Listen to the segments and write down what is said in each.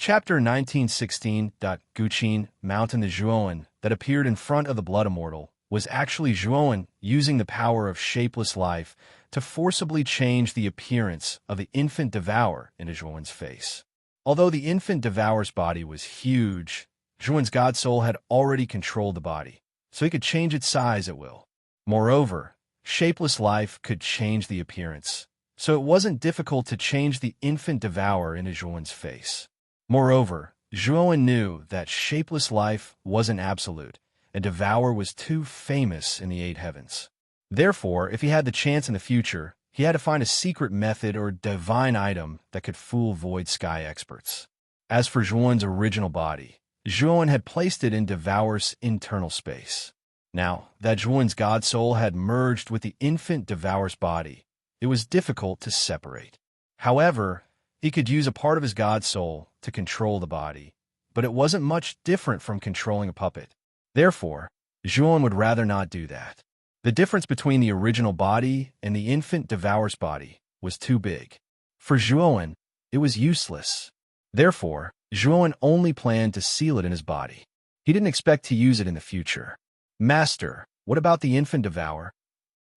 Chapter 1916. Guqin, Mountain. The Zhuoan that appeared in front of the Blood Immortal was actually Zhuoan using the power of shapeless life to forcibly change the appearance of the infant devourer into Zhuoan's face. Although the infant devourer's body was huge, Zhuoan's god soul had already controlled the body, so he could change its size at will. Moreover, shapeless life could change the appearance, so it wasn't difficult to change the infant devourer into Zhuoan's face. Moreover, Zhuoan knew that shapeless life wasn't absolute, and Devour was too famous in the eight heavens. Therefore, if he had the chance in the future, he had to find a secret method or divine item that could fool Void Sky experts. As for Zhuoan's original body, Zhuoan had placed it in Devour's internal space. Now that Zhuoan's god soul had merged with the infant Devour's body, it was difficult to separate. However, he could use a part of his god soul to control the body, but it wasn't much different from controlling a puppet. Therefore, Zhuoan would rather not do that. The difference between the original body and the infant Devour's body was too big. For Zhuoan, it was useless. Therefore, Zhuoan only planned to seal it in his body. He didn't expect to use it in the future. Master, what about the infant Devourer?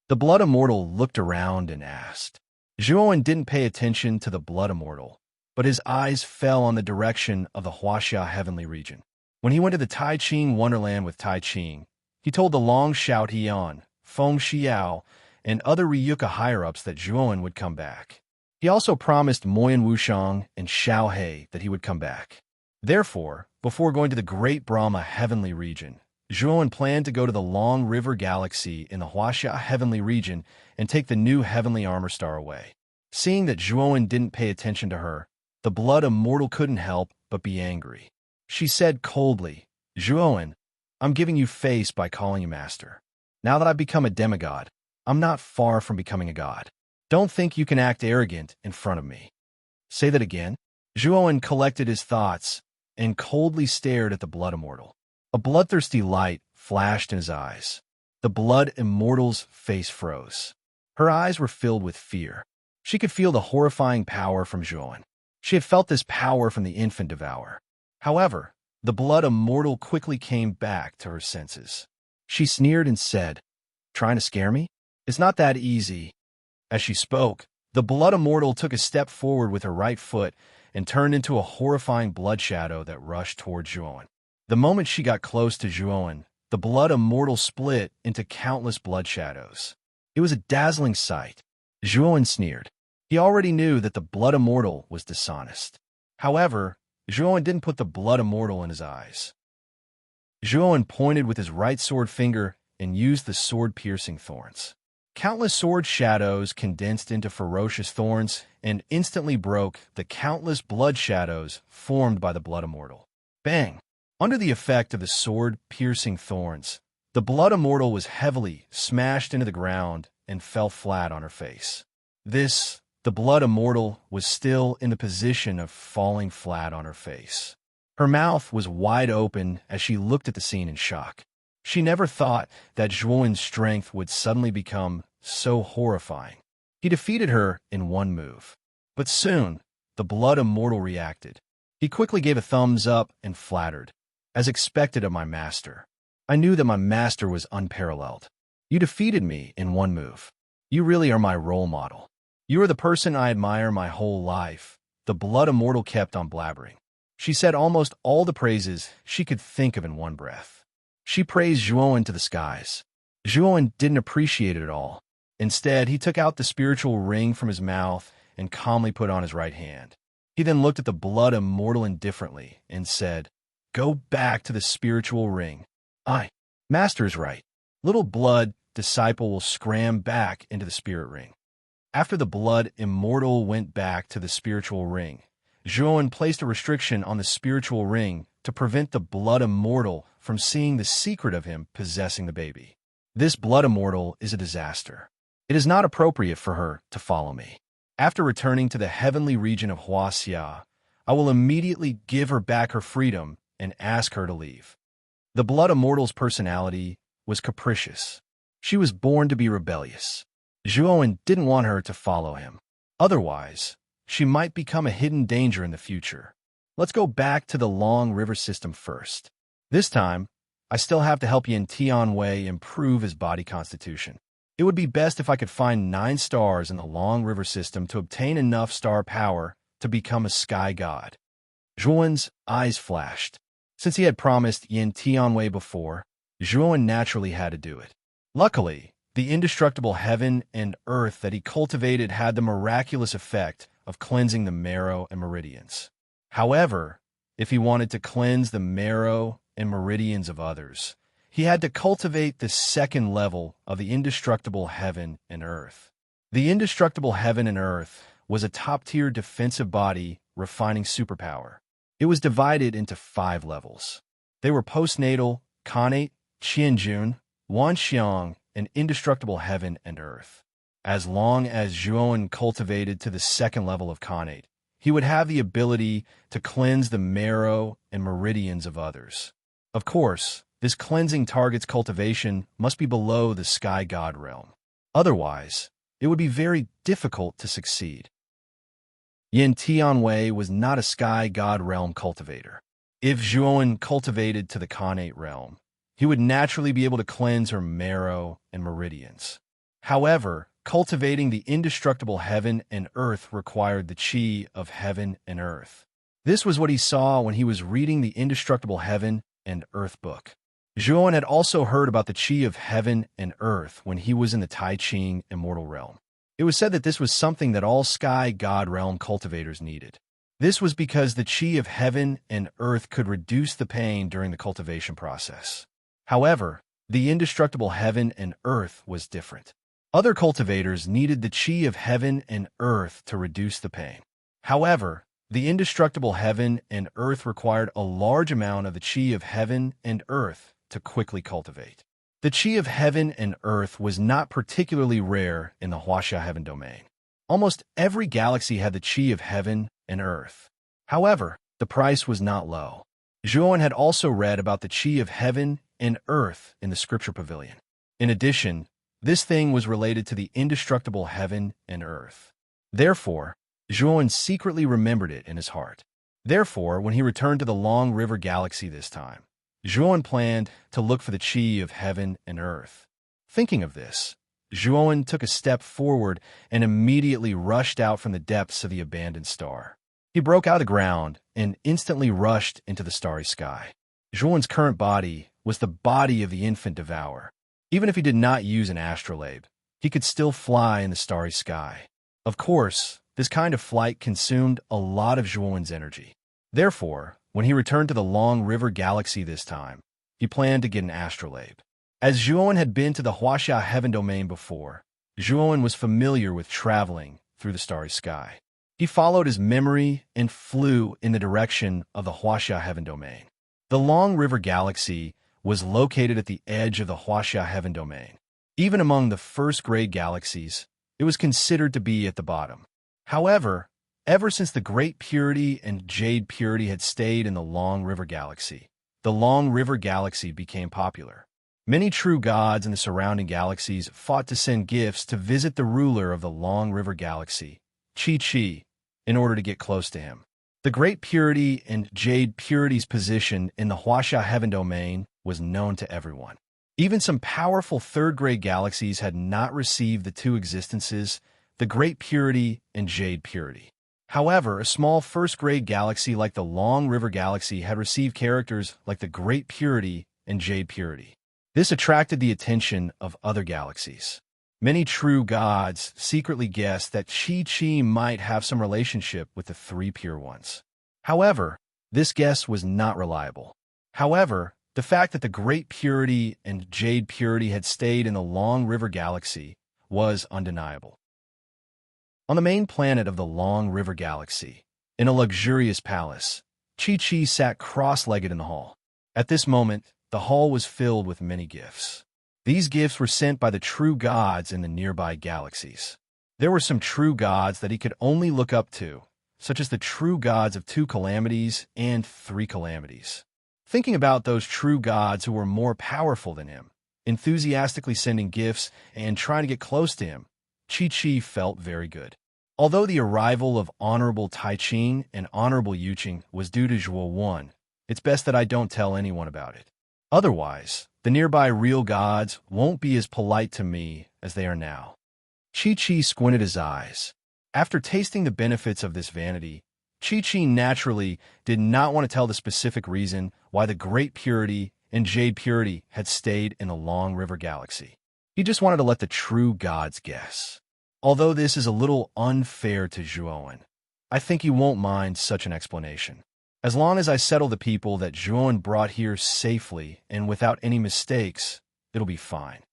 The Blood Immortal looked around and asked. Zhuoan didn't pay attention to the Blood Immortal, but his eyes fell on the direction of the Huaxia heavenly region. When he went to the Tai Ching Wonderland with Tai Ching, he told the Long Shout Heian, Feng Xiao, and other Ryuka higher-ups that Zhuoan would come back. He also promised Moyan Wushang and Xiao He that he would come back. Therefore, before going to the Great Brahma heavenly region, Zhuoan planned to go to the Long River Galaxy in the Huaxia heavenly region and take the new heavenly armor star away. Seeing that Zhuoan didn't pay attention to her, the Blood Immortal couldn't help but be angry. She said coldly, Zhuoan, I'm giving you face by calling you master. Now that I've become a demigod, I'm not far from becoming a god. Don't think you can act arrogant in front of me. Say that again. Zhuoan collected his thoughts and coldly stared at the Blood Immortal. A bloodthirsty light flashed in his eyes. The Blood Immortal's face froze. Her eyes were filled with fear. She could feel the horrifying power from Zhuoan. She had felt this power from the infant Devourer. However, the Blood Immortal quickly came back to her senses. She sneered and said, Trying to scare me? It's not that easy. As she spoke, the Blood Immortal took a step forward with her right foot and turned into a horrifying blood shadow that rushed toward Zhuoan. The moment she got close to Zhuoan, the Blood Immortal split into countless blood shadows. It was a dazzling sight. Zhuoan sneered. He already knew that the Blood Immortal was dishonest. However, Zhuoan didn't put the Blood Immortal in his eyes. Zhuoan pointed with his right sword finger and used the sword-piercing thorns. Countless sword shadows condensed into ferocious thorns and instantly broke the countless blood shadows formed by the Blood Immortal. Bang! Under the effect of the sword-piercing thorns, the Blood Immortal was heavily smashed into the ground and fell flat on her face. The Blood Immortal was still in the position of falling flat on her face. Her mouth was wide open as she looked at the scene in shock. She never thought that Zhuoan's strength would suddenly become so horrifying. He defeated her in one move. But soon, the Blood Immortal reacted. He quickly gave a thumbs up and flattered. As expected of my master. I knew that my master was unparalleled. You defeated me in one move. You really are my role model. You are the person I admire my whole life. The Blood Immortal kept on blabbering. She said almost all the praises she could think of in one breath. She praised Zhuoan to the skies. Zhuoan didn't appreciate it at all. Instead, he took out the spiritual ring from his mouth and calmly put on his right hand. He then looked at the Blood Immortal indifferently and said, Go back to the spiritual ring. Master is right. Little Blood disciple will scram back into the spirit ring. After the Blood Immortal went back to the spiritual ring, Zhuoan placed a restriction on the spiritual ring to prevent the Blood Immortal from seeing the secret of him possessing the baby. This Blood Immortal is a disaster. It is not appropriate for her to follow me. After returning to the heavenly region of Huaxia, I will immediately give her back her freedom and ask her to leave. The Blood Immortal's personality was capricious. She was born to be rebellious. Zhuoan didn't want her to follow him. Otherwise, she might become a hidden danger in the future. Let's go back to the long river system first. This time, I still have to help Yin Tianwei improve his body constitution. It would be best if I could find 9 stars in the long river system to obtain enough star power to become a sky god. Zhuowen's eyes flashed. Since he had promised Yin Tianwei before, Zhuowen naturally had to do it. Luckily, the indestructible heaven and earth that he cultivated had the miraculous effect of cleansing the marrow and meridians. However, if he wanted to cleanse the marrow and meridians of others, he had to cultivate the second level of the indestructible heaven and earth. The indestructible heaven and earth was a top-tier defensive body refining superpower. It was divided into 5 levels. They were postnatal, connate, qianjun, wanxiang, and indestructible heaven and earth. As long as Zhuowen cultivated to the second level of connate, he would have the ability to cleanse the marrow and meridians of others. Of course, this cleansing target's cultivation must be below the sky god realm. Otherwise, it would be very difficult to succeed. Yin Tianwei was not a sky god realm cultivator. If Zhuowen cultivated to the connate realm, he would naturally be able to cleanse her marrow and meridians. However, cultivating the indestructible heaven and earth required the qi of heaven and earth. This was what he saw when he was reading the indestructible heaven and earth book. Zhuowen had also heard about the qi of heaven and earth when he was in the Tai Ching immortal realm. It was said that this was something that all sky god realm cultivators needed. This was because the qi of heaven and earth could reduce the pain during the cultivation process. However, the indestructible heaven and earth was different. Other cultivators needed the qi of heaven and earth to reduce the pain. However, the indestructible heaven and earth required a large amount of the qi of heaven and earth to quickly cultivate. The qi of heaven and earth was not particularly rare in the Huaxia heaven domain. Almost every galaxy had the qi of heaven and earth. However, the price was not low. Zhuowen had also read about the qi of heaven and earth in the scripture pavilion. In addition, this thing was related to the indestructible heaven and earth. Therefore, Zhuowen secretly remembered it in his heart. Therefore, when he returned to the Long River Galaxy this time, Zhuowen planned to look for the qi of heaven and earth. Thinking of this, Zhuowen took a step forward and immediately rushed out from the depths of the abandoned star. He broke out of the ground and instantly rushed into the starry sky. Zhuowen's current body was the body of the infant devourer. Even if he did not use an astrolabe, he could still fly in the starry sky. Of course, this kind of flight consumed a lot of Zhuowen's energy. Therefore, when he returned to the Long River Galaxy this time, he planned to get an astrolabe. As Zhuowen had been to the Huaxia heaven domain before, Zhuowen was familiar with traveling through the starry sky. He followed his memory and flew in the direction of the Huaxia heaven domain. The Long River Galaxy was located at the edge of the Huaxia heaven domain. Even among the first-grade galaxies, it was considered to be at the bottom. However, ever since the Great Purity and Jade Purity had stayed in the Long River Galaxy, the Long River Galaxy became popular. Many true gods in the surrounding galaxies fought to send gifts to visit the ruler of the Long River Galaxy, Chi, in order to get close to him. The Great Purity and Jade Purity's position in the Huaxia heaven domain was known to everyone. Even some powerful third-grade galaxies had not received the two existences, the Great Purity and Jade Purity. However, a small first-grade galaxy like the Long River Galaxy had received characters like the Great Purity and Jade Purity. This attracted the attention of other galaxies. Many true gods secretly guessed that Chi might have some relationship with the three pure ones. However, this guess was not reliable. However, the fact that the Great Purity and Jade Purity had stayed in the Long River Galaxy was undeniable. On the main planet of the Long River Galaxy, in a luxurious palace, Chi sat cross-legged in the hall. At this moment, the hall was filled with many gifts. These gifts were sent by the true gods in the nearby galaxies. There were some true gods that he could only look up to, such as the true gods of 2 calamities and 3 calamities. Thinking about those true gods who were more powerful than him, enthusiastically sending gifts and trying to get close to him, Chi felt very good. Although the arrival of Honorable Taiching and Honorable Yuqing was due to Zhuo Wan, it's best that I don't tell anyone about it. Otherwise, the nearby real gods won't be as polite to me as they are now. Chi-Chi squinted his eyes. After tasting the benefits of this vanity, Chi-Chi naturally did not want to tell the specific reason why the Great Purity and Jade Purity had stayed in the Long River Galaxy. He just wanted to let the true gods guess. Although this is a little unfair to Zhuowen, I think he won't mind such an explanation. As long as I settle the people that Zhuowen brought here safely and without any mistakes, it'll be fine.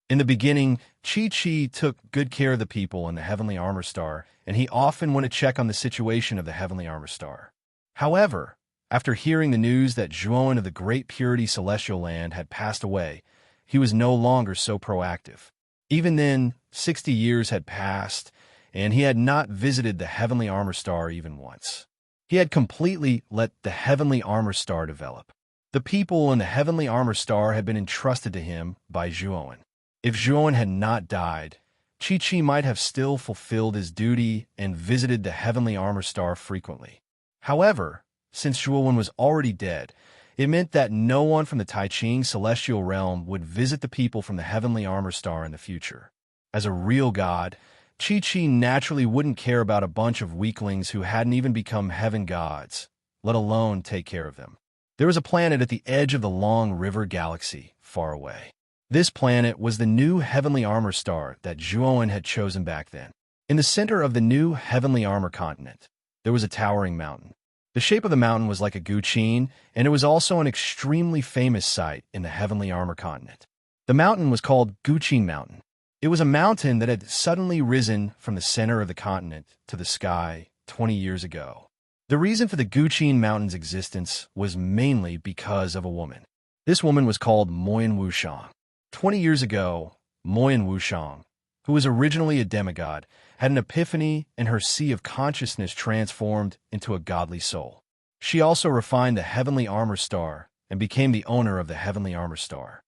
In the beginning, Chi-Chi took good care of the people in the Heavenly Armor Star, and he often went to check on the situation of the Heavenly Armor Star. However, after hearing the news that Zhuowen of the Great Purity Celestial Land had passed away, he was no longer so proactive. Even then, 60 years had passed, and he had not visited the Heavenly Armor Star even once. He had completely let the Heavenly Armor Star develop. The people in the Heavenly Armor Star had been entrusted to him by Zhuowen. If Zhuowen had not died, Chi-Chi might have still fulfilled his duty and visited the Heavenly Armor Star frequently. However, since Zhuowen was already dead, it meant that no one from the Taiching Celestial Realm would visit the people from the Heavenly Armor Star in the future. As a real god, Chi-Chi naturally wouldn't care about a bunch of weaklings who hadn't even become heaven gods, let alone take care of them. There was a planet at the edge of the Long River Galaxy, far away. This planet was the new Heavenly Armor Star that Zhuowen had chosen back then. In the center of the new Heavenly Armor continent, there was a towering mountain. The shape of the mountain was like a guqin, and it was also an extremely famous site in the Heavenly Armor continent. The mountain was called Guqin Mountain. It was a mountain that had suddenly risen from the center of the continent to the sky 20 years ago. The reason for the Guqin Mountain's existence was mainly because of a woman. This woman was called Moyan Wushang. 20 years ago, Moyan Wushang, who was originally a demigod, had an epiphany and her sea of consciousness transformed into a godly soul. She also refined the Heavenly Armor Star and became the owner of the Heavenly Armor Star.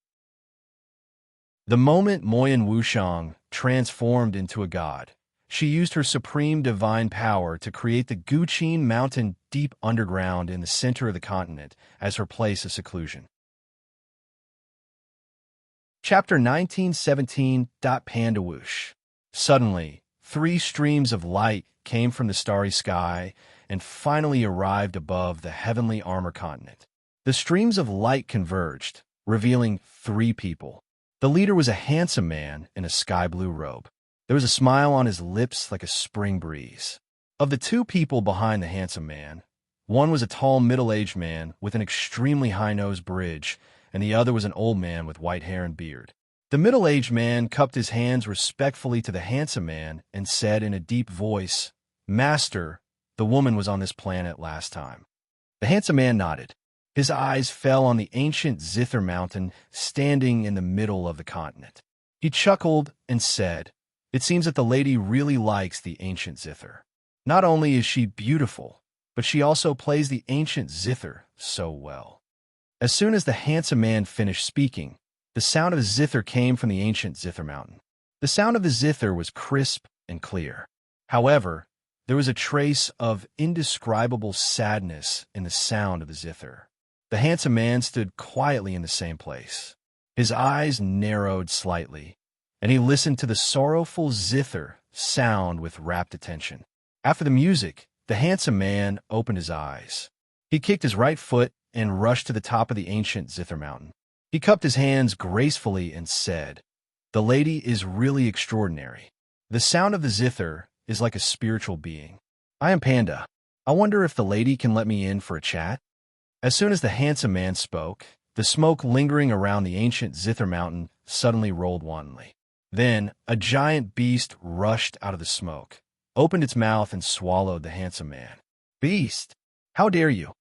The moment Moyan Wushang transformed into a god, she used her supreme divine power to create the Guqin Mountain deep underground in the center of the continent as her place of seclusion. Chapter 1917. Pandawoosh. Suddenly, 3 streams of light came from the starry sky and finally arrived above the Heavenly Armor continent. The streams of light converged, revealing 3 people. The leader was a handsome man in a sky-blue robe. There was a smile on his lips like a spring breeze. Of the 2 people behind the handsome man, one was a tall middle-aged man with an extremely high-nose bridge, and the other was an old man with white hair and beard. The middle-aged man cupped his hands respectfully to the handsome man and said in a deep voice, "Master, the woman was on this planet last time." The handsome man nodded. His eyes fell on the ancient Zither Mountain standing in the middle of the continent. He chuckled and said, "It seems that the lady really likes the ancient Zither. Not only is she beautiful, but she also plays the ancient Zither so well." As soon as the handsome man finished speaking, the sound of a zither came from the ancient Zither Mountain. The sound of the zither was crisp and clear. However, there was a trace of indescribable sadness in the sound of the zither. The handsome man stood quietly in the same place. His eyes narrowed slightly, and he listened to the sorrowful zither sound with rapt attention. After the music, the handsome man opened his eyes. He kicked his right foot and rushed to the top of the ancient Zither Mountain. He cupped his hands gracefully and said, "The lady is really extraordinary. The sound of the zither is like a spiritual being. I am Panda. I wonder if the lady can let me in for a chat?" As soon as the handsome man spoke, the smoke lingering around the ancient Zither Mountain suddenly rolled wantonly. Then a giant beast rushed out of the smoke, opened its mouth and swallowed the handsome man. "Beast, how dare you!"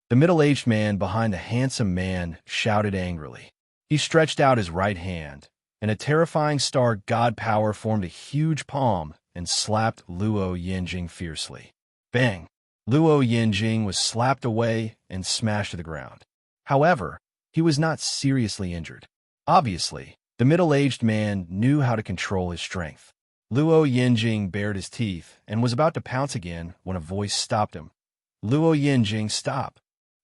The middle-aged man behind the handsome man shouted angrily. He stretched out his right hand, and a terrifying star god power formed a huge palm and slapped Luo Yinjing fiercely. Bang! Luo Yinjing was slapped away and smashed to the ground. However, he was not seriously injured. Obviously, the middle-aged man knew how to control his strength. Luo Yinjing bared his teeth and was about to pounce again when a voice stopped him. Luo Yinjing, stop!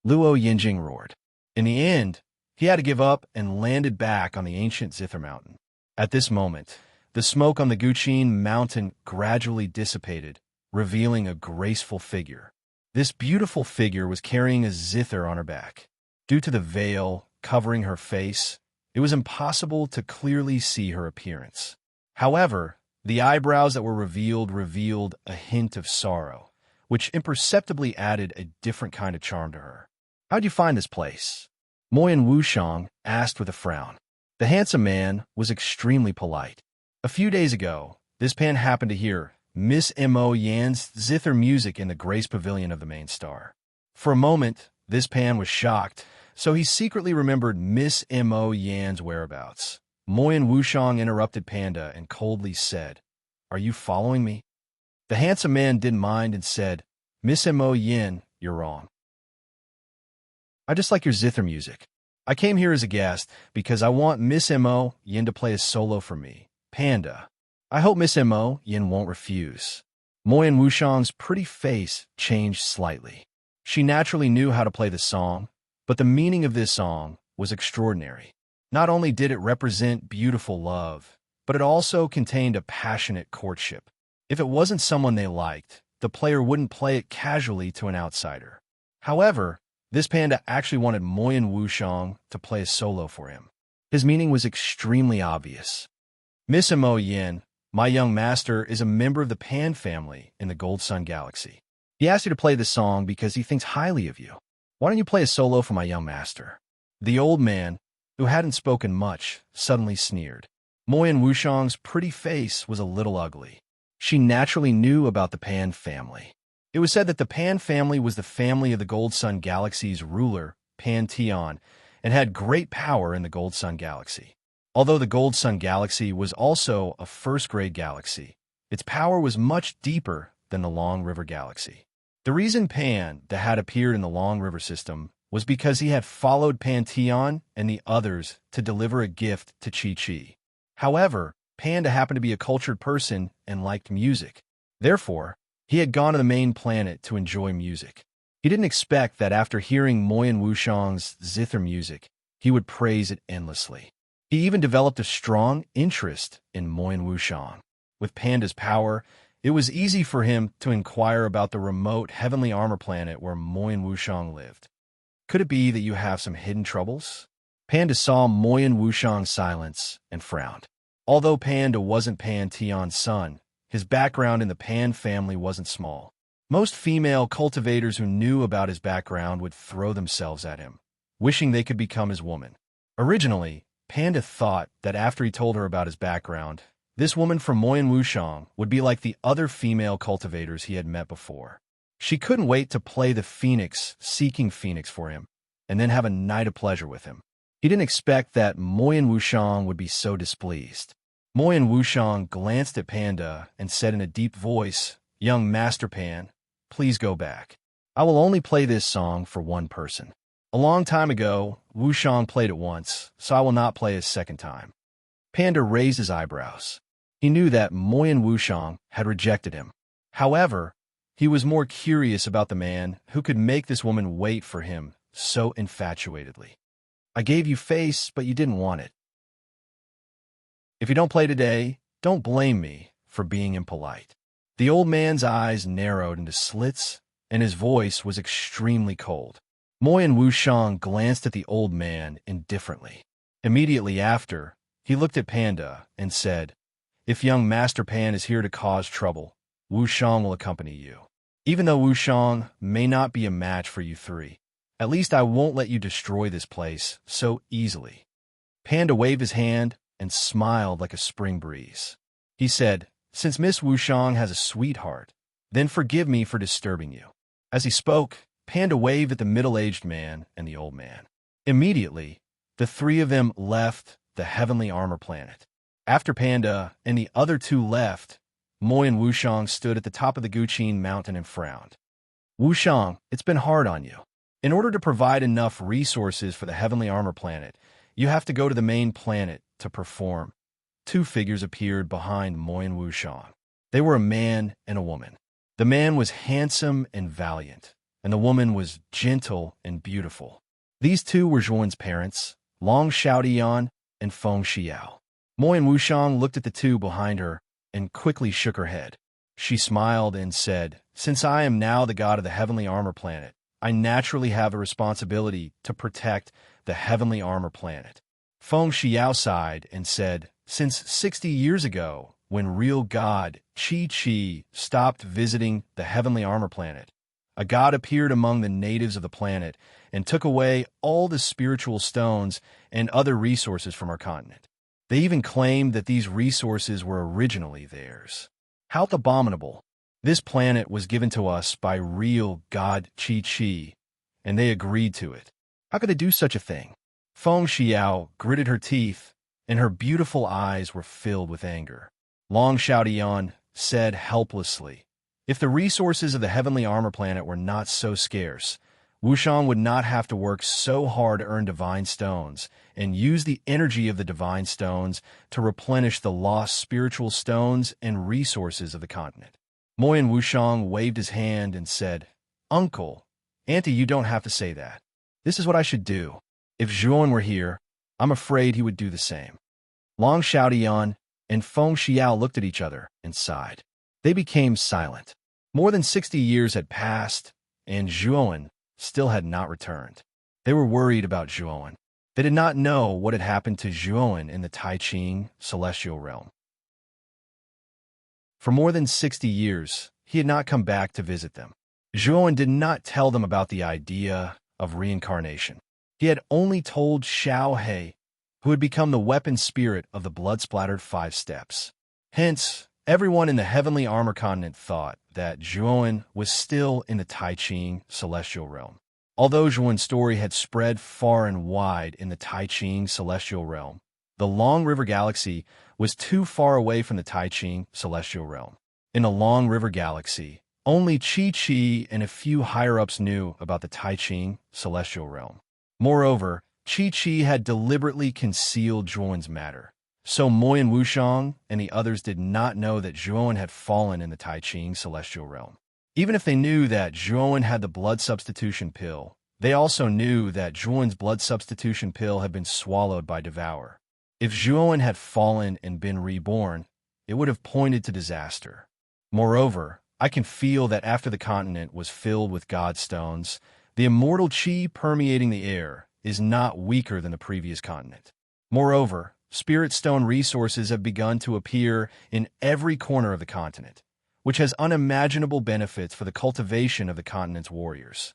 Luo Yinjing roared. In the end, he had to give up and landed back on the ancient Zither Mountain. At this moment, the smoke on the Guqin mountain gradually dissipated, revealing a graceful figure. This beautiful figure was carrying a zither on her back. Due to the veil covering her face, it was impossible to clearly see her appearance. However, the eyebrows that were revealed a hint of sorrow, which imperceptibly added a different kind of charm to her. How'd you find this place? Moyan Wushang asked with a frown. The handsome man was extremely polite. A few days ago, this pan happened to hear Miss Mo Yan's zither music in the Grace Pavilion of the main star. For a moment, this pan was shocked, so he secretly remembered Miss Mo Yan's whereabouts. Moyan Wushang interrupted Panda and coldly said, "Are you following me?" The handsome man didn't mind and said, "Miss Mo Yan, you're wrong. I just like your zither music. I came here as a guest because I want Miss Mo Yan to play a solo for me. Panda. I hope Miss Mo Yan won't refuse." Moyan Wushang's pretty face changed slightly. She naturally knew how to play the song, but the meaning of this song was extraordinary. Not only did it represent beautiful love, but it also contained a passionate courtship. If it wasn't someone they liked, the player wouldn't play it casually to an outsider. However, this panda actually wanted Moyan Wushang to play a solo for him. His meaning was extremely obvious. Miss Mo Yin, my young master, is a member of the Pan family in the Gold Sun Galaxy. He asked you to play this song because he thinks highly of you. Why don't you play a solo for my young master? The old man, who hadn't spoken much, suddenly sneered. Moyan Wushang's pretty face was a little ugly. She naturally knew about the Pan family. It was said that the Pan family was the family of the Gold Sun Galaxy's ruler, Pan Tian, and had great power in the Gold Sun Galaxy. Although the Gold Sun Galaxy was also a first-grade galaxy, its power was much deeper than the Long River Galaxy. The reason Pan had appeared in the Long River system was because he had followed Pan Tian and the others to deliver a gift to Chi-Chi. However, Panda happened to be a cultured person and liked music. Therefore, he had gone to the main planet to enjoy music. He didn't expect that after hearing Moyan Wushang's zither music, he would praise it endlessly. He even developed a strong interest in Moyan Wushang. With Panda's power, it was easy for him to inquire about the remote heavenly armor planet where Moyan Wushang lived. Could it be that you have some hidden troubles? Panda saw Moyan Wushang's silence and frowned. Although Panda wasn't Pan Tian's son, his background in the Pan family wasn't small. Most female cultivators who knew about his background would throw themselves at him, wishing they could become his woman. Originally, Panda thought that after he told her about his background, this woman from Moyan Wushang would be like the other female cultivators he had met before. She couldn't wait to play the Phoenix, seeking Phoenix for him, and then have a night of pleasure with him. He didn't expect that Moyan Wushang would be so displeased. Moyan Wushang glanced at Panda and said in a deep voice, "Young Master Pan, please go back. I will only play this song for one person. A long time ago, Wushang played it once, so I will not play a second time." Panda raised his eyebrows. He knew that Moyan Wushang had rejected him. However, he was more curious about the man who could make this woman wait for him so infatuatedly. "I gave you face, but you didn't want it. If you don't play today, don't blame me for being impolite." The old man's eyes narrowed into slits, and his voice was extremely cold. Moyan Wushang glanced at the old man indifferently. Immediately after, he looked at Panda and said, "If young Master Pan is here to cause trouble, Wushang will accompany you. Even though Wushang may not be a match for you three, at least I won't let you destroy this place so easily." Panda waved his hand and smiled like a spring breeze. He said, "Since Miss Wushang has a sweetheart, then forgive me for disturbing you." As he spoke, Panda waved at the middle-aged man and the old man. Immediately, the three of them left the heavenly armor planet. After Panda and the other two left, Moyan Wushang stood at the top of the Guqin mountain and frowned. "Wushang, it's been hard on you. In order to provide enough resources for the heavenly armor planet, you have to go to the main planet to perform. two figures appeared behind Moyen Wuxiang. They were a man and a woman. The man was handsome and valiant, and the woman was gentle and beautiful. These two were Zhuan's parents, Long Xiaodian and Feng Xiao. Moyen Wuxiang looked at the two behind her and quickly shook her head. She smiled and said, "Since I am now the god of the heavenly armor planet, I naturally have a responsibility to protect the heavenly armor planet." Feng Xiao sighed and said, "Since 60 years ago, when real god Qi stopped visiting the heavenly armor planet, a god appeared among the natives of the planet and took away all the spiritual stones and other resources from our continent. They even claimed that these resources were originally theirs. How abominable! This planet was given to us by real god Qi, and they agreed to it. How could they do such a thing?" Feng Xiao gritted her teeth, and her beautiful eyes were filled with anger. Long Xiaodian said helplessly, "If the resources of the heavenly armor planet were not so scarce, Wuxiang would not have to work so hard to earn divine stones and use the energy of the divine stones to replenish the lost spiritual stones and resources of the continent." Moyen Wuxiang waved his hand and said, "Uncle, Auntie, you don't have to say that. This is what I should do. If Zhuan were here, I'm afraid he would do the same." Long Xiaodian and Feng Xiao looked at each other and sighed. They became silent. More than 60 years had passed, and Zhuan still had not returned. They were worried about Zhuan. They did not know what had happened to Zhuan in the Tai Ching celestial realm. For more than 60 years, he had not come back to visit them. Zhuan did not tell them about the idea of reincarnation. He had only told Xiao He, who had become the weapon spirit of the blood-splattered 5 steps. Hence, everyone in the heavenly armor continent thought that Zhuan was still in the Tai Ching celestial realm. Although Zhuan's story had spread far and wide in the Tai Ching celestial realm, the Long River Galaxy was too far away from the Tai Ching celestial realm. In the Long River Galaxy, only Qi and a few higher-ups knew about the Tai Ching celestial realm. Moreover, Qi had deliberately concealed Zhuan's matter, so Moyen Wuxiang and the others did not know that Zhuan had fallen in the Tai Ching celestial realm. Even if they knew that Zhuan had the blood substitution pill, they also knew that Zhuan's blood substitution pill had been swallowed by Devour. If Zhuan had fallen and been reborn, it would have pointed to disaster. Moreover, I can feel that after the continent was filled with god stones, the immortal Qi permeating the air is not weaker than the previous continent. Moreover, spirit stone resources have begun to appear in every corner of the continent, which has unimaginable benefits for the cultivation of the continent's warriors.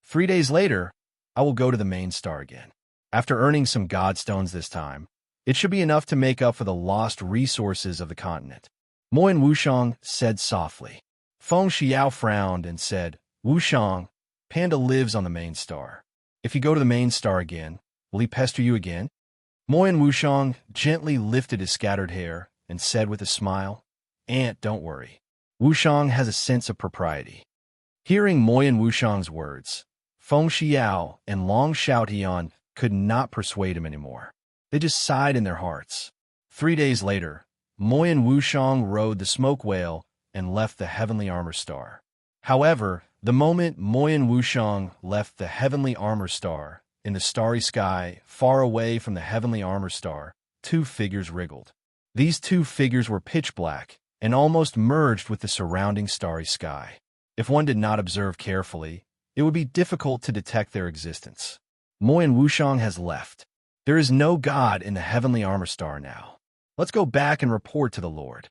3 days later, I will go to the main star again. After earning some god stones this time, it should be enough to make up for the lost resources of the continent. Moyen Wuxiang said softly. Feng Xiao frowned and said, "Wuxiang, Panda lives on the main star. If you go to the main star again, will he pester you again?" Moyen Wuxiang gently lifted his scattered hair and said with a smile, "Aunt, don't worry. Wuxiang has a sense of propriety." Hearing Moyen Wuxiang's words, Feng Xiao and Long Xiaotian could not persuade him anymore. They just sighed in their hearts. 3 days later, Moyen Wuxiang rode the smoke whale and left the heavenly armor star. However, the moment Moyen Wuxiang left the heavenly armor star, in the starry sky, far away from the heavenly armor star, 2 figures wriggled. These 2 figures were pitch black and almost merged with the surrounding starry sky. If one did not observe carefully, it would be difficult to detect their existence. Moyen Wuxiang has left. There is no god in the heavenly armor star now. Let's go back and report to the Lord.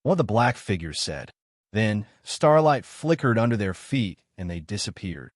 One of the black figures said. Then, starlight flickered under their feet and they disappeared.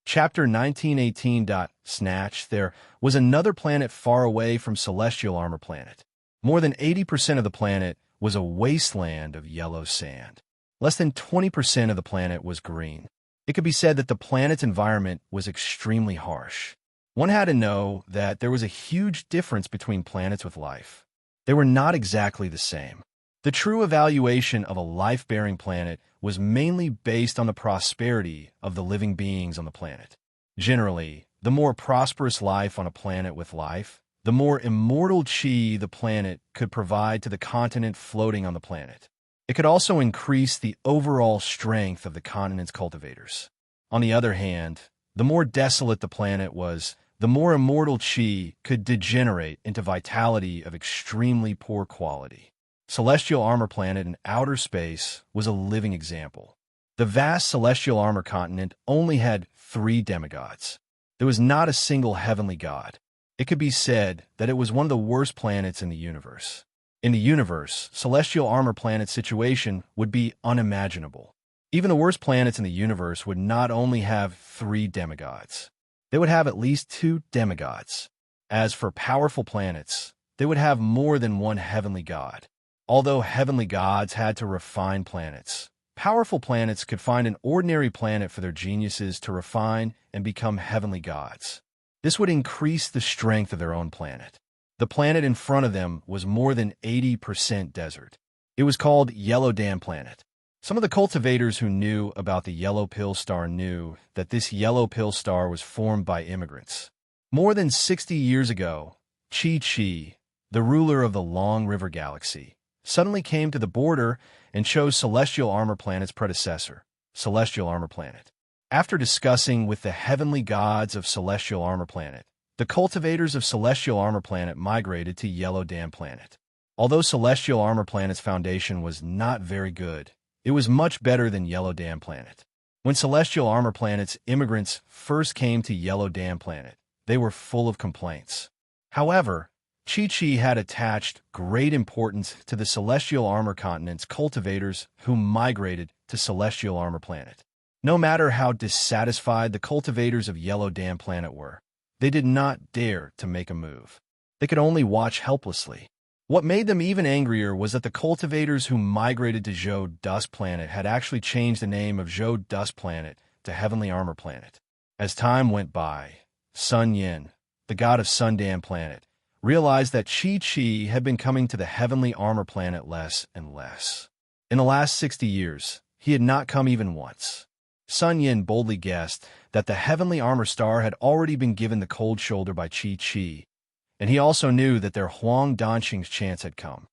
Chapter 1918. Snatch. There was another planet far away from Celestial Armor Planet. More than 80% of the planet was a wasteland of yellow sand. Less than 20% of the planet was green. It could be said that the planet's environment was extremely harsh. One had to know that there was a huge difference between planets with life. They were not exactly the same. The true evaluation of a life-bearing planet was mainly based on the prosperity of the living beings on the planet. Generally, the more prosperous life on a planet with life, the more immortal chi the planet could provide to the continent floating on the planet. It could also increase the overall strength of the continent's cultivators. On the other hand, the more desolate the planet was, the more immortal chi could degenerate into vitality of extremely poor quality. Celestial Armor Planet in outer space was a living example. The vast celestial armor continent only had 3 demigods. There was not a single heavenly god. It could be said that it was one of the worst planets in the universe. In the universe, celestial armor planet's situation would be unimaginable. Even the worst planets in the universe would not only have 3 demigods. They would have at least 2 demigods. As for powerful planets, they would have more than one heavenly god. Although heavenly gods had to refine planets, powerful planets could find an ordinary planet for their geniuses to refine and become heavenly gods. This would increase the strength of their own planet. The planet in front of them was more than 80% desert. It was called Yellow Dam Planet. Some of the cultivators who knew about the yellow pill star knew that this yellow pill star was formed by immigrants. More than 60 years ago, Chi, the ruler of the Long River Galaxy, suddenly came to the border and chose Celestial Armor Planet's predecessor, Celestial Armor Planet. After discussing with the heavenly gods of Celestial Armor Planet, the cultivators of Celestial Armor Planet migrated to Yellow Dam Planet. Although Celestial Armor Planet's foundation was not very good, it was much better than Yellow Dam Planet. When Celestial Armor Planet's immigrants first came to Yellow Dam Planet, they were full of complaints. However, Chi had attached great importance to the Celestial Armor Continent's cultivators who migrated to Celestial Armor Planet. No matter how dissatisfied the cultivators of Yellow Dam Planet were, they did not dare to make a move. They could only watch helplessly. What made them even angrier was that the cultivators who migrated to Zhou Dust Planet had actually changed the name of Zhou Dust Planet to Heavenly Armor Planet. As time went by, Sun Yin, the god of Sundam Planet, realized that Chi had been coming to the Heavenly Armor Planet less and less. In the last 60 years, he had not come even once. Sun Yin boldly guessed that the Heavenly Armor Star had already been given the cold shoulder by Chi, and he also knew that their Huang Danqing's chance had come.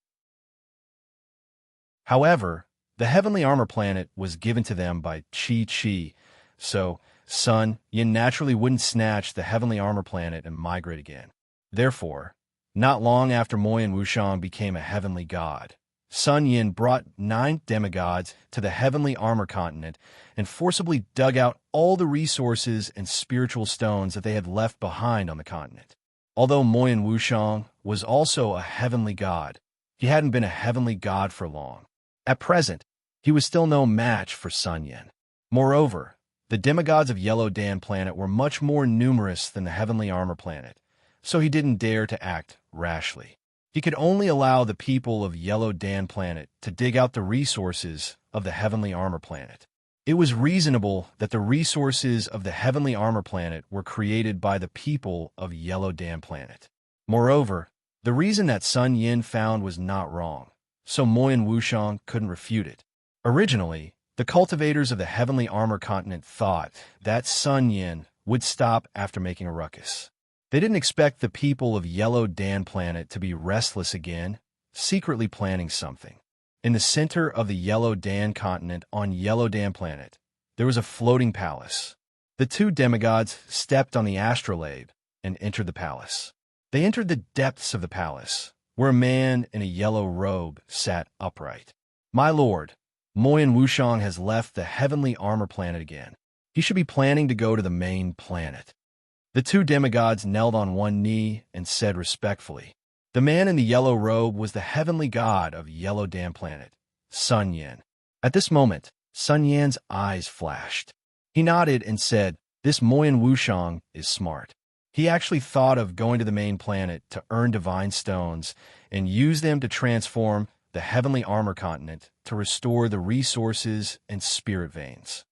However, the Heavenly Armor Planet was given to them by Chi, so Sun Yin naturally wouldn't snatch the Heavenly Armor Planet and migrate again. Therefore, not long after Moyan Wushang became a heavenly god, Sun Yin brought 9 demigods to the Heavenly Armor Continent and forcibly dug out all the resources and spiritual stones that they had left behind on the continent. Although Moyan Wushang was also a heavenly god, he hadn't been a heavenly god for long. At present, he was still no match for Sun Yin. Moreover, the demigods of Yellow Dam Planet were much more numerous than the Heavenly Armor Planet, so he didn't dare to act rashly. He could only allow the people of Yellow Dam Planet to dig out the resources of the Heavenly Armor Planet. It was reasonable that the resources of the Heavenly Armor Planet were created by the people of Yellow Dam Planet. Moreover, the reason that Sun Yin found was not wrong, so Moyan Wushang couldn't refute it. Originally, the cultivators of the Heavenly Armor Continent thought that Sun Yin would stop after making a ruckus. They didn't expect the people of Yellow Dam Planet to be restless again, secretly planning something. In the center of the Yellow Dam Continent on Yellow Dam Planet, there was a floating palace. The 2 demigods stepped on the astrolabe and entered the palace. They entered the depths of the palace, where a man in a yellow robe sat upright. "My lord, Moyan Wushang has left the Heavenly Armor Planet again. He should be planning to go to the main planet." The 2 demigods knelt on one knee and said respectfully. The man in the yellow robe was the heavenly god of Yellow Dam Planet, Sun Yin. At this moment, Sun Yan's eyes flashed. He nodded and said, "This Moyan Wushang is smart. He actually thought of going to the main planet to earn divine stones and use them to transform the Heavenly Armor Continent to restore the resources and spirit veins.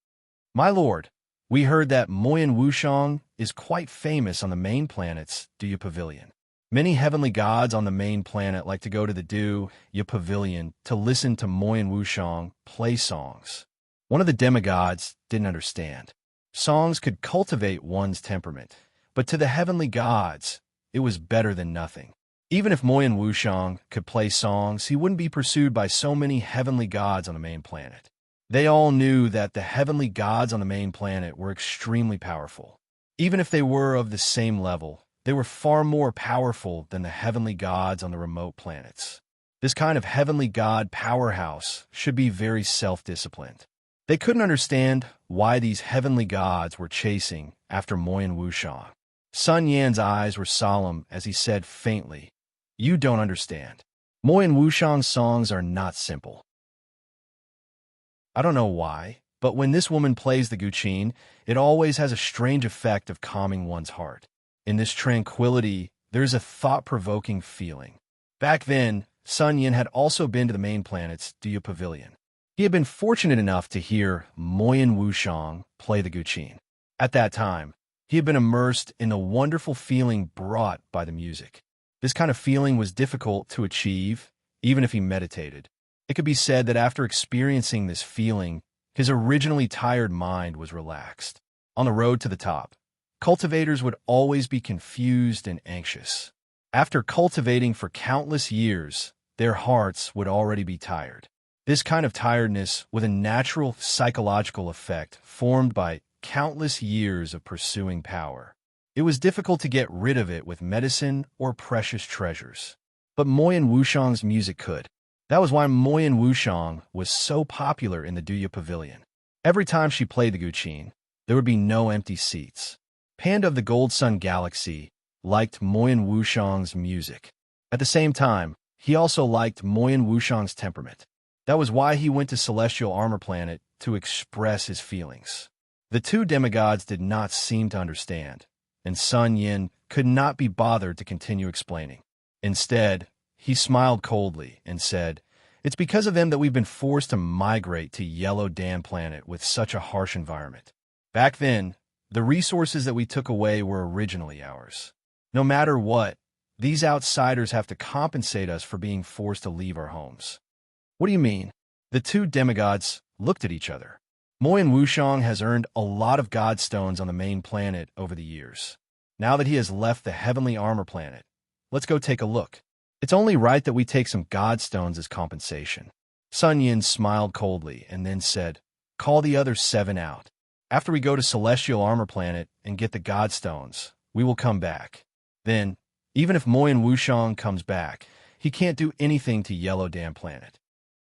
My lord, we heard that Moyan Wushang is quite famous on the main planet's Duya Pavilion. Many heavenly gods on the main planet like to go to the Duya Pavilion to listen to Moyan Wushang play songs." One of the demigods didn't understand. Songs could cultivate one's temperament, but to the heavenly gods, it was better than nothing. Even if Moyan Wushang could play songs, he wouldn't be pursued by so many heavenly gods on the main planet. They all knew that the heavenly gods on the main planet were extremely powerful. Even if they were of the same level, they were far more powerful than the heavenly gods on the remote planets. This kind of heavenly god powerhouse should be very self-disciplined. They couldn't understand why these heavenly gods were chasing after Moyan Wushang. Sun Yan's eyes were solemn as he said faintly, "You don't understand. Moyan Wushang's songs are not simple. I don't know why, but when this woman plays the guqin, it always has a strange effect of calming one's heart. In this tranquility, there's a thought-provoking feeling." Back then, Sun Yin had also been to the main planet's Duya Pavilion. He had been fortunate enough to hear Moyan Wushang play the guqin. At that time, he had been immersed in the wonderful feeling brought by the music. This kind of feeling was difficult to achieve, even if he meditated. It could be said that after experiencing this feeling, his originally tired mind was relaxed. On the road to the top, cultivators would always be confused and anxious. After cultivating for countless years, their hearts would already be tired. This kind of tiredness was a natural psychological effect formed by countless years of pursuing power. It was difficult to get rid of it with medicine or precious treasures. But Moyan Wushang's music could. That was why Moyan Wushang was so popular in the Duya Pavilion. Every time she played the guqin, there would be no empty seats. Panda of the Gold Sun Galaxy liked Moyan Wushang's music. At the same time, he also liked Moyan Wushang's temperament. That was why he went to Celestial Armor Planet to express his feelings. The two demigods did not seem to understand, and Sun Yin could not be bothered to continue explaining. Instead, he smiled coldly and said, "It's because of them that we've been forced to migrate to Yellow Dam Planet with such a harsh environment. Back then, the resources that we took away were originally ours. No matter what, these outsiders have to compensate us for being forced to leave our homes." "What do you mean?" The two demigods looked at each other. Moyan Wushang has earned a lot of godstones on the main planet over the years. Now that he has left the Heavenly Armor Planet, let's go take a look. It's only right that we take some godstones as compensation. Sun Yin smiled coldly and then said, "Call the other 7 out. After we go to Celestial Armor Planet and get the godstones, we will come back. Then, even if Moyan Wushang comes back, he can't do anything to Yellow Dam Planet."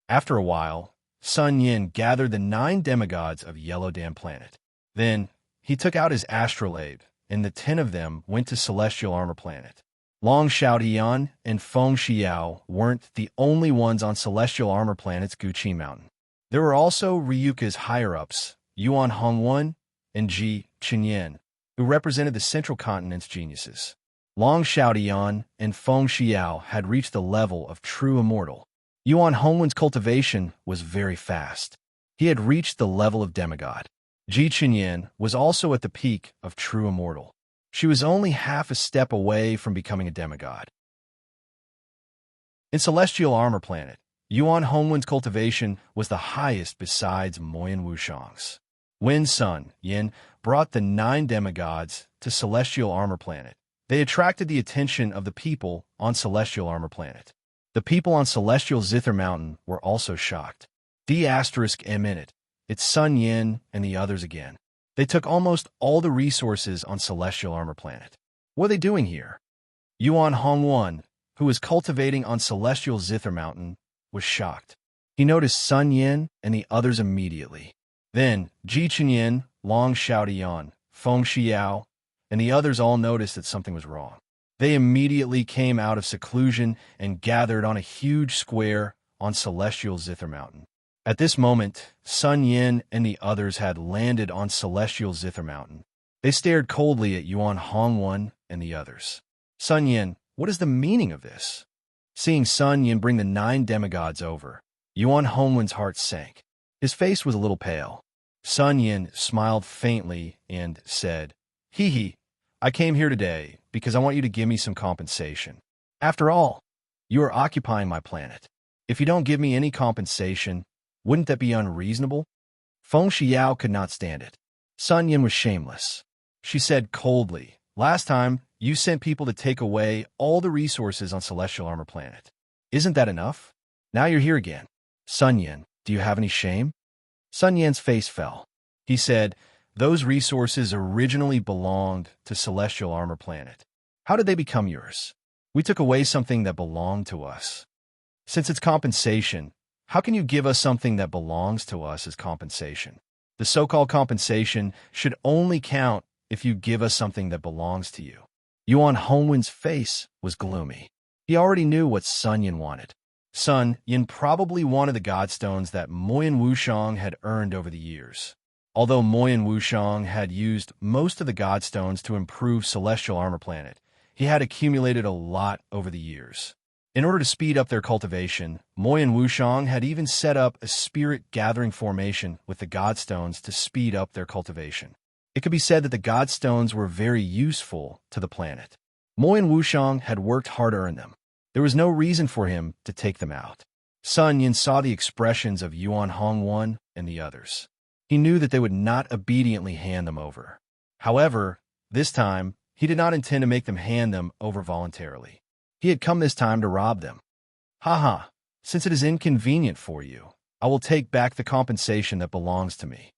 After a while, Sun Yin gathered the 9 demigods of Yellow Dam Planet. Then, he took out his astrolabe, and the 10 of them went to Celestial Armor Planet. Long Xiaodian and Feng Xiao weren't the only ones on Celestial Armor Planet's Guqin Mountain. There were also Ryuka's higher-ups, Yuan Hongwen and Ji Chenyan, who represented the Central Continent's geniuses. Long Xiaodian and Feng Xiao had reached the level of true immortal. Yuan Hongwen's cultivation was very fast. He had reached the level of demigod. Ji Chenyan was also at the peak of true immortal. She was only half a step away from becoming a demigod. In Celestial Armor Planet, Yuan Hongwen's cultivation was the highest besides Moyan Wushang's. When Sun Yin brought the 9 demigods to Celestial Armor Planet, they attracted the attention of the people on Celestial Armor Planet. The people on Celestial Zither Mountain were also shocked. D***M*, it's Sun Yin and the others again. They took almost all the resources on Celestial Armor Planet. What are they doing here? Yuan Hongwen, who was cultivating on Celestial Zither Mountain, was shocked. He noticed Sun Yin and the others immediately. Then, Ji Chenyan, Long Xiaodian, Feng Xiao, and the others all noticed that something was wrong. They immediately came out of seclusion and gathered on a huge square on Celestial Zither Mountain. At this moment, Sun Yin and the others had landed on Celestial Zither Mountain. They stared coldly at Yuan Hongwen and the others. "Sun Yin, what is the meaning of this?" Seeing Sun Yin bring the 9 demigods over, Yuan Hongwen's heart sank. His face was a little pale. Sun Yin smiled faintly and said, "Hee, I came here today because I want you to give me some compensation. After all, you are occupying my planet. If you don't give me any compensation, wouldn't that be unreasonable?" Feng Xiao could not stand it. Sun Yin was shameless. She said coldly, Last time, you sent people to take away all the resources on Celestial Armor Planet. Isn't that enough? Now you're here again. Sun Yin, do you have any shame? Sun Yin's face fell. He said, those resources originally belonged to Celestial Armor Planet. How did they become yours? We took away something that belonged to us. Since it's compensation, how can you give us something that belongs to us as compensation? The so-called compensation should only count if you give us something that belongs to you. Yuan Hongwen's face was gloomy. He already knew what Sun Yin wanted. Sun Yin probably wanted the godstones that Moyan Wushang had earned over the years. Although Moyan Wushang had used most of the godstones to improve Celestial Armor Planet, he had accumulated a lot over the years. In order to speed up their cultivation, Moyan Wushang had even set up a spirit-gathering formation with the godstones to speed up their cultivation. It could be said that the godstones were very useful to the planet. Moyan Wushang had worked hard to earn them. There was no reason for him to take them out. Sun Yin saw the expressions of Yuan Hongwen and the others. He knew that they would not obediently hand them over. However, this time, he did not intend to make them hand them over voluntarily. He had come this time to rob them. Haha, since it is inconvenient for you, I will take back the compensation that belongs to me.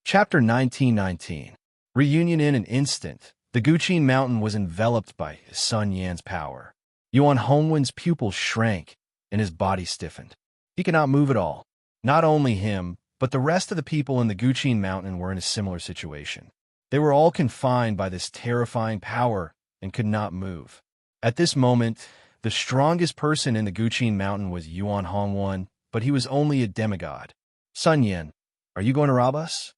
Chapter 1919. Reunion. In an instant, the Guqin mountain was enveloped by Sun Yan's power. Yuan Hongwen's pupils shrank, and his body stiffened. He could not move at all. Not only him, but the rest of the people in the Guqin mountain were in a similar situation. They were all confined by this terrifying power and could not move. At this moment, the strongest person in the Guqin mountain was Yuan Hongwen, but he was only a demigod. Sun Yin, are you going to rob us?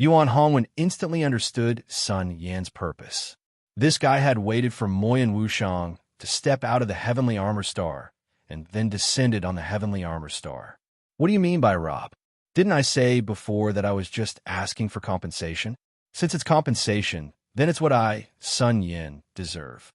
Yuan Hongwen instantly understood Sun Yan's purpose. This guy had waited for Moyan Wushang to step out of the heavenly armor star and then descended on the heavenly armor star. What do you mean by rob? Didn't I say before that I was just asking for compensation? Since it's compensation, then it's what I, Sun Yin, deserve.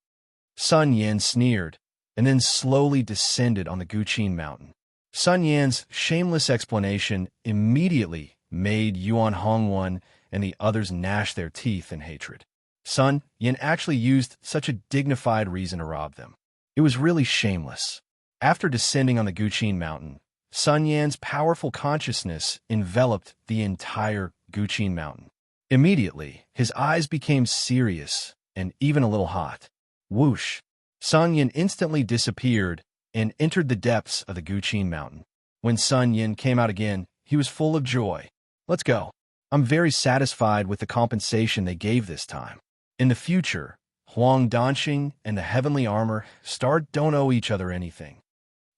Sun Yin sneered, and then slowly descended on the Guqin mountain. Sun Yan's shameless explanation immediately made Yuan Hongwen and the others gnash their teeth in hatred. Sun Yin actually used such a dignified reason to rob them. It was really shameless. After descending on the Guqin mountain, Sun Yan's powerful consciousness enveloped the entire Guqin mountain. Immediately, his eyes became serious and even a little hot. Whoosh! Sun Yin instantly disappeared and entered the depths of the Guqin mountain. When Sun Yin came out again, he was full of joy. Let's go. I'm very satisfied with the compensation they gave this time. In the future, Huang Danqing and the heavenly armor star don't owe each other anything.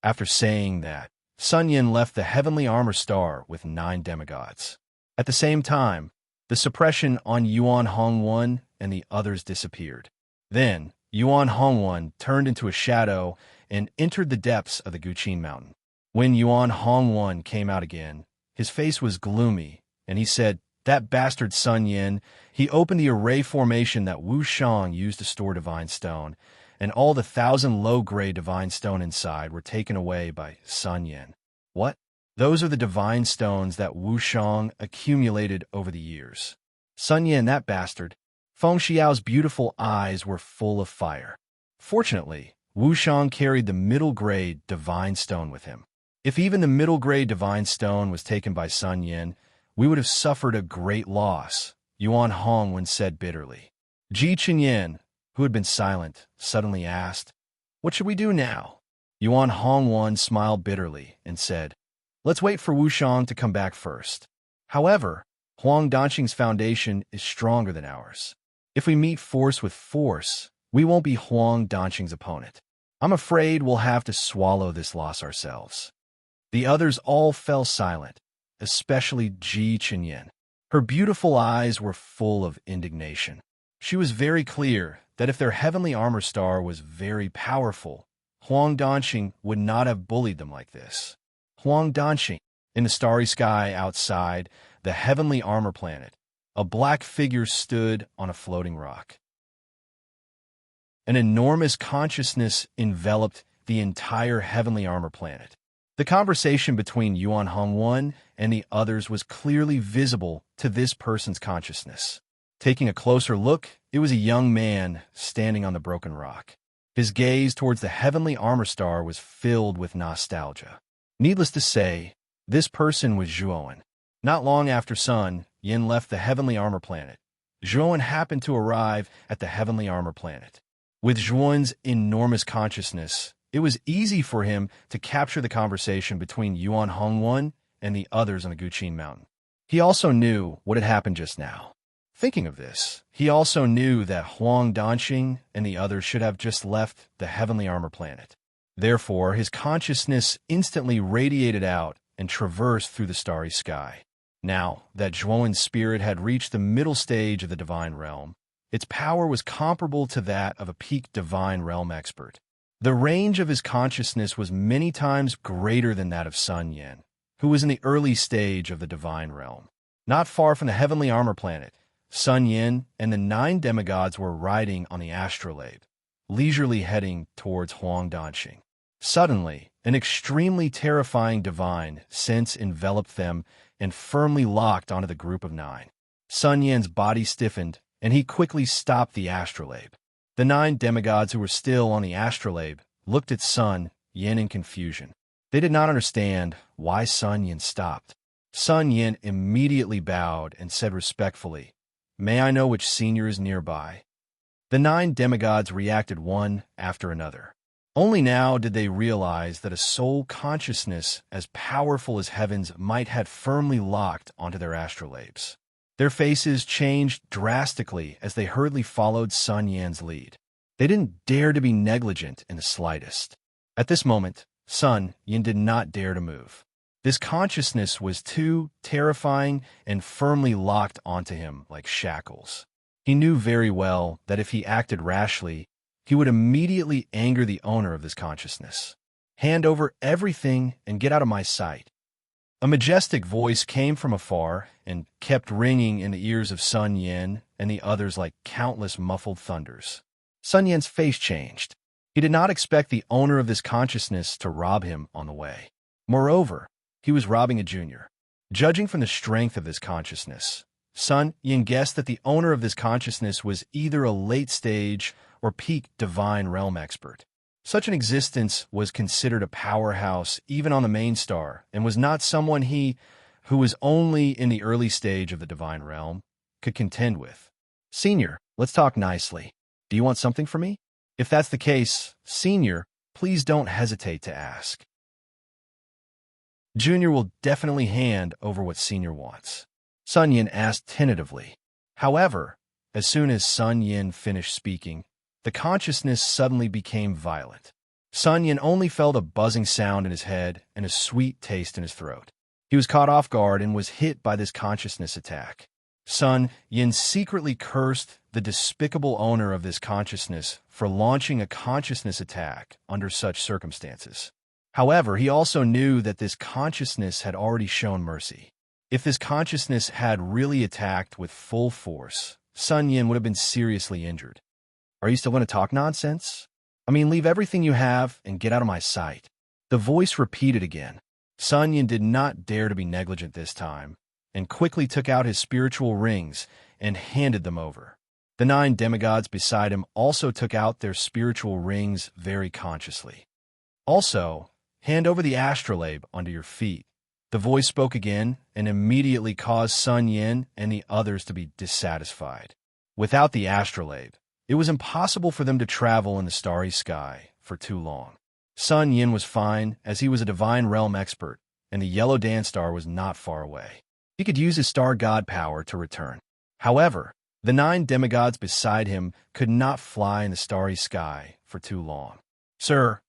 After saying that, Sun Yin left the heavenly armor star with 9 demigods. At the same time, the suppression on Yuan Hongwen and the others disappeared. Then, Yuan Hongwen turned into a shadow and entered the depths of the Guqin mountain. When Yuan Hongwen came out again, his face was gloomy, and he said, that bastard Sun Yin, he opened the array formation that Wu Shang used to store divine stone, and all the 1,000 low-grade divine stone inside were taken away by Sun Yin. What? Those are the divine stones that Wu Shang accumulated over the years. Sun Yin, that bastard. Feng Xiao's beautiful eyes were full of fire. Fortunately, Wu Shang carried the middle-grade divine stone with him. If even the middle-grade divine stone was taken by Sun Yin, we would have suffered a great loss, Yuan Hongwen said bitterly. Ji Chenyan, who had been silent, suddenly asked, what should we do now? Yuan Hongwen smiled bitterly and said, let's wait for Wu Shang to come back first. However, Huang Danqing's foundation is stronger than ours. If we meet force with force, we won't be Huang Danqing's opponent. I'm afraid we'll have to swallow this loss ourselves. The others all fell silent, especially Ji Chenyan. Her beautiful eyes were full of indignation. She was very clear that if their heavenly armor star was very powerful, Huang Danqing would not have bullied them like this. Huang Danqing. In the starry sky outside the heavenly armor planet, a black figure stood on a floating rock. An enormous consciousness enveloped the entire heavenly armor planet. The conversation between Yuan Hongwan and the others was clearly visible to this person's consciousness. Taking a closer look, it was a young man standing on the broken rock. His gaze towards the heavenly armor star was filled with nostalgia. Needless to say, this person was Zhuowen. Not long after Sun Yin left the heavenly armor planet, Zhuowen happened to arrive at the heavenly armor planet. With Zhuowen's enormous consciousness, it was easy for him to capture the conversation between Yuan Hongwan and the others on the Guqin Mountain. He also knew what had happened just now. Thinking of this, he also knew that Huang Danxing and the others should have just left the heavenly armor planet. Therefore, his consciousness instantly radiated out and traversed through the starry sky. Now that Zhuowen's spirit had reached the middle stage of the divine realm, its power was comparable to that of a peak divine realm expert. The range of his consciousness was many times greater than that of Sun Yin, who was in the early stage of the divine realm. Not far from the heavenly armor planet, Sun Yin and the 9 demigods were riding on the astrolabe, leisurely heading towards Huang Danxing. Suddenly, an extremely terrifying divine sense enveloped them and firmly locked onto the group of 9. Sun Yin's body stiffened, and he quickly stopped the astrolabe. The 9 demigods who were still on the astrolabe looked at Sun Yin in confusion. They did not understand why Sun Yin stopped. Sun Yin immediately bowed and said respectfully, "May I know which senior is nearby?" The 9 demigods reacted one after another. Only now did they realize that a soul consciousness as powerful as heaven's might had firmly locked onto their astrolabes. Their faces changed drastically as they hurriedly followed Sun Yan's lead. They didn't dare to be negligent in the slightest. At this moment, Sun Yin did not dare to move. This consciousness was too terrifying and firmly locked onto him like shackles. He knew very well that if he acted rashly, he would immediately anger the owner of this consciousness. "Hand over everything and get out of my sight." A majestic voice came from afar and kept ringing in the ears of Sun Yin and the others like countless muffled thunders. Sun Yin's face changed. He did not expect the owner of this consciousness to rob him on the way. Moreover, he was robbing a junior. Judging from the strength of this consciousness, Sun Yin guessed that the owner of this consciousness was either a late-stage or peak divine realm expert. Such an existence was considered a powerhouse even on the main star and was not someone who was only in the early stage of the divine realm, could contend with. "Senior, let's talk nicely. Do you want something from me? If that's the case, Senior, please don't hesitate to ask." Junior will definitely hand over what Senior wants, Sun Yin asked tentatively. However, as soon as Sun Yin finished speaking, the consciousness suddenly became violent. Sun Yin only felt a buzzing sound in his head and a sweet taste in his throat. He was caught off guard and was hit by this consciousness attack. Sun Yin secretly cursed the despicable owner of this consciousness for launching a consciousness attack under such circumstances. However, he also knew that this consciousness had already shown mercy. If this consciousness had really attacked with full force, Sun Yin would have been seriously injured. "Are you still going to talk nonsense? I mean, leave everything you have and get out of my sight." The voice repeated again. Sun Yin did not dare to be negligent this time, and quickly took out his spiritual rings and handed them over. The 9 demigods beside him also took out their spiritual rings very consciously. "Also, hand over the astrolabe under your feet." The voice spoke again and immediately caused Sun Yin and the others to be dissatisfied. Without the astrolabe, it was impossible for them to travel in the starry sky for too long. Sun Yin was fine, as he was a divine realm expert, and the yellow dance star was not far away. He could use his star god power to return. However, the 9 demigods beside him could not fly in the starry sky for too long. "Sir,"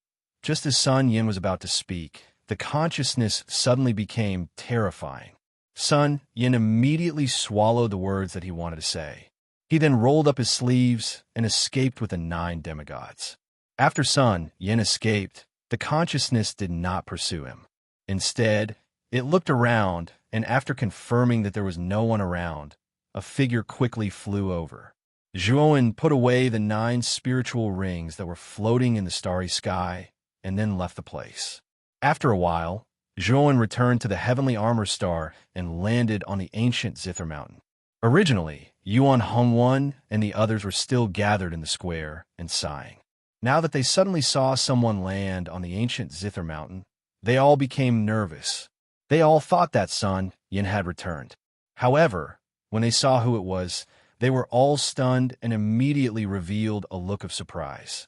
just as Sun Yin was about to speak, the consciousness suddenly became terrifying. Sun Yin immediately swallowed the words that he wanted to say. He then rolled up his sleeves and escaped with the 9 demigods. After Sun Yin escaped, the consciousness did not pursue him. Instead, it looked around, and after confirming that there was no one around, a figure quickly flew over. Zhuowen put away the 9 spiritual rings that were floating in the starry sky and then left the place. After a while, Zhuowen returned to the heavenly armor star and landed on the ancient Zither Mountain. Originally, Yuan Hongwan and the others were still gathered in the square and sighing. Now that they suddenly saw someone land on the ancient Zither Mountain, they all became nervous. They all thought that Sun Yin had returned. However, when they saw who it was, they were all stunned and immediately revealed a look of surprise.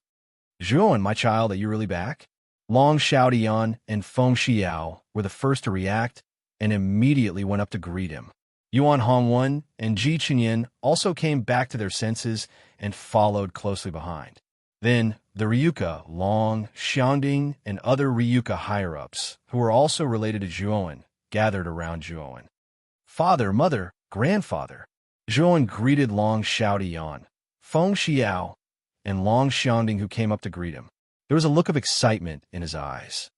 "Zhuowen, my child, are you really back?" Long Xiaodian and Feng Xiao were the first to react and immediately went up to greet him. Yuan Hongwen and Ji Qinyin also came back to their senses and followed closely behind. Then, the Ryuka, Long, Xiangding, and other Ryuka higher-ups, who were also related to Zhuowen, gathered around Zhuowen. "Father, mother, grandfather." Zhuowen greeted Long Xiaodian, Feng Xiao, and Long Xiangding, who came up to greet him. There was a look of excitement in his eyes.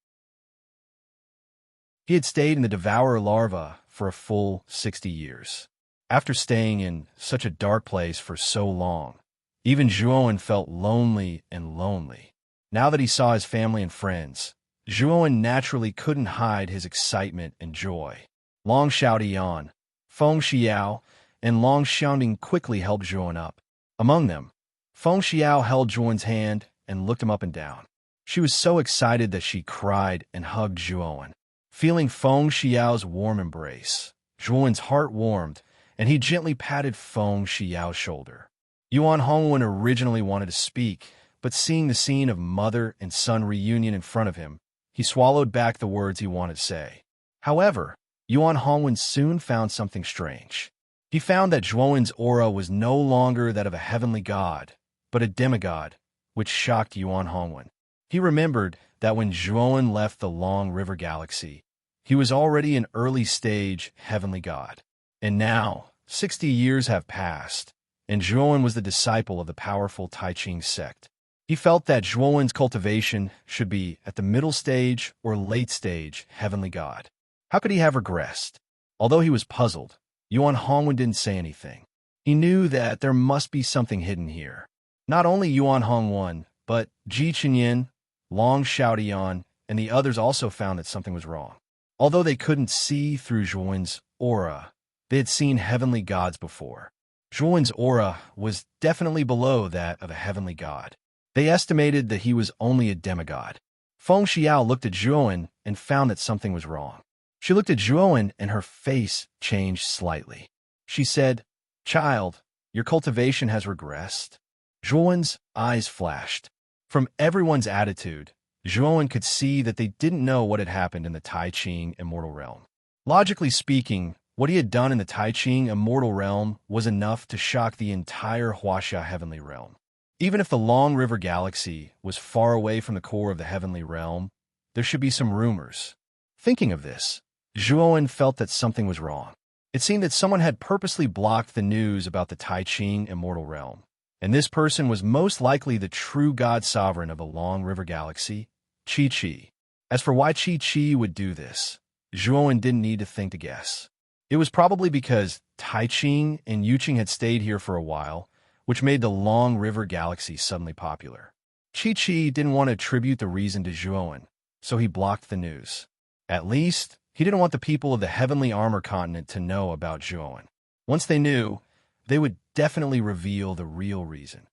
He had stayed in the Devourer larva for a full 60 years. After staying in such a dark place for so long, even Zhuowen felt lonely and lonely. Now that he saw his family and friends, Zhuowen naturally couldn't hide his excitement and joy. Long Xiaodian, Feng Xiao, and Long Xiangding quickly helped Zhuowen up. Among them, Feng Xiao held Zhuowen's hand and looked him up and down. She was so excited that she cried and hugged Zhuowen. Feeling Feng Xiao's warm embrace, Zhuowen's heart warmed, and he gently patted Feng Xiao's shoulder. Yuan Hongwen originally wanted to speak, but seeing the scene of mother and son reunion in front of him, he swallowed back the words he wanted to say. However, Yuan Hongwen soon found something strange. He found that Zhuowen's aura was no longer that of a heavenly god, but a demigod, which shocked Yuan Hongwen. He remembered that when Zhuowen left the Long River Galaxy, he was already an early-stage heavenly god. And now, 60 years have passed, and Zhuowen was the disciple of the powerful Tai Ching sect. He felt that Zhuowen's cultivation should be at the middle stage or late stage heavenly god. How could he have regressed? Although he was puzzled, Yuan Hongwen didn't say anything. He knew that there must be something hidden here. Not only Yuan Hongwen, but Ji Qinyin, Long Xiaodian, and the others also found that something was wrong. Although they couldn't see through Zhuowen's aura, they had seen heavenly gods before. Zhuowen's aura was definitely below that of a heavenly god. They estimated that he was only a demigod. Feng Xiao looked at Zhuowen and found that something was wrong. She looked at Zhuowen and her face changed slightly. She said, "Child, your cultivation has regressed." Zhuowen's eyes flashed. From everyone's attitude, Zhuowen could see that they didn't know what had happened in the Tai Ching Immortal Realm. Logically speaking, what he had done in the Tai Ching Immortal Realm was enough to shock the entire Huaxia Heavenly Realm. Even if the Long River Galaxy was far away from the core of the Heavenly Realm, there should be some rumors. Thinking of this, Zhuowen felt that something was wrong. It seemed that someone had purposely blocked the news about the Tai Ching Immortal Realm, and this person was most likely the true God Sovereign of the Long River Galaxy, Chi-Chi. As for why Chi-Chi would do this, Zhuowen didn't need to think to guess. It was probably because Tai Ching and Yuqing had stayed here for a while, which made the Long River Galaxy suddenly popular. Chi-Chi didn't want to attribute the reason to Zhuowen, so he blocked the news. At least, he didn't want the people of the Heavenly Armor Continent to know about Zhuowen. Once they knew, they would definitely reveal the real reason.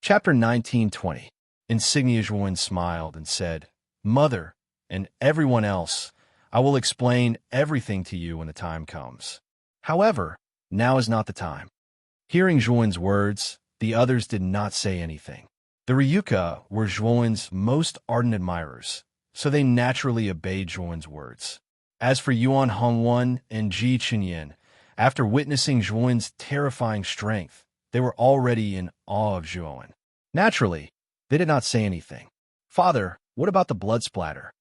Chapter 1920. Insignia Zhuowen smiled and said, "Mother, and everyone else, I will explain everything to you when the time comes. However, now is not the time." Hearing Zhuowen's words, the others did not say anything. The Ryuka were Zhuowen's most ardent admirers, so they naturally obeyed Zhuowen's words. As for Yuan Hongwen and Ji Qinyin, after witnessing Zhuowen's terrifying strength, they were already in awe of Zhuowen. Naturally, they did not say anything. "Father, what about the blood splatter?"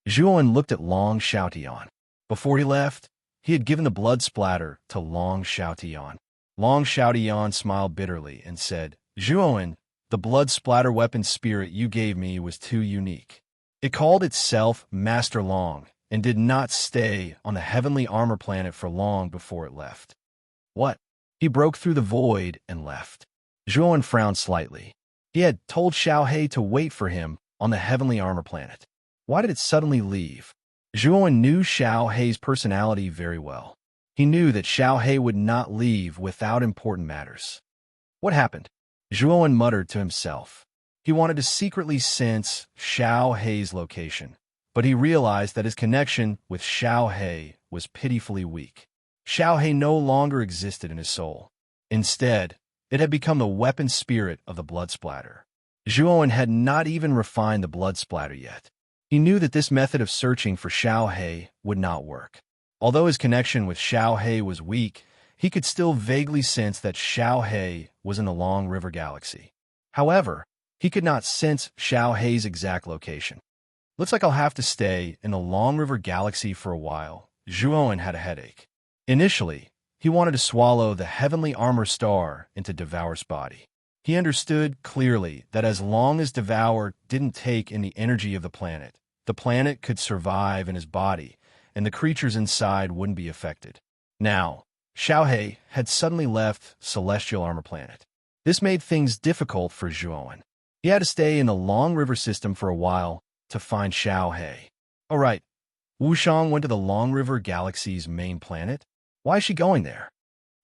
Zhuowen looked at Long Xiaotian. Before he left, he had given the blood splatter to Long Xiaotian. Long Xiaotian smiled bitterly and said, "Zhuowen, the blood splatter weapon spirit you gave me was too unique. It called itself Master Long and did not stay on the heavenly armor planet for long before it left." "What?" "He broke through the void and left." Zhuowen frowned slightly. He had told Xiaohei to wait for him on the heavenly armor planet. Why did it suddenly leave? Zhuowen knew Xiaohei's personality very well. He knew that Xiaohei would not leave without important matters. What happened? Zhuowen muttered to himself. He wanted to secretly sense Xiaohei's location, but he realized that his connection with Xiaohei was pitifully weak. Xiaohei no longer existed in his soul. Instead, it had become the weapon spirit of the blood splatter. Zhuowen had not even refined the blood splatter yet. He knew that this method of searching for Xiaohei would not work. Although his connection with Xiaohei was weak, he could still vaguely sense that Xiaohei was in the Long River Galaxy. However, he could not sense Xiaohei's exact location. Looks like I'll have to stay in the Long River Galaxy for a while. Zhuowen had a headache. Initially, he wanted to swallow the heavenly armor star into Devour's body. He understood clearly that as long as Devour didn't take in the energy of the planet could survive in his body, and the creatures inside wouldn't be affected. Now, Xiaohei had suddenly left Celestial Armor Planet. This made things difficult for Zhuowen. He had to stay in the Long River system for a while to find Xiaohei. All right, Wushang went to the Long River Galaxy's main planet. Why is she going there?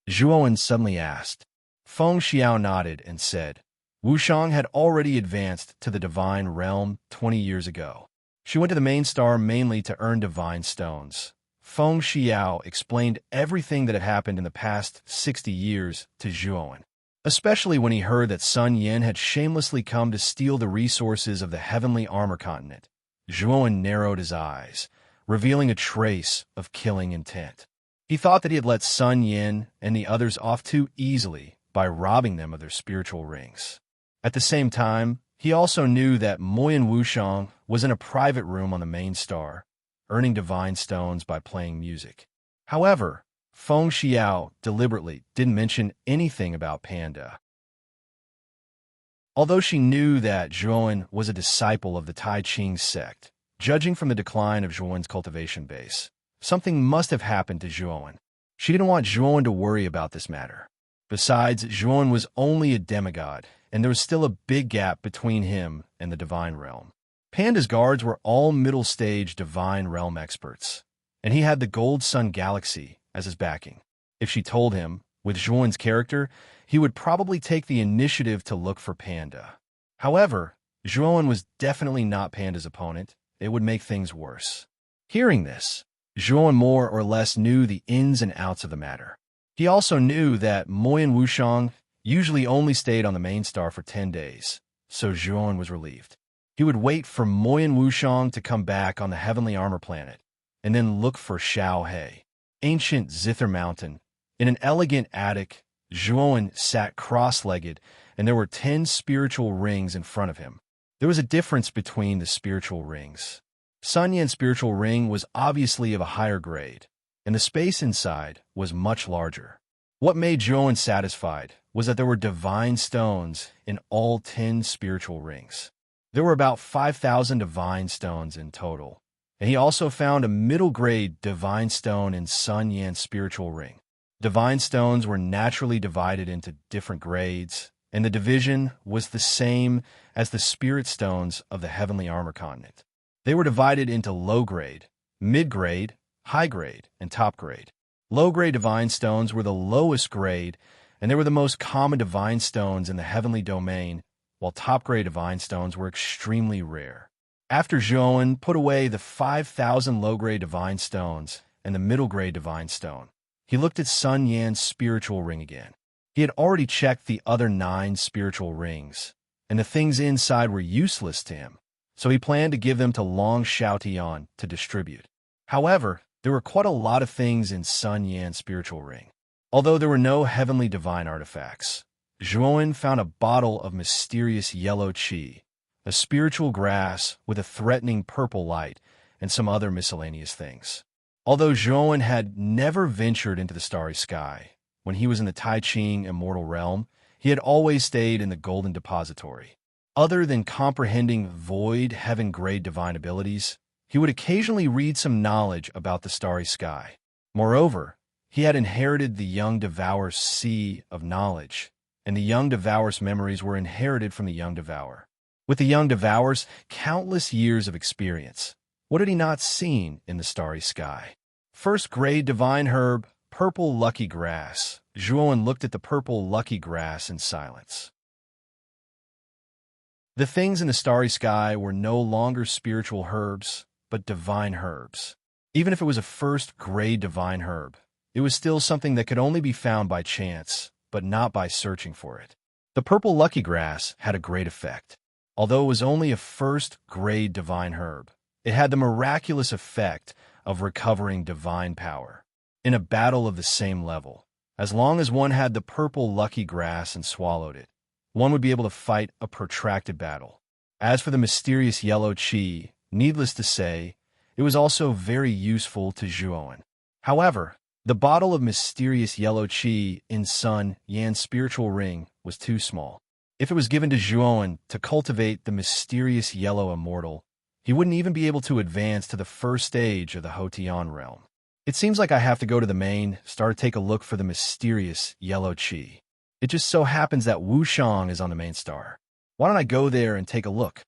Zhuowen suddenly asked. Feng Xiao nodded and said, Wushang had already advanced to the Divine Realm 20 years ago. She went to the main star mainly to earn divine stones. Feng Xiao explained everything that had happened in the past 60 years to Zhuowen, especially when he heard that Sun Yin had shamelessly come to steal the resources of the heavenly armor continent. Zhuowen narrowed his eyes, revealing a trace of killing intent. He thought that he had let Sun Yin and the others off too easily by robbing them of their spiritual rings. At the same time, he also knew that Moyan Wushang was in a private room on the main star, earning divine stones by playing music. However, Feng Xiao deliberately didn't mention anything about Panda. Although she knew that Zhuowen was a disciple of the Tai Ching sect, judging from the decline of Zhuowen's cultivation base, something must have happened to Zhuowen. She didn't want Zhuowen to worry about this matter. Besides, Zhuowen was only a demigod, and there was still a big gap between him and the Divine Realm. Panda's guards were all middle-stage Divine Realm experts, and he had the Gold Sun Galaxy as his backing. If she told him, with Zhuowen's character, he would probably take the initiative to look for Panda. However, Zhuowen was definitely not Panda's opponent. It would make things worse. Hearing this, Zhuowen more or less knew the ins and outs of the matter. He also knew that Moyan Wushang usually only stayed on the main star for 10 days, so Zhuowen was relieved. He would wait for Moyan Wushang to come back on the heavenly armor planet, and then look for Xiaohei. Ancient Zither Mountain. In an elegant attic, Zhuowen sat cross-legged, and there were 10 spiritual rings in front of him. There was a difference between the spiritual rings. Sun Yan's spiritual ring was obviously of a higher grade, and the space inside was much larger. What made Zhuowen satisfied was that there were divine stones in all 10 spiritual rings. There were about 5,000 divine stones in total, and he also found a middle-grade divine stone in Sun Yan's spiritual ring. Divine stones were naturally divided into different grades, and the division was the same as the spirit stones of the heavenly armor continent. They were divided into low-grade, mid-grade, high-grade, and top-grade. Low-grade divine stones were the lowest grade, and they were the most common divine stones in the heavenly domain, while top-grade divine stones were extremely rare. After Zhuowen put away the 5,000 low-grade divine stones and the middle-grade divine stone, he looked at Sun Yan's spiritual ring again. He had already checked the other 9 spiritual rings, and the things inside were useless to him, so he planned to give them to Long Xiaotian to distribute. However, there were quite a lot of things in Sun Yan's spiritual ring. Although there were no heavenly divine artifacts, Zhuowen found a bottle of mysterious yellow qi, a spiritual grass with a threatening purple light, and some other miscellaneous things. Although Zhuowen had never ventured into the starry sky, when he was in the Tai Ching immortal realm, he had always stayed in the Golden Depository. Other than comprehending void heaven-grade divine abilities, he would occasionally read some knowledge about the starry sky. Moreover, he had inherited the young Devourer's sea of knowledge, and the young devourer's memories were inherited from the young devourer. With the young devourer's countless years of experience, what had he not seen in the starry sky? First grade divine herb, purple lucky grass. Zhuowen looked at the purple lucky grass in silence. The things in the starry sky were no longer spiritual herbs, but divine herbs. Even if it was a first-grade divine herb, it was still something that could only be found by chance, but not by searching for it. The purple lucky grass had a great effect. Although it was only a first-grade divine herb, it had the miraculous effect of recovering divine power. In a battle of the same level, as long as one had the purple lucky grass and swallowed it, one would be able to fight a protracted battle. As for the mysterious yellow qi, needless to say, it was also very useful to Zhuowen. However, the bottle of mysterious yellow qi in Sun Yan's spiritual ring was too small. If it was given to Zhuowen to cultivate the mysterious yellow immortal, he wouldn't even be able to advance to the first stage of the Hotian realm. It seems like I have to go to the main star to take a look for the mysterious yellow qi. It just so happens that Wushang is on the main star. Why don't I go there and take a look?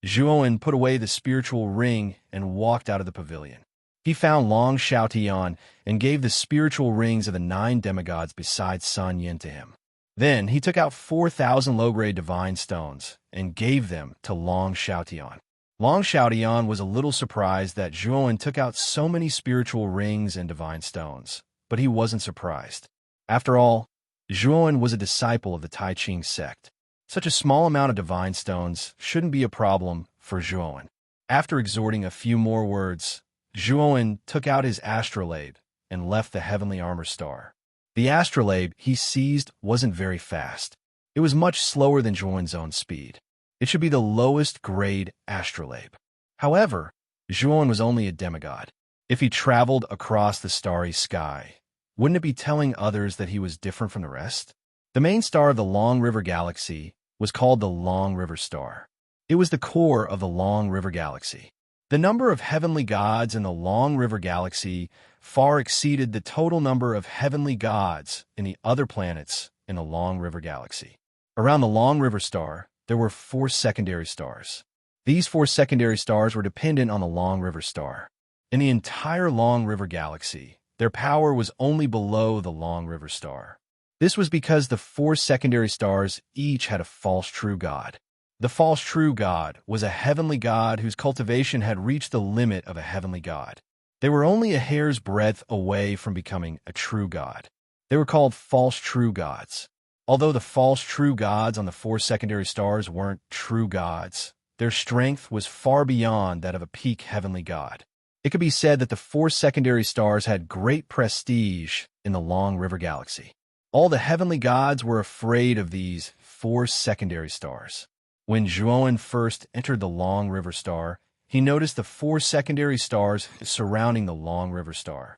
Zhuowen put away the spiritual ring and walked out of the pavilion. He found Long Xiaotian and gave the spiritual rings of the 9 demigods besides Sun Yin to him. Then he took out 4,000 low-grade divine stones and gave them to Long Xiaotian. Long Xiaotian was a little surprised that Zhuowen took out so many spiritual rings and divine stones, but he wasn't surprised. After all, Zhuowen was a disciple of the Tai Ching sect. Such a small amount of divine stones shouldn't be a problem for Zhuowen. After exhorting a few more words, Zhuowen took out his astrolabe and left the heavenly armor star. The astrolabe he seized wasn't very fast. It was much slower than Zhuowen's own speed. It should be the lowest grade astrolabe. However, Zhuowen was only a demigod. If he traveled across the starry sky, wouldn't it be telling others that he was different from the rest? The main star of the Long River Galaxy was called the Long River Star. It was the core of the Long River Galaxy. The number of heavenly gods in the Long River Galaxy far exceeded the total number of heavenly gods in the other planets in the Long River Galaxy. Around the Long River Star, there were 4 secondary stars. These 4 secondary stars were dependent on the Long River Star. In the entire Long River Galaxy, their power was only below the Long River Star. This was because the 4 secondary stars each had a false true god. The false true god was a heavenly god whose cultivation had reached the limit of a heavenly god. They were only a hair's breadth away from becoming a true god. They were called false true gods. Although the false true gods on the 4 secondary stars weren't true gods, their strength was far beyond that of a peak heavenly god. It could be said that the 4 secondary stars had great prestige in the Long River Galaxy. All the heavenly gods were afraid of these 4 secondary stars. When Zhuowen first entered the Long River Star, he noticed the 4 secondary stars surrounding the Long River Star.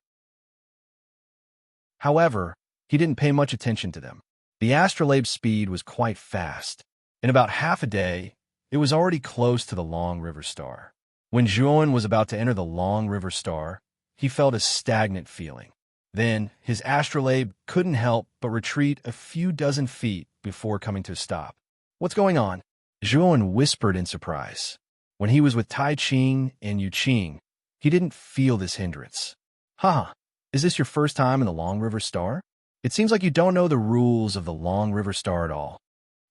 However, he didn't pay much attention to them. The astrolabe's speed was quite fast. In about half a day, it was already close to the Long River Star. When Zhuowen was about to enter the Long River Star, he felt a stagnant feeling. Then, his astrolabe couldn't help but retreat a few dozen feet before coming to a stop. "What's going on?" Zhuowen whispered in surprise. When he was with Tai Ching and Yu Qing, he didn't feel this hindrance. "Haha, is this your first time in the Long River Star? It seems like you don't know the rules of the Long River Star at all."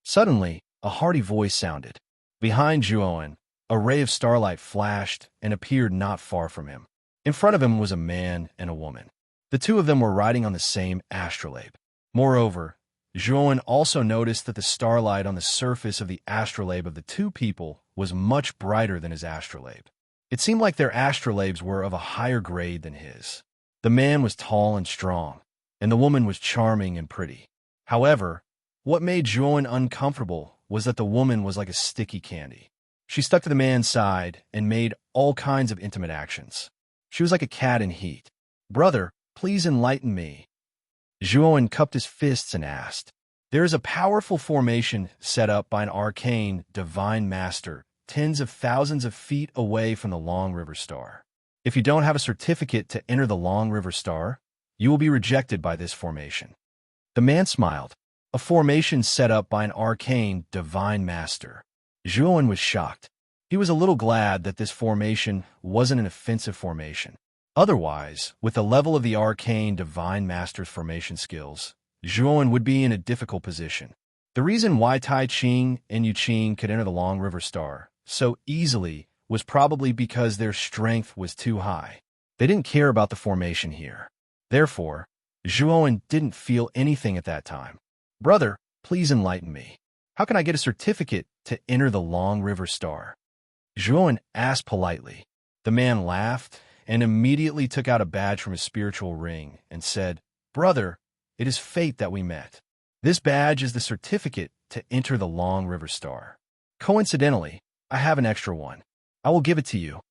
Suddenly, a hearty voice sounded. Behind Zhuowen, a ray of starlight flashed and appeared not far from him. In front of him was a man and a woman. The two of them were riding on the same astrolabe. Moreover, Zhuowen also noticed that the starlight on the surface of the astrolabe of the two people was much brighter than his astrolabe. It seemed like their astrolabes were of a higher grade than his. The man was tall and strong, and the woman was charming and pretty. However, what made Zhuowen uncomfortable was that the woman was like a sticky candy. She stuck to the man's side and made all kinds of intimate actions. She was like a cat in heat. "Brother, please enlighten me." Zhuowen cupped his fists and asked. "There is a powerful formation set up by an arcane divine master tens of thousands of feet away from the Long River Star. If you don't have a certificate to enter the Long River Star, you will be rejected by this formation." The man smiled. a formation set up by an arcane divine master. Zhuowen was shocked. He was a little glad that this formation wasn't an offensive formation. Otherwise, with the level of the arcane divine master's formation skills, Zhuowen would be in a difficult position. The reason why Tai Ching and Yu Qing could enter the Long River Star so easily was probably because their strength was too high. They didn't care about the formation here. Therefore, Zhuowen didn't feel anything at that time. "Brother, please enlighten me. How can I get a certificate to enter the Long River Star?" Zhuowen asked politely. The man laughed and immediately took out a badge from his spiritual ring and said, "Brother, it is fate that we met. This badge is the certificate to enter the Long River Star. Coincidentally, I have an extra one. I will give it to you."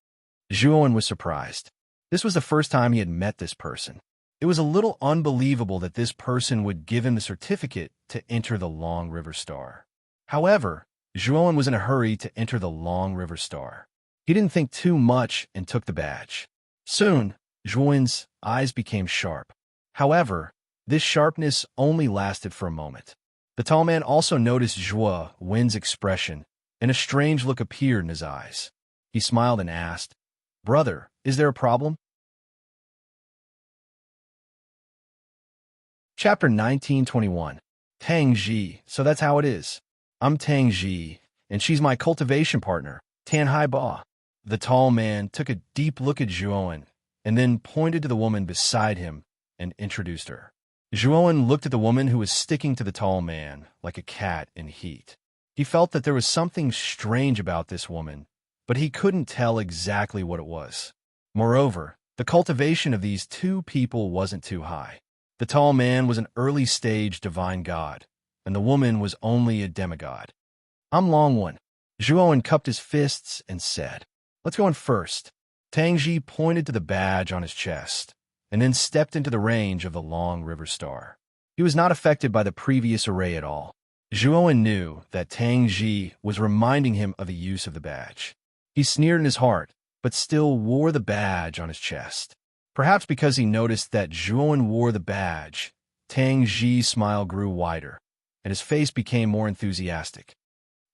Zhuowen was surprised. This was the first time he had met this person. It was a little unbelievable that this person would give him the certificate to enter the Long River Star. However, Zhuowen was in a hurry to enter the Long River Star. He didn't think too much and took the badge. Soon, Zhuowen's eyes became sharp. However, this sharpness only lasted for a moment. The tall man also noticed Zhuowen's expression, and a strange look appeared in his eyes. He smiled and asked, "Brother, is there a problem?" Chapter 1921. Tang Ji, so that's how it is. I'm Tang Ji, and she's my cultivation partner, Tan Hai Ba. The tall man took a deep look at Zhuowen, and then pointed to the woman beside him and introduced her. Zhuowen looked at the woman who was sticking to the tall man like a cat in heat. He felt that there was something strange about this woman, but he couldn't tell exactly what it was. Moreover, the cultivation of these two people wasn't too high. The tall man was an early-stage divine god, and the woman was only a demigod. "I'm Long One." Zhuowen cupped his fists and said, "Let's go in first." Tang Ji pointed to the badge on his chest, and then stepped into the range of the Long River Star. He was not affected by the previous array at all. Zhuowen knew that Tang Ji was reminding him of the use of the badge. He sneered in his heart, but still wore the badge on his chest. Perhaps because he noticed that Zhuowen wore the badge, Tang Ji's smile grew wider, and his face became more enthusiastic.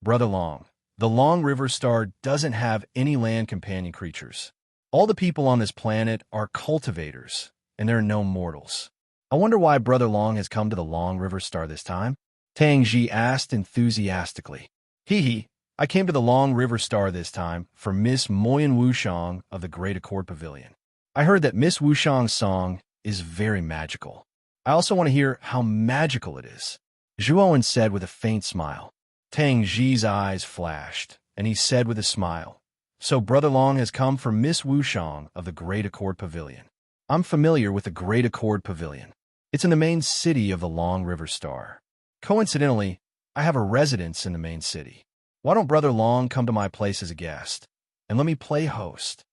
"Brother Long, the Long River Star doesn't have any land companion creatures. All the people on this planet are cultivators, and there are no mortals. I wonder why Brother Long has come to the Long River Star this time?" Tang Ji asked enthusiastically. "Hee, I came to the Long River Star this time for Miss Moyan Wushang of the Great Accord Pavilion. I heard that Miss Wushang's song is very magical. I also want to hear how magical it is," Zhuowen said with a faint smile. Tang Ji's eyes flashed, and he said with a smile, "So Brother Long has come for Miss Wushang of the Great Accord Pavilion. I'm familiar with the Great Accord Pavilion. It's in the main city of the Long River Star. Coincidentally, I have a residence in the main city. Why don't Brother Long come to my place as a guest, and let me play host?"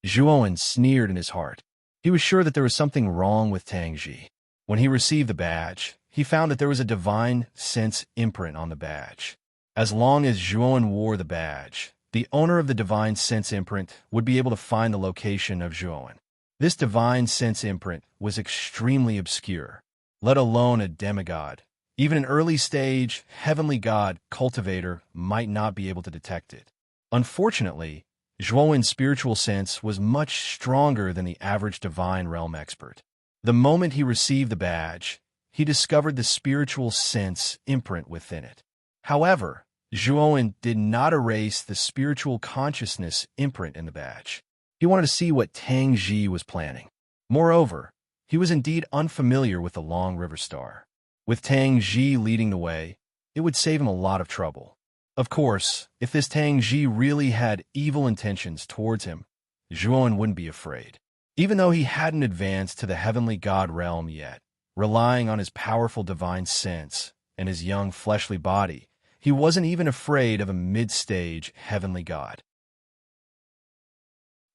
Zhuowen sneered in his heart. He was sure that there was something wrong with Tang Ji. When he received the badge, he found that there was a divine sense imprint on the badge. As long as Zhuowen wore the badge, the owner of the divine sense imprint would be able to find the location of Zhuowen. This divine sense imprint was extremely obscure, let alone a demigod. Even an early-stage, heavenly god cultivator might not be able to detect it. Unfortunately, Zhuowen's spiritual sense was much stronger than the average divine realm expert. The moment he received the badge, he discovered the spiritual sense imprint within it. However, Zhuowen did not erase the spiritual consciousness imprint in the badge. He wanted to see what Tang Ji was planning. Moreover, he was indeed unfamiliar with the Long River Star. With Tang Ji leading the way, it would save him a lot of trouble. Of course, if this Tang Ji really had evil intentions towards him, Zhuowen wouldn't be afraid. Even though he hadn't advanced to the heavenly god realm yet, relying on his powerful divine sense and his young fleshly body, he wasn't even afraid of a mid-stage heavenly god.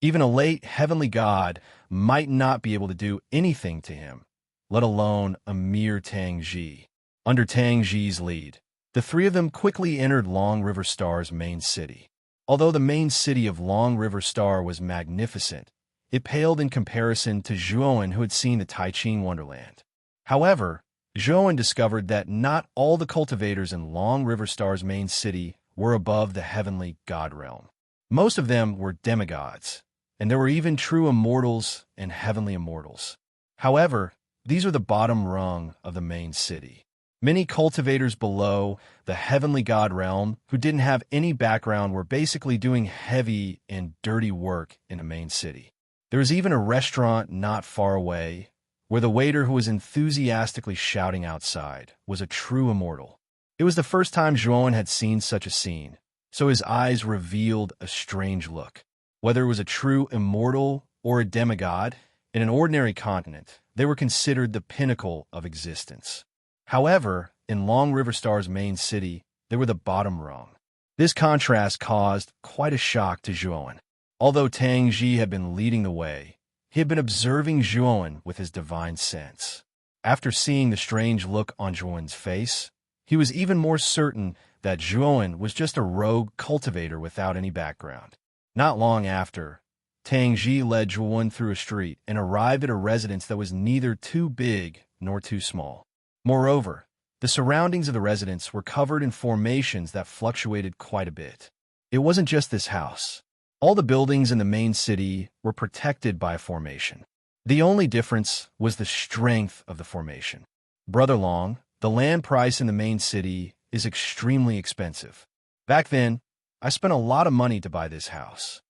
Even a late heavenly god might not be able to do anything to him, let alone a mere Tang Ji. Under Tang Ji's lead, the three of them quickly entered Long River Star's main city. Although the main city of Long River Star was magnificent, it paled in comparison to Zhuowen, who had seen the Tai Ching Wonderland. However, Zhuowen discovered that not all the cultivators in Long River Star's main city were above the heavenly god realm. Most of them were demigods, and there were even true immortals and heavenly immortals. However, these are the bottom rung of the main city. Many cultivators below the heavenly god realm who didn't have any background were basically doing heavy and dirty work in the main city. There was even a restaurant not far away where the waiter who was enthusiastically shouting outside was a true immortal. It was the first time Zhuowen had seen such a scene, so his eyes revealed a strange look. Whether it was a true immortal or a demigod, in an ordinary continent, they were considered the pinnacle of existence. However, in Long River Star's main city, they were the bottom rung. This contrast caused quite a shock to Zhuowen. Although Tang Ji had been leading the way, he had been observing Zhuowen with his divine sense. After seeing the strange look on Zhuowen's face, he was even more certain that Zhuowen was just a rogue cultivator without any background. Not long after, Tang Ji led Zhuowen through a street and arrived at a residence that was neither too big nor too small. Moreover, the surroundings of the residence were covered in formations that fluctuated quite a bit. It wasn't just this house. All the buildings in the main city were protected by a formation. The only difference was the strength of the formation. Brother Long, the land price in the main city is extremely expensive. Back then, I spent a lot of money to buy this house.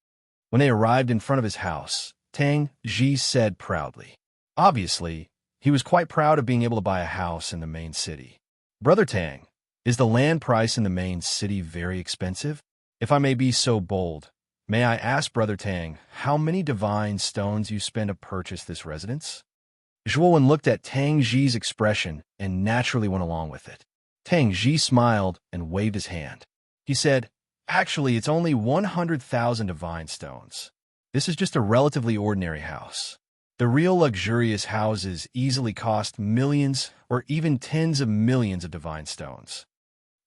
When they arrived in front of his house, Tang Ji said proudly. Obviously, he was quite proud of being able to buy a house in the main city. Brother Tang, is the land price in the main city very expensive? If I may be so bold, may I ask Brother Tang how many divine stones you spend to purchase this residence? Zhuowen looked at Tang Ji's expression and naturally went along with it. Tang Ji smiled and waved his hand. He said, "Actually, it's only 100,000 divine stones. This is just a relatively ordinary house. The real luxurious houses easily cost millions or even tens of millions of divine stones."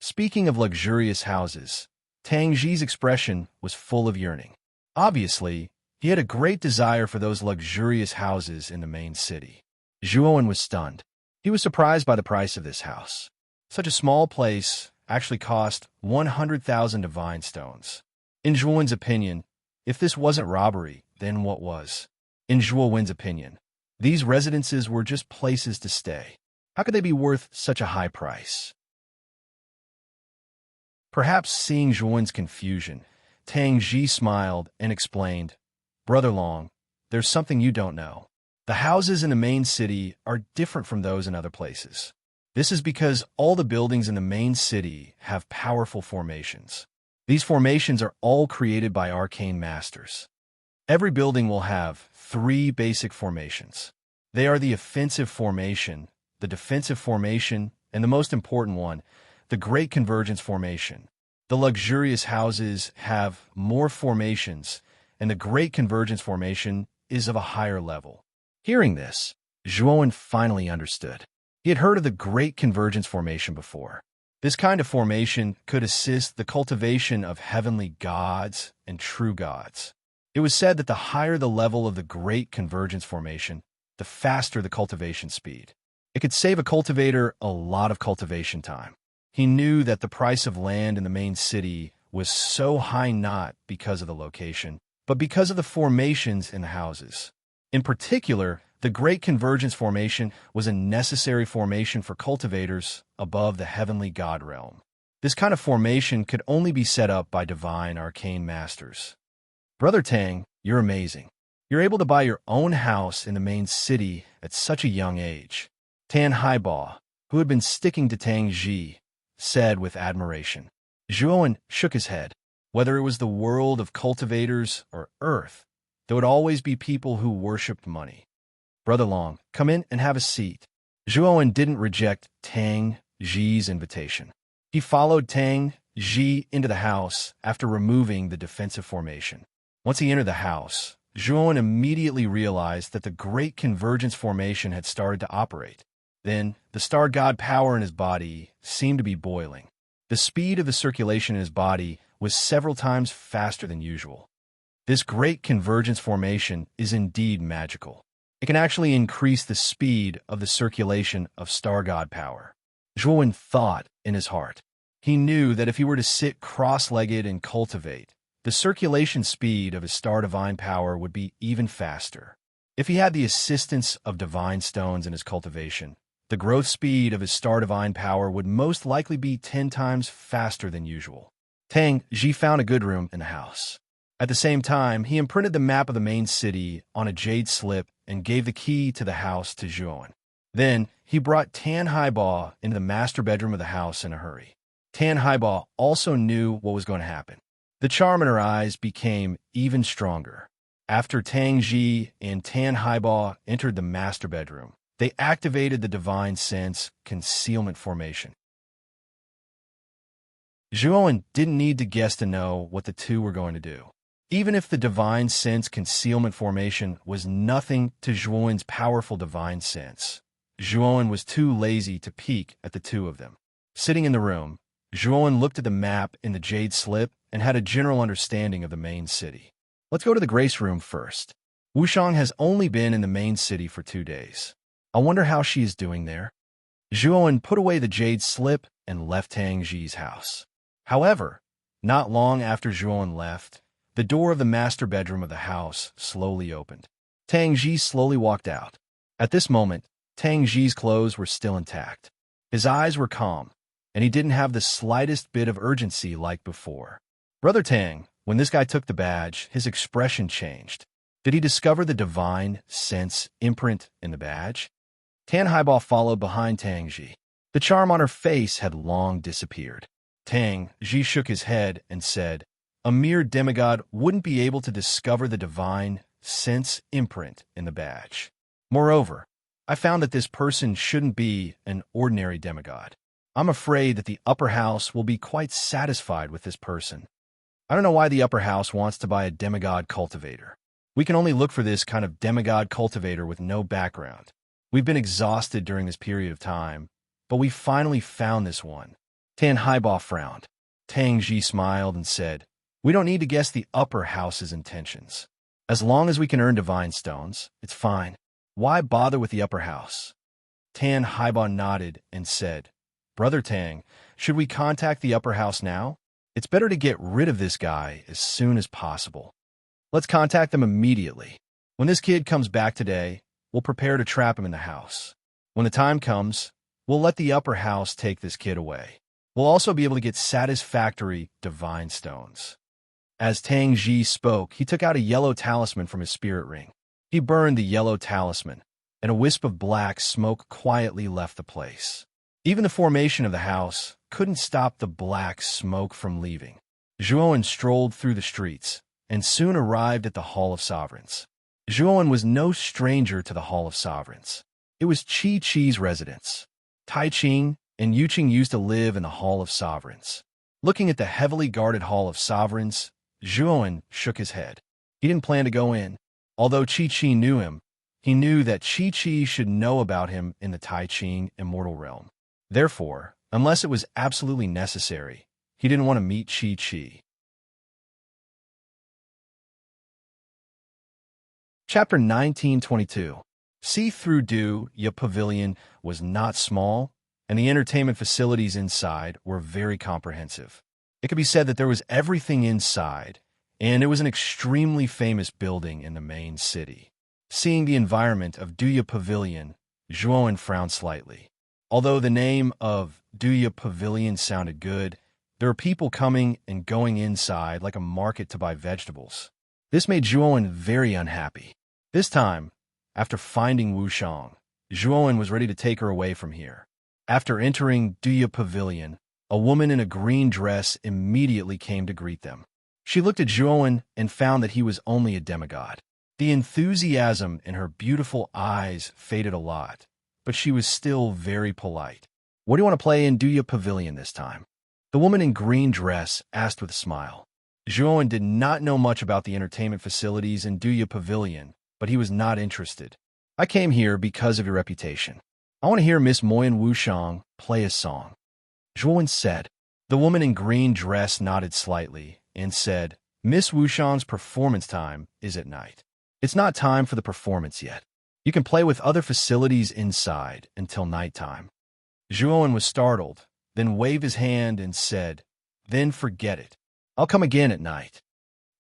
Speaking of luxurious houses, Tang Ji's expression was full of yearning. Obviously, he had a great desire for those luxurious houses in the main city. Zhuowen was stunned. He was surprised by the price of this house. Such a small place actually cost 100,000 divine stones. In Zhuowen's opinion, if this wasn't robbery, then what was? In Zhuowen's opinion, these residences were just places to stay. How could they be worth such a high price? Perhaps seeing Zhuowen's confusion, Tang Ji smiled and explained, "Brother Long, there's something you don't know. The houses in the main city are different from those in other places. This is because all the buildings in the main city have powerful formations. These formations are all created by arcane masters. Every building will have 3 basic formations. They are the offensive formation, the defensive formation, and the most important one, the Great Convergence formation. The luxurious houses have more formations, and the Great Convergence formation is of a higher level." Hearing this, Zhuowen finally understood. He had heard of the Great Convergence formation before. This kind of formation could assist the cultivation of heavenly gods and true gods. It was said that the higher the level of the Great Convergence formation, the faster the cultivation speed. It could save a cultivator a lot of cultivation time. He knew that the price of land in the main city was so high not because of the location, but because of the formations in the houses. In particular, the Great Convergence formation was a necessary formation for cultivators above the heavenly god realm. This kind of formation could only be set up by divine arcane masters. Brother Tang, you're amazing. You're able to buy your own house in the main city at such a young age. Tan Haiba, who had been sticking to Tang Ji, said with admiration. Zhuowen shook his head. Whether it was the world of cultivators or Earth, there would always be people who worshipped money. Brother Long, come in and have a seat. Zhuowen didn't reject Tang Ji's invitation. He followed Tang Ji into the house after removing the defensive formation. Once he entered the house, Zhuowen immediately realized that the Great Convergence formation had started to operate. Then, the star god power in his body seemed to be boiling. The speed of the circulation in his body was several times faster than usual. This Great Convergence formation is indeed magical. It can actually increase the speed of the circulation of star god power. Zhuowen thought in his heart. He knew that if he were to sit cross-legged and cultivate, the circulation speed of his star divine power would be even faster. If he had the assistance of divine stones in his cultivation, the growth speed of his star divine power would most likely be 10 times faster than usual. Tang Ji found a good room in the house. At the same time, he imprinted the map of the main city on a jade slip and gave the key to the house to Zhuowen. Then, he brought Tan Haiba into the master bedroom of the house in a hurry. Tan Haiba also knew what was going to happen. The charm in her eyes became even stronger. After Tang Ji and Tan Haiba entered the master bedroom, they activated the divine sense concealment formation. Zhuowen didn't need to guess to know what the two were going to do. Even if the divine sense concealment formation was nothing to Zhuowen's powerful divine sense, Zhuowen was too lazy to peek at the two of them. Sitting in the room, Zhuowen looked at the map in the jade slip and had a general understanding of the main city. Let's go to the Grace Room first. Wushang has only been in the main city for 2 days. I wonder how she is doing there. Zhuowen put away the jade slip and left Tang Ji's house. However, not long after Zhuowen left, the door of the master bedroom of the house slowly opened. Tang Ji slowly walked out. At this moment, Tang Ji's clothes were still intact. His eyes were calm, and he didn't have the slightest bit of urgency like before. Brother Tang, when this guy took the badge, his expression changed. Did he discover the divine sense imprint in the badge? Tan Haiba followed behind Tang Ji. The charm on her face had long disappeared. Tang Ji shook his head and said, "A mere demigod wouldn't be able to discover the divine sense imprint in the badge. Moreover, I found that this person shouldn't be an ordinary demigod. I'm afraid that the upper house will be quite satisfied with this person. I don't know why the upper house wants to buy a demigod cultivator. We can only look for this kind of demigod cultivator with no background. We've been exhausted during this period of time, but we finally found this one." Tan Haiba frowned. Tang Ji smiled and said, "We don't need to guess the upper house's intentions. As long as we can earn divine stones, it's fine. Why bother with the upper house?" Tan Haiba nodded and said, "Brother Tang, should we contact the upper house now? It's better to get rid of this guy as soon as possible. Let's contact them immediately. When this kid comes back today, we'll prepare to trap him in the house. When the time comes, we'll let the upper house take this kid away. We'll also be able to get satisfactory divine stones." As Tang Ji spoke, he took out a yellow talisman from his spirit ring. He burned the yellow talisman, and a wisp of black smoke quietly left the place. Even the formation of the house couldn't stop the black smoke from leaving. Zhuowen strolled through the streets and soon arrived at the Hall of Sovereigns. Zhuowen was no stranger to the Hall of Sovereigns. It was Qi-Qi's residence. Tai Qing and Yu Qing used to live in the Hall of Sovereigns. Looking at the heavily guarded Hall of Sovereigns, Zhuowen shook his head. He didn't plan to go in. Although Qi-Qi knew him, he knew that Qi-Qi should know about him in the Tai Qing immortal realm. Therefore, unless it was absolutely necessary, he didn't want to meet Qi-Qi. Chapter 1922. See-through Ya Pavilion was not small, and the entertainment facilities inside were very comprehensive. It could be said that there was everything inside, and it was an extremely famous building in the main city. Seeing the environment of Ya Pavilion, Zhuowen frowned slightly. Although the name of Ya Pavilion sounded good, there were people coming and going inside like a market to buy vegetables. This made Zhuowen very unhappy. This time, after finding Wushang, Zhuowen was ready to take her away from here. After entering Ya Pavilion, a woman in a green dress immediately came to greet them. She looked at Zhuowen and found that he was only a demigod. The enthusiasm in her beautiful eyes faded a lot, but she was still very polite. "What do you want to play in Ya Pavilion this time?" The woman in green dress asked with a smile. Zhuowen did not know much about the entertainment facilities in Ya Pavilion, but he was not interested. "I came here because of your reputation. I want to hear Miss Moyen Wushang play a song," Zhuowen said. The woman in green dress nodded slightly and said, "Miss Wushang's performance time is at night. It's not time for the performance yet. You can play with other facilities inside until nighttime. Zhuowen was startled, then waved his hand and said, "Then forget it. I'll come again at night."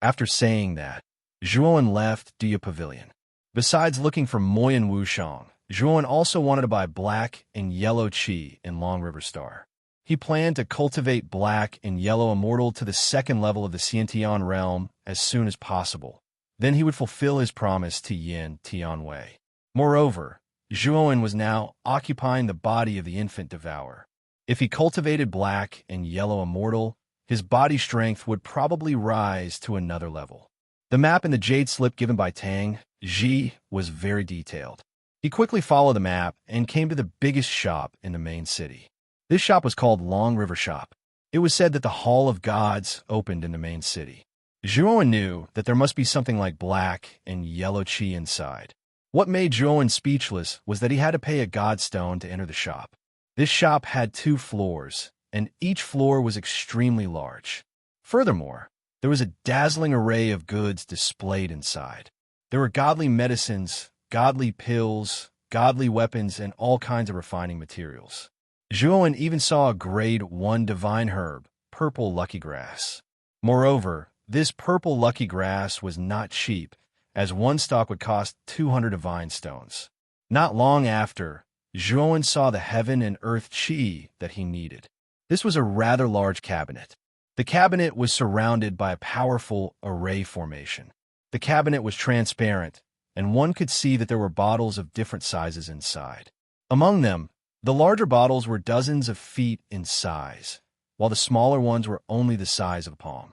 After saying that, Zhuowen left Dia Pavilion. Besides looking for Moyan Wushang, Zhuowen also wanted to buy black and yellow qi in Long River Star. He planned to cultivate black and yellow immortal to the second level of the Xiantian realm as soon as possible. Then he would fulfill his promise to Yin Tianwei. Moreover, Zhuowen was now occupying the body of the infant devourer. If he cultivated black and yellow immortal, his body strength would probably rise to another level. The map in the jade slip given by Tang Ji was very detailed. He quickly followed the map and came to the biggest shop in the main city. This shop was called Long River Shop. It was said that the Hall of Gods opened in the main city. Zhuowen knew that there must be something like black and yellow qi inside. What made Zhuowen speechless was that he had to pay a godstone to enter the shop. This shop had 2 floors, and each floor was extremely large. Furthermore, there was a dazzling array of goods displayed inside. There were godly medicines, godly pills, godly weapons, and all kinds of refining materials. Zhuowen even saw a grade 1 divine herb, purple lucky grass. Moreover, this purple lucky grass was not cheap, as one stalk would cost 200 divine stones. Not long after, Zhuowen saw the heaven and earth qi that he needed. This was a rather large cabinet. The cabinet was surrounded by a powerful array formation. The cabinet was transparent, and one could see that there were bottles of different sizes inside. Among them, the larger bottles were dozens of feet in size, while the smaller ones were only the size of a palm.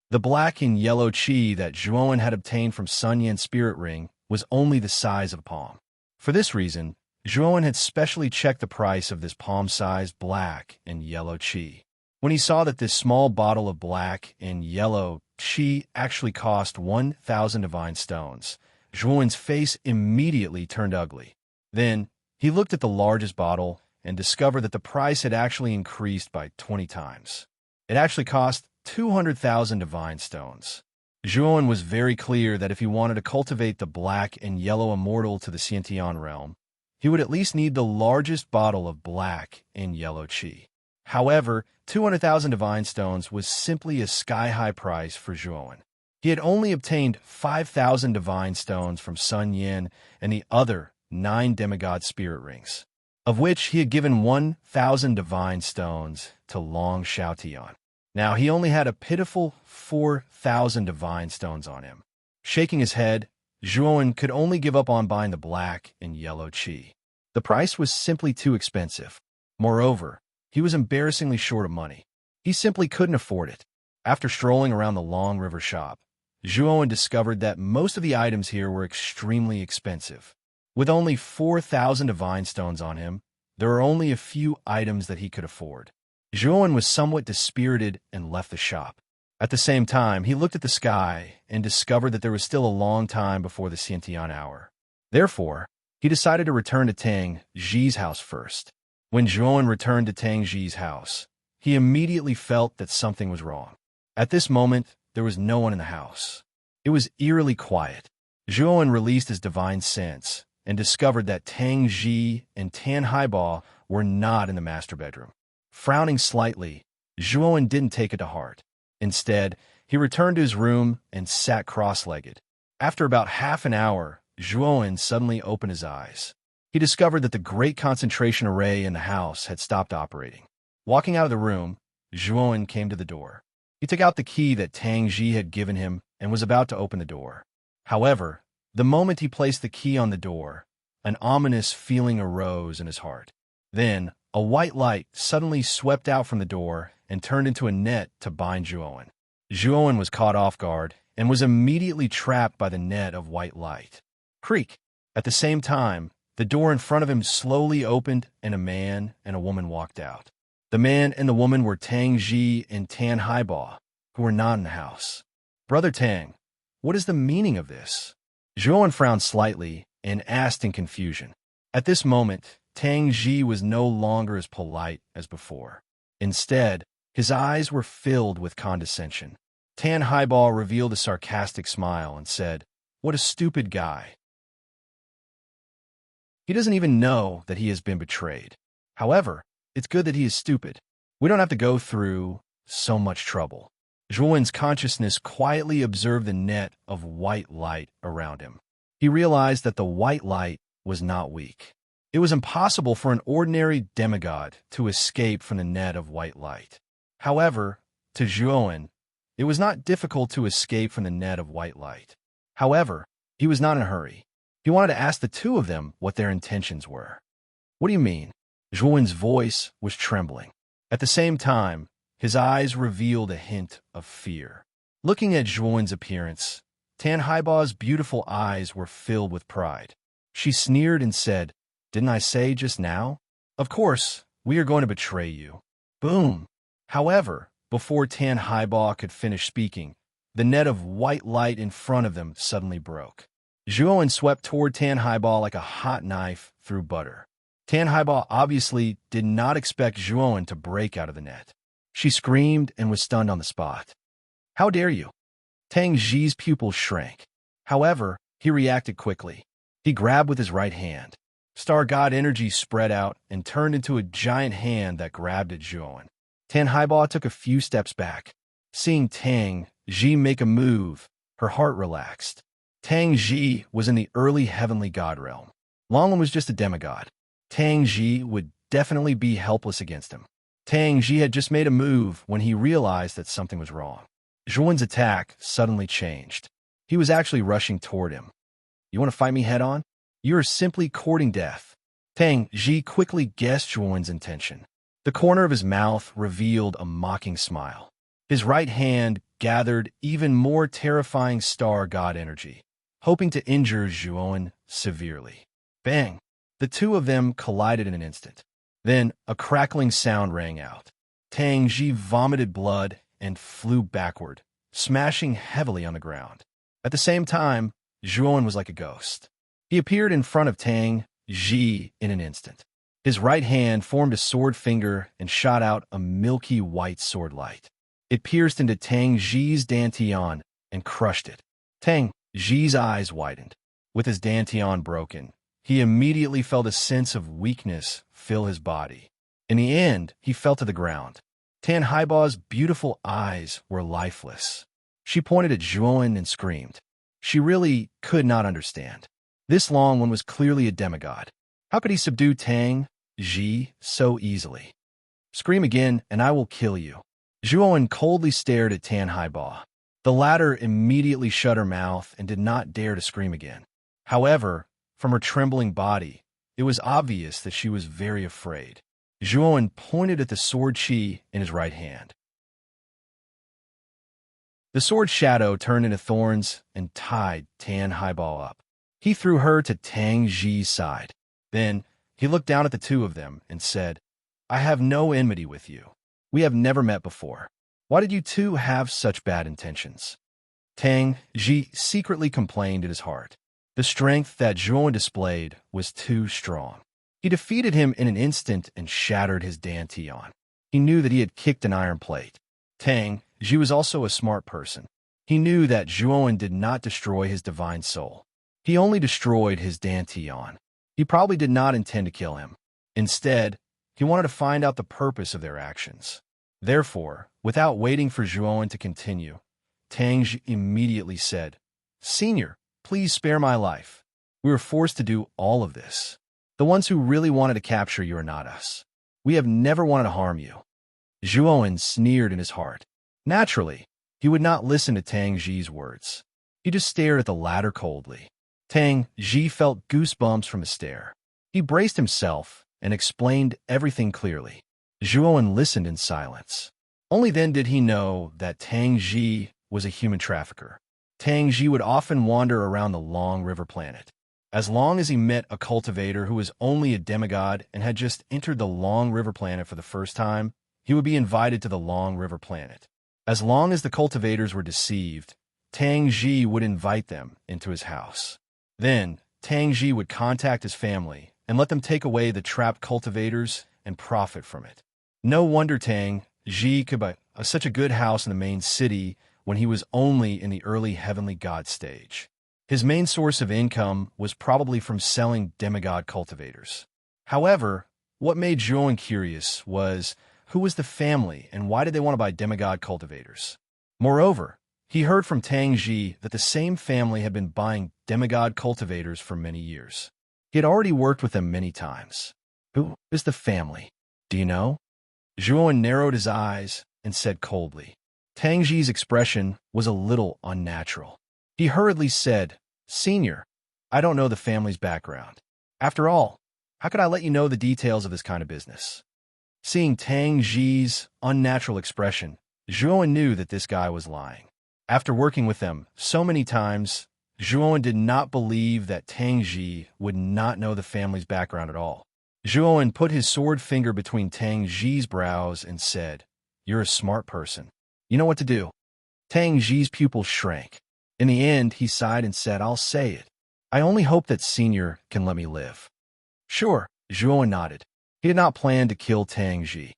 The black and yellow qi that Zhuowen had obtained from Sun Yan's spirit ring was only the size of a palm. For this reason, Zhuowen had specially checked the price of this palm-sized black and yellow qi. When he saw that this small bottle of black and yellow qi actually cost 1,000 divine stones, Zhuowen's face immediately turned ugly. Then, he looked at the largest bottle and discovered that the price had actually increased by 20 times. It actually cost 200,000 divine stones. Zhuowen was very clear that if he wanted to cultivate the black and yellow immortal to the Xiantian realm, he would at least need the largest bottle of black and yellow qi. However, 200,000 divine stones was simply a sky-high price for Zhuowen. He had only obtained 5,000 divine stones from Sun Yan and the other 9 demigod spirit rings, of which he had given 1,000 divine stones to Long Xiaotian. Now he only had a pitiful 4,000 divine stones on him. Shaking his head, Zhuowen could only give up on buying the black and yellow qi. The price was simply too expensive. Moreover, he was embarrassingly short of money. He simply couldn't afford it. After strolling around the Long River shop, Zhuowen discovered that most of the items here were extremely expensive. With only 4,000 divine stones on him, there were only a few items that he could afford. Zhuowen was somewhat dispirited and left the shop. At the same time, he looked at the sky and discovered that there was still a long time before the Xiantian hour. Therefore, he decided to return to Tang Ji's house first. When Zhuowen returned to Tang Ji's house, he immediately felt that something was wrong. At this moment, there was no one in the house. It was eerily quiet. Zhuowen released his divine sense and discovered that Tang Ji and Tan Haiba were not in the master bedroom. Frowning slightly, Zhuowen didn't take it to heart. Instead, he returned to his room and sat cross-legged. After about half an hour, Zhuowen suddenly opened his eyes. He discovered that the great concentration array in the house had stopped operating. Walking out of the room, Zhuowen came to the door. He took out the key that Tang Ji had given him and was about to open the door. However, the moment he placed the key on the door, an ominous feeling arose in his heart. Then, a white light suddenly swept out from the door and turned into a net to bind Zhuowen. Zhuowen was caught off guard and was immediately trapped by the net of white light. Creak! At the same time, the door in front of him slowly opened and a man and a woman walked out. The man and the woman were Tang Ji and Tan Haiba, who were not in the house. "Brother Tang, what is the meaning of this?" Zhuowen frowned slightly and asked in confusion. At this moment, Tang Ji was no longer as polite as before. Instead, his eyes were filled with condescension. Tan Haiba revealed a sarcastic smile and said, What a stupid guy. He doesn't even know that he has been betrayed. However, it's good that he is stupid. We don't have to go through so much trouble. Zhuowen's consciousness quietly observed the net of white light around him. He realized that the white light was not weak. It was impossible for an ordinary demigod to escape from the net of white light. However, to Zhuowen, it was not difficult to escape from the net of white light. However, he was not in a hurry. He wanted to ask the two of them what their intentions were. What do you mean? Zhuowen's voice was trembling. At the same time, his eyes revealed a hint of fear. Looking at Zhuowen's appearance, Tan Haiba's beautiful eyes were filled with pride. She sneered and said, "Didn't I say just now? Of course, we are going to betray you." Boom! However, before Tan Haiba could finish speaking, the net of white light in front of them suddenly broke. Zhuowen swept toward Tan Haiba like a hot knife through butter. Tan Haiba obviously did not expect Zhuowen to break out of the net. She screamed and was stunned on the spot. "How dare you?" Tang Ji's pupils shrank. However, he reacted quickly. He grabbed with his right hand. Star God energy spread out and turned into a giant hand that grabbed at Zhuowen. Tan Haiba took a few steps back. Seeing Tang Ji make a move, her heart relaxed. Tang Ji was in the early heavenly god realm. Longwen was just a demigod. Tang Ji would definitely be helpless against him. Tang Ji had just made a move when he realized that something was wrong. Zhuowen's attack suddenly changed. He was actually rushing toward him. "You want to fight me head-on? You are simply courting death." Tang Ji quickly guessed Zhuowen's intention. The corner of his mouth revealed a mocking smile. His right hand gathered even more terrifying star god energy, hoping to injure Zhuowen severely. Bang! The two of them collided in an instant. Then a crackling sound rang out. Tang Ji vomited blood and flew backward, smashing heavily on the ground. At the same time, Zhuowen was like a ghost. He appeared in front of Tang Ji in an instant. His right hand formed a sword finger and shot out a milky white sword light. It pierced into Tang Ji's dantian and crushed it. Tang Ji's eyes widened. With his dantian broken, he immediately felt a sense of weakness fill his body. In the end, he fell to the ground. Tan Haiba's beautiful eyes were lifeless. She pointed at Zhuowen and screamed. She really could not understand. This Longwen was clearly a demigod. How could he subdue Tang Ji so easily? "Scream again, and I will kill you." Zhuowen coldly stared at Tan Haiba. The latter immediately shut her mouth and did not dare to scream again. However, from her trembling body, it was obvious that she was very afraid. Zhuowen pointed at the sword chi in his right hand. The sword shadow turned into thorns and tied Tan Haiba up. He threw her to Tang Ji's side. Then, he looked down at the two of them and said, "I have no enmity with you. We have never met before. Why did you two have such bad intentions?" Tang Ji secretly complained in his heart. The strength that Zhuowen displayed was too strong. He defeated him in an instant and shattered his dantian. He knew that he had kicked an iron plate. Tang Ji was also a smart person. He knew that Zhuowen did not destroy his divine soul. He only destroyed his dantian. He probably did not intend to kill him. Instead, he wanted to find out the purpose of their actions. Therefore, without waiting for Zhuowen to continue, Tang Ji immediately said, "Senior, please spare my life. We were forced to do all of this. The ones who really wanted to capture you are not us. We have never wanted to harm you." Zhuowen sneered in his heart. Naturally, he would not listen to Tang Ji's words. He just stared at the latter coldly. Tang Ji felt goosebumps from his stare. He braced himself and explained everything clearly. Zhuowen listened in silence. Only then did he know that Tang Ji was a human trafficker. Tang Ji would often wander around the Long River planet. As long as he met a cultivator who was only a demigod and had just entered the Long River planet for the first time, he would be invited to the Long River planet. As long as the cultivators were deceived, Tang Ji would invite them into his house. Then, Tang Ji would contact his family and let them take away the trapped cultivators and profit from it. No wonder Tang Ji could buy such a good house in the main city when he was only in the early heavenly god stage. His main source of income was probably from selling demigod cultivators. However, what made Zhuowen curious was who was the family and why did they want to buy demigod cultivators. Moreover, he heard from Tang Ji that the same family had been buying demigod cultivators for many years. He had already worked with them many times. Who is the family? Do you know? Zhuowen narrowed his eyes and said coldly. Tang Ji's expression was a little unnatural. He hurriedly said, "Senior, I don't know the family's background. After all, how could I let you know the details of this kind of business?" Seeing Tang Ji's unnatural expression, Zhuowen knew that this guy was lying. After working with them so many times, Zhuowen did not believe that Tang Ji would not know the family's background at all. Zhuowen put his sword finger between Tang Ji's brows and said, "You're a smart person. You know what to do." Tang Ji's pupils shrank. In the end, he sighed and said, "I'll say it. I only hope that Senior can let me live." "Sure," Zhuowen nodded. He did not plan to kill Tang Ji.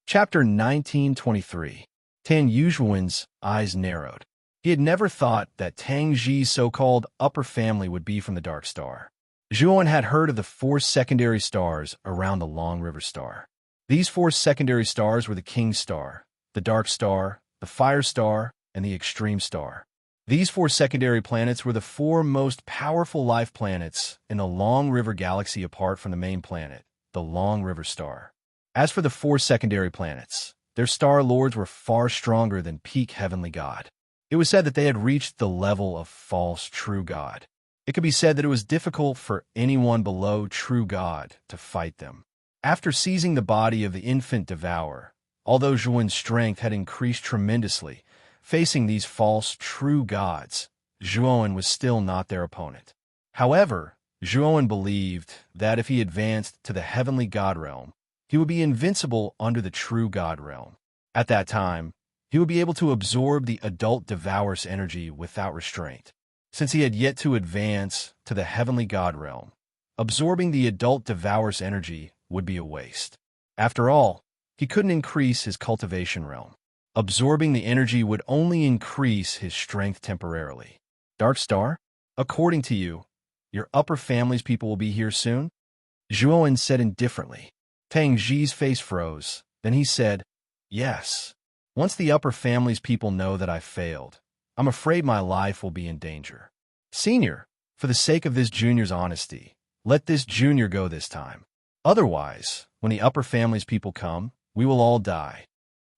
Chapter 1923. Tan Yuzhuan's eyes narrowed. He had never thought that Tang Ji's so-called upper family would be from the Dark Star. Zhuowen had heard of the 4 secondary stars around the Long River Star. These 4 secondary stars were the King Star, the Dark Star, the Fire Star, and the Extreme Star. These 4 secondary planets were the 4 most powerful life planets in the Long River Galaxy apart from the main planet, the Long River Star. As for the 4 secondary planets, their star lords were far stronger than peak heavenly god. It was said that they had reached the level of false true god. It could be said that it was difficult for anyone below true god to fight them. After seizing the body of the infant devourer, although Zhuowen's strength had increased tremendously, facing these false true gods, Zhuowen was still not their opponent. However, Zhuowen believed that if he advanced to the heavenly god realm, he would be invincible under the true god realm. At that time, he would be able to absorb the adult devourer's energy without restraint. Since he had yet to advance to the heavenly god realm, absorbing the adult devourer's energy would be a waste. After all, he couldn't increase his cultivation realm. Absorbing the energy would only increase his strength temporarily. Dark Star, according to you, your upper family's people will be here soon? Zhuowen said indifferently. Tang Ji's face froze. Then he said, "Yes. Once the upper family's people know that I failed, I'm afraid my life will be in danger. Senior, for the sake of this junior's honesty, let this junior go this time. Otherwise, when the upper family's people come, we will all die."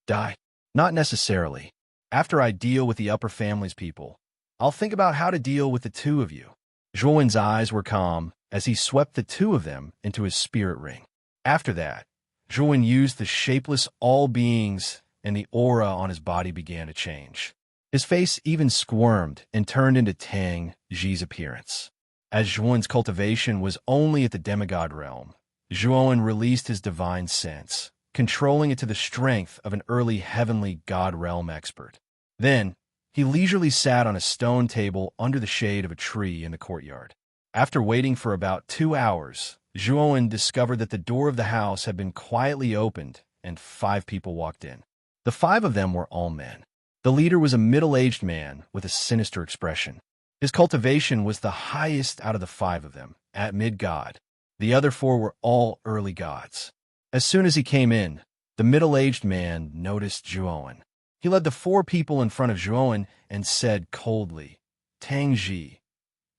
"Die? Not necessarily. After I deal with the upper family's people, I'll think about how to deal with the 2 of you." Zhuowen's eyes were calm as he swept the 2 of them into his spirit ring. After that, Zhuowen used the shapeless all-beings and the aura on his body began to change. His face even squirmed and turned into Tang Ji's appearance. As Zhuowen's cultivation was only at the demigod realm, Zhuowen released his divine sense, controlling it to the strength of an early heavenly god realm expert. Then, he leisurely sat on a stone table under the shade of a tree in the courtyard. After waiting for about 2 hours, Zhuowen discovered that the door of the house had been quietly opened and 5 people walked in. The 5 of them were all men. The leader was a middle-aged man with a sinister expression. His cultivation was the highest out of the 5 of them, at mid-god. The other 4 were all early gods. As soon as he came in, the middle-aged man noticed Zhuowen. He led the 4 people in front of Zhuowen and said coldly, "Tang Ji,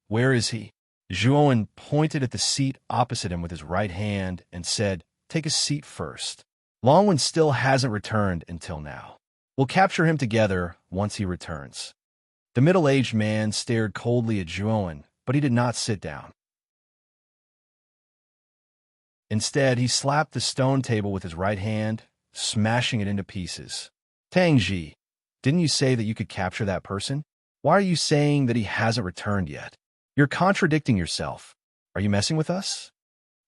where is he?" Zhuowen pointed at the seat opposite him with his right hand and said, "Take a seat first. Longwen still hasn't returned until now. We'll capture him together once he returns." The middle-aged man stared coldly at Zhuowen, but he did not sit down. Instead, he slapped the stone table with his right hand, smashing it into pieces. "Tang Ji, didn't you say that you could capture that person? Why are you saying that he hasn't returned yet? You're contradicting yourself. Are you messing with us?"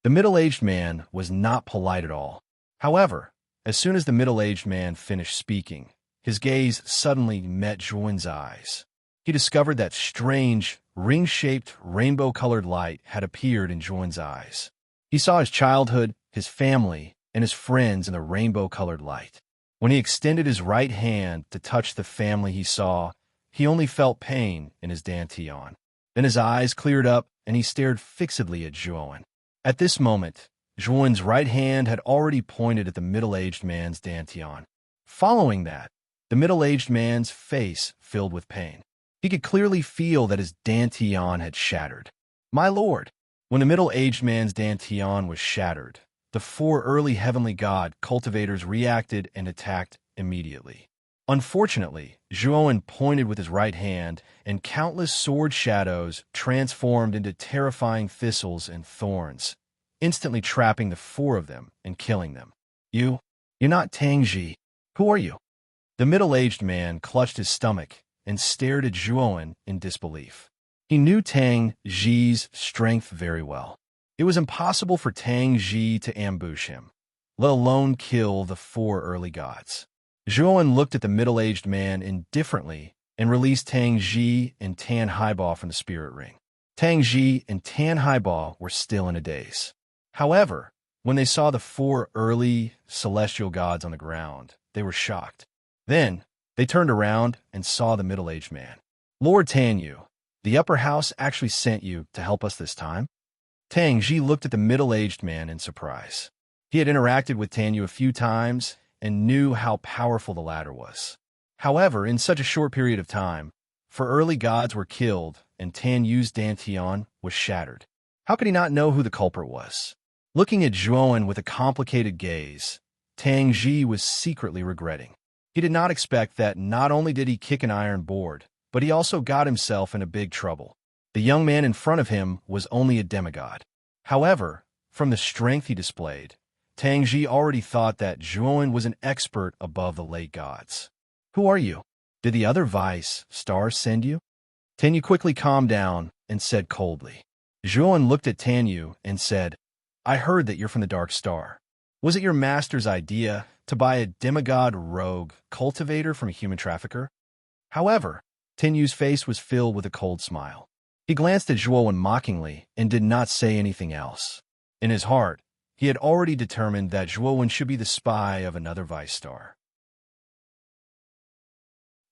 The middle-aged man was not polite at all. However, as soon as the middle-aged man finished speaking, his gaze suddenly met Zhuowen's eyes. He discovered that strange, ring-shaped, rainbow-colored light had appeared in Zhuowen's eyes. He saw his childhood, his family, and his friends in the rainbow-colored light. When he extended his right hand to touch the family he saw, he only felt pain in his dantian. Then his eyes cleared up, and he stared fixedly at Zhuowen. At this moment, Zhuowen's right hand had already pointed at the middle-aged man's dantian. Following that, the middle-aged man's face filled with pain. He could clearly feel that his dantian had shattered. "My lord!" When the middle-aged man's dantian was shattered, the 4 early heavenly god cultivators reacted and attacked immediately. Unfortunately, Zhuowen pointed with his right hand, and countless sword shadows transformed into terrifying thistles and thorns, instantly trapping the 4 of them and killing them. You're not Tang Ji. Who are you?" The middle-aged man clutched his stomach and stared at Zhuowen in disbelief. He knew Tang Ji's strength very well. It was impossible for Tang Ji to ambush him, let alone kill the 4 early gods. Zhuowen looked at the middle-aged man indifferently and released Tang Ji and Tan Haiba from the spirit ring. Tang Ji and Tan Haiba were still in a daze. However, when they saw the 4 early celestial gods on the ground, they were shocked. Then, they turned around and saw the middle-aged man. "Lord Tanyu, the upper house actually sent you to help us this time?" Tang Ji looked at the middle-aged man in surprise. He had interacted with Tanyu a few times and knew how powerful the latter was. However, in such a short period of time, 4 early gods were killed and Tanyu's dantian was shattered. How could he not know who the culprit was? Looking at Zhuowen with a complicated gaze, Tang Ji was secretly regretting. He did not expect that not only did he kick an iron board, but he also got himself in a big trouble. The young man in front of him was only a demigod. However, from the strength he displayed, Tang Ji already thought that Zhuowen was an expert above the late gods. "Who are you? Did the other vice stars send you?" Tanyu quickly calmed down and said coldly. Zhuowen looked at Tanyu and said, "I heard that you're from the Dark Star. Was it your master's idea to buy a demigod rogue cultivator from a human trafficker?" However, Tanyu's face was filled with a cold smile. He glanced at Zhuowen mockingly and did not say anything else. In his heart, he had already determined that Zhuowen should be the spy of another vice star.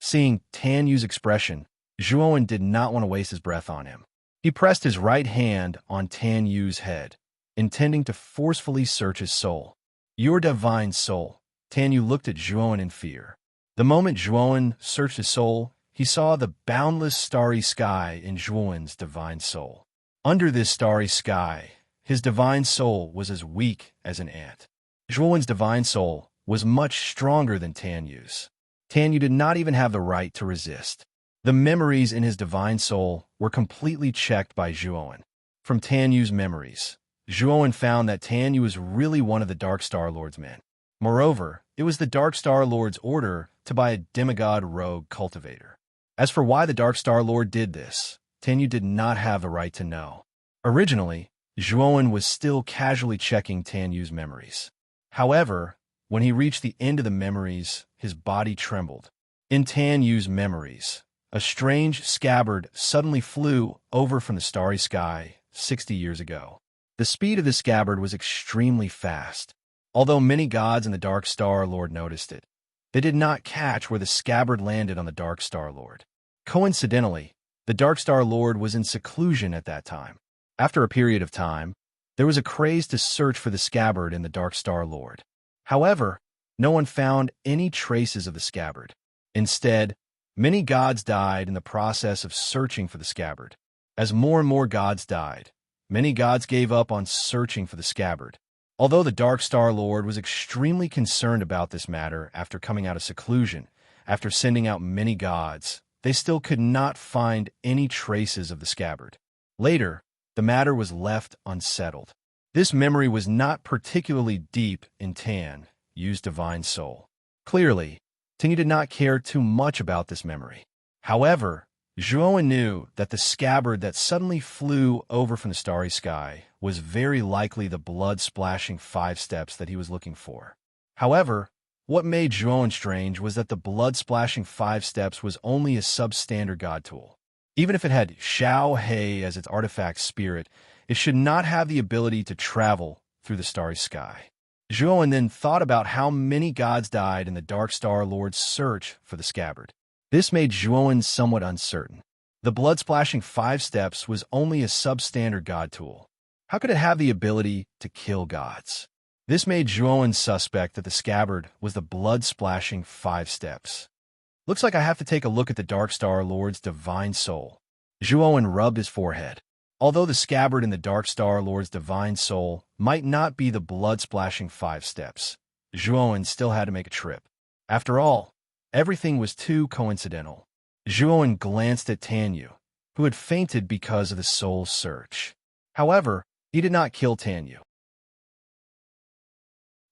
Seeing Tanyu's expression, Zhuowen did not want to waste his breath on him. He pressed his right hand on Tanyu's head, intending to forcefully search his soul. "Your divine soul." Tanyu looked at Zhuowen in fear. The moment Zhuowen searched his soul, he saw the boundless starry sky in Zhuowen's divine soul. Under this starry sky, his divine soul was as weak as an ant. Zhuowen's divine soul was much stronger than Tanyu's. Tanyu did not even have the right to resist. The memories in his divine soul were completely checked by Zhuowen. From Tanyu's memories, Zhuowen found that Tanyu was really one of the Dark Star Lord's men. Moreover, it was the Dark Star Lord's order to buy a demigod rogue cultivator. As for why the Dark Star Lord did this, Tanyu did not have the right to know. Originally, Zhuowen was still casually checking Tanyu's memories. However, when he reached the end of the memories, his body trembled. In Tanyu's memories, a strange scabbard suddenly flew over from the starry sky 60 years ago. The speed of the scabbard was extremely fast. Although many gods in the Dark Star Lord noticed it, they did not catch where the scabbard landed on the Dark Star Lord. Coincidentally, the Dark Star Lord was in seclusion at that time. After a period of time, there was a craze to search for the scabbard in the Dark Star Lord. However, no one found any traces of the scabbard. Instead, many gods died in the process of searching for the scabbard. As more and more gods died, many gods gave up on searching for the scabbard. Although the Dark Star Lord was extremely concerned about this matter after coming out of seclusion, after sending out many gods, they still could not find any traces of the scabbard. Later, the matter was left unsettled. This memory was not particularly deep in Tanyu's divine soul. Clearly, Tanyu did not care too much about this memory. However, Zhuowen knew that the scabbard that suddenly flew over from the starry sky was very likely the blood-splashing 5 steps that he was looking for. However, what made Zhuowen strange was that the blood-splashing 5 steps was only a substandard god tool. Even if it had Xiao He as its artifact spirit, it should not have the ability to travel through the starry sky. Zhuowen then thought about how many gods died in the Dark Star Lord's search for the scabbard. This made Zhuowen somewhat uncertain. The blood-splashing 5 steps was only a substandard god tool. How could it have the ability to kill gods? This made Zhuowen suspect that the scabbard was the blood-splashing 5 steps. Looks like I have to take a look at the Dark Star Lord's divine soul. Zhuowen rubbed his forehead. Although the scabbard in the Dark Star Lord's divine soul might not be the blood-splashing 5 steps, Zhuowen still had to make a trip. After all, everything was too coincidental. Zhuowen glanced at Tanyu, who had fainted because of the soul search. However, he did not kill Tanyu.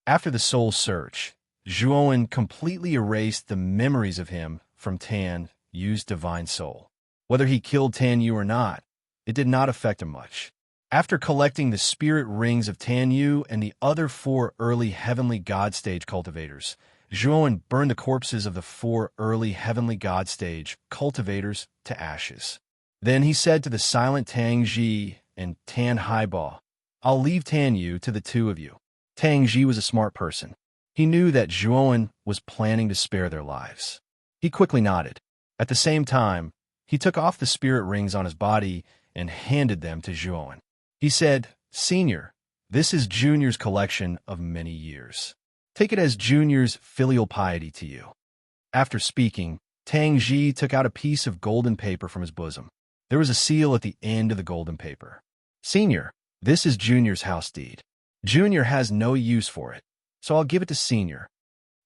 After the soul search, Zhuowen completely erased the memories of him from Tanyu's divine soul. Whether he killed Tanyu or not, it did not affect him much. After collecting the spirit rings of Tanyu and the other 4 early heavenly god stage cultivators, Zhuowen burned the corpses of the 4 early heavenly god stage cultivators to ashes. Then he said to the silent Tang Ji and Tan Haiba, "I'll leave Tanyu to the 2 of you." Tang Ji was a smart person. He knew that Zhuowen was planning to spare their lives. He quickly nodded. At the same time, he took off the spirit rings on his body and handed them to Zhuowen. He said, "Senior, this is Junior's collection of many years. Take it as Junior's filial piety to you." After speaking, Tang Ji took out a piece of golden paper from his bosom. There was a seal at the end of the golden paper. "Senior, this is Junior's house deed. Junior has no use for it, so I'll give it to Senior,"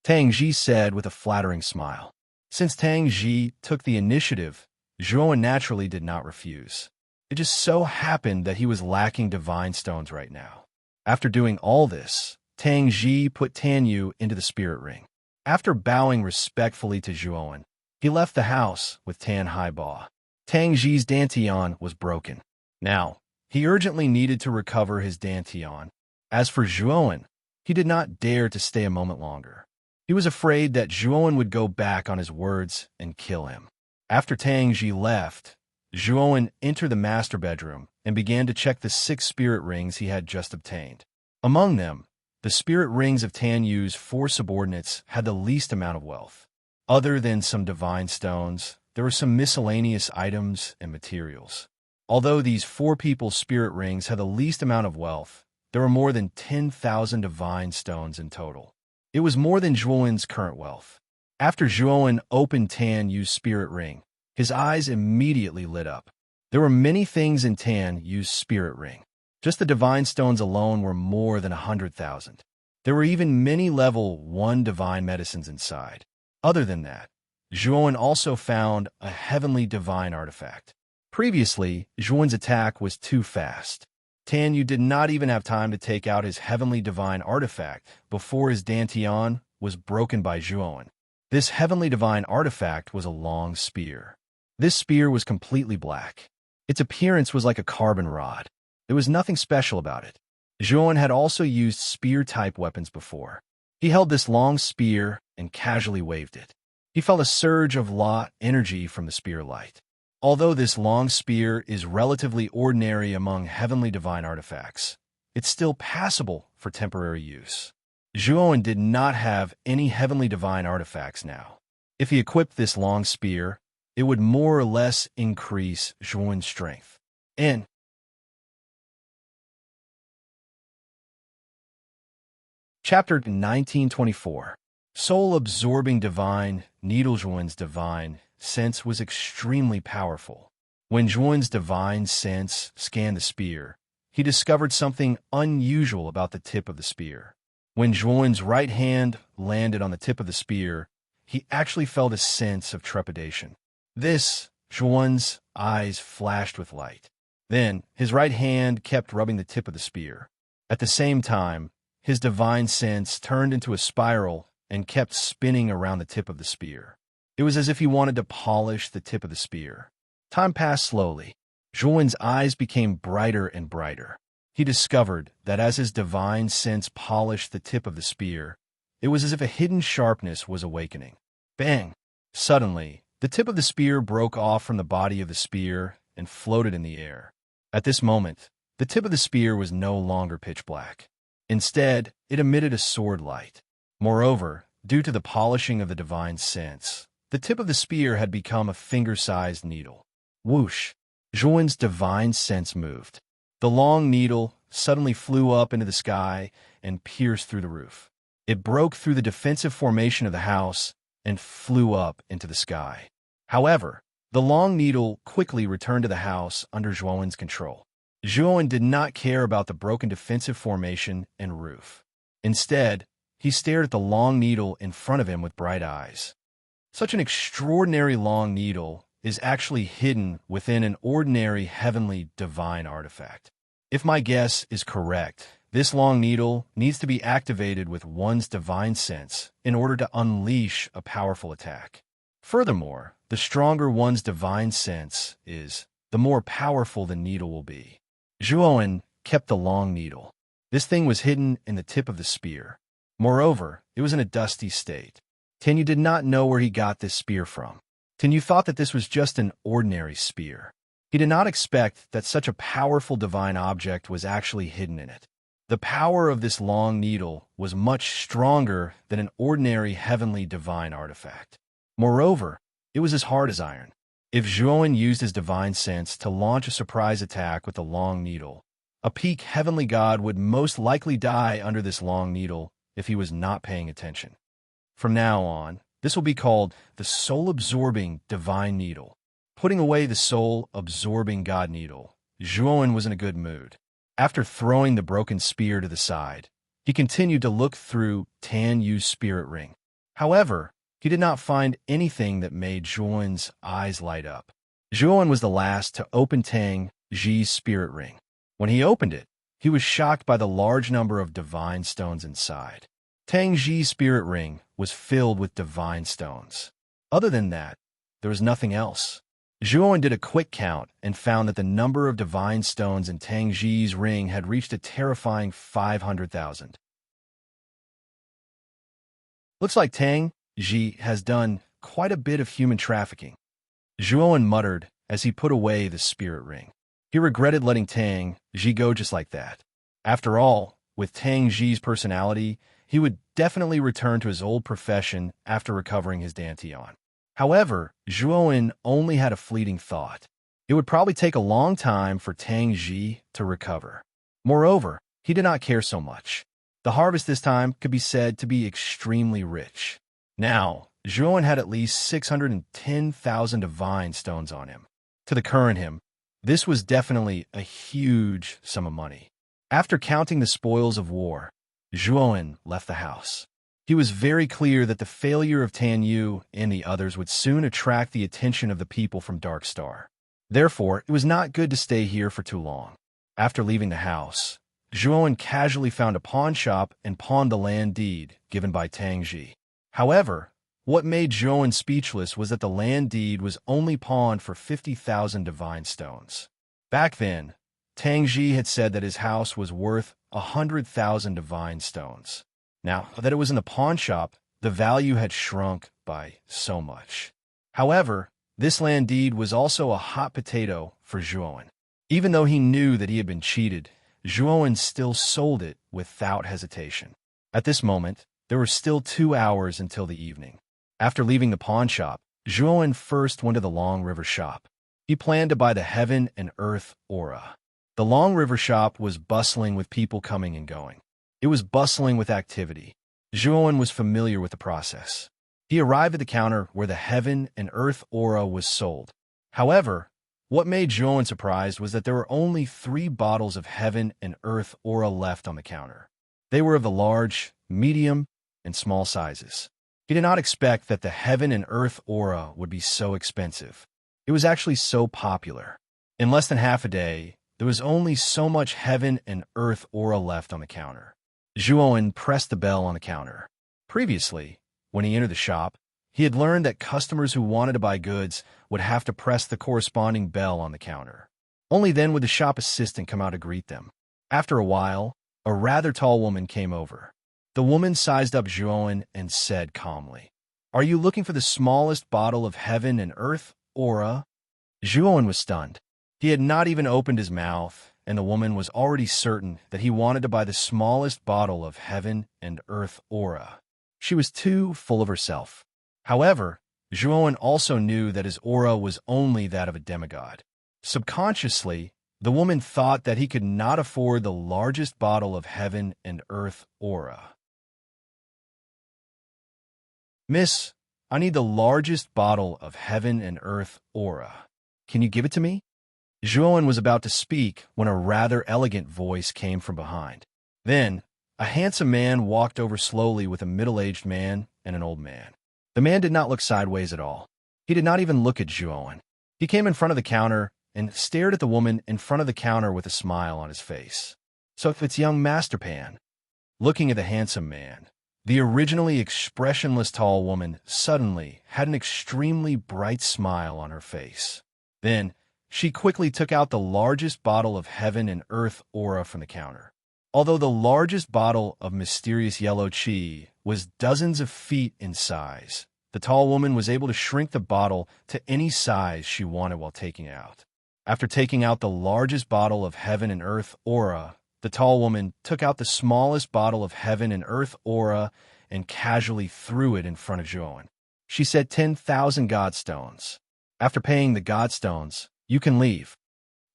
Tang Ji said with a flattering smile. Since Tang Ji took the initiative, Zhuowen naturally did not refuse. It just so happened that he was lacking divine stones right now. After doing all this, Tang Ji put Tanyu into the spirit ring. After bowing respectfully to Zhuowen, he left the house with Tan Haiba. Tang Ji's dantian was broken. Now, he urgently needed to recover his dantian. As for Zhuowen, he did not dare to stay a moment longer. He was afraid that Zhuowen would go back on his words and kill him. After Tang Ji left, Zhuowen entered the master bedroom and began to check the 6 spirit rings he had just obtained. Among them, the spirit rings of Tanyu's 4 subordinates had the least amount of wealth. Other than some divine stones, there were some miscellaneous items and materials. Although these 4 people's spirit rings had the least amount of wealth, there were more than 10,000 divine stones in total. It was more than Zhuowen's current wealth. After Zhuowen opened Tanyu's spirit ring, his eyes immediately lit up. There were many things in Tanyu's spirit ring. Just the divine stones alone were more than 100,000. There were even many level 1 divine medicines inside. Other than that, Zhuowen also found a heavenly divine artifact. Previously, Zhuowen's attack was too fast. Tanyu did not even have time to take out his heavenly divine artifact before his dantian was broken by Zhuowen. This heavenly divine artifact was a long spear. This spear was completely black. Its appearance was like a carbon rod. There was nothing special about it. Zhuowen had also used spear-type weapons before. He held this long spear and casually waved it. He felt a surge of energy from the spear light. Although this long spear is relatively ordinary among heavenly divine artifacts, it's still passable for temporary use. Zhuowen did not have any heavenly divine artifacts now. If he equipped this long spear, it would more or less increase Zhuowen's strength. In Chapter 1924, Soul-absorbing divine, Zhuowen's divine sense was extremely powerful. When Zhuowen's divine sense scanned the spear, he discovered something unusual about the tip of the spear. When Zhuowen's right hand landed on the tip of the spear, he actually felt a sense of trepidation. Zhuowen's eyes flashed with light. Then, his right hand kept rubbing the tip of the spear. At the same time, his divine sense turned into a spiral and kept spinning around the tip of the spear. It was as if he wanted to polish the tip of the spear. Time passed slowly. Zhuowen's eyes became brighter and brighter. He discovered that as his divine sense polished the tip of the spear, it was as if a hidden sharpness was awakening. Bang! Suddenly, the tip of the spear broke off from the body of the spear and floated in the air. At this moment, the tip of the spear was no longer pitch black. Instead, it emitted a sword light. Moreover, due to the polishing of the divine sense, the tip of the spear had become a finger-sized needle. Whoosh! Zhuan's divine sense moved. The long needle suddenly flew up into the sky and pierced through the roof. It broke through the defensive formation of the house and flew up into the sky. However, the long needle quickly returned to the house under Zhuan's control. Zhuan did not care about the broken defensive formation and roof. Instead, he stared at the long needle in front of him with bright eyes. Such an extraordinary long needle is actually hidden within an ordinary heavenly divine artifact. If my guess is correct, this long needle needs to be activated with one's divine sense in order to unleash a powerful attack. Furthermore, the stronger one's divine sense is, the more powerful the needle will be. Zhuan kept the long needle. This thing was hidden in the tip of the spear. Moreover, it was in a dusty state. Tenyu did not know where he got this spear from. Tenyu thought that this was just an ordinary spear. He did not expect that such a powerful divine object was actually hidden in it. The power of this long needle was much stronger than an ordinary heavenly divine artifact. Moreover, it was as hard as iron. If Zhuan used his divine sense to launch a surprise attack with the long needle, a peak heavenly god would most likely die under this long needle if he was not paying attention. From now on, this will be called the soul-absorbing divine needle. Putting away the soul-absorbing god needle, Zhuan was in a good mood. After throwing the broken spear to the side, he continued to look through Tan Yu's spirit ring. However, he did not find anything that made Zhuan's eyes light up. Zhuan was the last to open Tang Ji's spirit ring. When he opened it, he was shocked by the large number of divine stones inside. Tang Ji's spirit ring was filled with divine stones. Other than that, there was nothing else. Zhuan did a quick count and found that the number of divine stones in Tang Ji's ring had reached a terrifying 500,000. Looks like Tang Ji has done quite a bit of human trafficking, Zhuan muttered as he put away the spirit ring. He regretted letting Tang Ji go just like that. After all, with Tang Ji's personality, he would definitely return to his old profession after recovering his dantian. However, Zhuan only had a fleeting thought. It would probably take a long time for Tang Ji to recover. Moreover, he did not care so much. The harvest this time could be said to be extremely rich. Now, Zhuan had at least 610,000 divine stones on him. To the current him, this was definitely a huge sum of money. After counting the spoils of war, Zhuan left the house. He was very clear that the failure of Tan Yu and the others would soon attract the attention of the people from Dark Star. Therefore, it was not good to stay here for too long. After leaving the house, Zhuan casually found a pawn shop and pawned the land deed given by Tang Ji. However, what made Zhuan speechless was that the land deed was only pawned for 50,000 divine stones. Back then, Tang Ji had said that his house was worth 100,000 divine stones. Now that it was in the pawn shop, the value had shrunk by so much. However, this land deed was also a hot potato for Zhuan. Even though he knew that he had been cheated, Zhuan still sold it without hesitation. At this moment, there were still 2 hours until the evening. After leaving the pawn shop, Zhuan first went to the Long River shop. He planned to buy the Heaven and Earth aura. The Long River shop was bustling with people coming and going. It was bustling with activity. Zhuan was familiar with the process. He arrived at the counter where the Heaven and Earth aura was sold. However, what made Zhuan surprised was that there were only 3 bottles of Heaven and Earth aura left on the counter. They were of the large, medium, and small sizes. He did not expect that the Heaven and Earth aura would be so expensive. It was actually so popular. In less than half a day, there was only so much Heaven and Earth aura left on the counter. Zhuan pressed the bell on the counter. Previously, when he entered the shop, he had learned that customers who wanted to buy goods would have to press the corresponding bell on the counter. Only then would the shop assistant come out to greet them. After a while, a rather tall woman came over. The woman sized up Zhuan and said calmly, "Are you looking for the smallest bottle of Heaven and Earth aura?" Zhuan was stunned. He had not even opened his mouth, and the woman was already certain that he wanted to buy the smallest bottle of heaven and earth aura. She was too full of herself. However, Zhuowen also knew that his aura was only that of a demigod. Subconsciously, the woman thought that he could not afford the largest bottle of heaven and earth aura. "Miss, I need the largest bottle of heaven and earth aura. Can you give it to me?" Zhuowen was about to speak when a rather elegant voice came from behind. Then, a handsome man walked over slowly with a middle-aged man and an old man. The man did not look sideways at all. He did not even look at Zhuowen. He came in front of the counter and stared at the woman in front of the counter with a smile on his face. "So it's young Master Pan." Looking at the handsome man, the originally expressionless tall woman suddenly had an extremely bright smile on her face. Then, she quickly took out the largest bottle of heaven and earth aura from the counter. Although the largest bottle of mysterious yellow qi was dozens of feet in size, the tall woman was able to shrink the bottle to any size she wanted while taking it out. After taking out the largest bottle of heaven and earth aura, the tall woman took out the smallest bottle of heaven and earth aura and casually threw it in front of Zhuowen. She said 10,000 godstones. "After paying the godstones, you can leave."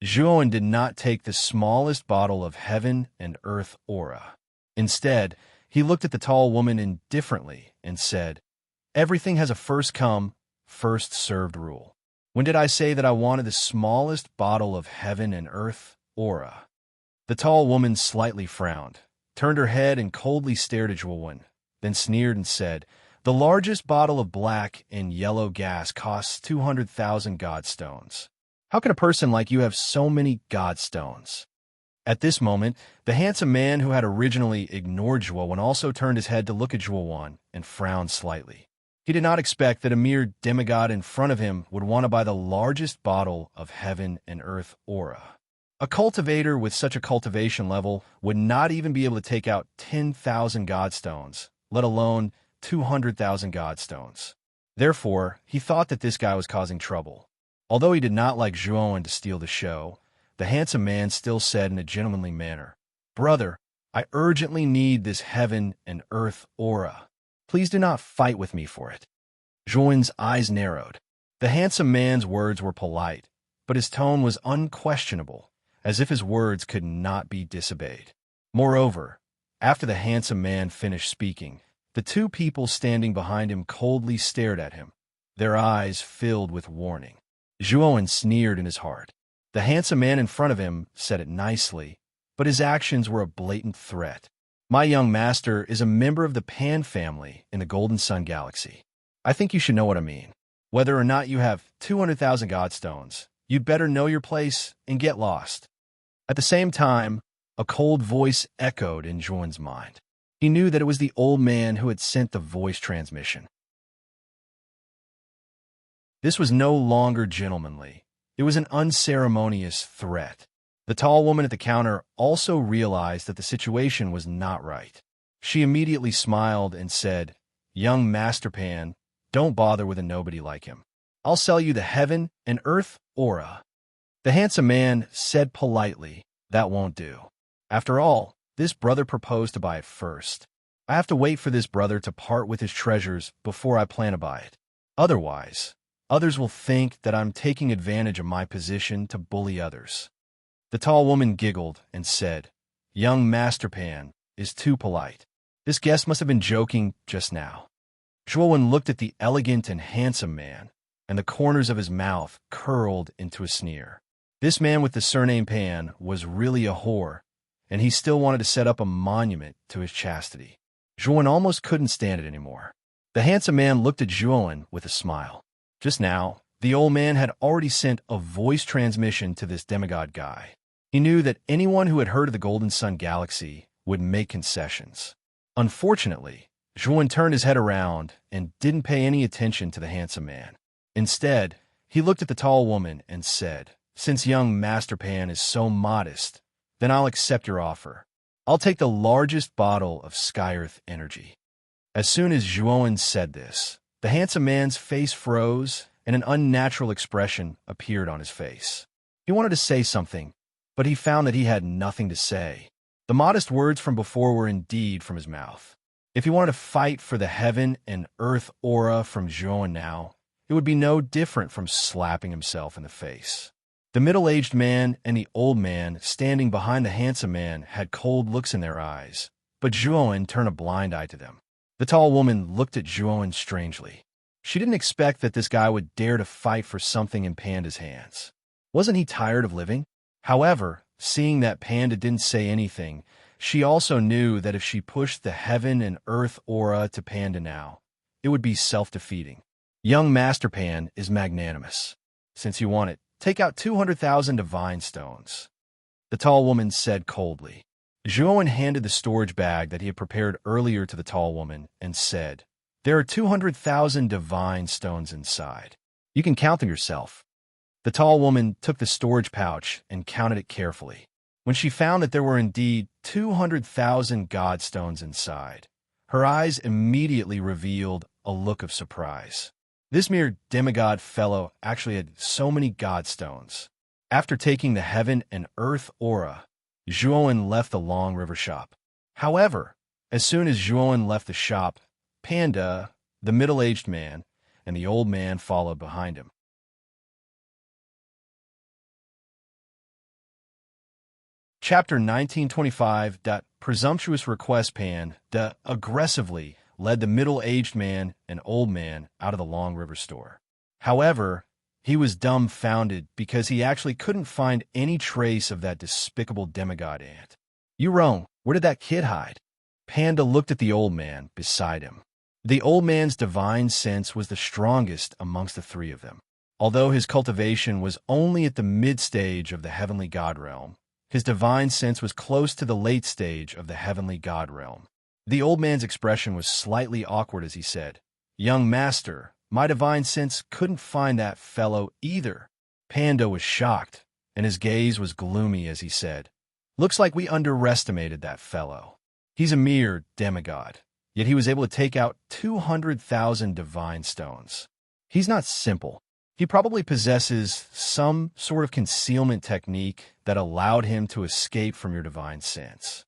Zhuowen did not take the smallest bottle of heaven and earth aura. Instead, he looked at the tall woman indifferently and said, "Everything has a first come, first served rule. When did I say that I wanted the smallest bottle of heaven and earth aura?" The tall woman slightly frowned, turned her head and coldly stared at Zhuowen, then sneered and said, "The largest bottle of black and yellow gas costs 200,000 godstones. How can a person like you have so many godstones?" At this moment, the handsome man who had originally ignored Zhuowen also turned his head to look at Zhuowen and frowned slightly. He did not expect that a mere demigod in front of him would want to buy the largest bottle of heaven and earth aura. A cultivator with such a cultivation level would not even be able to take out 10,000 godstones, let alone 200,000 godstones. Therefore, he thought that this guy was causing trouble. Although he did not like Zhuowen to steal the show, the handsome man still said in a gentlemanly manner, "Brother, I urgently need this heaven and earth aura. Please do not fight with me for it." Zhuowen's eyes narrowed. The handsome man's words were polite, but his tone was unquestionable, as if his words could not be disobeyed. Moreover, after the handsome man finished speaking, the two people standing behind him coldly stared at him, their eyes filled with warning. Zhuowen sneered in his heart. The handsome man in front of him said it nicely, but his actions were a blatant threat. "My young master is a member of the Pan family in the Golden Sun Galaxy. I think you should know what I mean. Whether or not you have 200,000 godstones, you'd better know your place and get lost." At the same time, a cold voice echoed in Zhuowen's mind. He knew that it was the old man who had sent the voice transmission. This was no longer gentlemanly. It was an unceremonious threat. The tall woman at the counter also realized that the situation was not right. She immediately smiled and said, "Young Master Pan, don't bother with a nobody like him. I'll sell you the heaven and earth aura." The handsome man said politely, "That won't do. After all, this brother proposed to buy it first. I have to wait for this brother to part with his treasures before I plan to buy it. Otherwise, others will think that I'm taking advantage of my position to bully others." The tall woman giggled and said, "Young Master Pan is too polite. This guest must have been joking just now." Zhuowen looked at the elegant and handsome man, and the corners of his mouth curled into a sneer. This man with the surname Pan was really a whore, and he still wanted to set up a monument to his chastity. Zhuowen almost couldn't stand it anymore. The handsome man looked at Zhuowen with a smile. Just now, the old man had already sent a voice transmission to this demigod guy. He knew that anyone who had heard of the Golden Sun Galaxy would make concessions. Unfortunately, Zhuowen turned his head around and didn't pay any attention to the handsome man. Instead, he looked at the tall woman and said, "Since young Master Pan is so modest, then I'll accept your offer. I'll take the largest bottle of Sky Earth energy." As soon as Zhuowen said this, the handsome man's face froze and an unnatural expression appeared on his face. He wanted to say something, but he found that he had nothing to say. The modest words from before were indeed from his mouth. If he wanted to fight for the heaven and earth aura from Zhuowen now, it would be no different from slapping himself in the face. The middle-aged man and the old man standing behind the handsome man had cold looks in their eyes, but Zhuowen turned a blind eye to them. The tall woman looked at Zhuowen strangely. She didn't expect that this guy would dare to fight for something in Panda's hands. Wasn't he tired of living? However, seeing that Panda didn't say anything, she also knew that if she pushed the heaven and earth aura to Panda now, it would be self-defeating. Young Master Pan is magnanimous. Since you want it, take out 200,000 divine stones. The tall woman said coldly. Zhuowen handed the storage bag that he had prepared earlier to the tall woman and said, "There are 200,000 divine stones inside. You can count them yourself." The tall woman took the storage pouch and counted it carefully. When she found that there were indeed 200,000 god stones inside, her eyes immediately revealed a look of surprise. This mere demigod fellow actually had so many god stones. After taking the heaven and earth aura, Zhuowen left the Long River shop. However, as soon as Zhuowen left the shop, Panda, the middle-aged man, and the old man followed behind him. Chapter 1925. Presumptuous request. Panda aggressively led the middle-aged man and old man out of the Long River store. However, he was dumbfounded because he actually couldn't find any trace of that despicable demigod ant. "You wrong. Where did that kid hide?" Panda looked at the old man beside him. The old man's divine sense was the strongest amongst the three of them. Although his cultivation was only at the mid-stage of the heavenly god realm, his divine sense was close to the late stage of the heavenly god realm. The old man's expression was slightly awkward as he said, "Young master, my divine sense couldn't find that fellow either." Panda was shocked, and his gaze was gloomy as he said, "Looks like we underestimated that fellow. He's a mere demigod, yet he was able to take out 200,000 divine stones. He's not simple. He probably possesses some sort of concealment technique that allowed him to escape from your divine sense."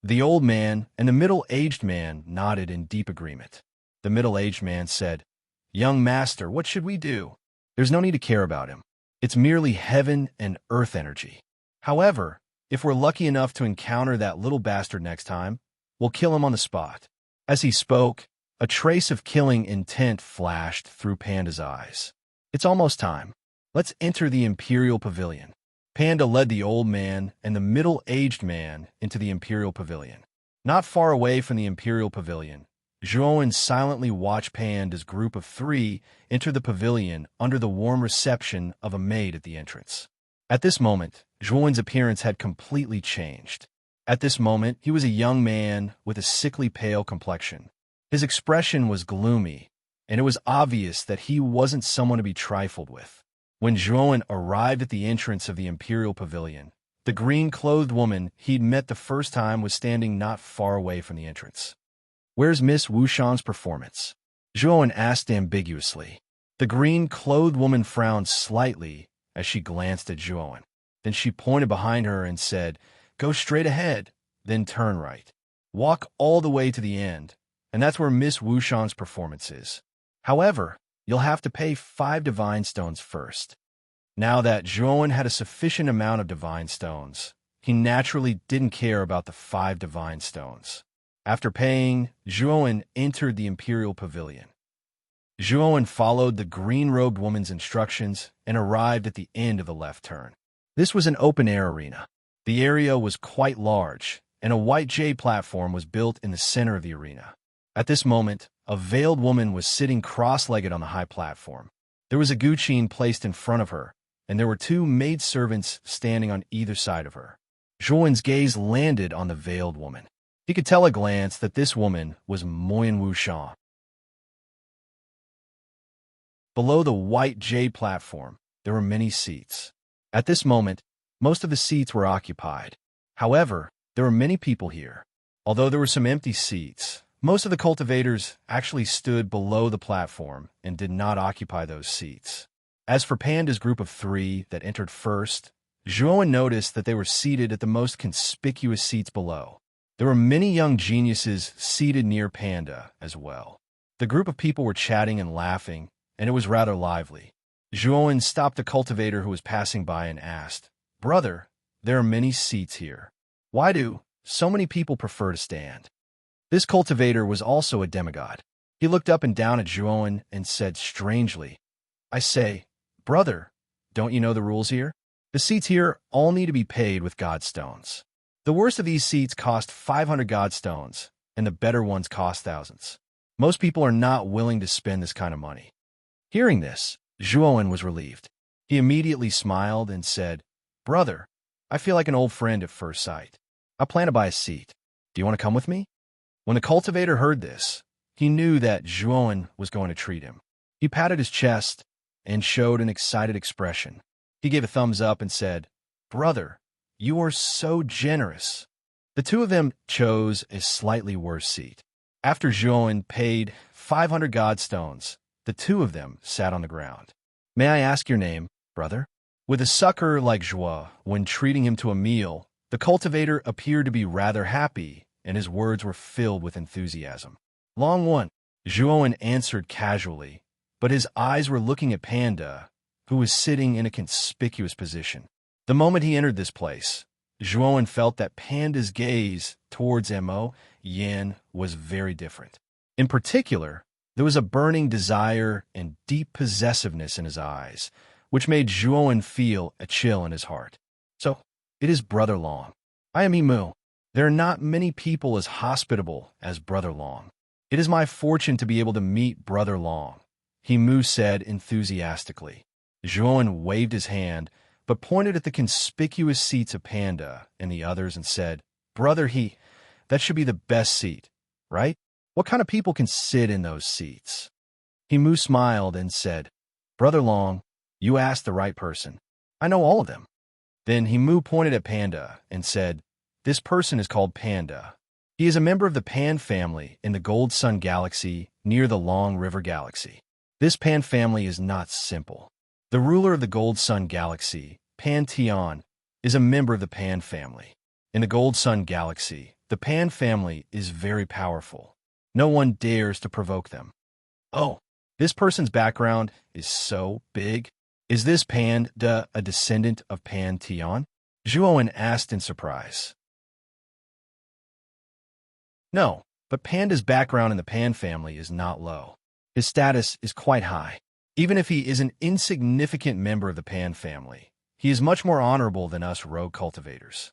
The old man and the middle-aged man nodded in deep agreement. The middle-aged man said, "Young master, what should we do?" "There's no need to care about him. It's merely heaven and earth energy. However, if we're lucky enough to encounter that little bastard next time, we'll kill him on the spot." As he spoke, a trace of killing intent flashed through Panda's eyes. "It's almost time. Let's enter the Imperial Pavilion." Panda led the old man and the middle-aged man into the Imperial Pavilion. Not far away from the Imperial Pavilion, Zhuowen silently watched Panda's group of three enter the pavilion under the warm reception of a maid at the entrance. At this moment, Zhuowen's appearance had completely changed. At this moment, he was a young man with a sickly pale complexion. His expression was gloomy, and it was obvious that he wasn't someone to be trifled with. When Zhuowen arrived at the entrance of the Imperial Pavilion, the green-clothed woman he'd met the first time was standing not far away from the entrance. "Where's Miss Wushan's performance?" Zhuowen asked ambiguously. The green-clothed woman frowned slightly as she glanced at Zhuowen. Then she pointed behind her and said, "Go straight ahead, then turn right. Walk all the way to the end, and that's where Miss Wushan's performance is. However, you'll have to pay 5 divine stones first." Now that Zhuowen had a sufficient amount of divine stones, he naturally didn't care about the 5 divine stones. After paying, Zhuowen entered the Imperial Pavilion. Zhuowen followed the green-robed woman's instructions and arrived at the end of the left turn. This was an open-air arena. The area was quite large, and a white jade platform was built in the center of the arena. At this moment, a veiled woman was sitting cross-legged on the high platform. There was a guqin placed in front of her, and there were 2 maidservants standing on either side of her. Zhuowen's gaze landed on the veiled woman. He could tell at a glance that this woman was Moyin Wushan. Below the white jade platform, there were many seats. At this moment, most of the seats were occupied. However, there were many people here. Although there were some empty seats, most of the cultivators actually stood below the platform and did not occupy those seats. As for Panda's group of 3 that entered first, Zhuowen noticed that they were seated at the most conspicuous seats below. There were many young geniuses seated near Panda as well. The group of people were chatting and laughing, and it was rather lively. Zhuowen stopped a cultivator who was passing by and asked, "Brother, there are many seats here. Why do so many people prefer to stand?" This cultivator was also a demigod. He looked up and down at Zhuowen and said strangely, "I say, brother, don't you know the rules here? The seats here all need to be paid with godstones. The worst of these seats cost 500 godstones, and the better ones cost thousands. Most people are not willing to spend this kind of money." Hearing this, Zhuowen was relieved. He immediately smiled and said, "Brother, I feel like an old friend at first sight. I plan to buy a seat. Do you want to come with me?" When the cultivator heard this, he knew that Zhuowen was going to treat him. He patted his chest and showed an excited expression. He gave a thumbs up and said, "Brother, you are so generous." The two of them chose a slightly worse seat. After Zhuowen paid 500 godstones, the two of them sat on the ground. "May I ask your name, brother?" With a sucker like Zhuo, when treating him to a meal, the cultivator appeared to be rather happy, and his words were filled with enthusiasm. "Long One," Zhuowen answered casually, but his eyes were looking at Panda, who was sitting in a conspicuous position. The moment he entered this place, Zhuowen felt that Panda's gaze towards Mo Yin was very different. In particular, there was a burning desire and deep possessiveness in his eyes, which made Zhuowen feel a chill in his heart. "So, it is Brother Long. I am Emu. There are not many people as hospitable as Brother Long. It is my fortune to be able to meet Brother Long," Emu said enthusiastically. Zhuowen waved his hand, but pointed at the conspicuous seats of Panda and the others and said, "Brother that should be the best seat, right? What kind of people can sit in those seats?" Emu smiled and said, "Brother Long, you asked the right person. I know all of them." Then Emu pointed at Panda and said, "This person is called Panda. He is a member of the Pan family in the Gold Sun Galaxy near the Long River Galaxy. This Pan family is not simple. The ruler of the Gold Sun Galaxy, Pan Tian, is a member of the Pan family. In the Gold Sun Galaxy, the Pan family is very powerful. No one dares to provoke them." "Oh, this person's background is so big. Is this Panda a descendant of Pan Tian?" Zhuowen asked in surprise. "No, but Panda's background in the Pan family is not low. His status is quite high. Even if he is an insignificant member of the Pan family, he is much more honorable than us rogue cultivators."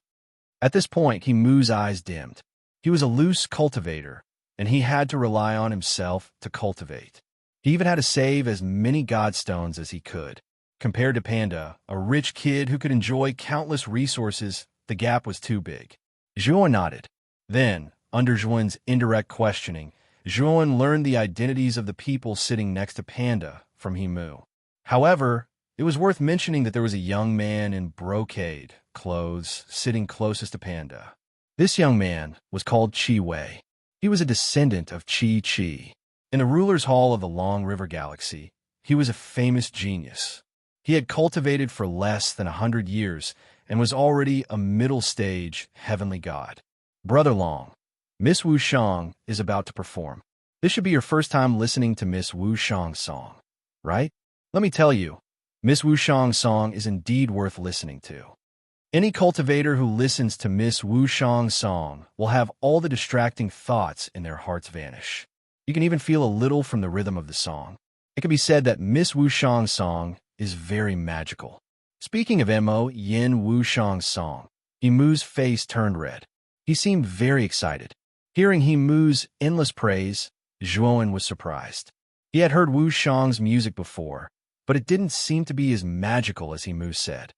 At this point, Emu's eyes dimmed. He was a loose cultivator, and he had to rely on himself to cultivate. He even had to save as many godstones as he could. Compared to Panda, a rich kid who could enjoy countless resources, the gap was too big. Zhuowen nodded. Then, under Zhuowen's indirect questioning, Zhuowen learned the identities of the people sitting next to Panda from Emu. However, it was worth mentioning that there was a young man in brocade clothes sitting closest to Panda. This young man was called Chi Wei. He was a descendant of Chi Chi. In the ruler's hall of the Long River Galaxy, he was a famous genius. He had cultivated for less than 100 years and was already a middle-stage heavenly god. "Brother Long, Miss Wu Shang is about to perform. This should be your first time listening to Miss Wu Shang's song, right? Let me tell you, Miss Wu Shang's song is indeed worth listening to. Any cultivator who listens to Miss Wu Shang's song will have all the distracting thoughts in their hearts vanish. You can even feel a little from the rhythm of the song. It can be said that Miss Wu Shang's song is very magical." Speaking of Mo Yin Wu Shang's song, Emu's face turned red. He seemed very excited. Hearing Emu's endless praise, Zhuowen was surprised. He had heard Wu Shang's music before, but it didn't seem to be as magical as Emu said.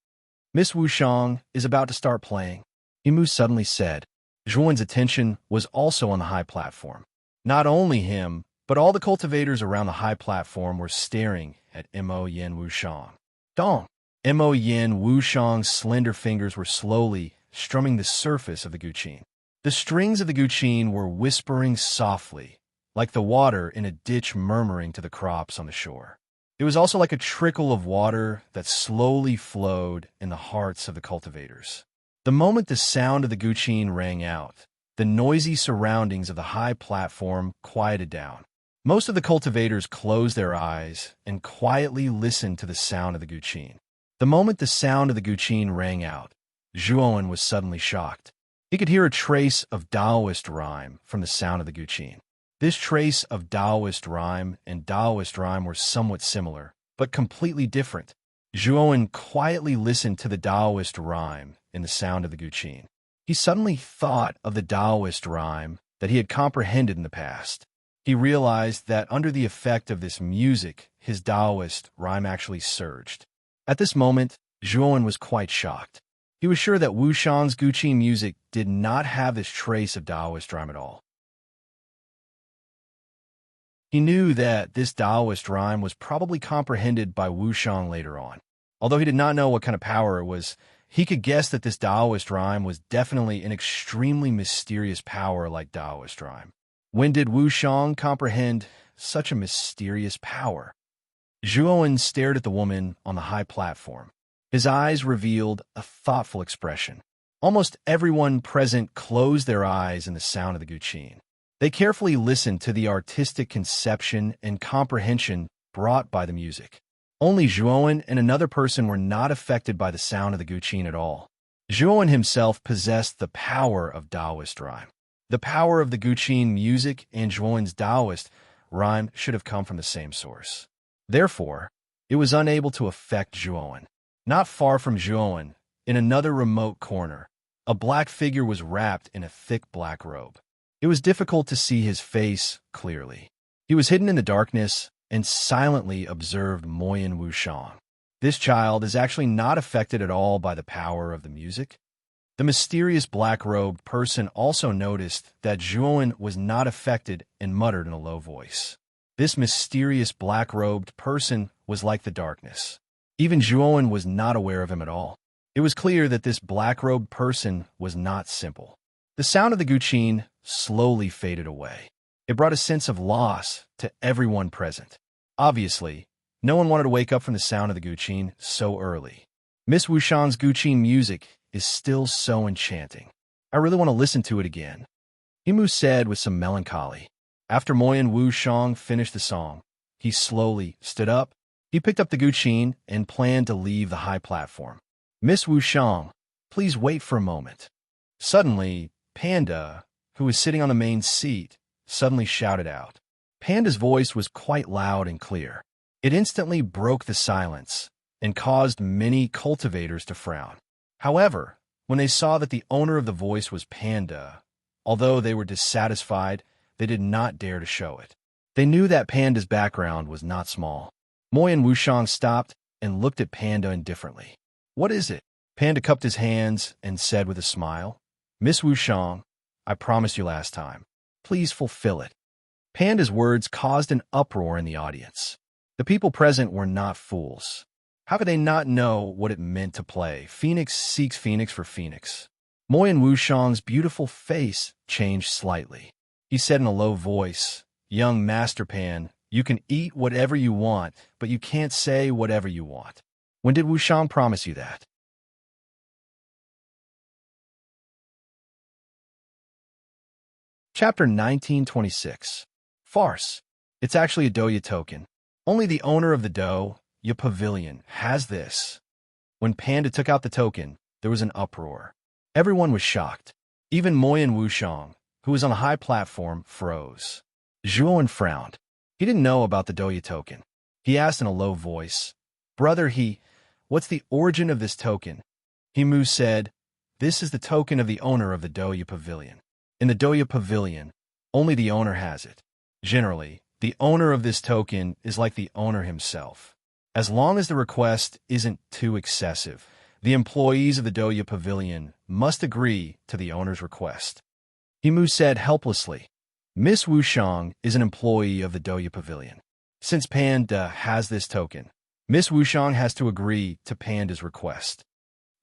"Miss Wu Shang is about to start playing," Emu suddenly said. Zhuowen's attention was also on the high platform. Not only him, but all the cultivators around the high platform were staring at Mo Yin Wu Shang. Dong! Mo Yin Wu Shang's slender fingers were slowly strumming the surface of the guqin. The strings of the guqin were whispering softly, like the water in a ditch murmuring to the crops on the shore. It was also like a trickle of water that slowly flowed in the hearts of the cultivators. The moment the sound of the guqin rang out, the noisy surroundings of the high platform quieted down. Most of the cultivators closed their eyes and quietly listened to the sound of the guqin. The moment the sound of the guqin rang out, Zhuowen was suddenly shocked. He could hear a trace of Taoist rhyme from the sound of the guqin. This trace of Taoist rhyme and Taoist rhyme were somewhat similar, but completely different. Zhuowen quietly listened to the Taoist rhyme in the sound of the guqin. He suddenly thought of the Taoist rhyme that he had comprehended in the past. He realized that under the effect of this music, his Taoist rhyme actually surged. At this moment, Zhuowen was quite shocked. He was sure that Wushang's guqin music did not have this trace of Taoist rhyme at all. He knew that this Taoist rhyme was probably comprehended by Wushang later on. Although he did not know what kind of power it was, he could guess that this Taoist rhyme was definitely an extremely mysterious power like Taoist rhyme. When did Wushang comprehend such a mysterious power? Zhuowen stared at the woman on the high platform. His eyes revealed a thoughtful expression. Almost everyone present closed their eyes in the sound of the guqin. They carefully listened to the artistic conception and comprehension brought by the music. Only Zhuowen and another person were not affected by the sound of the guqin at all. Zhuowen himself possessed the power of Taoist rhyme. The power of the guqin music and Zhuowen's Taoist rhyme should have come from the same source. Therefore, it was unable to affect Zhuowen. Not far from Zhuowen, in another remote corner, a black figure was wrapped in a thick black robe. It was difficult to see his face clearly. He was hidden in the darkness and silently observed Moyan Wushang. This child is actually not affected at all by the power of the music. The mysterious black-robed person also noticed that Zhuowen was not affected and muttered in a low voice. This mysterious black-robed person was like the darkness. Even Zhuowen was not aware of him at all. It was clear that this black-robed person was not simple. The sound of the guqin slowly faded away. It brought a sense of loss to everyone present. Obviously, no one wanted to wake up from the sound of the guqin so early. Miss Wushang's guqin music is still so enchanting. I really want to listen to it again, Himu said with some melancholy. After Moyan Wushang finished the song, he slowly stood up. He picked up the guqin and planned to leave the high platform. Miss Wushang, please wait for a moment. Suddenly, Panda, who was sitting on the main seat, suddenly shouted out. Panda's voice was quite loud and clear. It instantly broke the silence and caused many cultivators to frown. However, when they saw that the owner of the voice was Panda, although they were dissatisfied, they did not dare to show it. They knew that Panda's background was not small. Moyan Wushang stopped and looked at Panda indifferently. What is it? Panda cupped his hands and said with a smile, Miss Wushang, I promised you last time. Please fulfill it. Panda's words caused an uproar in the audience. The people present were not fools. How could they not know what it meant to play Phoenix seeks Phoenix for Phoenix? Moyan Wushang's beautiful face changed slightly. He said in a low voice, Young Master Pan, you can eat whatever you want, but you can't say whatever you want. When did Wushang promise you that? Chapter 1926. Farce. It's actually a Douya token. Only the owner of the Douya Pavilion has this. When Panda took out the token, there was an uproar. Everyone was shocked. Even Moyan Wushang, who was on a high platform, froze. Zhuowen frowned. He didn't know about the Douya token. He asked in a low voice, Brother what's the origin of this token? Himu said, This is the token of the owner of the Douya Pavilion. In the Douya Pavilion, only the owner has it. Generally, the owner of this token is like the owner himself. As long as the request isn't too excessive, the employees of the Douya Pavilion must agree to the owner's request. Himu said helplessly, Miss Wushang is an employee of the Douya Pavilion. Since Panda has this token, Miss Wushang has to agree to Panda's request.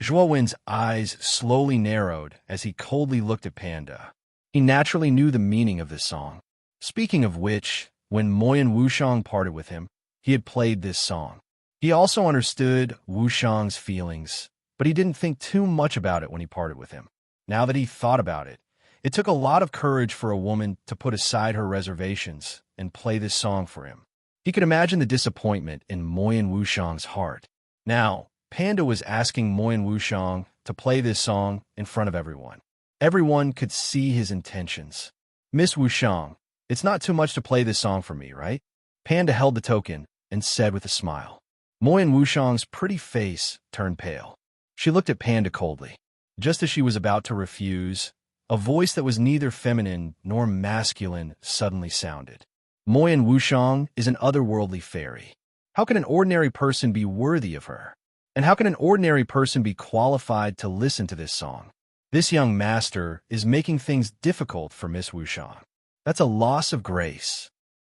Zhuowen's eyes slowly narrowed as he coldly looked at Panda. He naturally knew the meaning of this song. Speaking of which, when Moyan Wushang parted with him, he had played this song. He also understood Wushang's feelings, but he didn't think too much about it when he parted with him. Now that he thought about it, it took a lot of courage for a woman to put aside her reservations and play this song for him. He could imagine the disappointment in Moyen Wushang's heart. Now, Panda was asking Moyen Wushang to play this song in front of everyone. Everyone could see his intentions. Miss Wushang, it's not too much to play this song for me, right? Panda held the token and said with a smile. Moyen Wushang's pretty face turned pale. She looked at Panda coldly. Just as she was about to refuse, a voice that was neither feminine nor masculine suddenly sounded. Moyen Wushang is an otherworldly fairy. How can an ordinary person be worthy of her? And how can an ordinary person be qualified to listen to this song? This young master is making things difficult for Miss Wushang. That's a loss of grace.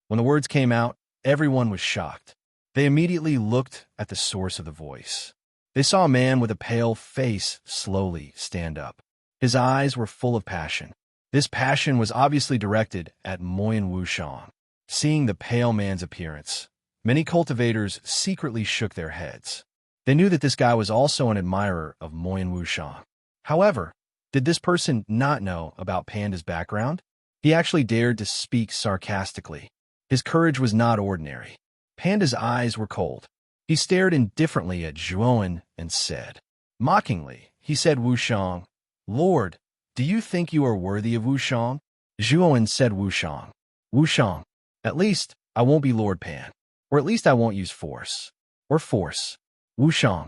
When the words came out, everyone was shocked. They immediately looked at the source of the voice. They saw a man with a pale face slowly stand up. His eyes were full of passion. This passion was obviously directed at Moyen Wushang. Seeing the pale man's appearance, many cultivators secretly shook their heads. They knew that this guy was also an admirer of Moyen Wushang. However, did this person not know about Panda's background? He actually dared to speak sarcastically. His courage was not ordinary. Panda's eyes were cold. He stared indifferently at Zhuowen and said, mockingly, he said, Wushang, Lord, do you think you are worthy of Wushang? Zhuowen said, Wushang. Wushang, at least I won't be Lord Pan. Or at least I won't use force. Or force. Wushang.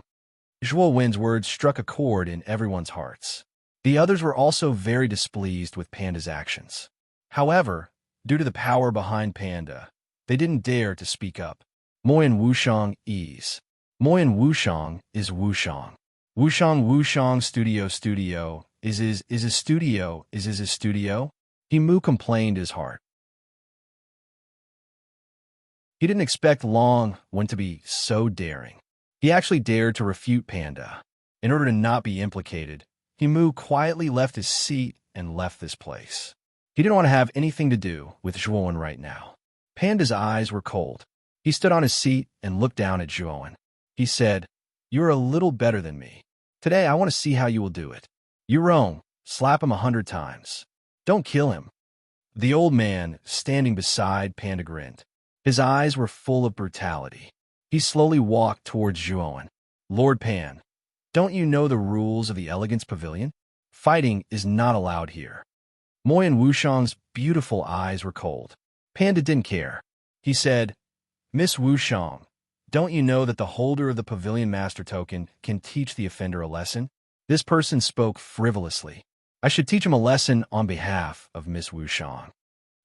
Zhuowen's words struck a chord in everyone's hearts. The others were also very displeased with Panda's actions. However, due to the power behind Panda, they didn't dare to speak up. Moyen Wushang is. Moyen Wushang is Wushang. Wushang studio is a studio. He Mu complained his heart. He didn't expect Long Wen to be so daring. He actually dared to refute Panda. In order to not be implicated, He Mu quietly left his seat and left this place. He didn't want to have anything to do with Zhuowen right now. Panda's eyes were cold. He stood on his seat and looked down at Zhuowen. He said, "You're a little better than me. Today I want to see how you will do it. You're wrong. Slap him 100 times. Don't kill him." The old man, standing beside Panda, grinned. His eyes were full of brutality. He slowly walked towards Zhuowen. "Lord Pan, don't you know the rules of the Elegance Pavilion? Fighting is not allowed here." Moyen Wushang's beautiful eyes were cold. Panda didn't care. He said, "Miss Wushang, don't you know that the holder of the Pavilion Master Token can teach the offender a lesson?" This person spoke frivolously. "I should teach him a lesson on behalf of Miss Wushang."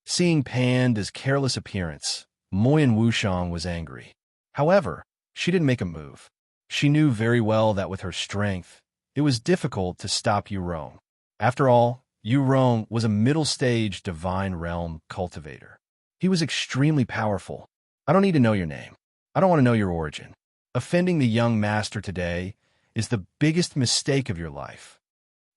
Seeing Panda's careless appearance, Moyen Wushang was angry. However, she didn't make a move. She knew very well that with her strength, it was difficult to stop Yurong. After all, Yurong was a middle-stage divine realm cultivator. He was extremely powerful. "I don't need to know your name. I don't want to know your origin. Offending the young master today is the biggest mistake of your life."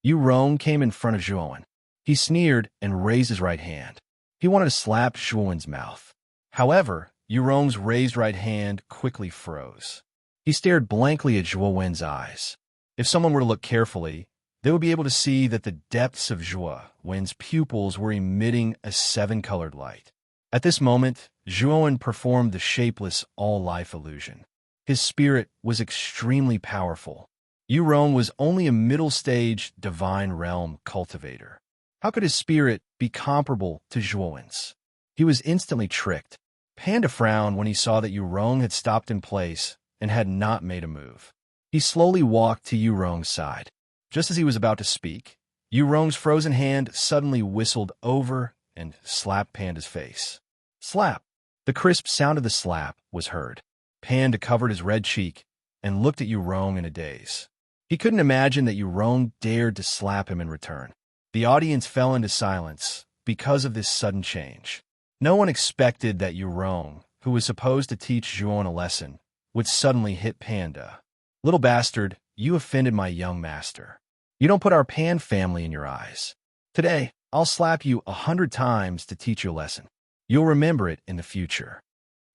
Yurong came in front of Zhuowen. He sneered and raised his right hand. He wanted to slap Zhuowen's mouth. However, Yurong's raised right hand quickly froze. He stared blankly at Zhuowen's eyes. If someone were to look carefully, they would be able to see that the depths of Zhuowen's pupils were emitting a 7-colored light. At this moment, Zhuowen performed the shapeless all-life illusion. His spirit was extremely powerful. Yurong was only a middle-stage divine realm cultivator. How could his spirit be comparable to Zhuowen's? He was instantly tricked. Panda frowned when he saw that Yurong had stopped in place and had not made a move. He slowly walked to Yurong's side. Just as he was about to speak, Yurong's frozen hand suddenly whistled over and slapped Panda's face. Slap! The crisp sound of the slap was heard. Panda covered his red cheek and looked at Yurong in a daze. He couldn't imagine that Yurong dared to slap him in return. The audience fell into silence because of this sudden change. No one expected that Yurong, who was supposed to teach Zhuowen a lesson, would suddenly hit Panda. "Little bastard, you offended my young master. You don't put our Pan family in your eyes. Today, I'll slap you 100 times to teach you a lesson. You'll remember it in the future."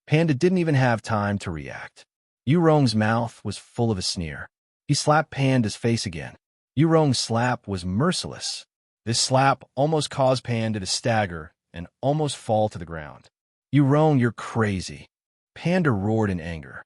Panda didn't even have time to react. Yurong's mouth was full of a sneer. He slapped Panda's face again. Yurong's slap was merciless. This slap almost caused Panda to stagger and almost fall to the ground. Yurong, you're crazy. Panda roared in anger.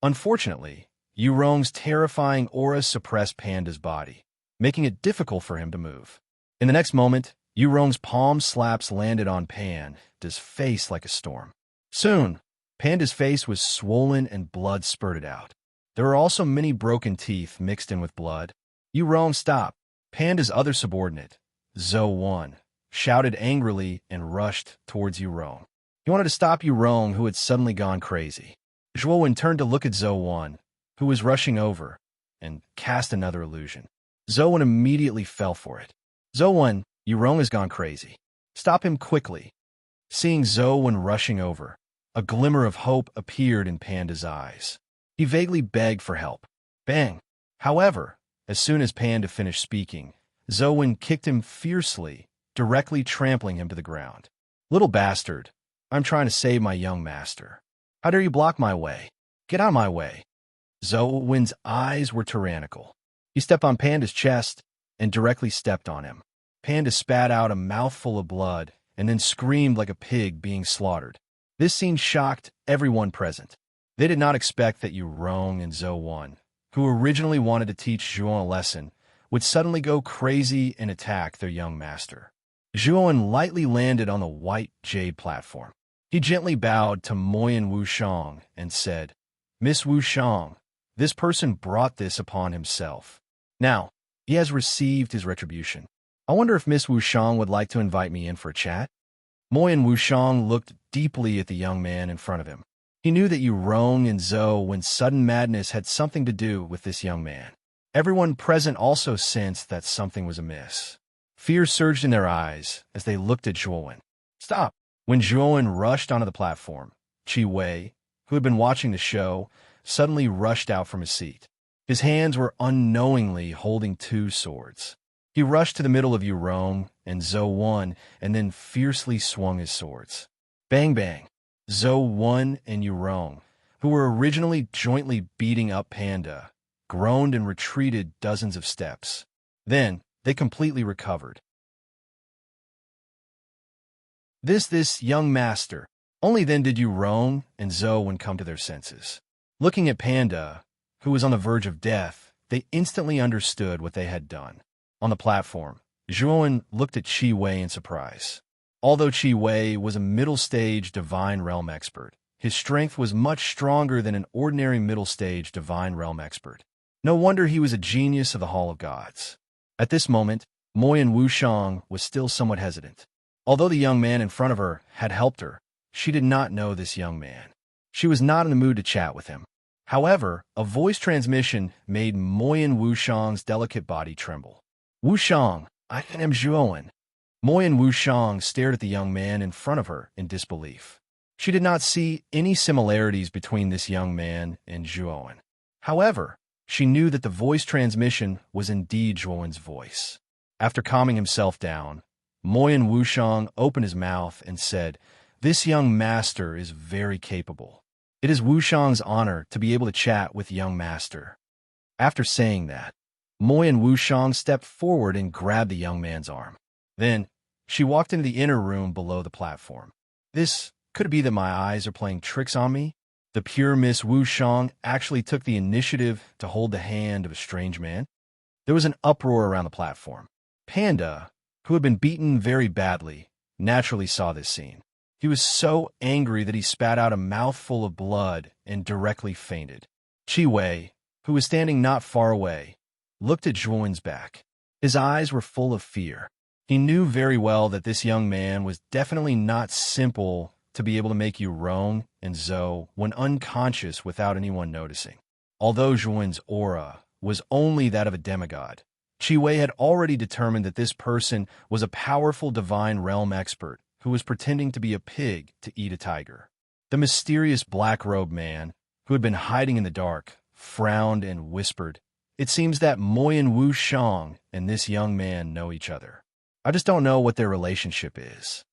Unfortunately, Yurong's terrifying aura suppressed Panda's body, making it difficult for him to move. In the next moment, Yurong's palm slaps landed on Panda's face like a storm. Soon, Panda's face was swollen and blood spurted out. There were also many broken teeth mixed in with blood. Yurong, stop! Panda's other subordinate, Zhou shouted angrily and rushed towards Yurong. He wanted to stop Yurong, who had suddenly gone crazy. Zhou turned to look at Zhou, who was rushing over, and cast another illusion. Zhou immediately fell for it. Zhou, Yurong has gone crazy. Stop him quickly. Seeing Zhou rushing over, a glimmer of hope appeared in Panda's eyes. He vaguely begged for help. Bang! However, as soon as Panda finished speaking, Zhou kicked him fiercely, directly trampling him to the ground. Little bastard, I'm trying to save my young master. How dare you block my way? Get out of my way. Zhou's eyes were tyrannical. He stepped on Panda's chest and directly stepped on him. Panda spat out a mouthful of blood and then screamed like a pig being slaughtered. This scene shocked everyone present. They did not expect that Yurong and Zhou, who originally wanted to teach Zhuon a lesson, would suddenly go crazy and attack their young master. Zhuon lightly landed on the white jade platform. He gently bowed to Moyan Wushang and said, Miss Wushang, this person brought this upon himself. Now, he has received his retribution. I wonder if Miss Wushang would like to invite me in for a chat? Moyan Wushang looked deeply at the young man in front of him. He knew that Yurong and Zhou sudden madness had something to do with this young man. Everyone present also sensed that something was amiss. Fear surged in their eyes as they looked at Zhuon. Stop! When Zhuon rushed onto the platform, Qi Wei, who had been watching the show, suddenly rushed out from his seat. His hands were unknowingly holding two swords. He rushed to the middle of Yurong and Zhou and then fiercely swung his swords. Bang bang! Zhou and Yurong, who were originally jointly beating up Panda, groaned and retreated dozens of steps. Then, they completely recovered. This young master. Only then did Yurong and Zhou come to their senses. Looking at Panda, who was on the verge of death, they instantly understood what they had done. On the platform, Zhuon looked at Qi Wei in surprise. Although Qi Wei was a middle-stage Divine Realm expert, his strength was much stronger than an ordinary middle-stage Divine Realm expert. No wonder he was a genius of the Hall of Gods. At this moment, Moyan Wushang was still somewhat hesitant. Although the young man in front of her had helped her, she did not know this young man. She was not in the mood to chat with him. However, a voice transmission made Moyan Wushang's delicate body tremble. Wushang, I am Zhuon. Moyan Wushang stared at the young man in front of her in disbelief. She did not see any similarities between this young man and Zhuon. However, she knew that the voice transmission was indeed Zhuon's voice. After calming himself down, Moyan Wushang opened his mouth and said, This young master is very capable. It is Wushang's honor to be able to chat with young master. After saying that, Moyan Wushang stepped forward and grabbed the young man's arm. Then, she walked into the inner room below the platform. Could it be that my eyes are playing tricks on me? The pure Miss Wushang actually took the initiative to hold the hand of a strange man. There was an uproar around the platform. Panda, who had been beaten very badly, naturally saw this scene. He was so angry that he spat out a mouthful of blood and directly fainted. Qi Wei, who was standing not far away, looked at Zhuon's back. His eyes were full of fear. He knew very well that this young man was definitely not simple to be able to make Yurong and Zhou when unconscious without anyone noticing. Although Zhuon's aura was only that of a demigod, Qi Wei had already determined that this person was a powerful divine realm expert who was pretending to be a pig to eat a tiger. The mysterious black-robed man, who had been hiding in the dark, frowned and whispered, It seems that Moyan Wushang and this young man know each other. I just don't know what their relationship is.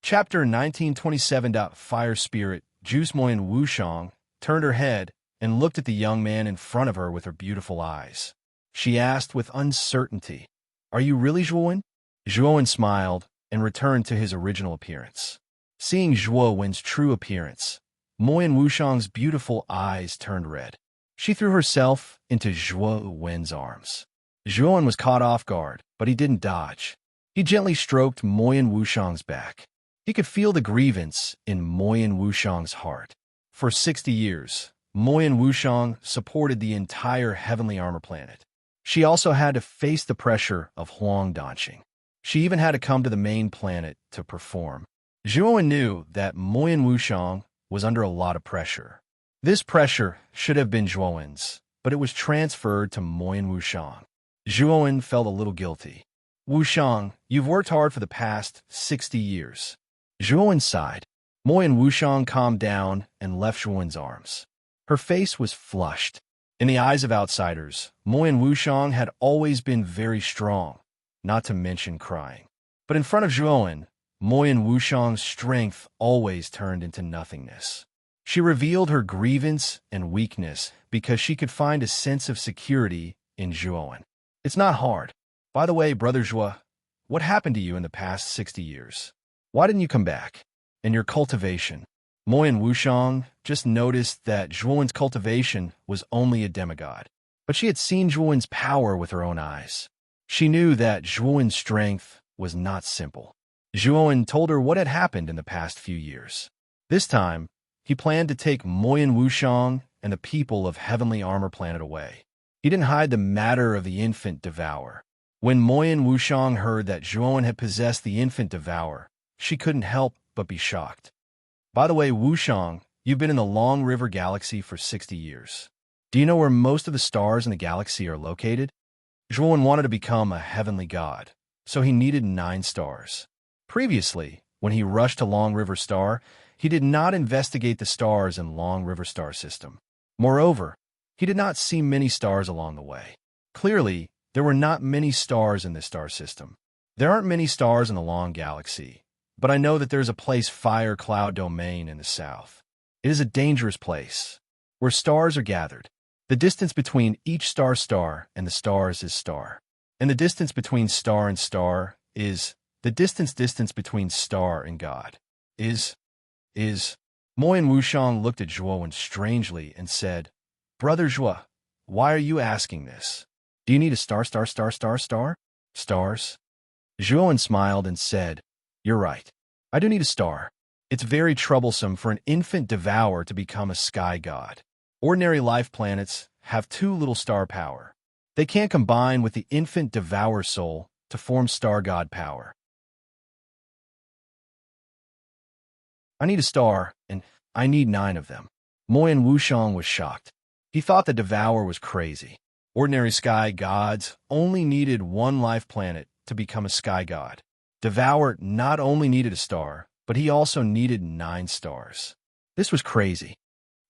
Chapter 1927. Fire Spirit, Juice Moyen Wushang, turned her head and looked at the young man in front of her with her beautiful eyes. She asked with uncertainty, "Are you really Zhuowen?" Zhuowen smiled and returned to his original appearance. Seeing Zhuowen's true appearance, Moyen Wushang's beautiful eyes turned red. She threw herself into Zhuowen's arms. Zhuowen was caught off guard, but he didn't dodge. He gently stroked Moyen Wushang's back. He could feel the grievance in Moyen Wushang's heart. For 60 years, Moyen Wushang supported the entire heavenly armor planet. She also had to face the pressure of Huang Danqing. She even had to come to the main planet to perform. Zhuowen knew that Moyen Wushang was under a lot of pressure. This pressure should have been Zhuowen's, but it was transferred to Moyen Wushang. Zhuowen felt a little guilty. "Wushang, you've worked hard for the past 60 years. Zhuowen sighed. Moyen Wushang calmed down and left Zhuowen's arms. Her face was flushed. In the eyes of outsiders, Moyen Wushang had always been very strong, not to mention crying. But in front of Zhuowen, Moyen Wushang's strength always turned into nothingness. She revealed her grievance and weakness because she could find a sense of security in Zhuowen. "It's not hard. By the way, Brother Zhuo, what happened to you in the past 60 years? Why didn't you come back? And your cultivation?" Moyen Wushang just noticed that Zhuowen's cultivation was only a demigod, but she had seen Zhuowen's power with her own eyes. She knew that Zhuowen's strength was not simple. Zhuowen told her what had happened in the past few years. This time, he planned to take Moyen Wushang and the people of Heavenly Armor Planet away. He didn't hide the matter of the infant Devour. When Moyen Wushang heard that Zhuowen had possessed the infant Devour, she couldn't help but be shocked. "By the way, Wushang, you've been in the Long River Galaxy for 60 years. Do you know where most of the stars in the galaxy are located?" Zhuowen wanted to become a heavenly god, so he needed 9 stars. Previously, when he rushed to Long River Star, he did not investigate the stars in Long River Star system. Moreover, he did not see many stars along the way. Clearly, there were not many stars in this star system. There aren't many stars in the Long Galaxy, but I know that there's a place Fire Cloud Domain in the south. It is a dangerous place, where stars are gathered. The distance between each star and the stars is star. And the distance between star and star is the distance between star and God. Is. Moyen Wushang looked at Zhuowen strangely and said, "Brother Zhuo, why are you asking this? Do you need a star? Stars?" Zhuowen smiled and said, "You're right. I do need a star. It's very troublesome for an infant Devour to become a sky god. Ordinary life planets have too little star power. They can't combine with the infant Devour soul to form star god power. I need a star, and I need 9 of them." Moyen Wushang was shocked. He thought the Devour was crazy. Ordinary sky gods only needed 1 life planet to become a sky god. Devour not only needed a star, but he also needed 9 stars. This was crazy.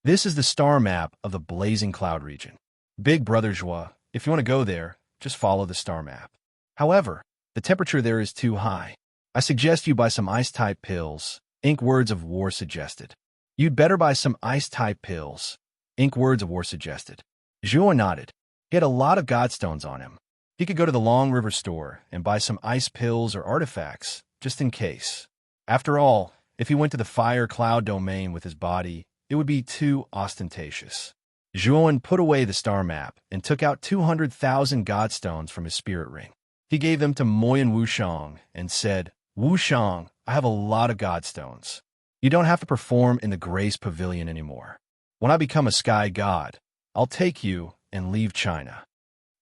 This is the star map of the Blazing Cloud region. Big Brother Zhuo, if you want to go there, just follow the star map. However, the temperature there is too high. I suggest you buy some ice-type pills. Ink Words of War suggested. You'd better buy some ice-type pills. Ink Words of War suggested. Zhuo nodded. He had a lot of godstones on him. He could go to the Long River store and buy some ice pills or artifacts, just in case. After all, if he went to the Fire Cloud Domain with his body, it would be too ostentatious. Zhuowen put away the star map and took out 200,000 godstones from his spirit ring. He gave them to Moyen Wushang and said, "Wushang, I have a lot of godstones. You don't have to perform in the Grace Pavilion anymore. When I become a sky god, I'll take you and leave China."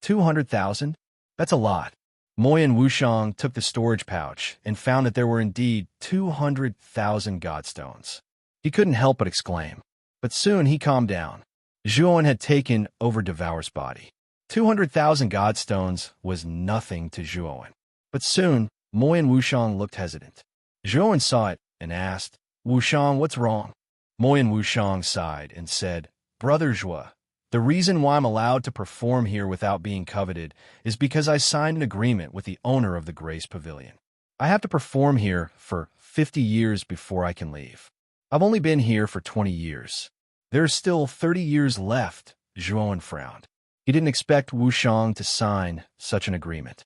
200,000? That's a lot. Moyen Wushang took the storage pouch and found that there were indeed 200,000 godstones. He couldn't help but exclaim. But soon he calmed down. Zhuowen had taken over Devour's body. 200,000 godstones was nothing to Zhuowen. But soon, Moyen Wushang looked hesitant. Zhuowen saw it and asked, "Wushang, what's wrong?" Moyen Wushang sighed and said, "Brother Zhuo, the reason why I'm allowed to perform here without being coveted is because I signed an agreement with the owner of the Grace Pavilion. I have to perform here for 50 years before I can leave. I've only been here for 20 years. There's still 30 years left, Zhuowen frowned. He didn't expect Wu Shang to sign such an agreement.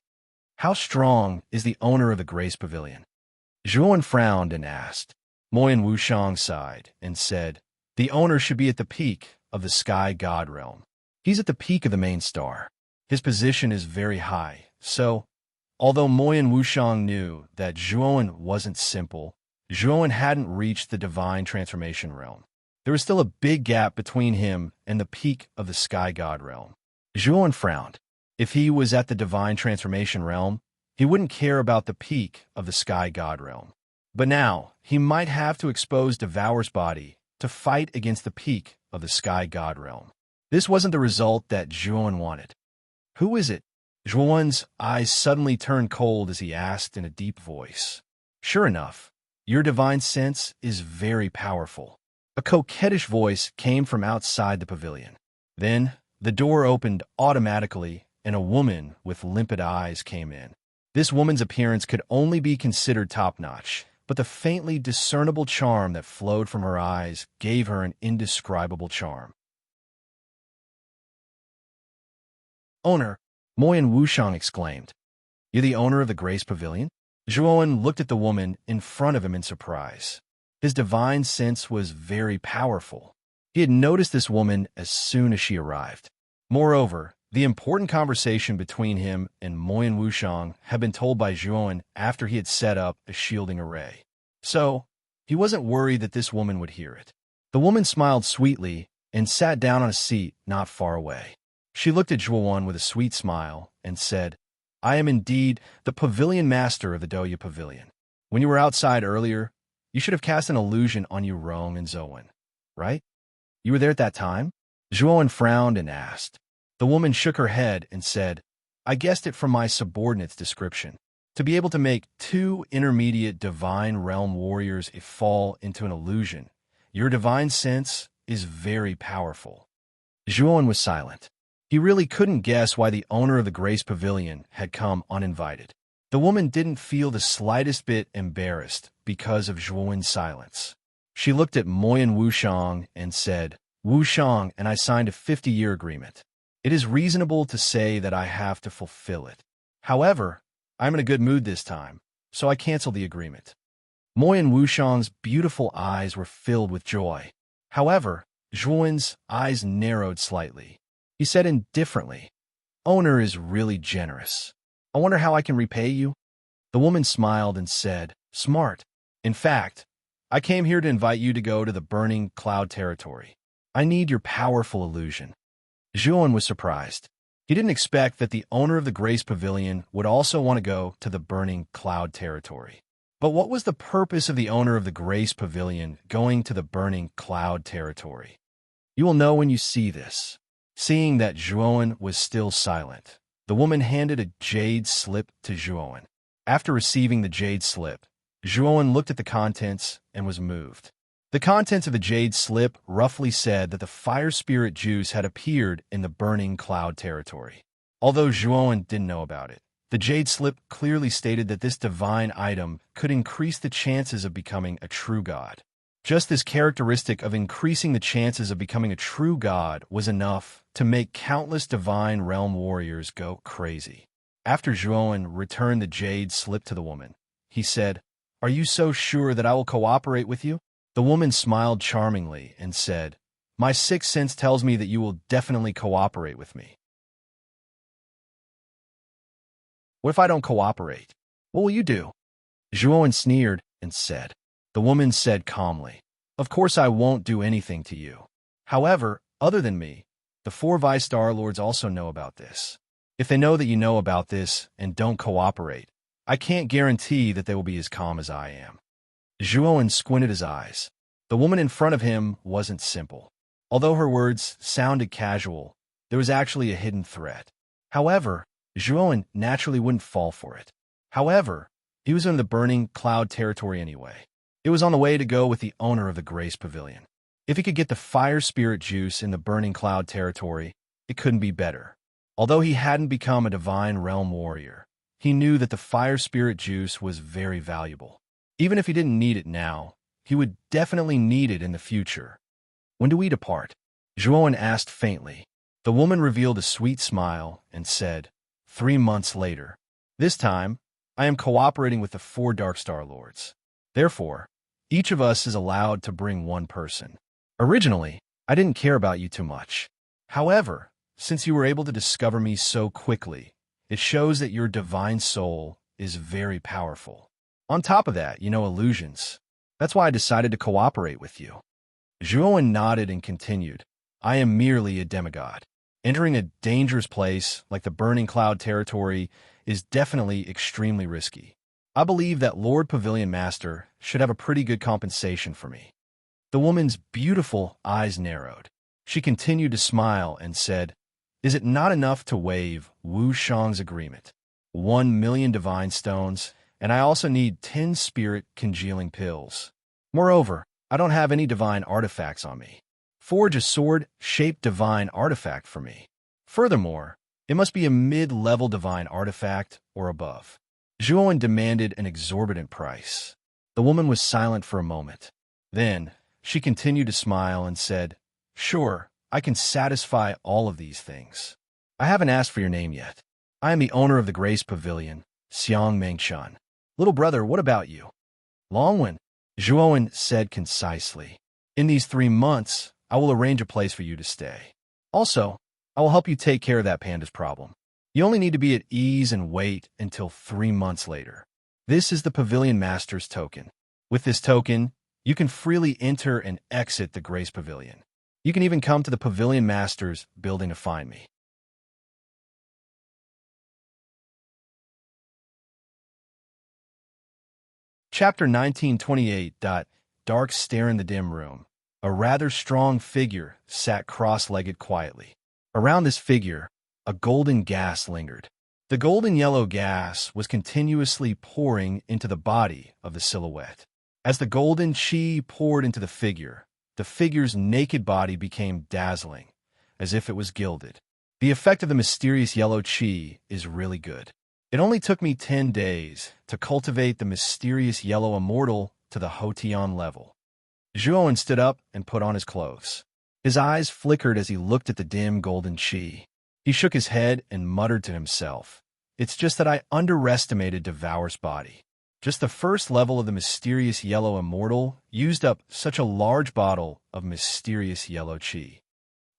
How strong is the owner of the Grace Pavilion? Zhuowen frowned and asked. Moyan Wu Shang sighed and said, the owner should be at the peak of the Sky God realm. He's at the peak of the main star. His position is very high, so, although Moyan Wu Shang knew that Zhuowen wasn't simple, Zhuowen hadn't reached the divine transformation realm. There was still a big gap between him and the peak of the Sky God realm. Zhuowen frowned. If he was at the divine transformation realm, he wouldn't care about the peak of the Sky God realm. But now, he might have to expose Devourer's body to fight against the peak of the Sky God realm. This wasn't the result that Zhuowen wanted. Who is it? Zhuowen's eyes suddenly turned cold as he asked in a deep voice. Sure enough, your divine sense is very powerful. A coquettish voice came from outside the pavilion. Then, the door opened automatically, and a woman with limpid eyes came in. This woman's appearance could only be considered top-notch, but the faintly discernible charm that flowed from her eyes gave her an indescribable charm. Owner, Moyan Wushang exclaimed. You're the owner of the Grace Pavilion? Zhuowen looked at the woman in front of him in surprise. His divine sense was very powerful. He had noticed this woman as soon as she arrived. Moreover, the important conversation between him and Moyan Wushang had been told by Zhuowen after he had set up a shielding array. So, he wasn't worried that this woman would hear it. The woman smiled sweetly and sat down on a seat not far away. She looked at Zhuowen with a sweet smile and said, I am indeed the pavilion master of the Doya Pavilion. When you were outside earlier, you should have cast an illusion on Yurong and Zhuowen, right? You were there at that time? Zhuowen frowned and asked. The woman shook her head and said, I guessed it from my subordinate's description. To be able to make two intermediate divine realm warriors fall into an illusion, your divine sense is very powerful. Zhuowen was silent. He really couldn't guess why the owner of the Grace Pavilion had come uninvited. The woman didn't feel the slightest bit embarrassed because of Zhuowen's silence. She looked at Moyan Wushang and said, Wushang and I signed a 50-year agreement. It is reasonable to say that I have to fulfill it. However, I'm in a good mood this time, so I canceled the agreement. Moyan Wushang's beautiful eyes were filled with joy. However, Zhuowen's eyes narrowed slightly. He said indifferently, Owner is really generous. I wonder how I can repay you? The woman smiled and said, Smart. In fact, I came here to invite you to go to the burning cloud territory. I need your powerful illusion. Zhuowen was surprised. He didn't expect that the owner of the Grace Pavilion would also want to go to the burning cloud territory. But what was the purpose of the owner of the Grace Pavilion going to the burning cloud territory? You will know when you see this. Seeing that Zhuowen was still silent, the woman handed a jade slip to Zhuowen. After receiving the jade slip, Zhuowen looked at the contents and was moved. The contents of the jade slip roughly said that the fire spirit juice had appeared in the burning cloud territory. Although Zhuowen didn't know about it, the jade slip clearly stated that this divine item could increase the chances of becoming a true god. Just this characteristic of increasing the chances of becoming a true god was enough to make countless divine realm warriors go crazy. After Zhuowen returned the jade slip to the woman, he said, Are you so sure that I will cooperate with you? The woman smiled charmingly and said, My sixth sense tells me that you will definitely cooperate with me. What if I don't cooperate? What will you do? Zhuowen sneered and said. The woman said calmly, Of course I won't do anything to you. However, other than me, the 4 Vice Star Lords also know about this. If they know that you know about this and don't cooperate, I can't guarantee that they will be as calm as I am. Zhuowen squinted his eyes. The woman in front of him wasn't simple. Although her words sounded casual, there was actually a hidden threat. However, Zhuowen naturally wouldn't fall for it. However, he was in the burning cloud territory anyway. It was on the way to go with the owner of the Grace Pavilion. If he could get the fire spirit juice in the burning cloud territory, it couldn't be better. Although he hadn't become a divine realm warrior, he knew that the fire spirit juice was very valuable. Even if he didn't need it now, he would definitely need it in the future. When do we depart? Zhuowen asked faintly. The woman revealed a sweet smile and said, 3 months later. This time, I am cooperating with the 4 Darkstar Lords. Therefore, each of us is allowed to bring one person. Originally, I didn't care about you too much. However, since you were able to discover me so quickly, it shows that your divine soul is very powerful. On top of that, you know illusions. That's why I decided to cooperate with you. Zhuowen nodded and continued, I am merely a demigod. Entering a dangerous place like the Burning Cloud territory is definitely extremely risky. I believe that Lord Pavilion Master should have a pretty good compensation for me. The woman's beautiful eyes narrowed. She continued to smile and said, Is it not enough to waive Wu Shang's agreement? 1 million divine stones, and I also need 10 spirit congealing pills. Moreover, I don't have any divine artifacts on me. Forge a sword-shaped divine artifact for me. Furthermore, it must be a mid-level divine artifact or above. Zhuowen demanded an exorbitant price. The woman was silent for a moment. Then, she continued to smile and said, Sure, I can satisfy all of these things. I haven't asked for your name yet. I am the owner of the Grace Pavilion, Xiang Mengshan. Little brother, what about you? Longwen, Zhuowen said concisely. In these 3 months, I will arrange a place for you to stay. Also, I will help you take care of that panda's problem. You only need to be at ease and wait until 3 months later. This is the Pavilion Master's token. With this token, you can freely enter and exit the Grace Pavilion. You can even come to the Pavilion Master's building to find me. Chapter 1928. Dark stare in the dim room. A rather strong figure sat cross-legged quietly. Around this figure, a golden gas lingered. The golden-yellow gas was continuously pouring into the body of the silhouette. As the golden chi poured into the figure's naked body became dazzling, as if it was gilded. The effect of the mysterious yellow chi is really good. It only took me 10 days to cultivate the mysterious yellow immortal to the Hotian level. Zhuowen stood up and put on his clothes. His eyes flickered as he looked at the dim golden chi. He shook his head and muttered to himself, It's just that I underestimated Devour's body. Just the first level of the mysterious yellow immortal used up such a large bottle of mysterious yellow chi.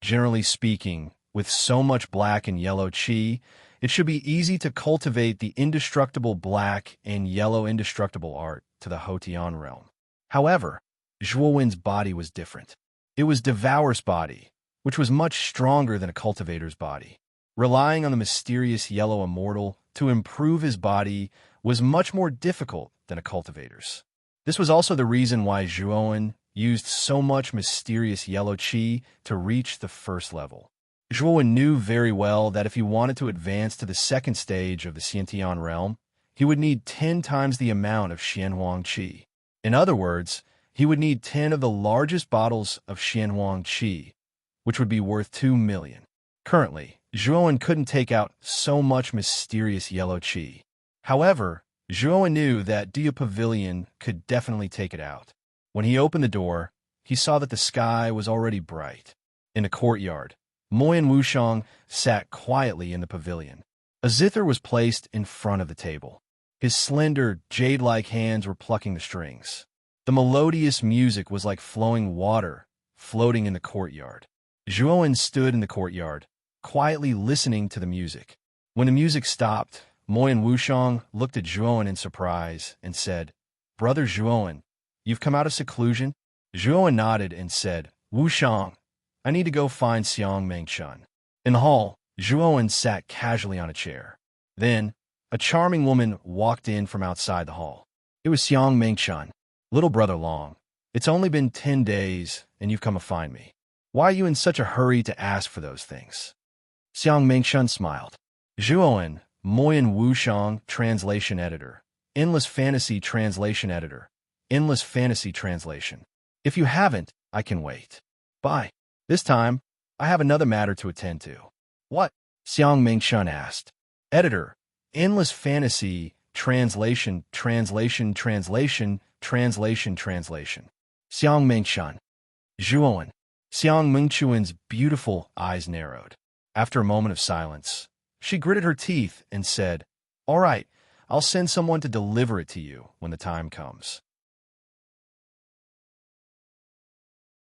Generally speaking, with so much black and yellow chi, it should be easy to cultivate the indestructible black and yellow indestructible art to the Hotian realm. However, Zhuowen's body was different. It was Devour's body, which was much stronger than a cultivator's body. Relying on the mysterious yellow immortal to improve his body was much more difficult than a cultivator's. This was also the reason why Zhuowen used so much mysterious yellow chi to reach the first level. Zhuowen knew very well that if he wanted to advance to the second stage of the Xiantian realm, he would need 10 times the amount of Xianhuang chi. In other words, he would need 10 of the largest bottles of Xianhuang chi, which would be worth 2 million. Currently, Zhuowen couldn't take out so much mysterious yellow chi. However, Zhuowen knew that Dia Pavilion could definitely take it out. When he opened the door, he saw that the sky was already bright. In the courtyard, Moyan Wushang sat quietly in the pavilion. A zither was placed in front of the table. His slender, jade-like hands were plucking the strings. The melodious music was like flowing water, floating in the courtyard. Zhuowen stood in the courtyard, quietly listening to the music. When the music stopped, Moyan Wushang looked at Zhuowen in surprise and said, Brother Zhuowen, you've come out of seclusion? Zhuowen nodded and said, Wushang, I need to go find Xiang Mengshan. In the hall, Zhuowen sat casually on a chair. Then, a charming woman walked in from outside the hall. It was Xiang Mengshan. Little brother Long, it's only been 10 days, and you've come to find me. Why are you in such a hurry to ask for those things? Xiang Mengshan smiled. Zhuowen, Moyan Wushang, Translation Editor. Endless Fantasy Translation Editor. Endless Fantasy Translation. If you haven't, I can wait. Bye. This time, I have another matter to attend to. What? Xiang Mengshan asked. Editor, endless fantasy, translation, translation, translation, translation, translation. Xiang Mengshan. Zhuowen. Xiang Mengchuan's beautiful eyes narrowed. After a moment of silence, she gritted her teeth and said, "All right, I'll send someone to deliver it to you when the time comes.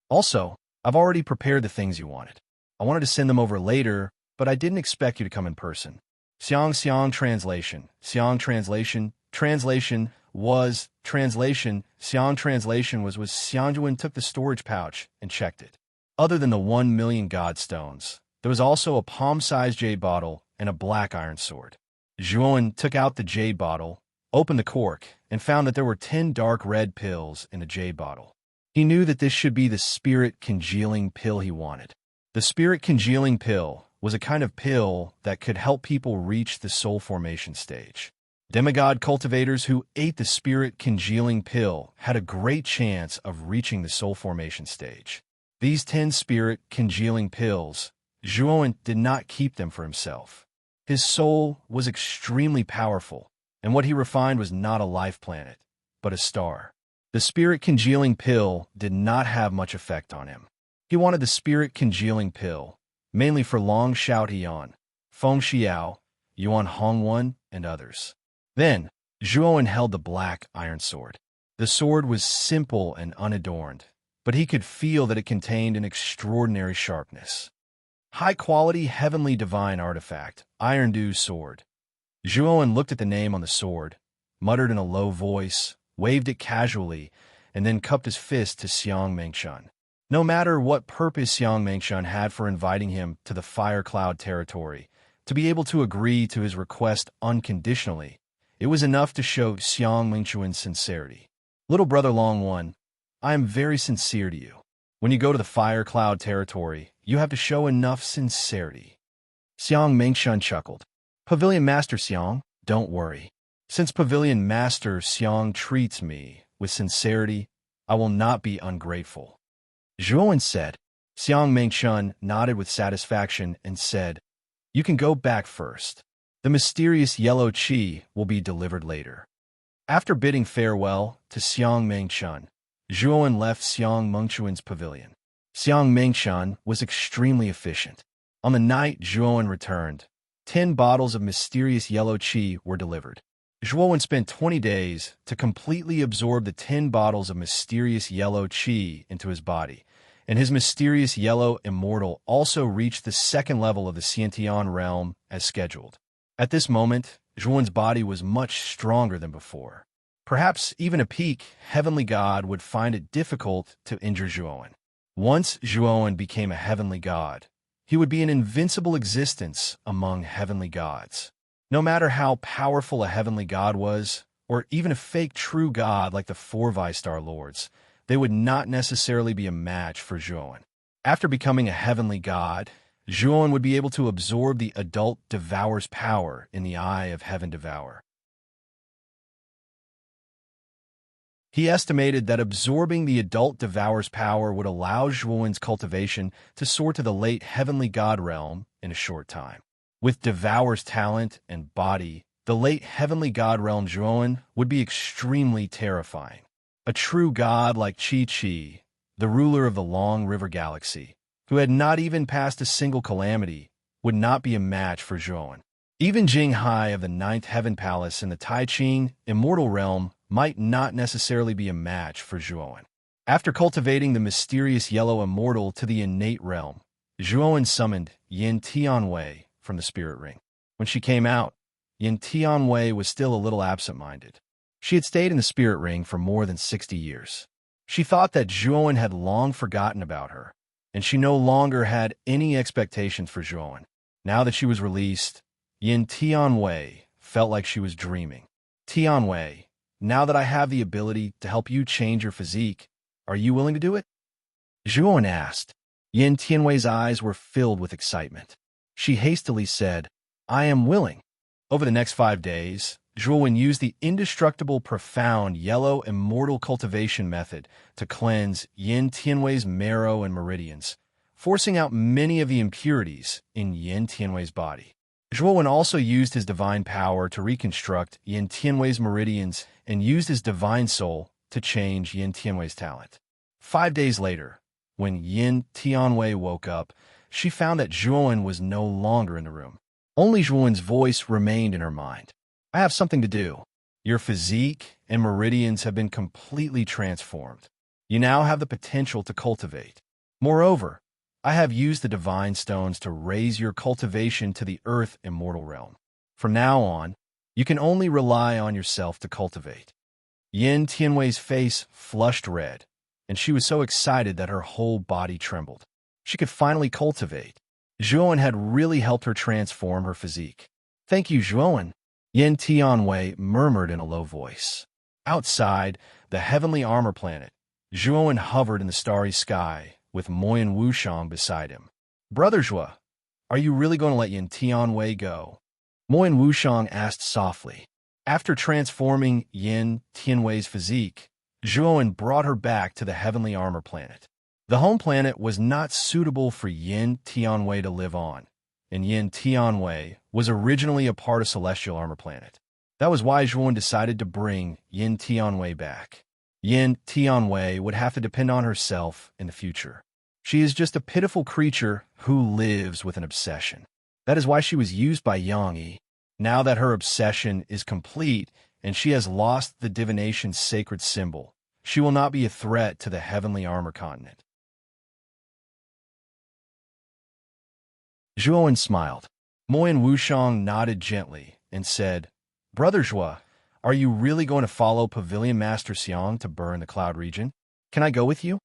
Also, I've already prepared the things you wanted. I wanted to send them over later, but I didn't expect you to come in person." Xiang translation. Xiang translation. Translation was translation. Xiang translation was Xiangjuan took the storage pouch and checked it. Other than the 1,000,000 godstones, there was also a palm-sized jade bottle and a black iron sword. Zhuowen took out the jade bottle, opened the cork, and found that there were 10 dark red pills in the jade bottle. He knew that this should be the spirit congealing pill he wanted. The spirit congealing pill was a kind of pill that could help people reach the soul formation stage. Demigod cultivators who ate the spirit congealing pill had a great chance of reaching the soul formation stage. These 10 spirit congealing pills, Zhuowen did not keep them for himself. His soul was extremely powerful, and what he refined was not a life planet, but a star. The spirit congealing pill did not have much effect on him. He wanted the spirit congealing pill, mainly for Long Xiaotian, Feng Xiao, Yuan Hongwen, and others. Then, Zhuowen held the black iron sword. The sword was simple and unadorned, but he could feel that it contained an extraordinary sharpness. High-quality heavenly divine artifact, Iron Dew Sword. Zhuowen looked at the name on the sword, muttered in a low voice, waved it casually, and then cupped his fist to Xiang Mengshan. No matter what purpose Xiang Mengshan had for inviting him to the Fire Cloud territory, to be able to agree to his request unconditionally, it was enough to show Xiang Mengchuan's sincerity. "Little brother Longwen, I am very sincere to you. When you go to the Fire Cloud territory, you have to show enough sincerity." Xiang Mengshan chuckled. "Pavilion Master Xiang, don't worry. Since Pavilion Master Xiang treats me with sincerity, I will not be ungrateful." Zhuowen said. Xiang Mengshan nodded with satisfaction and said, "You can go back first. The mysterious yellow qi will be delivered later." After bidding farewell to Xiang Mengshan, Zhuowen left Xiang Mengchuan's pavilion. Xiang Mengshan was extremely efficient. On the night Zhuowen returned, 10 bottles of mysterious yellow qi were delivered. Zhuowen spent 20 days to completely absorb the 10 bottles of mysterious yellow qi into his body, and his mysterious yellow immortal also reached the 2nd level of the Xiantian realm as scheduled. At this moment, Zhuowen's body was much stronger than before. Perhaps even a peak heavenly god would find it difficult to injure Zhuowen. Once Zhuowen became a heavenly god, he would be an invincible existence among heavenly gods. No matter how powerful a heavenly god was, or even a fake true god like the 4 Vistar Lords, they would not necessarily be a match for Zhuowen. After becoming a heavenly god, Zhuowen would be able to absorb the adult devourer's power in the eye of Heaven Devourer. He estimated that absorbing the adult devourer's power would allow Zhuowen's cultivation to soar to the late heavenly god realm in a short time. With devourer's talent and body, the late heavenly god realm Zhuowen would be extremely terrifying. A true god like Qi, the ruler of the Long River Galaxy, who had not even passed a single calamity, would not be a match for Zhuowen. Even Jing Hai of the 9th Heaven Palace in the Taiqing Immortal Realm might not necessarily be a match for Zhuowen. After cultivating the mysterious yellow immortal to the innate realm, Zhuowen summoned Yin Tianwei from the spirit ring. When she came out, Yin Tianwei was still a little absent-minded. She had stayed in the spirit ring for more than 60 years. She thought that Zhuowen had long forgotten about her, and she no longer had any expectations for Zhuowen. Now that she was released, Yin Tianwei felt like she was dreaming. "Tianwei, now that I have the ability to help you change your physique, are you willing to do it?" Zhuowen asked. Yin Tianwei's eyes were filled with excitement. She hastily said, "I am willing." Over the next 5 days, Zhuowen used the indestructible profound yellow immortal cultivation method to cleanse Yin Tianwei's marrow and meridians, forcing out many of the impurities in Yin Tianwei's body. Zhuowen also used his divine power to reconstruct Yin Tianwei's meridians and used his divine soul to change Yin Tianwei's talent. 5 days later, when Yin Tianwei woke up, she found that Zhuowen was no longer in the room. Only Zhuowen's voice remained in her mind. I have something to do. Your physique and meridians have been completely transformed. You now have the potential to cultivate. Moreover, I have used the divine stones to raise your cultivation to the earth immortal realm. From now on, you can only rely on yourself to cultivate. Yin Tianwei's face flushed red, and she was so excited that her whole body trembled. She could finally cultivate. Zhuowen had really helped her transform her physique. Thank you, Zhuowen, Yin Tianwei murmured in a low voice. Outside, the heavenly armor planet, Zhuowen hovered in the starry sky, with Moyan Wushang beside him. Brother Zhuo, are you really going to let Yin Tianwei go? Moyan Wushang asked softly. After transforming Yin Tianwei's physique, Zhuowen brought her back to the heavenly armor planet. The home planet was not suitable for Yin Tianwei to live on, and Yin Tianwei was originally a part of Celestial Armor Planet. That was why Zhuowen decided to bring Yin Tianwei back. Yin Tianwei would have to depend on herself in the future. She is just a pitiful creature who lives with an obsession. That is why she was used by Yang Yi. Now that her obsession is complete and she has lost the divination's sacred symbol, she will not be a threat to the heavenly armor continent. Zhuowen smiled. Moyan Wushang nodded gently and said, Brother Zhuo, are you really going to follow Pavilion Master Xiang to burn the cloud region? Can I go with you?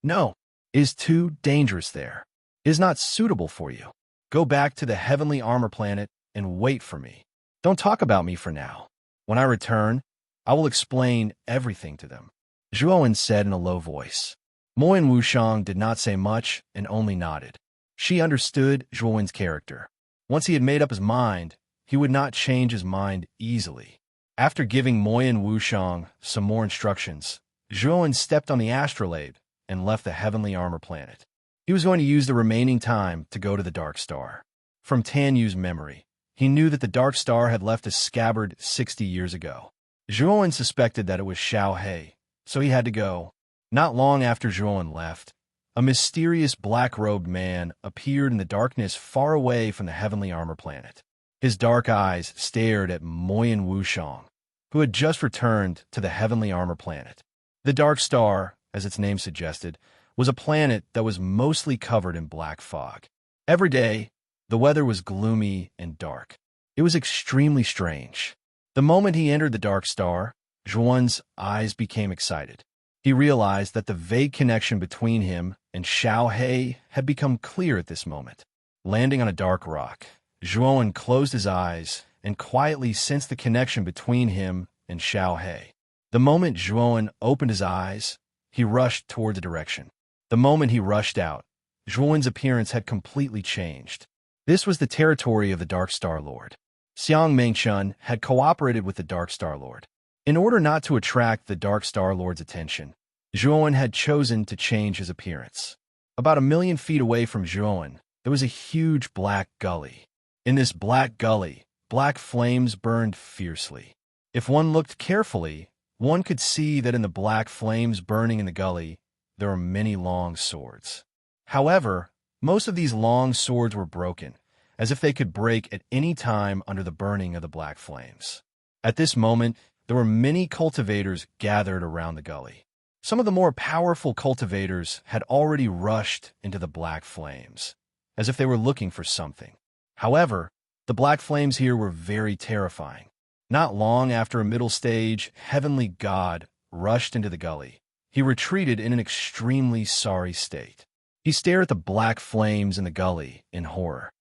No, it is too dangerous there. It is not suitable for you. Go back to the heavenly armor planet and wait for me. Don't talk about me for now. When I return, I will explain everything to them, Zhuowen said in a low voice. Moyan Wushang did not say much and only nodded. She understood Zhuowen's character. Once he had made up his mind, he would not change his mind easily. After giving Moyan Wushang some more instructions, Zhuowen stepped on the astrolabe and left the heavenly armor planet. He was going to use the remaining time to go to the Dark Star. From Tan Yu's memory, he knew that the Dark Star had left a scabbard 60 years ago. Zhuowen suspected that it was Xiao He, so he had to go. Not long after Zhuowen left, a mysterious black-robed man appeared in the darkness far away from the heavenly armor planet. His dark eyes stared at Moyan Wushang, who had just returned to the heavenly armor planet. The Dark Star, as its name suggested, was a planet that was mostly covered in black fog. Every day, the weather was gloomy and dark. It was extremely strange. The moment he entered the Dark Star, Zhuowen's eyes became excited. He realized that the vague connection between him and Xiao He had become clear at this moment. Landing on a dark rock, Zhuowen closed his eyes and quietly sensed the connection between him and Xiao He. The moment Zhuowen opened his eyes, he rushed toward the direction. The moment he rushed out, Zhuowen's appearance had completely changed. This was the territory of the Dark Star Lord. Xiang Mengchun had cooperated with the Dark Star Lord. In order not to attract the Dark Star Lord's attention, Zhuowen had chosen to change his appearance. About 1,000,000 feet away from Zhuowen, there was a huge black gully. In this black gully, black flames burned fiercely. If one looked carefully, one could see that in the black flames burning in the gully, there were many long swords. However, most of these long swords were broken, as if they could break at any time under the burning of the black flames. At this moment, there were many cultivators gathered around the gully. Some of the more powerful cultivators had already rushed into the black flames, as if they were looking for something. However, the black flames here were very terrifying. Not long after a middle stage, heavenly god rushed into the gully. He retreated in an extremely sorry state. He stared at the black flames in the gully in horror.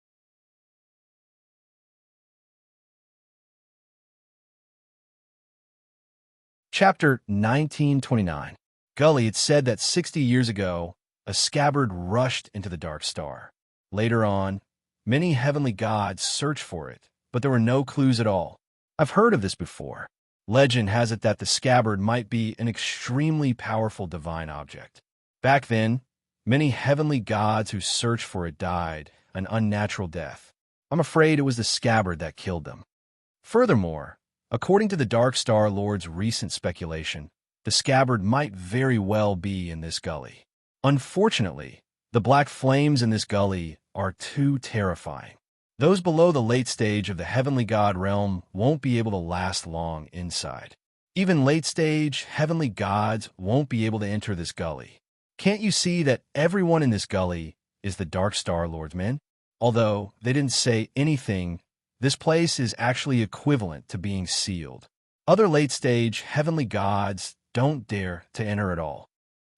Chapter 1929. Gully, it said that 60 years ago, a scabbard rushed into the Dark Star. Later on, many heavenly gods searched for it, but there were no clues at all. I've heard of this before. Legend has it that the scabbard might be an extremely powerful divine object. Back then, many heavenly gods who searched for it died an unnatural death. I'm afraid it was the scabbard that killed them. Furthermore, according to the Dark Star Lord's recent speculation, the scabbard might very well be in this gully. Unfortunately, the black flames in this gully are too terrifying. Those below the late stage of the heavenly god realm won't be able to last long inside. Even late-stage heavenly gods won't be able to enter this gully. Can't you see that everyone in this gully is the Dark Star Lord's men? Although they didn't say anything, this place is actually equivalent to being sealed. Other late-stage heavenly gods don't dare to enter at all.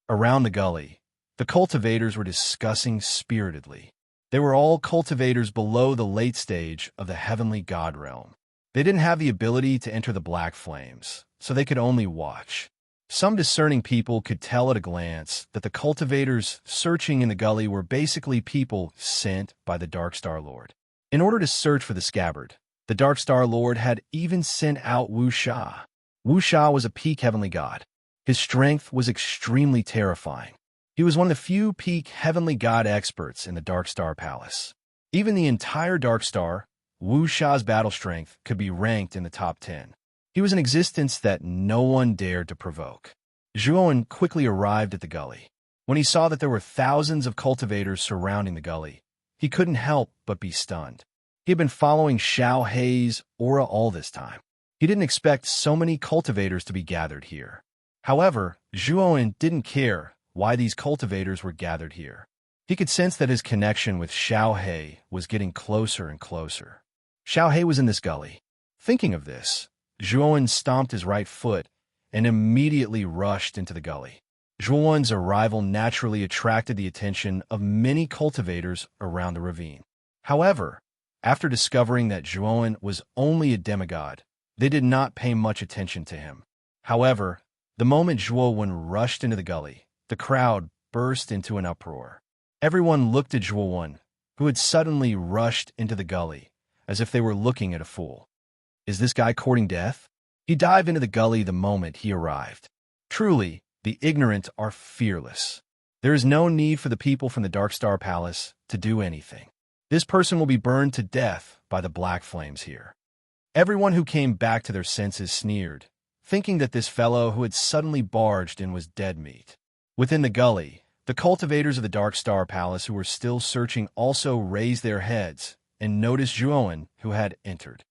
Around the gully, the cultivators were discussing spiritedly. They were all cultivators below the late stage of the heavenly god realm. They didn't have the ability to enter the black flames, so they could only watch. Some discerning people could tell at a glance that the cultivators searching in the gully were basically people sent by the Dark Star Lord. In order to search for the scabbard, the Dark Star Lord had even sent out Wu Sha. Wu Sha was a peak heavenly god. His strength was extremely terrifying. He was one of the few peak heavenly god experts in the Dark Star Palace. Even the entire Dark Star, Wu Sha's battle strength could be ranked in the top 10. He was an existence that no one dared to provoke. Zhuowen quickly arrived at the gully. When he saw that there were thousands of cultivators surrounding the gully, he couldn't help but be stunned. He had been following Xiao Hei's aura all this time. He didn't expect so many cultivators to be gathered here. However, Zhuowen didn't care why these cultivators were gathered here. He could sense that his connection with Xiao Hei was getting closer and closer. Xiao Hei was in this gully. Thinking of this, Zhuowen stomped his right foot and immediately rushed into the gully. Zhuowen's arrival naturally attracted the attention of many cultivators around the ravine. However, after discovering that Zhuowen was only a demigod, they did not pay much attention to him. However, the moment Zhuowen rushed into the gully, the crowd burst into an uproar. Everyone looked at Zhuowen, who had suddenly rushed into the gully, as if they were looking at a fool. Is this guy courting death? He dived into the gully the moment he arrived. Truly, the ignorant are fearless. There is no need for the people from the Dark Star Palace to do anything. This person will be burned to death by the black flames here. Everyone who came back to their senses sneered, thinking that this fellow who had suddenly barged in was dead meat. Within the gully, the cultivators of the Dark Star Palace who were still searching also raised their heads and noticed Zhuowen, who had entered.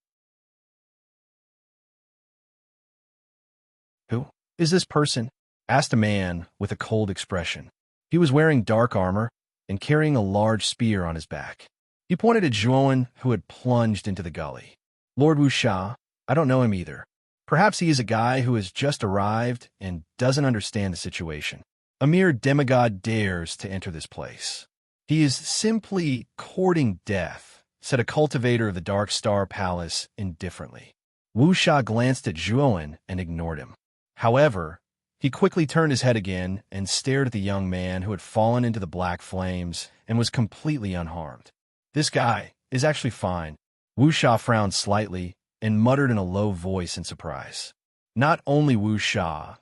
Who is this person? Asked a man with a cold expression. He was wearing dark armor and carrying a large spear on his back. He pointed at Zhuowen, who had plunged into the gully. Lord Wu Sha, I don't know him either. Perhaps he is a guy who has just arrived and doesn't understand the situation. A mere demigod dares to enter this place. He is simply courting death, said a cultivator of the Dark Star Palace indifferently. Wu Sha glanced at Zhuowen and ignored him. However, he quickly turned his head again and stared at the young man who had fallen into the black flames and was completely unharmed. This guy is actually fine. Wu Sha frowned slightly and muttered in a low voice in surprise. Not only Wu Sha,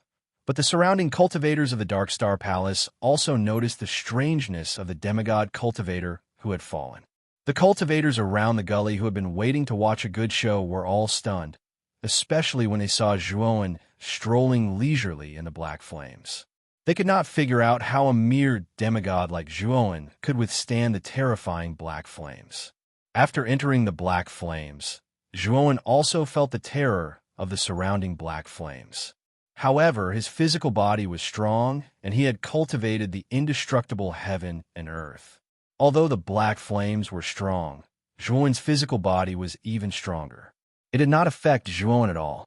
but the surrounding cultivators of the Dark Star Palace also noticed the strangeness of the demigod cultivator who had fallen. The cultivators around the gully who had been waiting to watch a good show were all stunned, especially when they saw Zhuowen strolling leisurely in the black flames. They could not figure out how a mere demigod like Zhuowen could withstand the terrifying black flames. After entering the black flames, Zhuowen also felt the terror of the surrounding black flames. However, his physical body was strong, and he had cultivated the indestructible heaven and earth. Although the black flames were strong, Zhuowen's physical body was even stronger. It did not affect Zhuowen at all.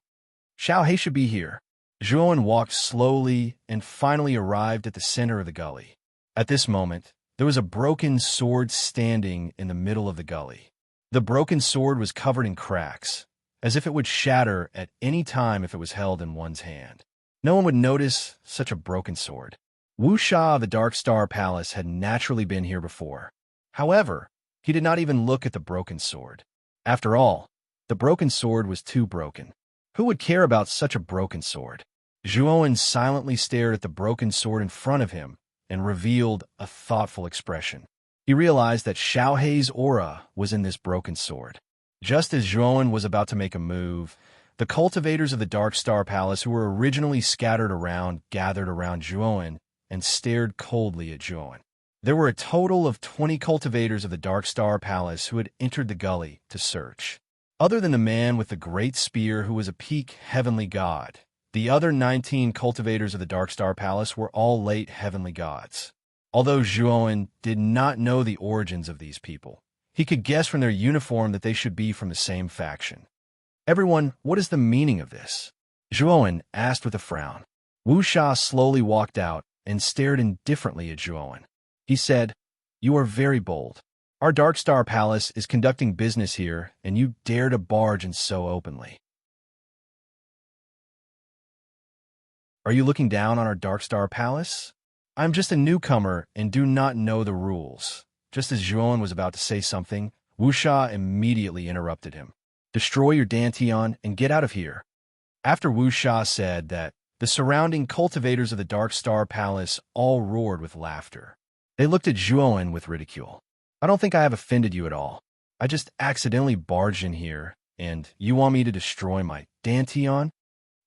Xiao Hei should be here. Zhuowen walked slowly and finally arrived at the center of the gully. At this moment, there was a broken sword standing in the middle of the gully. The broken sword was covered in cracks, as if it would shatter at any time if it was held in one's hand. No one would notice such a broken sword. Wu Sha of the Dark Star Palace had naturally been here before. However, he did not even look at the broken sword. After all, the broken sword was too broken. Who would care about such a broken sword? Zhuowen silently stared at the broken sword in front of him and revealed a thoughtful expression. He realized that Xiaohei's aura was in this broken sword. Just as Zhuowen was about to make a move, the cultivators of the Dark Star Palace who were originally scattered around gathered around Zhuowen and stared coldly at Zhuowen. There were a total of 20 cultivators of the Dark Star Palace who had entered the gully to search. Other than the man with the great spear who was a peak heavenly god, the other 19 cultivators of the Dark Star Palace were all late heavenly gods. Although Zhuowen did not know the origins of these people, he could guess from their uniform that they should be from the same faction. "Everyone, what is the meaning of this?" Zhuowen asked with a frown. Wu Sha slowly walked out and stared indifferently at Zhuowen. He said, "You are very bold. Our Dark Star Palace is conducting business here, and you dare to barge in so openly. Are you looking down on our Dark Star Palace? I'm just a newcomer and do not know the rules." Just as Zhuowen was about to say something, Wu Sha immediately interrupted him. "Destroy your Dantian and get out of here." After Wu Sha said that, the surrounding cultivators of the Dark Star Palace all roared with laughter. They looked at Zhuowen with ridicule. "I don't think I have offended you at all. I just accidentally barged in here, and you want me to destroy my Dantian?"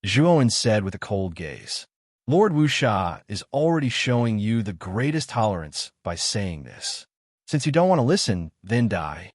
Zhuowen said with a cold gaze. "Lord Wu Sha is already showing you the greatest tolerance by saying this. Since you don't want to listen, then die."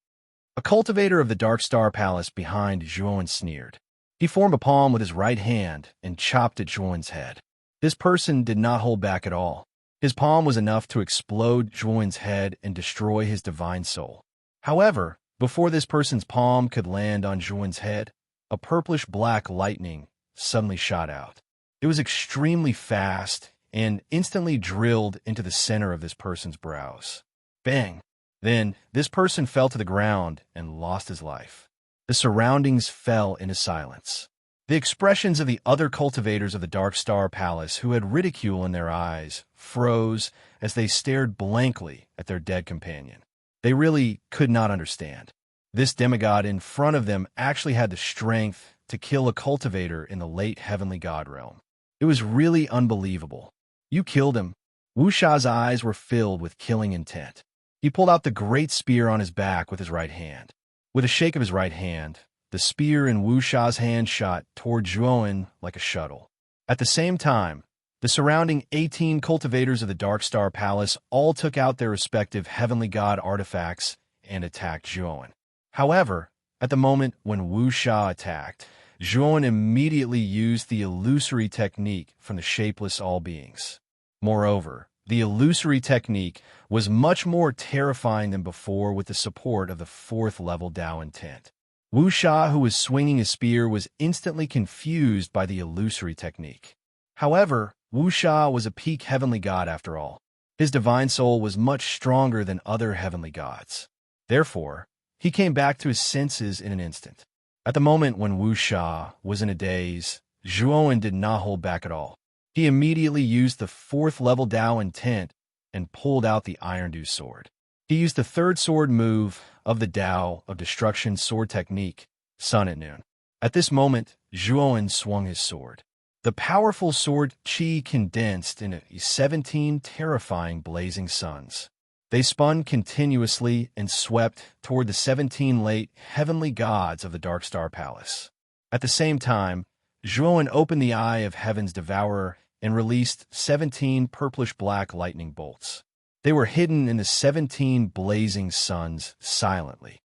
A cultivator of the Dark Star Palace behind Zhuowen sneered. He formed a palm with his right hand and chopped at Zhuowen's head. This person did not hold back at all. His palm was enough to explode Zhuowen's head and destroy his divine soul. However, before this person's palm could land on Zhuowen's head, a purplish-black lightning suddenly shot out. It was extremely fast and instantly drilled into the center of this person's brows. Bang! Then, this person fell to the ground and lost his life. The surroundings fell into silence. The expressions of the other cultivators of the Dark Star Palace who had ridicule in their eyes froze as they stared blankly at their dead companion. They really could not understand. This demigod in front of them actually had the strength to kill a cultivator in the late heavenly god realm. It was really unbelievable. "You killed him." Wu Sha's eyes were filled with killing intent. He pulled out the great spear on his back with his right hand. With a shake of his right hand, the spear in Wu Sha's hand shot toward Zhuowen like a shuttle. At the same time, the surrounding 18 cultivators of the Dark Star Palace all took out their respective heavenly god artifacts and attacked Zhuowen. However, at the moment when Wu Sha attacked, Zhuowen immediately used the illusory technique from the shapeless all-beings. Moreover, the illusory technique was much more terrifying than before with the support of the 4th level Dao intent. Wu Sha, who was swinging his spear, was instantly confused by the illusory technique. However, Wu Sha was a peak heavenly god after all. His divine soul was much stronger than other heavenly gods. Therefore, he came back to his senses in an instant. At the moment when Wu Sha was in a daze, Zhuowen did not hold back at all. He immediately used the 4th level Dao intent and pulled out the Iron Dew sword. He used the 3rd sword move of the Dao of Destruction sword technique, Sun at Noon. At this moment, Zhuowen swung his sword. The powerful sword Qi condensed into 17 terrifying blazing suns. They spun continuously and swept toward the 17 late heavenly gods of the Dark Star Palace. At the same time, Zhuowen opened the eye of Heaven's Devourer and released 17 purplish-black lightning bolts. They were hidden in the 17 blazing suns silently.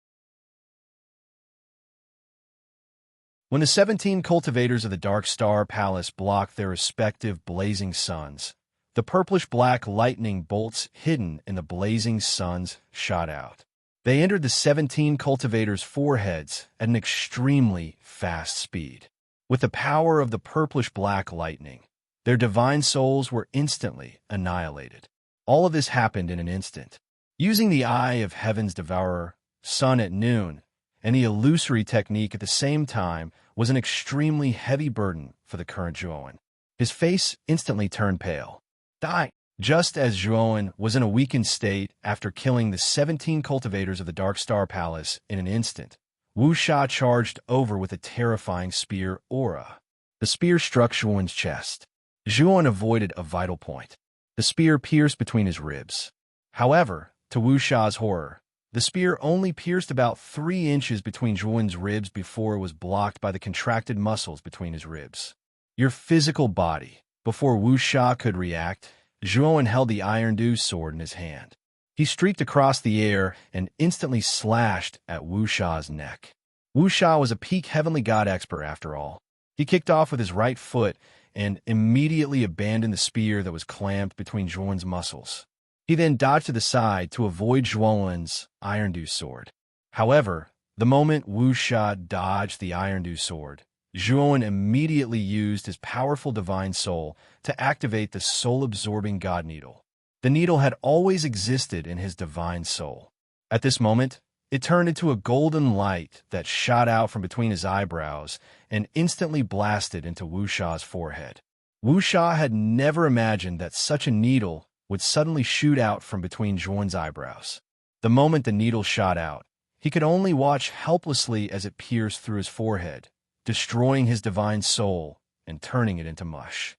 When the 17 cultivators of the Dark Star Palace blocked their respective blazing suns, the purplish-black lightning bolts hidden in the blazing suns shot out. They entered the 17 cultivators' foreheads at an extremely fast speed. With the power of the purplish-black lightning, their divine souls were instantly annihilated. All of this happened in an instant. Using the eye of Heaven's Devourer, Sun at Noon, and the illusory technique at the same time was an extremely heavy burden for the current Zhuowen. His face instantly turned pale. Die! Just as Zhuowen was in a weakened state after killing the 17 cultivators of the Dark Star Palace in an instant, Wu Sha charged over with a terrifying spear aura. The spear struck Zhuowen's chest. Zhuowen avoided a vital point. The spear pierced between his ribs. However, To Wu Sha's horror, the spear only pierced about 3 inches between Zhuowen's ribs before it was blocked by the contracted muscles between his ribs. Your physical body. Before Wu Sha could react, Zhuowen held the Iron Dew sword in his hand. He streaked across the air and instantly slashed at Wu Sha's neck. Wu Sha was a peak heavenly god expert after all. He kicked off with his right foot and immediately abandoned the spear that was clamped between Zhuowen's muscles. He then dodged to the side to avoid Zhuowen's Iron Dew sword. However, the moment Wu Sha dodged the Iron Dew sword, Zhuowen immediately used his powerful divine soul to activate the soul-absorbing god needle. The needle had always existed in his divine soul. At this moment, it turned into a golden light that shot out from between his eyebrows and instantly blasted into Wu Sha's forehead. Wu Sha had never imagined that such a needle would suddenly shoot out from between Zhuowen's eyebrows. The moment the needle shot out, he could only watch helplessly as it pierced through his forehead, destroying his divine soul and turning it into mush.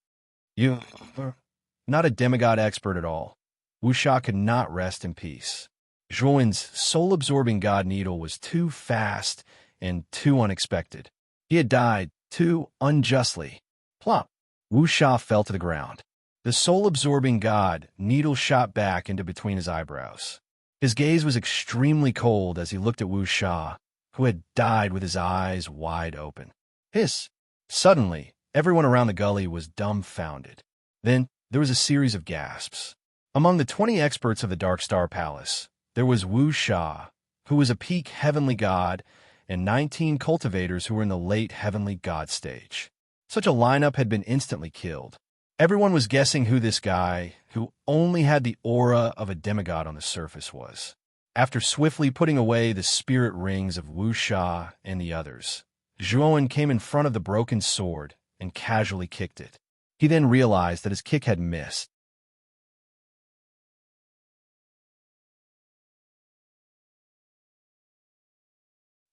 You are not a demigod expert at all. Wu Sha could not rest in peace. Zhuowen's soul-absorbing god needle was too fast and too unexpected. He had died too unjustly. Plop! Wu Sha fell to the ground. The soul-absorbing god needle shot back into between his eyebrows. His gaze was extremely cold as he looked at Wu Sha, who had died with his eyes wide open. Hiss! Suddenly, everyone around the gully was dumbfounded. Then, there was a series of gasps. Among the 20 experts of the Dark Star Palace, there was Wu Sha, who was a peak heavenly god, and 19 cultivators who were in the late heavenly god stage. Such a lineup had been instantly killed. Everyone was guessing who this guy, who only had the aura of a demigod on the surface, was. After swiftly putting away the spirit rings of Wu Sha and the others, Zhuowen came in front of the broken sword and casually kicked it. He then realized that his kick had missed.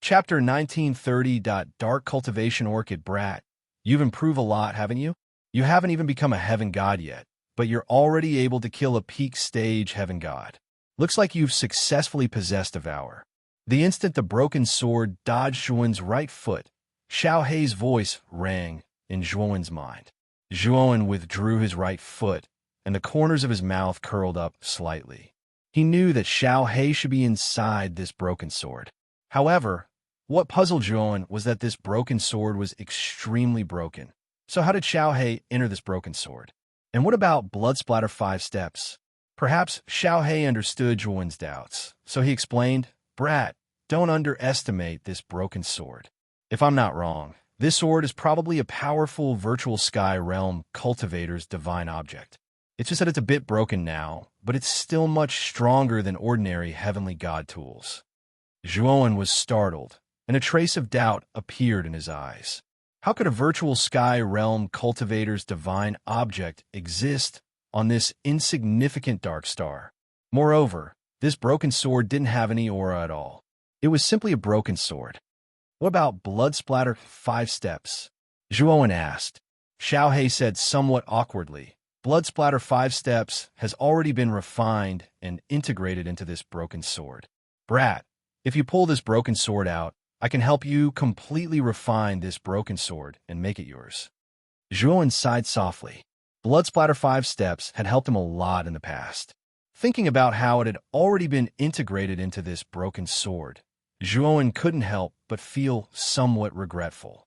Chapter 1930. Dark Cultivation Orchid Brat. You've improved a lot, haven't you? You haven't even become a heaven god yet, but you're already able to kill a peak stage heaven god. Looks like you've successfully possessed Devour. The instant the broken sword dodged Zhuowen's right foot, Xiao Hei's voice rang in Zhuowen's mind. Zhuowen withdrew his right foot, and the corners of his mouth curled up slightly. He knew that Xiao Hei should be inside this broken sword. However, what puzzled Zhuowen was that this broken sword was extremely broken. So how did Xiao Hei enter this broken sword? And what about blood splatter 5 steps? Perhaps Xiao Hei understood Zhuowen's doubts, so he explained, "Brat, don't underestimate this broken sword. If I'm not wrong, this sword is probably a powerful virtual sky realm cultivator's divine object. It's just that it's a bit broken now, but it's still much stronger than ordinary heavenly god tools." Zhuowen was startled, and a trace of doubt appeared in his eyes. How could a virtual sky realm cultivator's divine object exist on this insignificant dark star? Moreover, this broken sword didn't have any aura at all. It was simply a broken sword. What about blood splatter 5 steps? Zhuowen asked. Xiao Hei said somewhat awkwardly, "Blood splatter 5 steps has already been refined and integrated into this broken sword. Brat, if you pull this broken sword out, I can help you completely refine this broken sword and make it yours." Zhuowen sighed softly. Blood splatter 5 steps had helped him a lot in the past. Thinking about how it had already been integrated into this broken sword, Zhuowen couldn't help but feel somewhat regretful.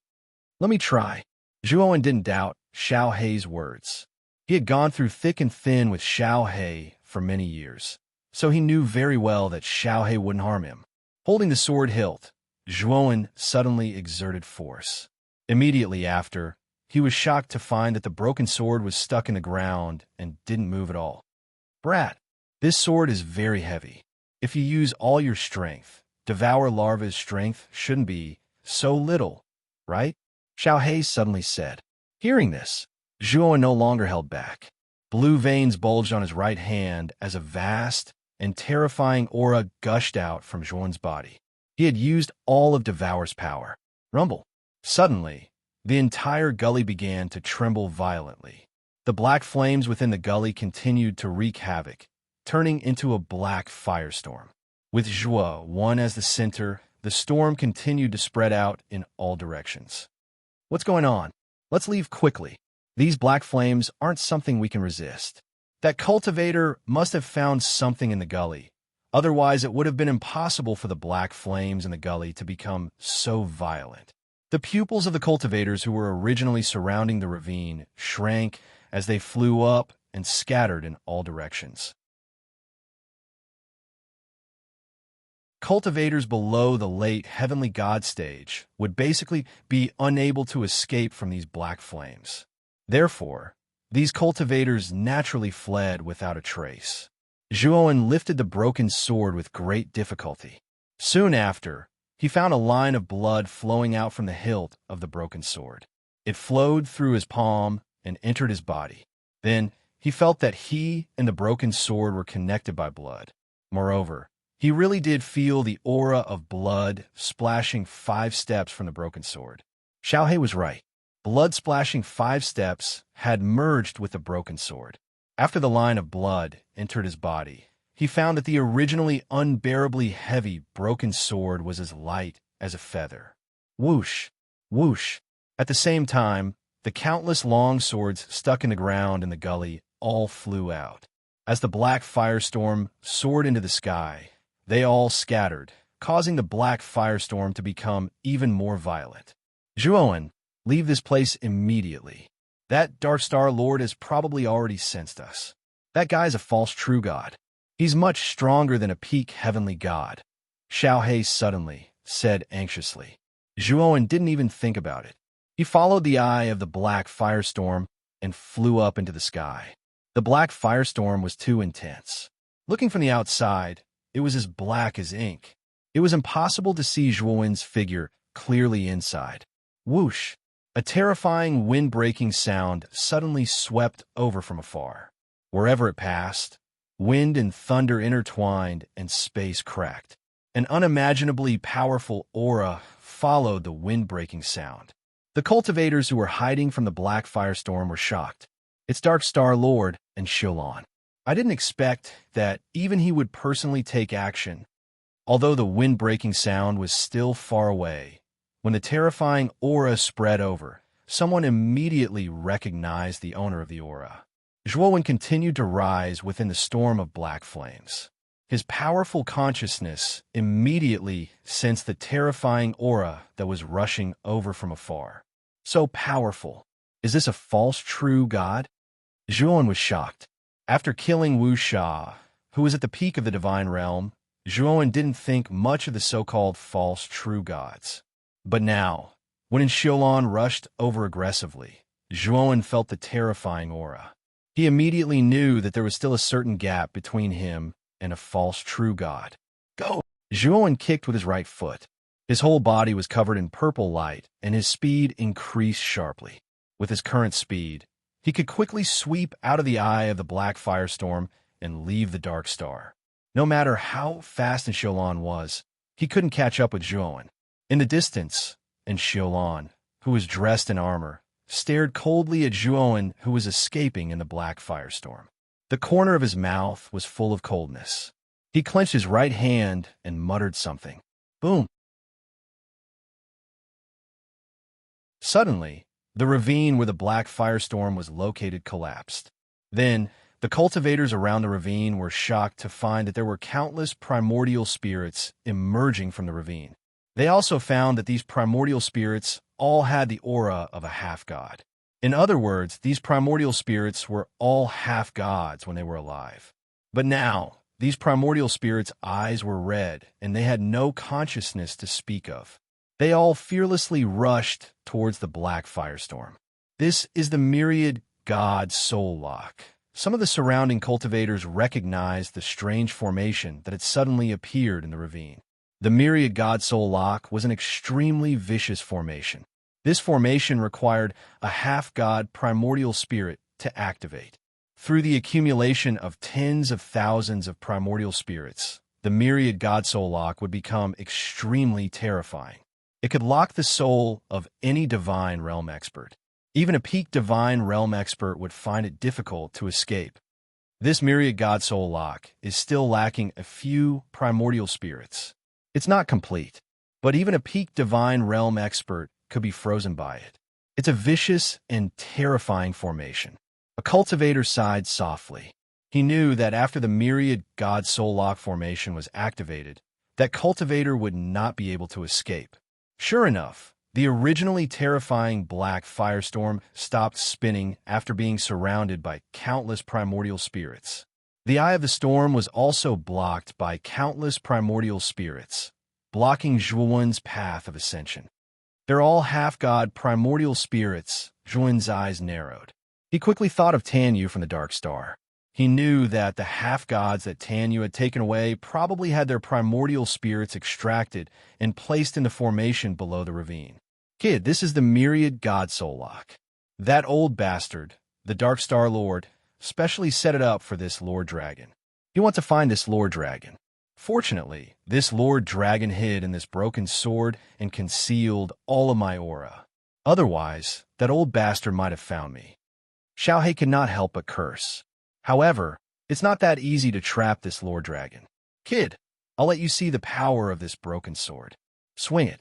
"Let me try." Zhuowen didn't doubt Xiao Hei's words. He had gone through thick and thin with Xiao Hei for many years, so he knew very well that Xiao Hei wouldn't harm him. Holding the sword hilt, Zhuowen suddenly exerted force. Immediately after, he was shocked to find that the broken sword was stuck in the ground and didn't move at all. "Brat, this sword is very heavy. If you use all your strength, Devour Larva's strength shouldn't be so little, right?" Xiao Hei suddenly said. Hearing this, Zhuowen no longer held back. Blue veins bulged on his right hand as a vast and terrifying aura gushed out from Zhuowen's body. He had used all of Devour's power. Rumble. Suddenly, the entire gully began to tremble violently. The black flames within the gully continued to wreak havoc, turning into a black firestorm. With Zhuo one as the center, the storm continued to spread out in all directions. What's going on? Let's leave quickly. These black flames aren't something we can resist. That cultivator must have found something in the gully. Otherwise, it would have been impossible for the black flames in the gully to become so violent. The pupils of the cultivators who were originally surrounding the ravine shrank as they flew up and scattered in all directions. Cultivators below the late Heavenly God stage would basically be unable to escape from these black flames. Therefore, these cultivators naturally fled without a trace. Zhuowen lifted the broken sword with great difficulty. Soon after, he found a line of blood flowing out from the hilt of the broken sword. It flowed through his palm and entered his body. Then, he felt that he and the broken sword were connected by blood. Moreover, he really did feel the aura of blood splashing 5 steps from the broken sword. Xiaohe was right. Blood splashing 5 steps had merged with the broken sword. After the line of blood entered his body, he found that the originally unbearably heavy broken sword was as light as a feather. Whoosh! Whoosh! At the same time, the countless long swords stuck in the ground in the gully all flew out. As the black firestorm soared into the sky, they all scattered, causing the black firestorm to become even more violent. Zhuowen, leave this place immediately. That Dark Star Lord has probably already sensed us. That guy's a false true god. He's much stronger than a peak heavenly god. Xiaohe suddenly said anxiously. Zhuowen didn't even think about it. He followed the eye of the black firestorm and flew up into the sky. The black firestorm was too intense. Looking from the outside, it was as black as ink. It was impossible to see Zhuowen's figure clearly inside. Whoosh! A terrifying wind-breaking sound suddenly swept over from afar. Wherever it passed, wind and thunder intertwined and space cracked. An unimaginably powerful aura followed the wind-breaking sound. The cultivators who were hiding from the black firestorm were shocked. It's Dark Star Lord and Xiaolon. I didn't expect that even he would personally take action. Although the wind-breaking sound was still far away, when the terrifying aura spread over, someone immediately recognized the owner of the aura. Zhuowen continued to rise within the storm of black flames. His powerful consciousness immediately sensed the terrifying aura that was rushing over from afar. So powerful. Is this a false true god? Zhuowen was shocked. After killing Wu Sha, who was at the peak of the divine realm, Zhuowen didn't think much of the so-called false true gods. But now, when Xiaolon rushed over aggressively, Zhuowen felt the terrifying aura. He immediately knew that there was still a certain gap between him and a false true god. Go! Zhuowen kicked with his right foot. His whole body was covered in purple light, and his speed increased sharply. With his current speed, he could quickly sweep out of the eye of the black firestorm and leave the Dark Star. No matter how fast Xiaolon was, he couldn't catch up with Zhuowen. In the distance, Xiaolon, who was dressed in armor, stared coldly at Zhuowen, who was escaping in the black firestorm. The corner of his mouth was full of coldness. He clenched his right hand and muttered something. Boom! Suddenly, the ravine where the black firestorm was located collapsed. Then, the cultivators around the ravine were shocked to find that there were countless primordial spirits emerging from the ravine. They also found that these primordial spirits all had the aura of a half-god. In other words, these primordial spirits were all half-gods when they were alive. But now, these primordial spirits' eyes were red, and they had no consciousness to speak of. They all fearlessly rushed towards the black firestorm. This is the myriad god soul lock. Some of the surrounding cultivators recognized the strange formation that had suddenly appeared in the ravine. The myriad god soul lock was an extremely vicious formation. This formation required a half-god primordial spirit to activate. Through the accumulation of tens of thousands of primordial spirits, the myriad god soul lock would become extremely terrifying. It could lock the soul of any divine realm expert. Even a peak divine realm expert would find it difficult to escape. This myriad god soul lock is still lacking a few primordial spirits. It's not complete, but even a peak divine realm expert could be frozen by it. It's a vicious and terrifying formation. A cultivator sighed softly. He knew that after the myriad god soul lock formation was activated, that cultivator would not be able to escape. Sure enough, the originally terrifying black firestorm stopped spinning after being surrounded by countless primordial spirits. The eye of the storm was also blocked by countless primordial spirits, blocking Zhuowen's path of ascension. They're all half-god primordial spirits. Zhuowen's eyes narrowed. He quickly thought of Tanyu from the Dark Star. He knew that the half-gods that Tanyu had taken away probably had their primordial spirits extracted and placed in the formation below the ravine. Kid, this is the myriad god soul lock. That old bastard, the Dark Star Lord, specially set it up for this Lord Dragon. You want to find this Lord Dragon. Fortunately, this Lord Dragon hid in this broken sword and concealed all of my aura. Otherwise, that old bastard might have found me. Xiaohei could not help but curse. However, it's not that easy to trap this Lord Dragon. Kid, I'll let you see the power of this broken sword. Swing it.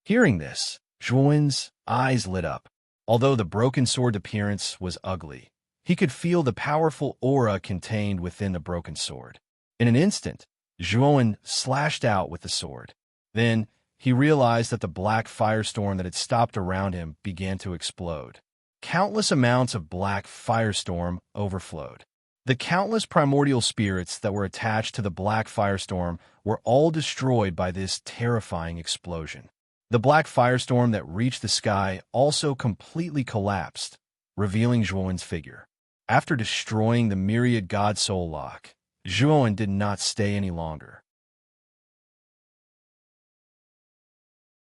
Hearing this, Zhuowen's eyes lit up. Although the broken sword appearance was ugly, he could feel the powerful aura contained within the broken sword. In an instant, Zhuowen slashed out with the sword. Then, he realized that the black firestorm that had stopped around him began to explode. Countless amounts of black firestorm overflowed. The countless primordial spirits that were attached to the black firestorm were all destroyed by this terrifying explosion. The black firestorm that reached the sky also completely collapsed, revealing Zhuowen's figure. After destroying the myriad god soul lock, Zhuowen did not stay any longer.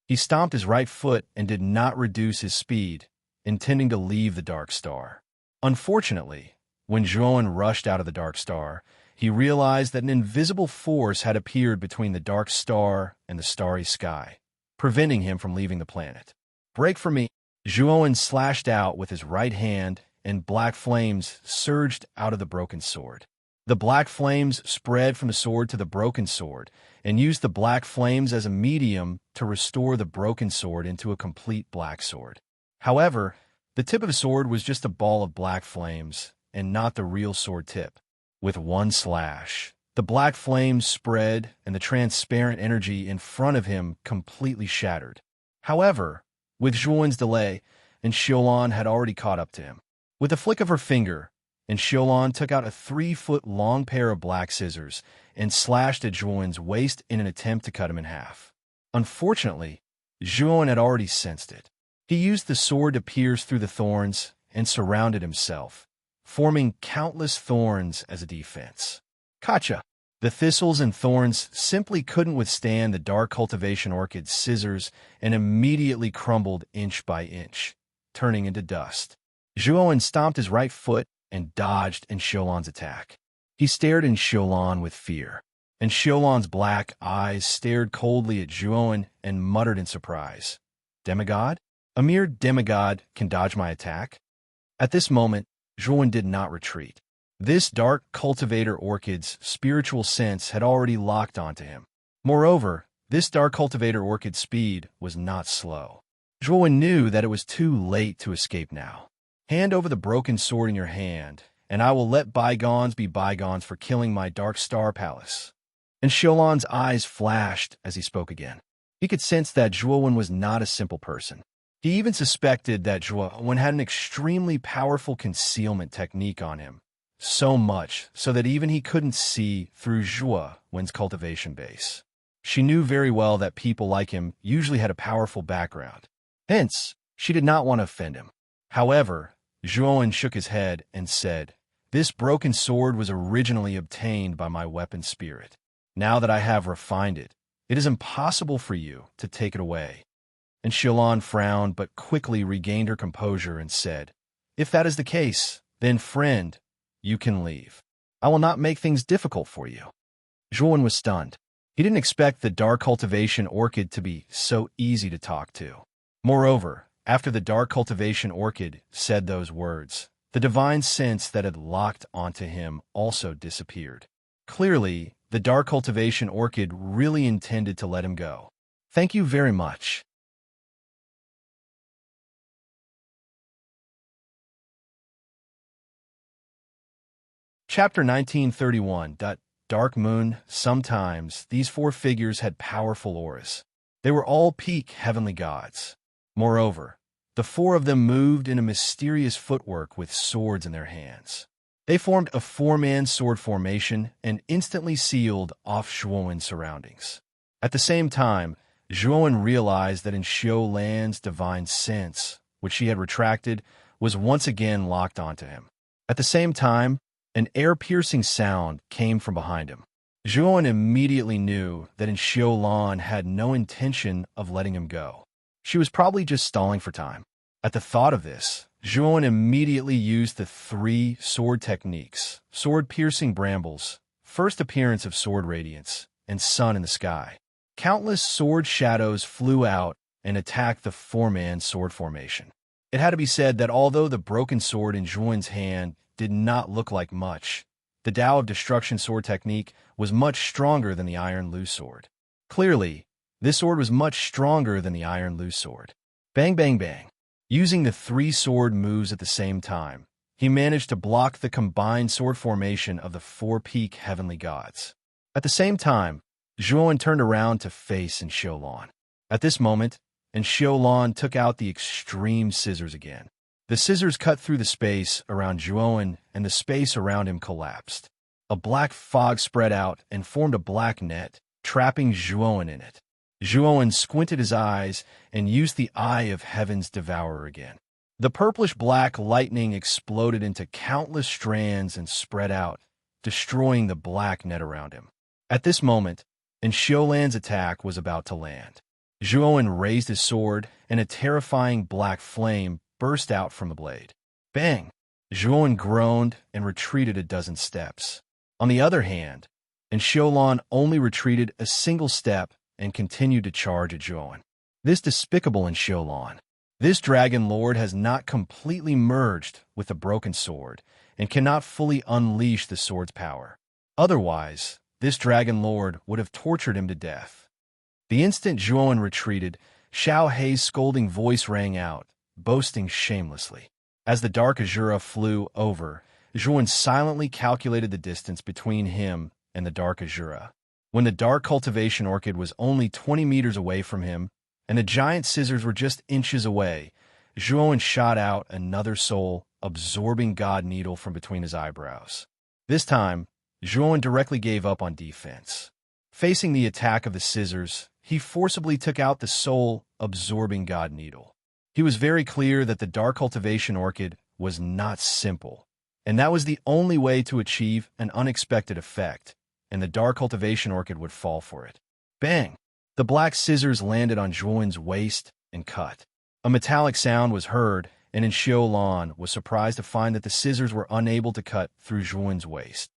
He stomped his right foot and did not reduce his speed, intending to leave the Dark Star. Unfortunately, when Zhuowen rushed out of the Dark Star, he realized that an invisible force had appeared between the Dark Star and the starry sky, preventing him from leaving the planet. Break for me! Zhuowen slashed out with his right hand, and black flames surged out of the broken sword. The black flames spread from the sword to the broken sword, and used the black flames as a medium to restore the broken sword into a complete black sword. However, the tip of the sword was just a ball of black flames, and not the real sword tip. With one slash, the black flames spread, and the transparent energy in front of him completely shattered. However, with Zhuowen's delay, and Xiulan had already caught up to him. With a flick of her finger, and Xiulan took out a 3-foot-long pair of black scissors and slashed at Zhuowen's waist in an attempt to cut him in half. Unfortunately, Zhuowen had already sensed it. He used the sword to pierce through the thorns and surrounded himself, forming countless thorns as a defense. Gotcha! The thistles and thorns simply couldn't withstand the dark cultivation orchid's scissors and immediately crumbled inch by inch, turning into dust. Zhuowen stomped his right foot and dodged in Xiulan's attack. He stared in Xiulan with fear, and Xiulan's black eyes stared coldly at Zhuowen and muttered in surprise. Demigod? A mere demigod can dodge my attack? At this moment, Zhuowen did not retreat. This dark cultivator orchid's spiritual sense had already locked onto him. Moreover, this dark cultivator orchid's speed was not slow. Zhuowen knew that it was too late to escape now. Hand over the broken sword in your hand, and I will let bygones be bygones for killing my Dark Star Palace. And Xiulan's eyes flashed as he spoke again. He could sense that Zhuowen was not a simple person. He even suspected that Zhuowen had an extremely powerful concealment technique on him, so much so that even he couldn't see through Zhuowen's cultivation base. She knew very well that people like him usually had a powerful background. Hence, she did not want to offend him. However, Zhuowen shook his head and said, "This broken sword was originally obtained by my weapon spirit. Now that I have refined it, it is impossible for you to take it away." And Xiulan frowned but quickly regained her composure and said, "If that is the case, then friend, you can leave. I will not make things difficult for you." Zhuowen was stunned. He didn't expect the dark cultivation orchid to be so easy to talk to. Moreover, after the dark cultivation orchid said those words, The divine sense that had locked onto him also disappeared. Clearly, the dark cultivation orchid really intended to let him go. Thank you very much. Chapter 1931. Dark Moon. Sometimes these four figures had powerful auras. They were all peak heavenly gods. Moreover, the four of them moved in a mysterious footwork with swords in their hands. They formed a four-man sword formation and instantly sealed off Zhuowen's surroundings. At the same time, Zhuowen realized that in Xiu Lan's divine sense, which she had retracted, was once again locked onto him. At the same time, an air-piercing sound came from behind him. Zhuowen immediately knew that Xiu Lan had no intention of letting him go. She was probably just stalling for time. At the thought of this, Zhuowen immediately used the three sword techniques: sword-piercing brambles, first appearance of sword radiance, and sun in the sky. Countless sword shadows flew out and attacked the four-man sword formation. It had to be said that although the broken sword in Zhuowen's hand did not look like much, the Tao of Destruction sword technique was much stronger than the Iron Lu sword. Clearly, this sword was much stronger than the Iron Lu sword. Bang, bang, bang. Using the three sword moves at the same time, he managed to block the combined sword formation of the four peak heavenly gods. At the same time, Zhuowen turned around to face Xiu Lan. At this moment, Xiu Lan took out the extreme scissors again. The scissors cut through the space around Zhuowen, and the space around him collapsed. A black fog spread out and formed a black net, trapping Zhuowen in it. Zhuowen squinted his eyes and used the Eye of Heaven's Devourer again. The purplish-black lightning exploded into countless strands and spread out, destroying the black net around him. At this moment, Xiu Lan's attack was about to land. Zhuowen raised his sword, and a terrifying black flame burst out from the blade. Bang! Zhuowen groaned and retreated a dozen steps. On the other hand, Xiu Lan only retreated a single step and continued to charge at Zhuowen. This despicable Xiu Lan. This dragon lord has not completely merged with the broken sword and cannot fully unleash the sword's power. Otherwise, this dragon lord would have tortured him to death. The instant Zhuowen retreated, Xiao Hei's scolding voice rang out, boasting shamelessly. As the dark Azura flew over, Zhuowen silently calculated the distance between him and the dark Azura. When the dark cultivation orchid was only 20 meters away from him, and the giant scissors were just inches away, Zhuowen shot out another soul-absorbing god needle from between his eyebrows. This time, Zhuowen directly gave up on defense. Facing the attack of the scissors, he forcibly took out the soul-absorbing god needle. He was very clear that the dark cultivation orchid was not simple, and that was the only way to achieve an unexpected effect, and the dark cultivation orchid would fall for it. Bang! The black scissors landed on Zhuowen's waist and cut. A metallic sound was heard, and Xiu Lan was surprised to find that the scissors were unable to cut through Zhuowen's waist.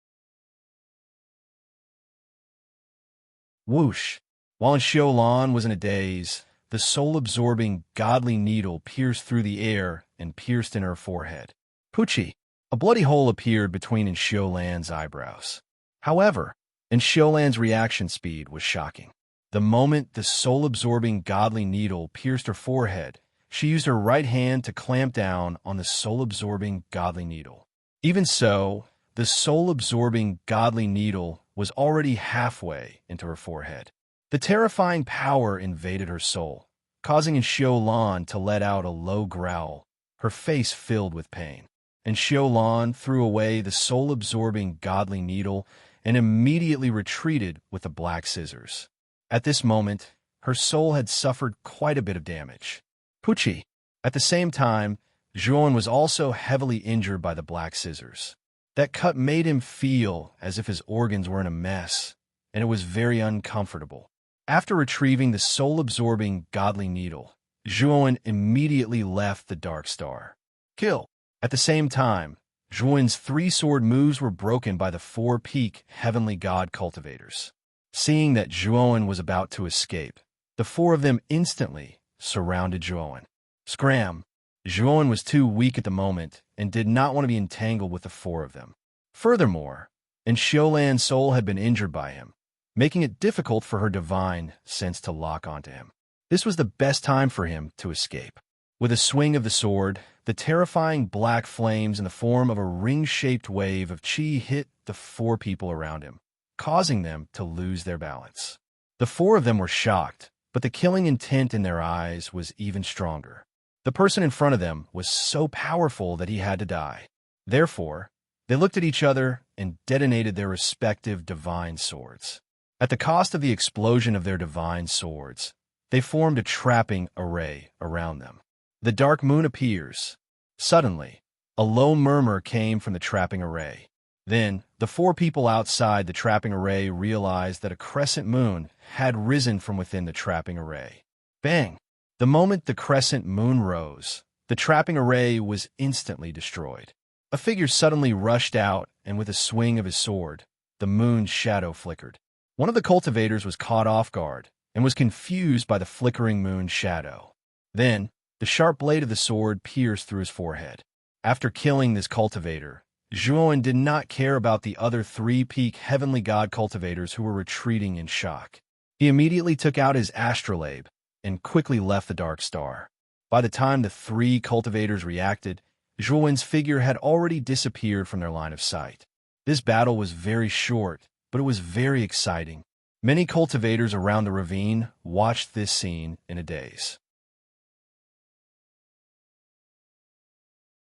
Whoosh! While Xiu Lan was in a daze, the soul-absorbing godly needle pierced through the air and pierced in her forehead. Poochie! A bloody hole appeared between Xiu Lan's eyebrows. However, Xiu Lan's reaction speed was shocking. The moment the soul-absorbing godly needle pierced her forehead, she used her right hand to clamp down on the soul-absorbing godly needle. Even so, the soul-absorbing godly needle was already halfway into her forehead. The terrifying power invaded her soul, causing Xiu Lan to let out a low growl, her face filled with pain. Xiu Lan threw away the soul-absorbing godly needle and immediately retreated with the black scissors. At this moment, her soul had suffered quite a bit of damage. Poochie! At the same time, Zhuowen was also heavily injured by the black scissors. That cut made him feel as if his organs were in a mess, and it was very uncomfortable. After retrieving the soul-absorbing godly needle, Zhuowen immediately left the Dark Star. Kill! At the same time, Zhuowen's three-sword moves were broken by the four peak heavenly god cultivators. Seeing that Zhuowen was about to escape, the four of them instantly surrounded Zhuowen. Scram! Zhuowen was too weak at the moment and did not want to be entangled with the four of them. Furthermore, Enchantment's soul had been injured by him, making it difficult for her divine sense to lock onto him. This was the best time for him to escape. With a swing of the sword, the terrifying black flames in the form of a ring-shaped wave of chi hit the four people around him, causing them to lose their balance. The four of them were shocked, but the killing intent in their eyes was even stronger. The person in front of them was so powerful that he had to die. Therefore, they looked at each other and detonated their respective divine swords. At the cost of the explosion of their divine swords, they formed a trapping array around them. The dark moon appears. Suddenly, a low murmur came from the trapping array. Then, the four people outside the trapping array realized that a crescent moon had risen from within the trapping array. Bang! The moment the crescent moon rose, the trapping array was instantly destroyed. A figure suddenly rushed out, and with a swing of his sword, the moon's shadow flickered. One of the cultivators was caught off guard and was confused by the flickering moon's shadow. Then, the sharp blade of the sword pierced through his forehead. After killing this cultivator, Zhuowen did not care about the other three-peak heavenly god cultivators who were retreating in shock. He immediately took out his astrolabe and quickly left the Dark Star. By the time the three cultivators reacted, Zhuowen's figure had already disappeared from their line of sight. This battle was very short, but it was very exciting. Many cultivators around the ravine watched this scene in a daze.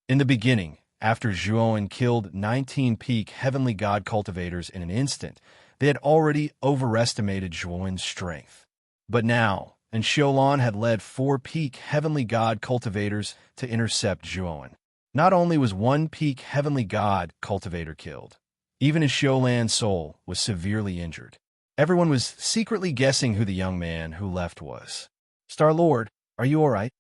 In the beginning, after Zhuowen killed 19 peak heavenly god cultivators in an instant, they had already overestimated Zhuowen's strength. But now, Enchantment had led 4 peak heavenly god cultivators to intercept Zhuowen. Not only was 1 peak heavenly god cultivator killed, even Enchantment's soul was severely injured. Everyone was secretly guessing who the young man who left was. Star-Lord, are you all right?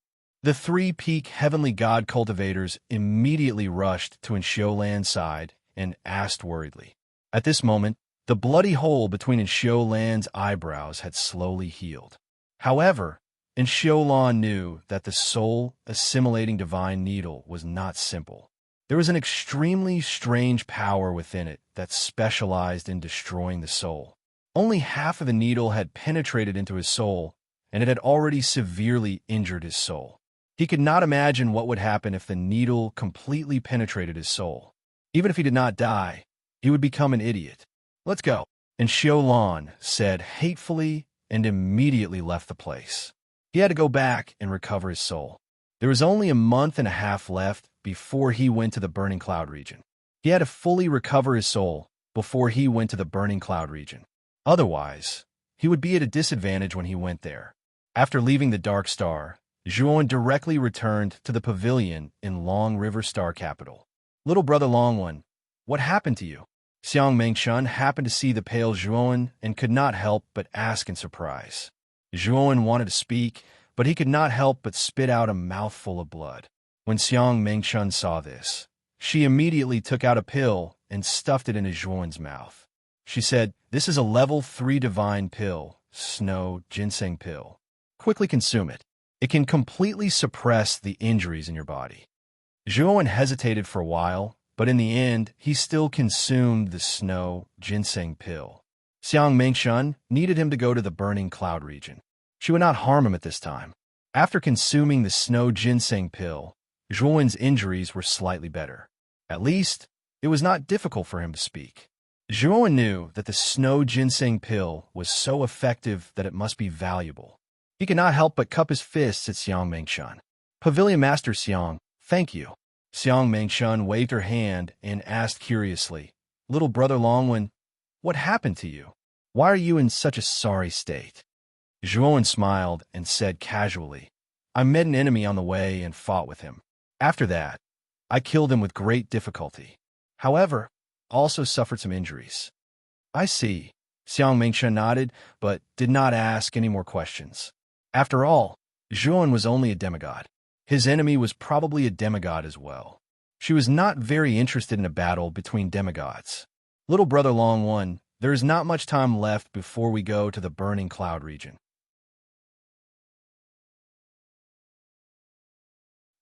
The 3 peak heavenly god cultivators immediately rushed to Enchantment's side and asked worriedly. At this moment, the bloody hole between Enchantment's eyebrows had slowly healed. However, Enchantment knew that the soul-assimilating divine needle was not simple. There was an extremely strange power within it that specialized in destroying the soul. Only half of the needle had penetrated into his soul, and it had already severely injured his soul. He could not imagine what would happen if the needle completely penetrated his soul. Even if he did not die, he would become an idiot. Let's go. And Xiaolan said hatefully and immediately left the place. He had to go back and recover his soul. There was only a month and a half left before he went to the Burning Cloud region. He had to fully recover his soul before he went to the Burning Cloud region. Otherwise, he would be at a disadvantage when he went there. After leaving the Dark Star, Zhuowen directly returned to the pavilion in Long River Star Capital. Little brother Longwen, what happened to you? Xiang Mengshun happened to see the pale Zhuowen and could not help but ask in surprise. Zhuowen wanted to speak, but he could not help but spit out a mouthful of blood. When Xiang Mengshun saw this, she immediately took out a pill and stuffed it into Zhuowen's mouth. She said, "This is a level 3 divine pill, snow ginseng pill. Quickly consume it. It can completely suppress the injuries in your body." Zhuowen hesitated for a while, but in the end, he still consumed the snow ginseng pill. Xiang Mengshun needed him to go to the Burning Cloud region. She would not harm him at this time. After consuming the snow ginseng pill, Zhuowen's injuries were slightly better. At least, it was not difficult for him to speak. Zhuowen knew that the snow ginseng pill was so effective that it must be valuable. He could not help but cup his fists at Xiang Mengshun. "Pavilion Master Xiang, thank you." Xiang Mengshun waved her hand and asked curiously, "Little brother Longwen, what happened to you? Why are you in such a sorry state?" Zhuowen smiled and said casually, "I met an enemy on the way and fought with him. After that, I killed him with great difficulty. However, I also suffered some injuries." "I see." Xiang Mengshun nodded, but did not ask any more questions. After all, Zhuowen was only a demigod. His enemy was probably a demigod as well. She was not very interested in a battle between demigods. "Little brother Longwen, there is not much time left before we go to the Burning Cloud region.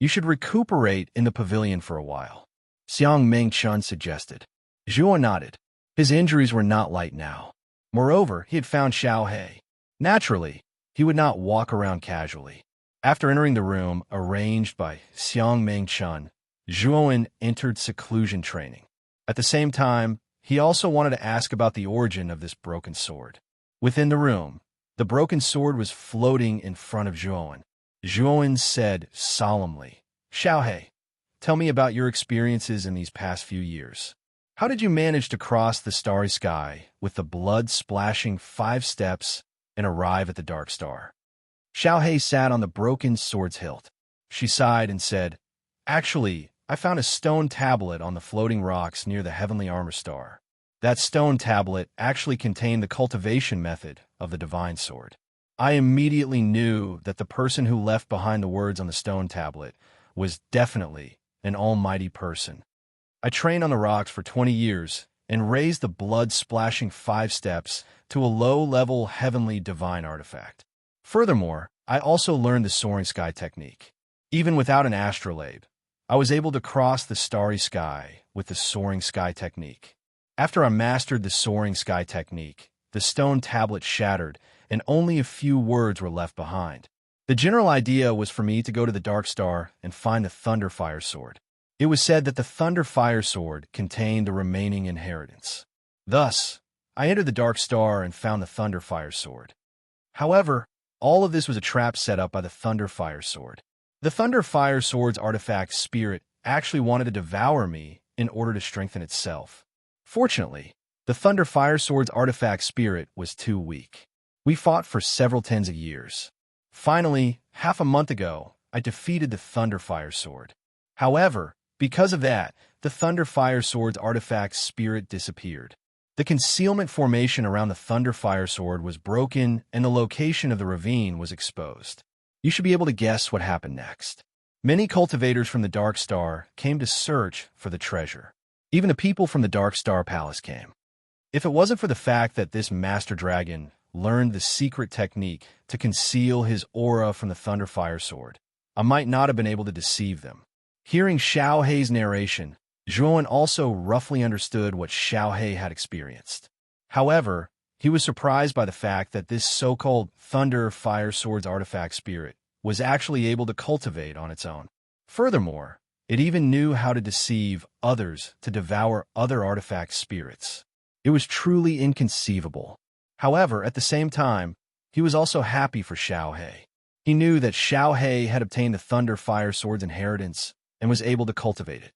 You should recuperate in the pavilion for a while, Xiang Ming-chun suggested. Zhuo nodded. His injuries were not light now. Moreover, he had found Xiao He. Naturally, he would not walk around casually. After entering the room arranged by Xiang Ming-chun, Zhuo entered seclusion training. At the same time, he also wanted to ask about the origin of this broken sword. Within the room, the broken sword was floating in front of Zhuo. Zhuo said solemnly, Xiao He, tell me about your experiences in these past few years. How did you manage to cross the starry sky with the blood-splashing 5 steps and arrive at the dark star? Xiao He sat on the broken sword's hilt. She sighed and said, Actually, I found a stone tablet on the floating rocks near the heavenly armor star. That stone tablet actually contained the cultivation method of the divine sword. I immediately knew that the person who left behind the words on the stone tablet was definitely an almighty person. I trained on the rocks for 20 years and raised the blood-splashing 5 steps to a low-level heavenly divine artifact. Furthermore, I also learned the soaring sky technique. Even without an astrolabe, I was able to cross the starry sky with the soaring sky technique. After I mastered the soaring sky technique, the stone tablet shattered and only a few words were left behind. The general idea was for me to go to the Dark Star and find the Thunderfire Sword. It was said that the Thunderfire Sword contained the remaining inheritance. Thus, I entered the Dark Star and found the Thunderfire Sword. However, all of this was a trap set up by the Thunderfire Sword. The Thunderfire Sword's artifact spirit actually wanted to devour me in order to strengthen itself. Fortunately, the Thunderfire Sword's artifact spirit was too weak. We fought for several tens of years. Finally, half a month ago, I defeated the Thunderfire Sword. However, because of that, the Thunderfire Sword's artifact spirit disappeared. The concealment formation around the Thunderfire Sword was broken and the location of the ravine was exposed. You should be able to guess what happened next. Many cultivators from the Dark Star came to search for the treasure. Even the people from the Dark Star Palace came. If it wasn't for the fact that this Master Dragon learned the secret technique to conceal his aura from the Thunderfire Sword, I might not have been able to deceive them. Hearing Xiao He's narration, Zhuo also roughly understood what Xiao He had experienced. However, he was surprised by the fact that this so-called Thunderfire Sword's artifact spirit was actually able to cultivate on its own. Furthermore, it even knew how to deceive others to devour other artifact spirits. It was truly inconceivable. However, at the same time, he was also happy for Xiao He. He knew that Xiao He had obtained the Thunderfire Sword's inheritance and was able to cultivate it.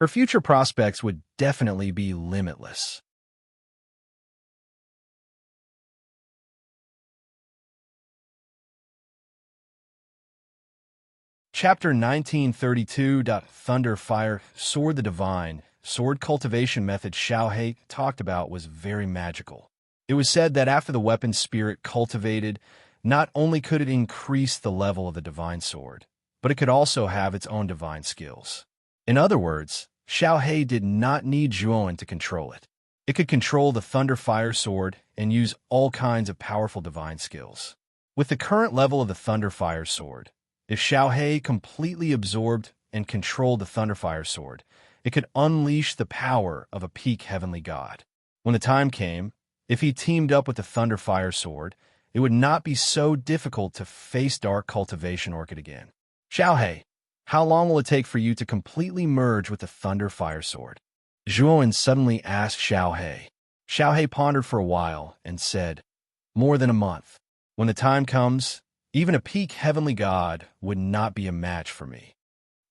Her future prospects would definitely be limitless. Chapter 1932. Thunderfire Sword. The divine sword cultivation method Xiao He talked about was very magical. It was said that after the weapon spirit cultivated, not only could it increase the level of the divine sword, but it could also have its own divine skills. In other words, Xiao He did not need Zhuo to control it. It could control the Thunderfire Sword and use all kinds of powerful divine skills. With the current level of the Thunderfire Sword, if Xiao He completely absorbed and controlled the Thunderfire Sword, it could unleash the power of a peak heavenly god. When the time came, if he teamed up with the Thunderfire Sword, it would not be so difficult to face Dark Cultivation Orchid again. Xiao He, how long will it take for you to completely merge with the Thunderfire Sword? Zhuo suddenly asked Xiao He. Xiao He pondered for a while and said, More than a month. When the time comes, even a peak heavenly god would not be a match for me.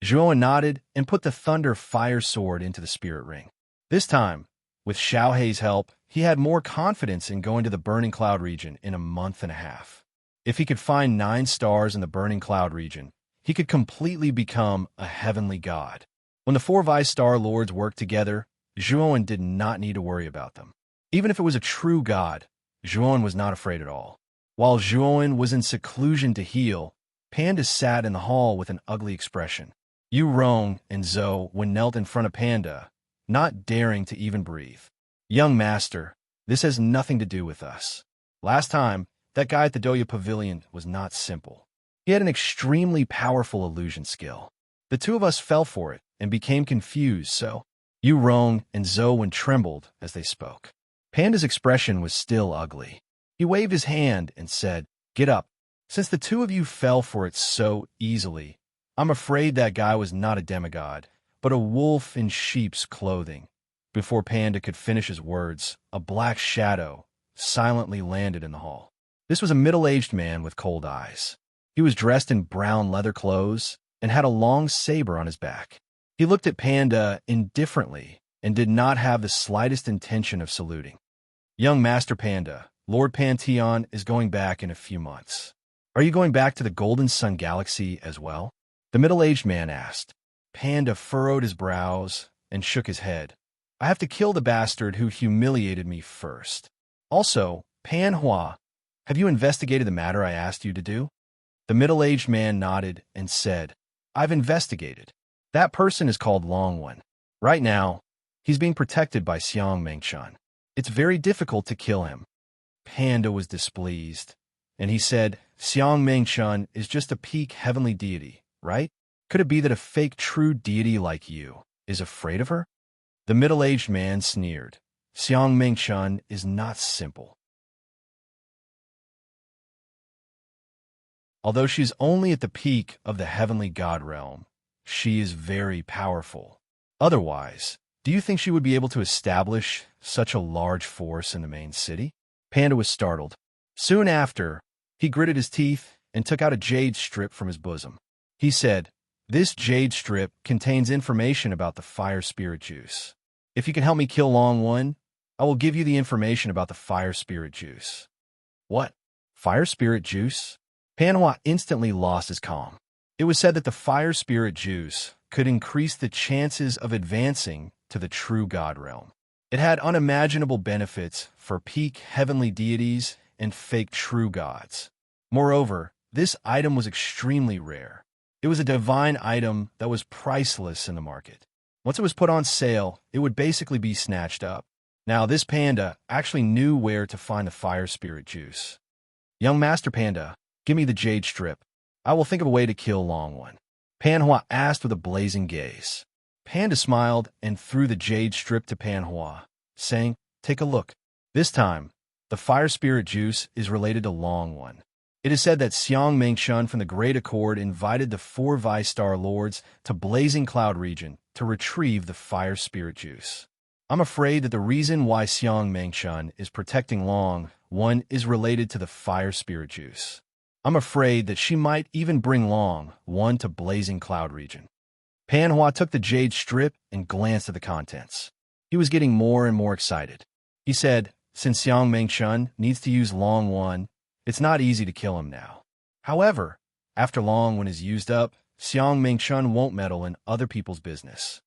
Zhuo nodded and put the Thunderfire Sword into the spirit ring. This time, with Xiao He's help, he had more confidence in going to the Burning Cloud region in a month and a half. If he could find 9 stars in the Burning Cloud region, he could completely become a heavenly god. When the 4 Vice Star Lords worked together, Zhuo did not need to worry about them. Even if it was a true god, Zhuo was not afraid at all. While Zhuo was in seclusion to heal, Panda sat in the hall with an ugly expression. Yu Rong and Zhou knelt in front of Panda, not daring to even breathe. Young master, this has nothing to do with us. Last time, that guy at the Doya Pavilion was not simple. He had an extremely powerful illusion skill. The two of us fell for it and became confused, so Yu Rong and Zhou Wen trembled as they spoke. Panda's expression was still ugly. He waved his hand and said, "Get up. Since the two of you fell for it so easily, I'm afraid that guy was not a demigod, but a wolf in sheep's clothing." Before Panda could finish his words, a black shadow silently landed in the hall. This was a middle-aged man with cold eyes. He was dressed in brown leather clothes and had a long saber on his back. He looked at Panda indifferently and did not have the slightest intention of saluting. "Young Master Panda, Lord Pantheon is going back in a few months. Are you going back to the Golden Sun Galaxy as well?" The middle-aged man asked. Panda furrowed his brows and shook his head. "I have to kill the bastard who humiliated me first. Also, Pan Hua, have you investigated the matter I asked you to do?" The middle-aged man nodded and said, "I've investigated. That person is called Long One. Right now, he's being protected by Xiang Mengchun. It's very difficult to kill him." Panda was displeased, and he said, "Xiang Mengchun is just a peak heavenly deity, right? Could it be that a fake true deity like you is afraid of her?" The middle-aged man sneered. "Xiang Mengchun is not simple. Although she's only at the peak of the heavenly god realm, she is very powerful. Otherwise, do you think she would be able to establish such a large force in the main city?" Panda was startled. Soon after, he gritted his teeth and took out a jade strip from his bosom. He said, "This jade strip contains information about the fire spirit juice. If you can help me kill Long One, I will give you the information about the fire spirit juice." "What? Fire spirit juice?" Panhua instantly lost his calm. It was said that the fire spirit juice could increase the chances of advancing to the true god realm. It had unimaginable benefits for peak heavenly deities and fake true gods. Moreover, this item was extremely rare. It was a divine item that was priceless in the market. Once it was put on sale, it would basically be snatched up. Now, this panda actually knew where to find the fire spirit juice. "Young Master Panda, give me the jade strip. I will think of a way to kill Long One." Panhua asked with a blazing gaze. Panda smiled and threw the jade strip to Panhua, saying, "Take a look. This time, the fire spirit juice is related to Long One. It is said that Xiang Mengchun from the Great Accord invited the 4 Vice-Star Lords to Blazing Cloud region to retrieve the fire spirit juice. I'm afraid that the reason why Xiang Mengchun is protecting Long One is related to the fire spirit juice. I'm afraid that she might even bring Long One to Blazing Cloud region." Panhua took the jade strip and glanced at the contents. He was getting more and more excited. He said, "Since Xiang Mengchun needs to use Long One, it's not easy to kill him now. However, after Long One is used up, Xiang Mengchun won't meddle in other people's business."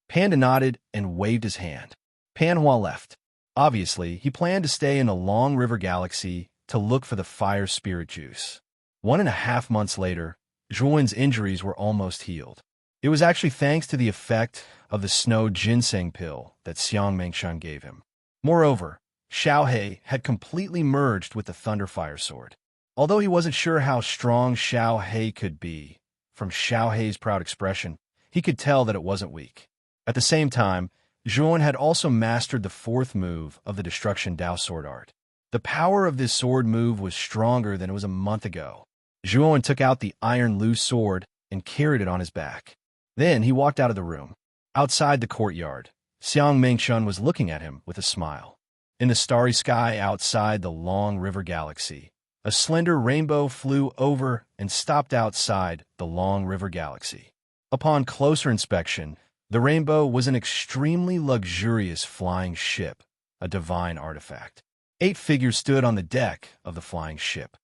Panda nodded and waved his hand. Panhua left. Obviously, he planned to stay in the Long River Galaxy to look for the fire spirit juice. 1.5 months later, Zhuowen's injuries were almost healed. It was actually thanks to the effect of the snow ginseng pill that Xiang Mengchun gave him. Moreover, Xiaohe had completely merged with the Thunderfire sword. Although he wasn't sure how strong Xiaohe could be, from Xiaohe's proud expression, he could tell that it wasn't weak. At the same time, Zhuowen had also mastered the 4th move of the Destruction Dao sword art. The power of this sword move was stronger than it was a month ago. Zhuowen took out the Iron Lu sword and carried it on his back. Then he walked out of the room. Outside the courtyard, Xiang Mengchun was looking at him with a smile. In the starry sky outside the Long River Galaxy, a slender rainbow flew over and stopped outside the Long River Galaxy. Upon closer inspection, the rainbow was an extremely luxurious flying ship, a divine artifact. 8 figures stood on the deck of the flying ship.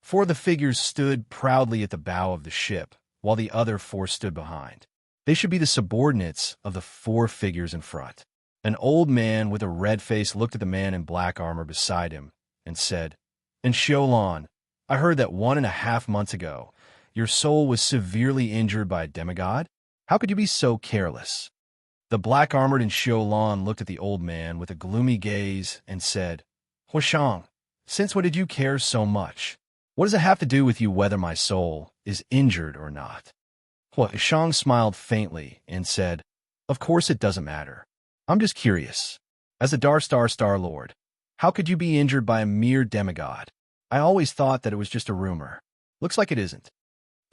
4 of the figures stood proudly at the bow of the ship, while the other 4 stood behind. They should be the subordinates of the 4 figures in front. An old man with a red face looked at the man in black armor beside him and said, "In Xiaolan, I heard that 1.5 months ago, your soul was severely injured by a demigod? How could you be so careless?" The black-armored and Xiaolan looked at the old man with a gloomy gaze and said, Huashang, since when did you care so much? What does it have to do with you whether my soul is injured or not? Huashang smiled faintly and said, Of course it doesn't matter. I'm just curious. As a Star Lord, how could you be injured by a mere demigod? I always thought that it was just a rumor. Looks like it isn't.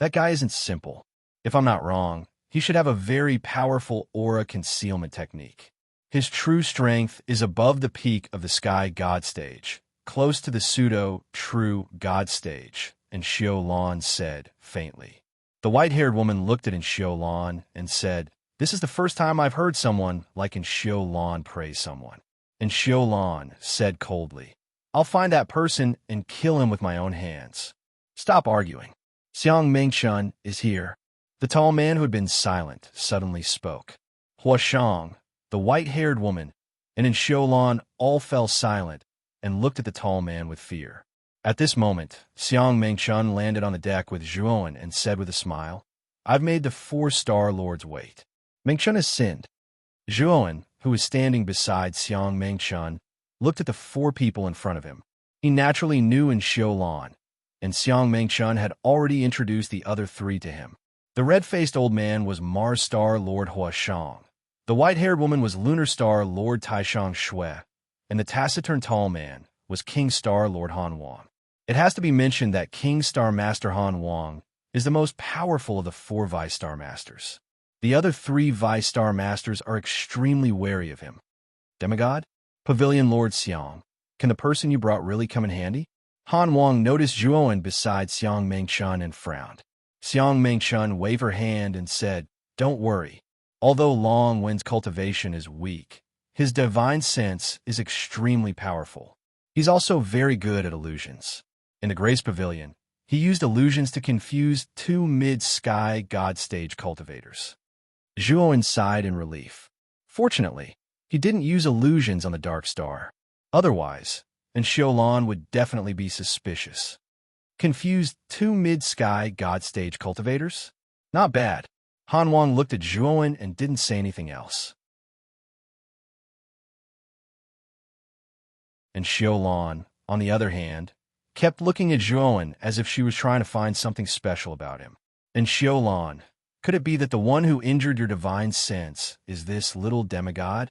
That guy isn't simple. If I'm not wrong, he should have a very powerful aura concealment technique. His true strength is above the peak of the Sky God stage, close to the pseudo-true God stage, and Xiaolan said faintly. The white-haired woman looked at Xiaolan and said, This is the first time I've heard someone like Xiaolan praise someone. And Xiaolan said coldly, I'll find that person and kill him with my own hands. Stop arguing. Xiang Mengchun is here. The tall man who had been silent suddenly spoke. Huashang, the white-haired woman, and Xiaolan all fell silent and looked at the tall man with fear. At this moment, Xiang Mengchun landed on the deck with Zhuowen and said with a smile, I've made the 4 Star Lords wait. Mengchun has sinned. Zhuowen, who was standing beside Xiang Mengchun, looked at the 4 people in front of him. He naturally knew Xiaolan, and Xiang Mengchun had already introduced the other 3 to him. The red-faced old man was Mars Star Lord Huashang. The white-haired woman was Lunar Star Lord Taishang Shui, and the taciturn tall man was King Star Lord Han Wang. It has to be mentioned that King Star Master Han Wang is the most powerful of the 4 Vice Star Masters. The other 3 Vice Star Masters are extremely wary of him. Demigod? Pavilion Lord Xiang, can the person you brought really come in handy? Han Wang noticed Zhuowen beside Xiang Mengchun and frowned. Xiang Mengchun waved her hand and said, Don't worry. Although Long Wen's cultivation is weak, his divine sense is extremely powerful. He's also very good at illusions. In the Grace Pavilion, he used illusions to confuse 2 mid-sky God stage cultivators. Zhuowen sighed in relief. Fortunately, he didn't use illusions on the Dark Star. Otherwise, Xiaolan would definitely be suspicious. Confused 2 mid-sky God stage cultivators? Not bad. Han Wang looked at Zhuowen and didn't say anything else. And Xiaolan, on the other hand, kept looking at Zhuowen as if she was trying to find something special about him. And Xiaolan, could it be that the one who injured your divine sense is this little demigod?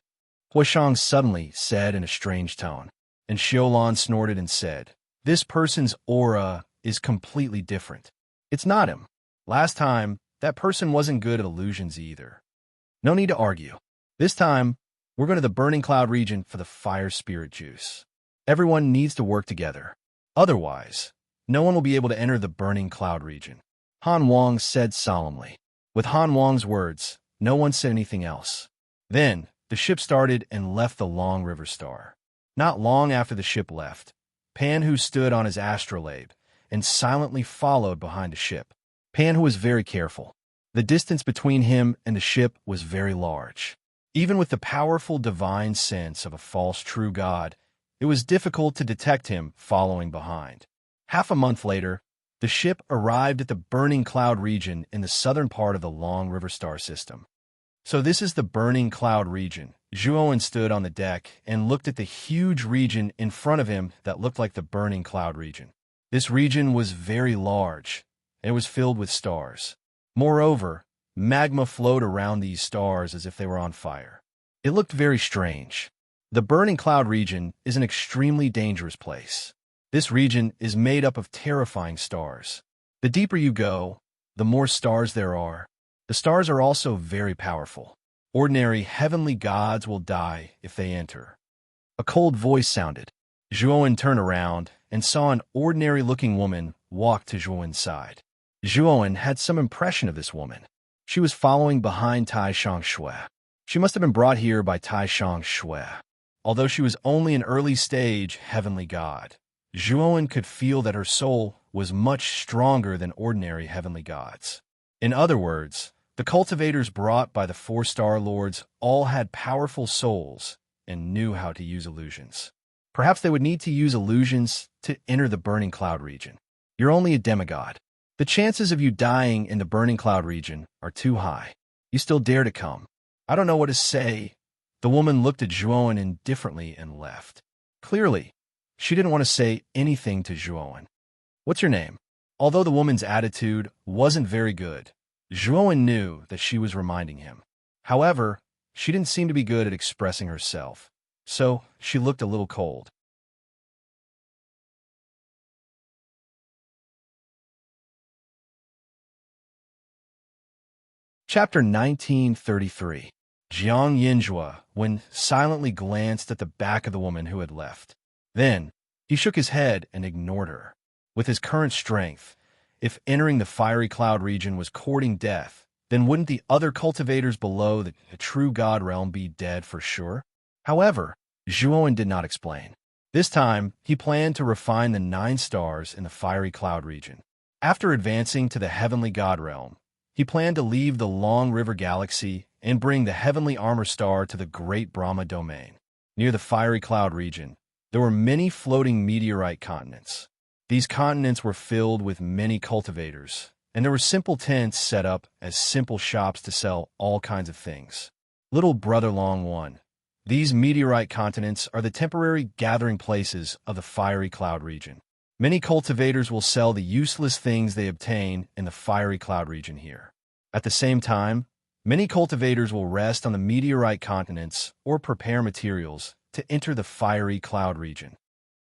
Huashang suddenly said in a strange tone, and Xiaolan snorted and said, This person's aura is completely different. It's not him. Last time, that person wasn't good at illusions either. No need to argue. This time, we're going to the Burning Cloud region for the Fire Spirit Juice. Everyone needs to work together. Otherwise, no one will be able to enter the Burning Cloud region. Han Wang said solemnly. With Han Wang's words, no one said anything else. Then, the ship started and left the Long River Star. Not long after the ship left, Pan Hu stood on his astrolabe and silently followed behind the ship. Pan Hu was very careful. The distance between him and the ship was very large. Even with the powerful divine sense of a false true god, it was difficult to detect him following behind. Half a month later, the ship arrived at the Burning Cloud region in the southern part of the Long River Star system. So this is the Burning Cloud region. Zhuowen stood on the deck and looked at the huge region in front of him that looked like the Burning Cloud region. This region was very large, and it was filled with stars. Moreover, magma flowed around these stars as if they were on fire. It looked very strange. The Burning Cloud region is an extremely dangerous place. This region is made up of terrifying stars. The deeper you go, the more stars there are. The stars are also very powerful. Ordinary heavenly gods will die if they enter. A cold voice sounded. Zhuowen turned around and saw an ordinary-looking woman walk to Zhuowen's side. Zhuowen had some impression of this woman. She was following behind Taishang Shui. She must have been brought here by Taishang Shui. Although she was only an early-stage heavenly god, Zhuowen could feel that her soul was much stronger than ordinary heavenly gods. In other words, the cultivators brought by the 4 Star Lords all had powerful souls and knew how to use illusions. Perhaps they would need to use illusions to enter the Burning Cloud region. You're only a demigod. The chances of you dying in the Burning Cloud region are too high. You still dare to come. I don't know what to say. The woman looked at Zhuowen indifferently and left. Clearly, she didn't want to say anything to Zhuowen. What's your name? Although the woman's attitude wasn't very good, Zhuowen knew that she was reminding him. However, she didn't seem to be good at expressing herself, so she looked a little cold. Chapter 1933. Jiang Yinjue, when silently glanced at the back of the woman who had left. Then, he shook his head and ignored her. With his current strength, if entering the fiery cloud region was courting death, then wouldn't the other cultivators below the true god realm be dead for sure? However, Zhuowen did not explain. This time, he planned to refine the 9 stars in the fiery cloud region. After advancing to the heavenly god realm, he planned to leave the Long River Galaxy and bring the heavenly armor star to the Great Brahma domain. Near the fiery cloud region, there were many floating meteorite continents. These continents were filled with many cultivators, and there were simple tents set up as simple shops to sell all kinds of things. Little brother Long One, these meteorite continents are the temporary gathering places of the fiery cloud region. Many cultivators will sell the useless things they obtain in the fiery cloud region here. At the same time, many cultivators will rest on the meteorite continents or prepare materials to enter the fiery cloud region.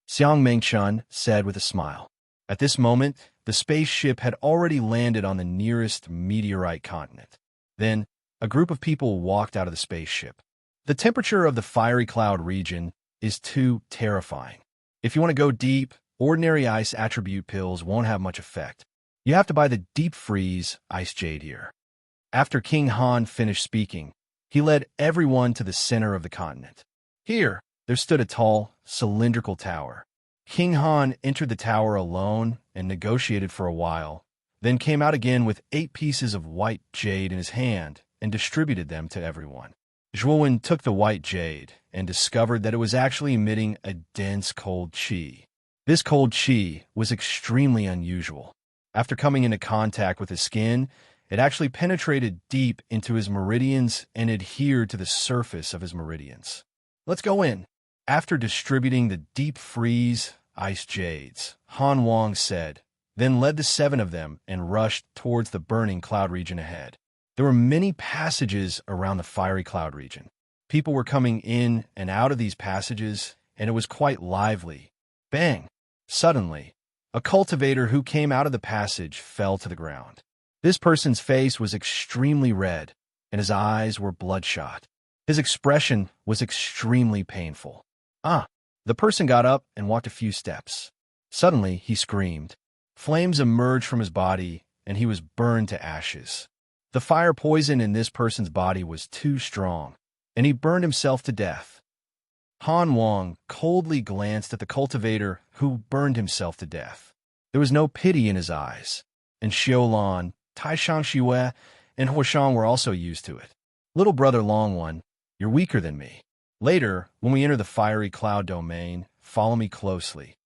Xiang Mengchun said with a smile. At this moment, the spaceship had already landed on the nearest meteorite continent. Then, a group of people walked out of the spaceship. The temperature of the fiery cloud region is too terrifying. If you want to go deep, ordinary ice attribute pills won't have much effect. You have to buy the deep freeze ice jade here. After King Han finished speaking, he led everyone to the center of the continent. Here, there stood a tall, cylindrical tower. King Han entered the tower alone and negotiated for a while, then came out again with 8 pieces of white jade in his hand and distributed them to everyone. Zhuowen took the white jade and discovered that it was actually emitting a dense cold qi. This cold qi was extremely unusual. After coming into contact with his skin, it actually penetrated deep into his meridians and adhered to the surface of his meridians. Let's go in. After distributing the deep freeze ice jades, Han Wang said, then led the 7 of them and rushed towards the burning cloud region ahead. There were many passages around the fiery cloud region. People were coming in and out of these passages, and it was quite lively. Bang! Suddenly, a cultivator who came out of the passage fell to the ground. This person's face was extremely red, and his eyes were bloodshot. His expression was extremely painful. The person got up and walked a few steps. Suddenly, he screamed. Flames emerged from his body, and he was burned to ashes. The fire poison in this person's body was too strong, and he burned himself to death. Han Wang coldly glanced at the cultivator who burned himself to death. There was no pity in his eyes, and Xiaolan, Taishang Xue, and Huashang were also used to it. Little brother Long One, you're weaker than me. Later, when we enter the fiery cloud domain, follow me closely.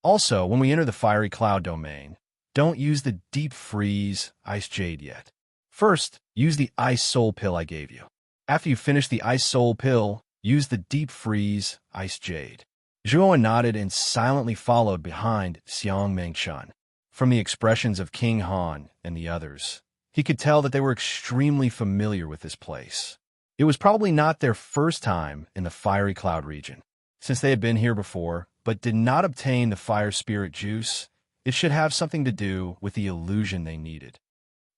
Also, when we enter the fiery cloud domain, don't use the deep freeze ice jade yet. First, use the ice soul pill I gave you. After you finish the ice soul pill, use the deep freeze ice jade. Zhuo nodded and silently followed behind Xiang Mengchun. From the expressions of King Han and the others, he could tell that they were extremely familiar with this place. It was probably not their first time in the fiery cloud region. Since they had been here before, but did not obtain the fire spirit juice, it should have something to do with the illusion they needed.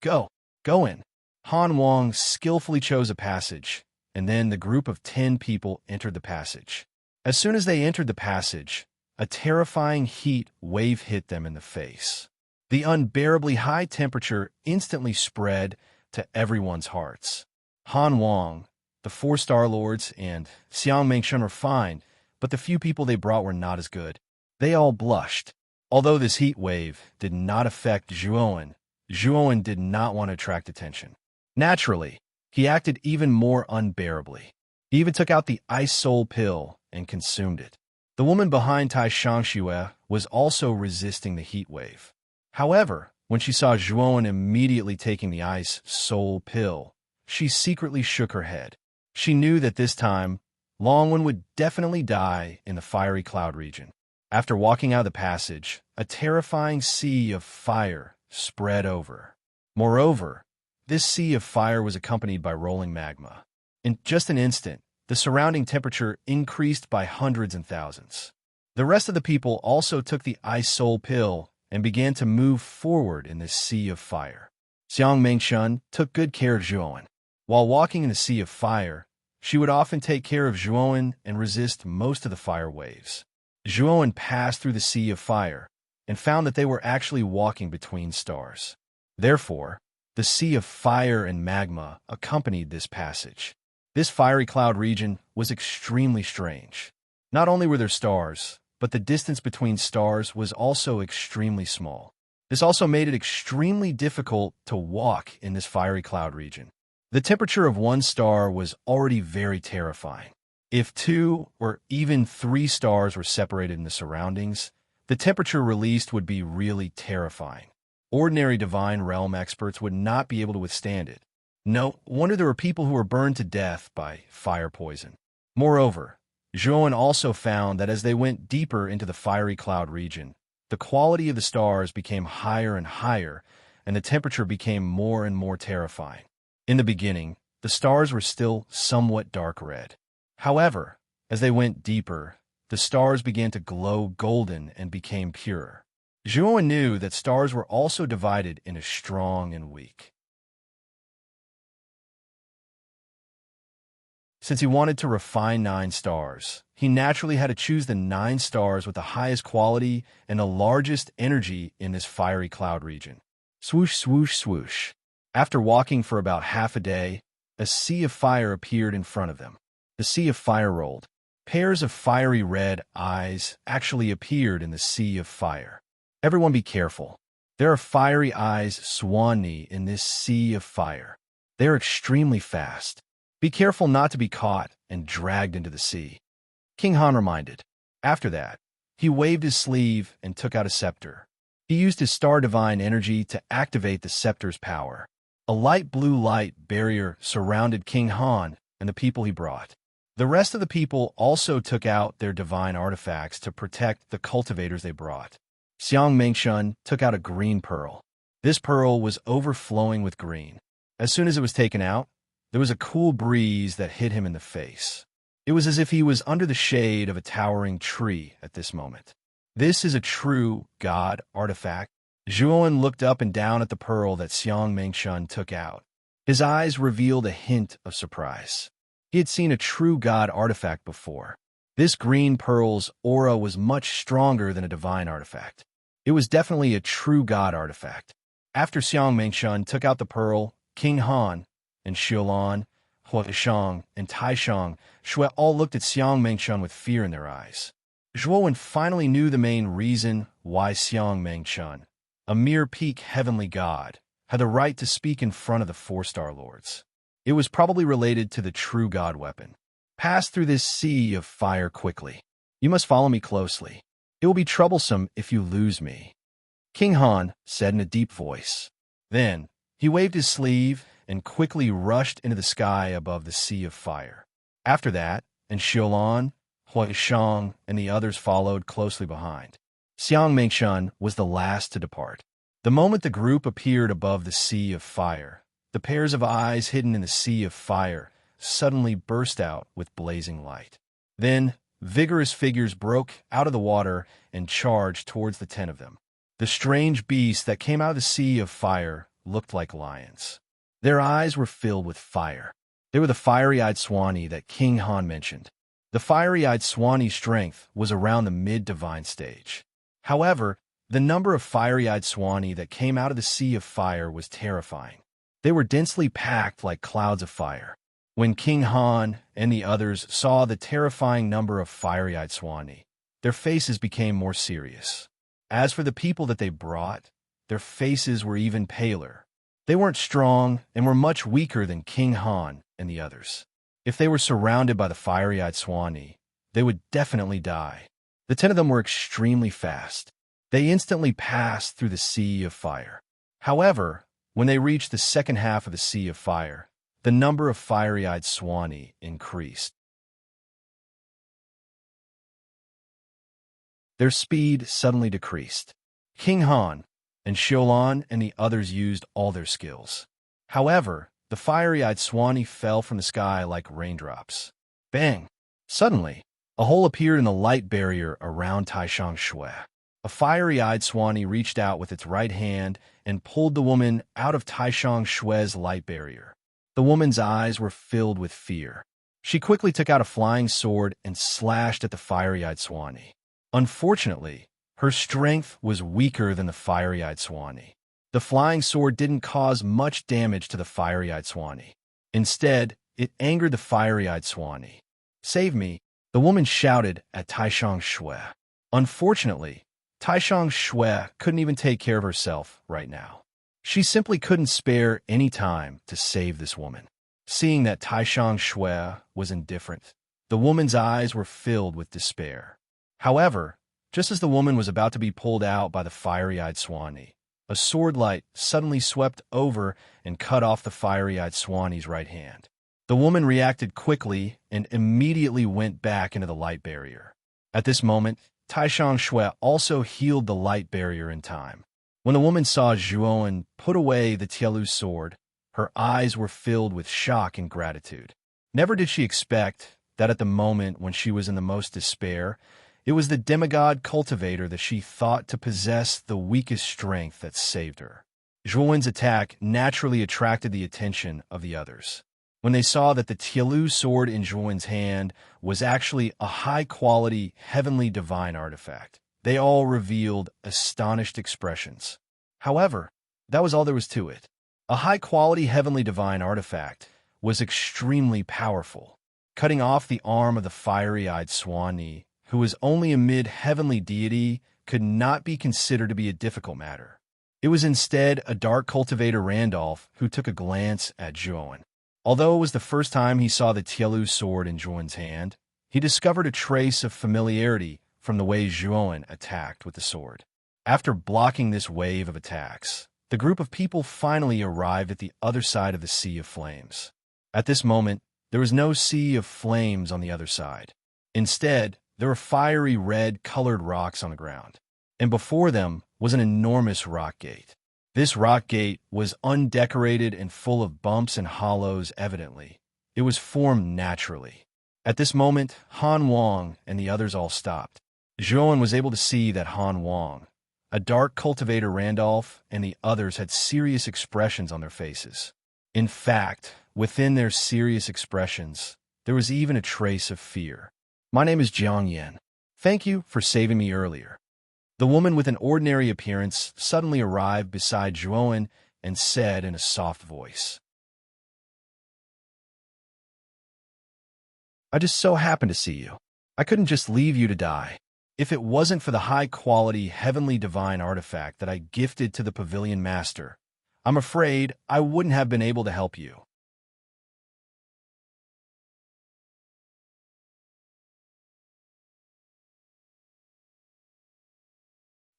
Go in. Han Wang skillfully chose a passage, and then the group of 10 people entered the passage. As soon as they entered the passage, a terrifying heat wave hit them in the face. The unbearably high temperature instantly spread to everyone's hearts. Han Wang, the 4 Star Lords, and Xiang Mengchun were fine, but the few people they brought were not as good. They all blushed. Although this heat wave did not affect Zhuowen, Zhuowen did not want to attract attention. Naturally, he acted even more unbearably. He even took out the ice soul pill and consumed it. The woman behind Tai Shangxue was also resisting the heat wave. However, When she saw Zhuowen immediately taking the ice soul pill, she secretly shook her head. She knew that this time, Longwen would definitely die in the fiery cloud region. After walking out of the passage, a terrifying sea of fire spread over. Moreover, this sea of fire was accompanied by rolling magma. In just an instant, the surrounding temperature increased by hundreds and thousands. The rest of the people also took the ice soul pill and began to move forward in this sea of fire. Xiang Mengshun took good care of Zhuowen. While walking in the sea of fire, she would often take care of Zhuowen and resist most of the fire waves. Zhuowen passed through the sea of fire and found that they were actually walking between stars. Therefore, the sea of fire and magma accompanied this passage. This fiery cloud region was extremely strange. Not only were there stars, but the distance between stars was also extremely small. This also made it extremely difficult to walk in this fiery cloud region. The temperature of one star was already very terrifying. If 2 or even 3 stars were separated in the surroundings, the temperature released would be really terrifying. Ordinary divine realm experts would not be able to withstand it. No wonder there were people who were burned to death by fire poison. Moreover, Zhuowen also found that as they went deeper into the fiery cloud region, the quality of the stars became higher and higher, and the temperature became more and more terrifying. In the beginning, the stars were still somewhat dark red. However, as they went deeper, the stars began to glow golden and became purer. Zhuowen knew that stars were also divided into strong and weak. Since he wanted to refine 9 stars, he naturally had to choose the 9 stars with the highest quality and the largest energy in this fiery cloud region. Swoosh, swoosh, swoosh. After walking for about half a day, a sea of fire appeared in front of them. The sea of fire rolled. Pairs of fiery red eyes actually appeared in the sea of fire. Everyone be careful. There are fiery eyes Swanee in this sea of fire. They are extremely fast. Be careful not to be caught and dragged into the sea. King Han reminded. After that, he waved his sleeve and took out a scepter. He used his star divine energy to activate the scepter's power. A light blue light barrier surrounded King Han and the people he brought. The rest of the people also took out their divine artifacts to protect the cultivators they brought. Xiang Mengshun took out a green pearl. This pearl was overflowing with green. As soon as it was taken out, there was a cool breeze that hit him in the face. It was as if he was under the shade of a towering tree at this moment. This is a true god artifact. Zhuowen looked up and down at the pearl that Xiang Mengshun took out. His eyes revealed a hint of surprise. He had seen a true god artifact before. This green pearl's aura was much stronger than a divine artifact. It was definitely a true god artifact. After Xiang Mengshun took out the pearl, King Han and Xiulan, Huashang, and Taishang Shui all looked at Xiang Mengshun with fear in their eyes. Zhuowen finally knew the main reason why Xiang Mengshun, a mere peak heavenly god, had the right to speak in front of the 4-star lords. It was probably related to the true god weapon. Pass through this sea of fire quickly. You must follow me closely. It will be troublesome if you lose me. King Han said in a deep voice. Then, he waved his sleeve and quickly rushed into the sky above the sea of fire. After that, and Xiulan, Huashang, and the others followed closely behind. Xiang Mengshun was the last to depart. The moment the group appeared above the sea of fire, the pairs of eyes hidden in the sea of fire suddenly burst out with blazing light. Then, vigorous figures broke out of the water and charged towards the 10 of them. The strange beasts that came out of the sea of fire looked like lions. Their eyes were filled with fire. They were the fiery-eyed Swanee that King Han mentioned. The fiery-eyed Swanee's strength was around the mid-divine stage. However, the number of fiery-eyed Swanee that came out of the sea of fire was terrifying. They were densely packed like clouds of fire. When King Han and the others saw the terrifying number of fiery-eyed Swanee, their faces became more serious. As for the people that they brought, their faces were even paler. They weren't strong and were much weaker than King Han and the others. If they were surrounded by the fiery-eyed Swanee, they would definitely die. The 10 of them were extremely fast. They instantly passed through the sea of fire. However, when they reached the second half of the Sea of Fire, the number of fiery-eyed Swanee increased. Their speed suddenly decreased. King Han and Xiaolan and the others used all their skills. However, the fiery-eyed Swanee fell from the sky like raindrops. Bang! Suddenly, a hole appeared in the light barrier around Taishang Shui. A fiery-eyed Swanee reached out with its right hand and pulled the woman out of Taishang Shui's light barrier. The woman's eyes were filled with fear. She quickly took out a flying sword and slashed at the fiery-eyed Swanee. Unfortunately, her strength was weaker than the fiery-eyed Swanee. The flying sword didn't cause much damage to the fiery-eyed Swanee. Instead, it angered the fiery-eyed Swanee. "Save me," the woman shouted at Taishang Shui. Unfortunately, Taishang Shui couldn't even take care of herself right now. She simply couldn't spare any time to save this woman. Seeing that Taishang Shui was indifferent, the woman's eyes were filled with despair. However, just as the woman was about to be pulled out by the fiery-eyed Swanee, a sword light suddenly swept over and cut off the fiery-eyed Swanee's right hand. The woman reacted quickly and immediately went back into the light barrier. At this moment, Taishang Shui also healed the light barrier in time. When the woman saw Zhuowen put away the Tielu sword, her eyes were filled with shock and gratitude. Never did she expect that at the moment when she was in the most despair, it was the demigod cultivator that she thought to possess the weakest strength that saved her. Zhuowen's attack naturally attracted the attention of the others. When they saw that the Tielu sword in Zhuowen's hand was actually a high-quality, heavenly divine artifact, they all revealed astonished expressions. However, that was all there was to it. A high-quality heavenly divine artifact was extremely powerful. Cutting off the arm of the fiery-eyed Swanee, who was only a mid-heavenly deity, could not be considered to be a difficult matter. It was instead a dark cultivator Randolph who took a glance at Zhuowen. Although it was the first time he saw the Tielu sword in Zhuowen's hand, he discovered a trace of familiarity from the way Zhuowen attacked with the sword. After blocking this wave of attacks, the group of people finally arrived at the other side of the Sea of Flames. At this moment, there was no sea of flames on the other side. Instead, there were fiery red-colored rocks on the ground, and before them was an enormous rock gate. This rock gate was undecorated and full of bumps and hollows evidently. It was formed naturally. At this moment, Han Wang and the others all stopped. Zhuowen was able to see that Han Wang, a dark cultivator Randolph, and the others had serious expressions on their faces. In fact, within their serious expressions, there was even a trace of fear. "My name is Jiang Yan. Thank you for saving me earlier." The woman with an ordinary appearance suddenly arrived beside Zhuowen and said in a soft voice, "I just so happened to see you. I couldn't just leave you to die. If it wasn't for the high-quality heavenly divine artifact that I gifted to the Pavilion Master, I'm afraid I wouldn't have been able to help you."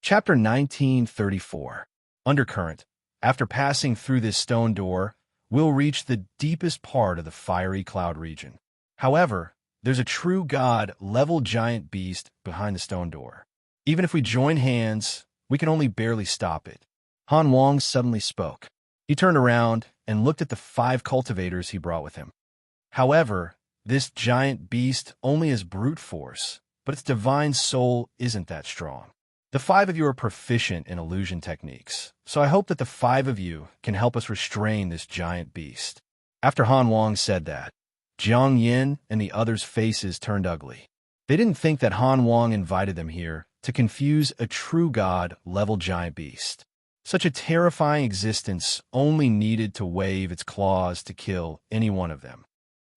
Chapter 1934. Undercurrent. After passing through this stone door, we'll reach the deepest part of the fiery cloud region. However, there's a true god-level giant beast behind the stone door. Even if we join hands, we can only barely stop it. Han Wang suddenly spoke. He turned around and looked at the 5 cultivators he brought with him. However, this giant beast only has brute force, but its divine soul isn't that strong. The 5 of you are proficient in illusion techniques, so I hope that the 5 of you can help us restrain this giant beast. After Han Wang said that, Jiang Yin and the others' faces turned ugly. They didn't think that Han Wang invited them here to confuse a true god-level giant beast. Such a terrifying existence only needed to wave its claws to kill any one of them.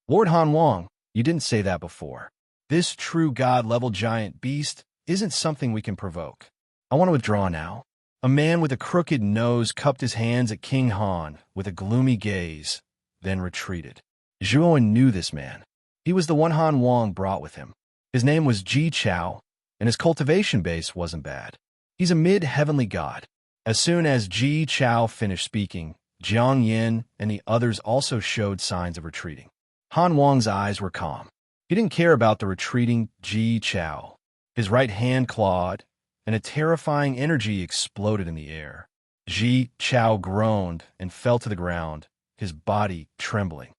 "Lord Han Wang, you didn't say that before. This true god-level giant beast isn't something we can provoke. I want to withdraw now." A man with a crooked nose cupped his hands at King Han with a gloomy gaze, then retreated. Zhuowen knew this man. He was the one Han Wang brought with him. His name was Ji Chao, and his cultivation base wasn't bad. He's a mid-heavenly god. As soon as Ji Chao finished speaking, Jiang Yin and the others also showed signs of retreating. Han Wang's eyes were calm. He didn't care about the retreating Ji Chao. His right hand clawed, and a terrifying energy exploded in the air. Ji Chao groaned and fell to the ground, his body trembling.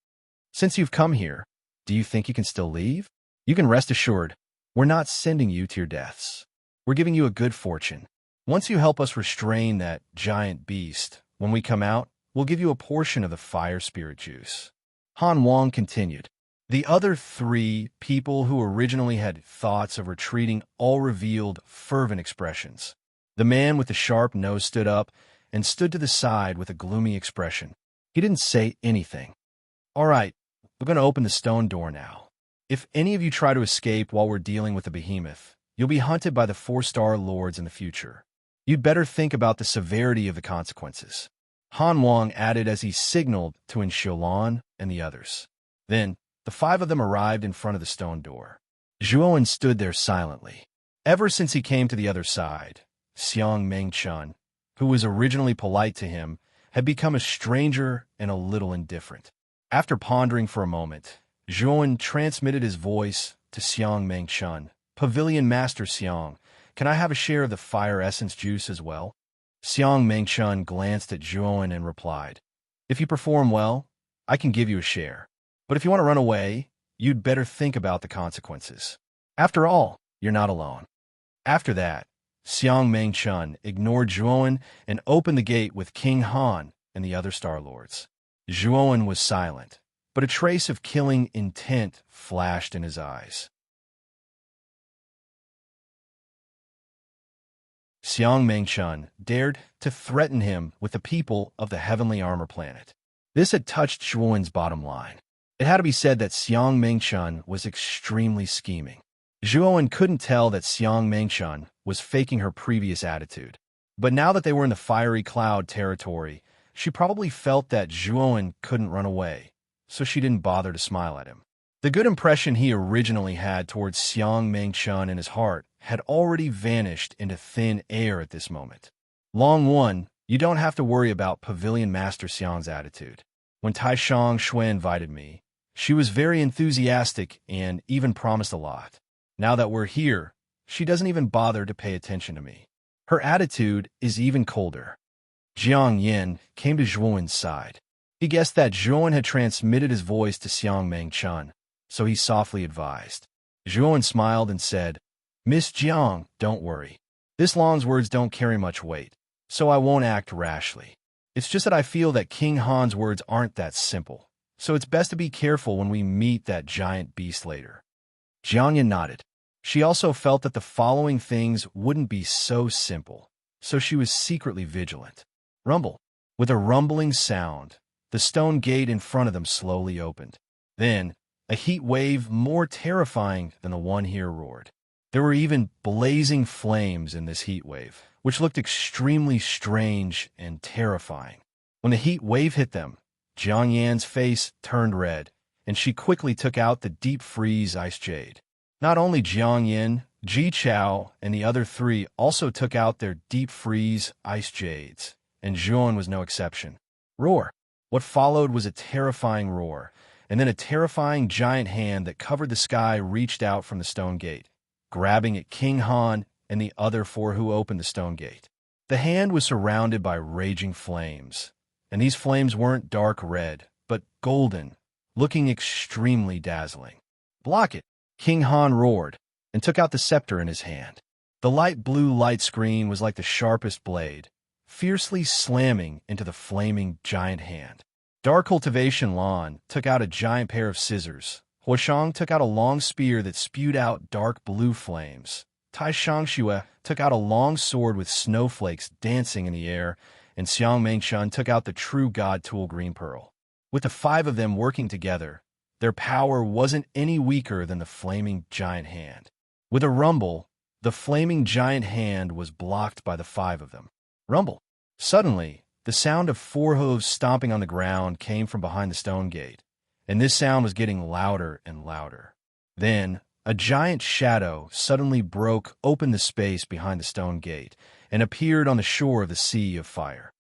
Since you've come here, do you think you can still leave? You can rest assured, we're not sending you to your deaths. We're giving you a good fortune. Once you help us restrain that giant beast, when we come out, we'll give you a portion of the fire spirit juice. Han Wang continued. The other three people who originally had thoughts of retreating all revealed fervent expressions. The man with the sharp nose stood up and stood to the side with a gloomy expression. He didn't say anything. All right, we're going to open the stone door now. If any of you try to escape while we're dealing with the behemoth, you'll be hunted by the 4-star lords in the future. You'd better think about the severity of the consequences. Han Wang added as he signaled to Xiaolan and the others. Then, the 5 of them arrived in front of the stone door. Zhuowen stood there silently. Ever since he came to the other side, Xiang Mengchun, who was originally polite to him, had become a stranger and a little indifferent. After pondering for a moment, Zhuowen transmitted his voice to Xiang Mengchun. Pavilion Master Xiang, can I have a share of the fire essence juice as well? Xiang Mengchun glanced at Zhuowen and replied, If you perform well, I can give you a share. But if you want to run away, you'd better think about the consequences. After all, you're not alone. After that, Xiang Mengchun ignored Zhuowen and opened the gate with King Han and the other Star Lords. Zhuowen was silent, but a trace of killing intent flashed in his eyes. Xiang Mengchun dared to threaten him with the people of the Heavenly Armor Planet. This had touched Zhuowen's bottom line. It had to be said that Xiang Mengchun was extremely scheming. Zhuowen couldn't tell that Xiang Mengchun was faking her previous attitude. But now that they were in the fiery cloud territory, she probably felt that Zhuowen couldn't run away, so she didn't bother to smile at him. The good impression he originally had towards Xiang Mengchun in his heart had already vanished into thin air at this moment. Long one, you don't have to worry about Pavilion Master Xiang's attitude. When Taishang Shui invited me, she was very enthusiastic and even promised a lot. Now that we're here, she doesn't even bother to pay attention to me. Her attitude is even colder. Jiang Yin came to Zhuowen's side. He guessed that Zhuowen had transmitted his voice to Xiang Mengchun, so he softly advised. Zhuowen smiled and said, Miss Jiang, don't worry. This Lan's words don't carry much weight, so I won't act rashly. It's just that I feel that King Han's words aren't that simple, so it's best to be careful when we meet that giant beast later. Jiang Yin nodded. She also felt that the following things wouldn't be so simple, so she was secretly vigilant. Rumble. With a rumbling sound, the stone gate in front of them slowly opened. Then, a heat wave more terrifying than the one here roared. There were even blazing flames in this heat wave, which looked extremely strange and terrifying. When the heat wave hit them, Jiang Yan's face turned red, and she quickly took out the deep freeze ice jade. Not only Jiang Yin, Ji Chao, and the other 3 also took out their deep freeze ice jades, and Zhuowen was no exception. Roar! What followed was a terrifying roar, and then a terrifying giant hand that covered the sky reached out from the stone gate, grabbing at King Han and the other 4 who opened the stone gate. The hand was surrounded by raging flames, and these flames weren't dark red, but golden, looking extremely dazzling. Block it! King Han roared, and took out the scepter in his hand. The light blue light screen was like the sharpest blade, fiercely slamming into the flaming giant hand. Dark Cultivation Lan took out a giant pair of scissors. Huoshang took out a long spear that spewed out dark blue flames. Taishang Shui took out a long sword with snowflakes dancing in the air, and Xiang Mengchun took out the true god tool Green Pearl. With the 5 of them working together, their power wasn't any weaker than the flaming giant hand. With a rumble, the flaming giant hand was blocked by the 5 of them. Rumble! Suddenly, the sound of 4 hooves stomping on the ground came from behind the stone gate, and this sound was getting louder and louder. Then, a giant shadow suddenly broke open the space behind the stone gate, and appeared on the shore of the Sea of Fire.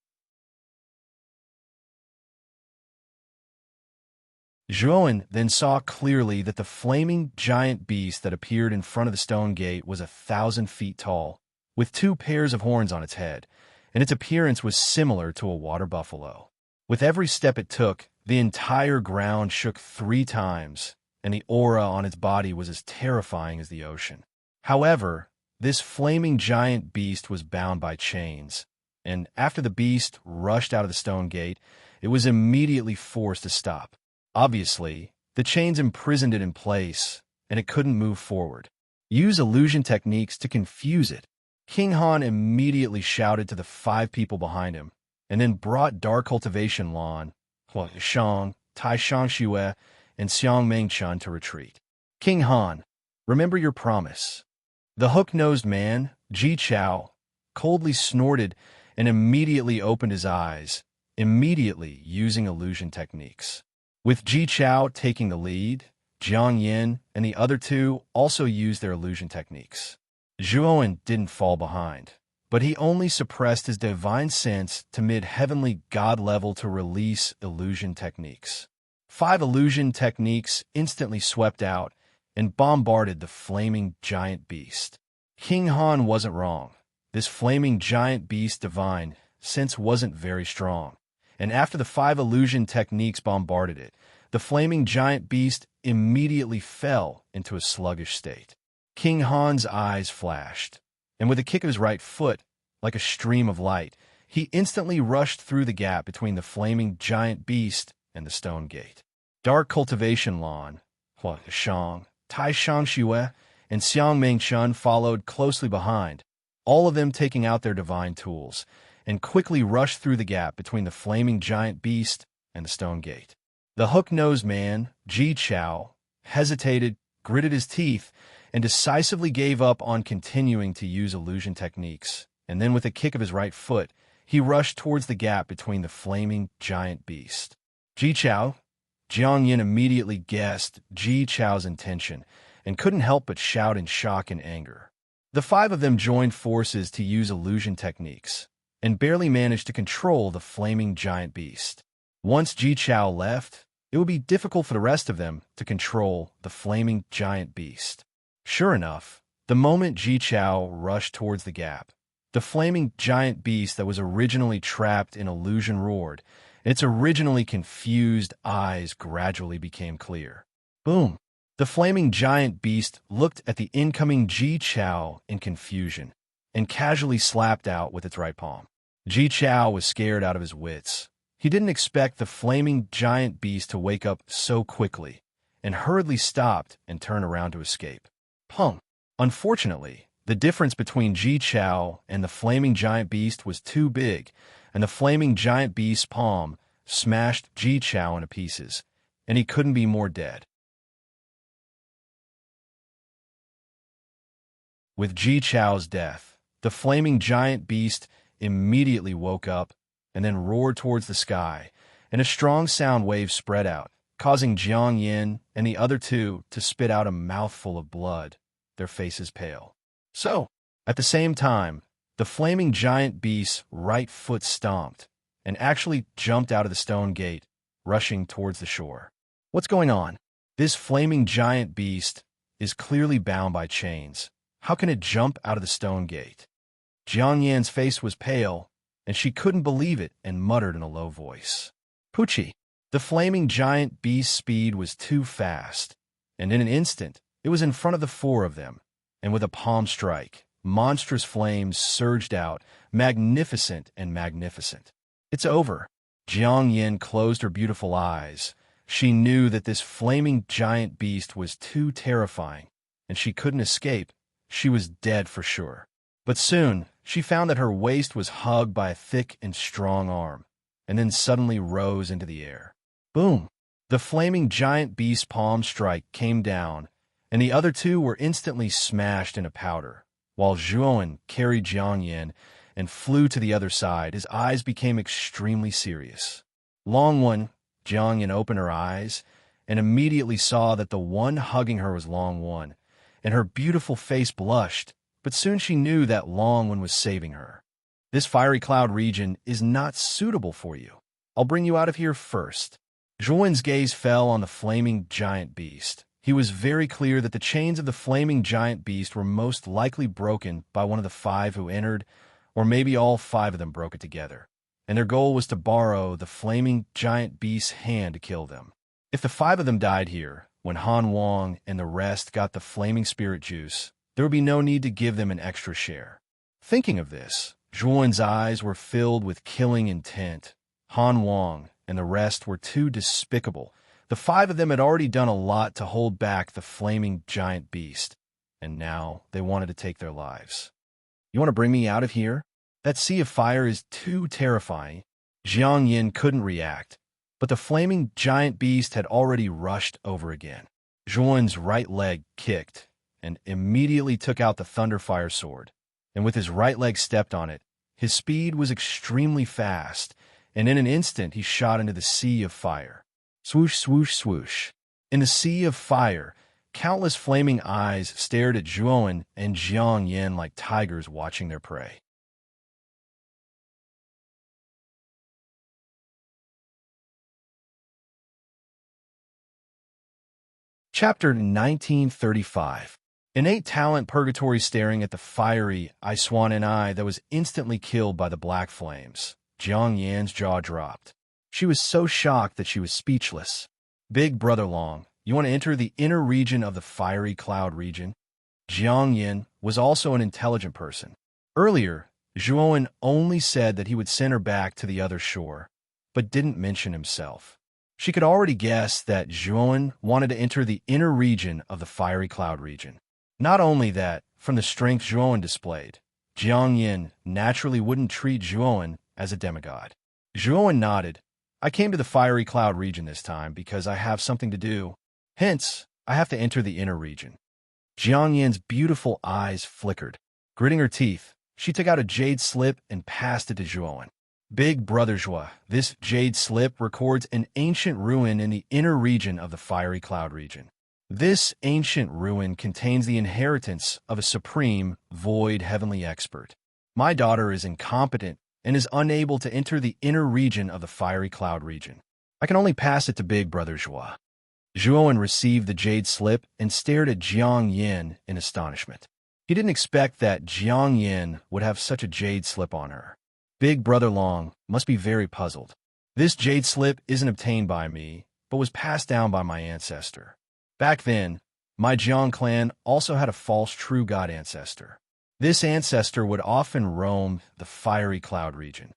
Zhuowen then saw clearly that the flaming giant beast that appeared in front of the stone gate was 1,000 feet tall, with 2 pairs of horns on its head, and its appearance was similar to a water buffalo. With every step it took, the entire ground shook 3 times, and the aura on its body was as terrifying as the ocean. However, this flaming giant beast was bound by chains, and after the beast rushed out of the stone gate, it was immediately forced to stop. Obviously, the chains imprisoned it in place, and it couldn't move forward. Use illusion techniques to confuse it. King Han immediately shouted to the 5 people behind him, and then brought Dark Cultivation Lan, Shang, Tai Shang Xue, and Xiang Mengchun to retreat. King Han, remember your promise. The hook-nosed man, Ji Chao, coldly snorted and immediately opened his eyes, immediately using illusion techniques. With Ji Chao taking the lead, Jiang Yin and the other 2 also used their illusion techniques. Zhuowen didn't fall behind, but he only suppressed his divine sense to mid-heavenly god level to release illusion techniques. 5 illusion techniques instantly swept out and bombarded the flaming giant beast. King Han wasn't wrong. This flaming giant beast divine sense wasn't very strong, and after the 5 illusion techniques bombarded it, the flaming giant beast immediately fell into a sluggish state. King Han's eyes flashed, and with a kick of his right foot, like a stream of light, he instantly rushed through the gap between the flaming giant beast and the stone gate. Dark Cultivation Lan, Shang, Tai Shang Xue, and Xiang Mengchun followed closely behind, all of them taking out their divine tools, and quickly rushed through the gap between the flaming giant beast and the stone gate. The hook-nosed man, Ji Chao, hesitated, gritted his teeth, and decisively gave up on continuing to use illusion techniques, and then with a kick of his right foot, he rushed towards the gap between the flaming giant beast. Ji Chao, Jiang Yin immediately guessed Ji Chao's intention, and couldn't help but shout in shock and anger. The 5 of them joined forces to use illusion techniques, and barely managed to control the flaming giant beast. Once Ji Chao left, it would be difficult for the rest of them to control the flaming giant beast. Sure enough, the moment Ji Chao rushed towards the gap, the flaming giant beast that was originally trapped in illusion roared, and its originally confused eyes gradually became clear. Boom! The flaming giant beast looked at the incoming Ji Chao in confusion, and casually slapped out with its right palm. Ji Chao was scared out of his wits. He didn't expect the flaming giant beast to wake up so quickly, and hurriedly stopped and turned around to escape. Pum! Unfortunately, the difference between Ji Chao and the flaming giant beast was too big, and the flaming giant beast's palm smashed Ji Chao into pieces, and he couldn't be more dead. With Ji Chao's death, the flaming giant beast immediately woke up and then roared towards the sky, and a strong sound wave spread out, causing Jiang Yin and the other 2 to spit out a mouthful of blood, their faces pale. So, at the same time, the flaming giant beast's right foot stomped and actually jumped out of the stone gate, rushing towards the shore. What's going on? This flaming giant beast is clearly bound by chains. How can it jump out of the stone gate? Jiang Yan's face was pale, and she couldn't believe it and muttered in a low voice. Poochie! The flaming giant beast's speed was too fast, and in an instant, it was in front of the 4 of them, and with a palm strike, monstrous flames surged out, magnificent and magnificent. It's over. Jiang Yin closed her beautiful eyes. She knew that this flaming giant beast was too terrifying, and she couldn't escape. She was dead for sure. But soon, she found that her waist was hugged by a thick and strong arm, and then suddenly rose into the air. Boom! The flaming giant beast's palm strike came down, and the other 2 were instantly smashed into powder, while Zhuowen carried Jiang Yin and flew to the other side. His eyes became extremely serious. Long One, Jiang Yin opened her eyes, and immediately saw that the one hugging her was Long One, and her beautiful face blushed, but soon she knew that Long One was saving her. This fiery cloud region is not suitable for you. I'll bring you out of here first. Zhuan's gaze fell on the flaming giant beast. He was very clear that the chains of the flaming giant beast were most likely broken by one of the 5 who entered, or maybe all 5 of them broke it together. And their goal was to borrow the flaming giant beast's hand to kill them. If the 5 of them died here, when Han Wang and the rest got the flaming spirit juice, there would be no need to give them an extra share. Thinking of this, Zhuan's eyes were filled with killing intent. Han Wang and the rest were too despicable. The 5 of them had already done a lot to hold back the flaming giant beast, and now they wanted to take their lives. You want to bring me out of here? That sea of fire is too terrifying. Jiang Yin couldn't react, but the flaming giant beast had already rushed over again. Zhuan's right leg kicked and immediately took out the Thunderfire sword, and with his right leg stepped on it. His speed was extremely fast, and in an instant he shot into the sea of fire. Swoosh, swoosh, swoosh. In the sea of fire, countless flaming eyes stared at Zhuan and Jiang Yin like tigers watching their prey. Chapter 1935. Innate talent purgatory staring at the fiery Swan and I that was instantly killed by the black flames. Jiang Yan's jaw dropped. She was so shocked that she was speechless. Big Brother Long, you want to enter the inner region of the fiery cloud region? Jiang Yin was also an intelligent person. Earlier, Zhuan only said that he would send her back to the other shore, but didn't mention himself. She could already guess that Zhuan wanted to enter the inner region of the fiery cloud region. Not only that, from the strength Zhuan displayed, Jiang Yin naturally wouldn't treat Zhuan as a demigod. Zhuan nodded. I came to the fiery cloud region this time because I have something to do. Hence, I have to enter the inner region. Jiang Yin's beautiful eyes flickered. Gritting her teeth, she took out a jade slip and passed it to Zhuan. Big Brother Zhua, this jade slip records an ancient ruin in the inner region of the fiery cloud region. This ancient ruin contains the inheritance of a supreme, void heavenly expert. My daughter is incompetent and is unable to enter the inner region of the fiery cloud region. I can only pass it to Big Brother Zhua. Zhuan received the jade slip and stared at Jiang Yin in astonishment. He didn't expect that Jiang Yin would have such a jade slip on her. Big Brother Long must be very puzzled. This jade slip isn't obtained by me, but was passed down by my ancestor. Back then, my Jiang clan also had a false true god ancestor. This ancestor would often roam the fiery cloud region.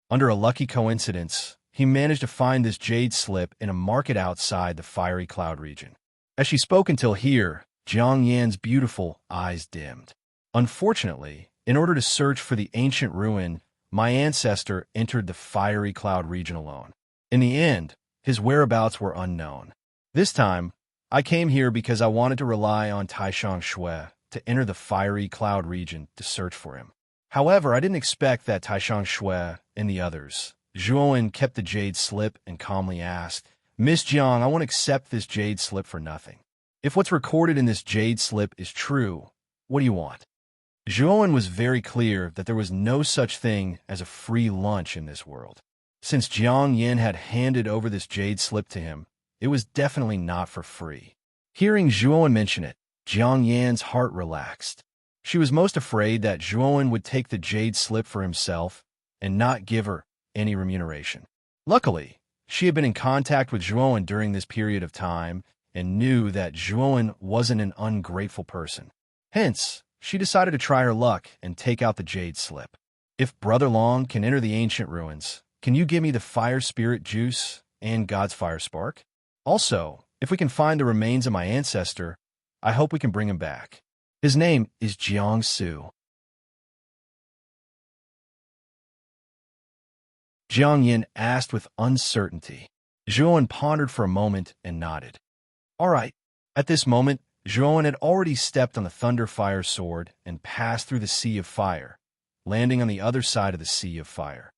Under a lucky coincidence, he managed to find this jade slip in a market outside the fiery cloud region. As she spoke until here, Jiang Yan's beautiful eyes dimmed. Unfortunately, in order to search for the ancient ruin, my ancestor entered the fiery cloud region alone. In the end, his whereabouts were unknown. This time, I came here because I wanted to rely on Taishang Shui to enter the fiery cloud region to search for him. However, I didn't expect that Taishang Shui and the others. Zhuan kept the jade slip and calmly asked, Miss Jiang, I won't accept this jade slip for nothing. If what's recorded in this jade slip is true, what do you want? Zhuan was very clear that there was no such thing as a free lunch in this world. Since Jiang Yin had handed over this jade slip to him, it was definitely not for free. Hearing Zhuan mention it, Jiang Yan's heart relaxed. She was most afraid that Zhuan would take the jade slip for himself and not give her any remuneration. Luckily, she had been in contact with Zhuan during this period of time and knew that Zhuan wasn't an ungrateful person. Hence, she decided to try her luck and take out the jade slip. If Brother Long can enter the ancient ruins, can you give me the fire spirit juice and God's fire spark? Also, if we can find the remains of my ancestor, I hope we can bring him back. His name is Jiang Su. Jiang Yin asked with uncertainty. Zhuan pondered for a moment and nodded. All right. At this moment, Zhuan had already stepped on the Thunderfire sword and passed through the Sea of Fire, landing on the other side of the Sea of Fire.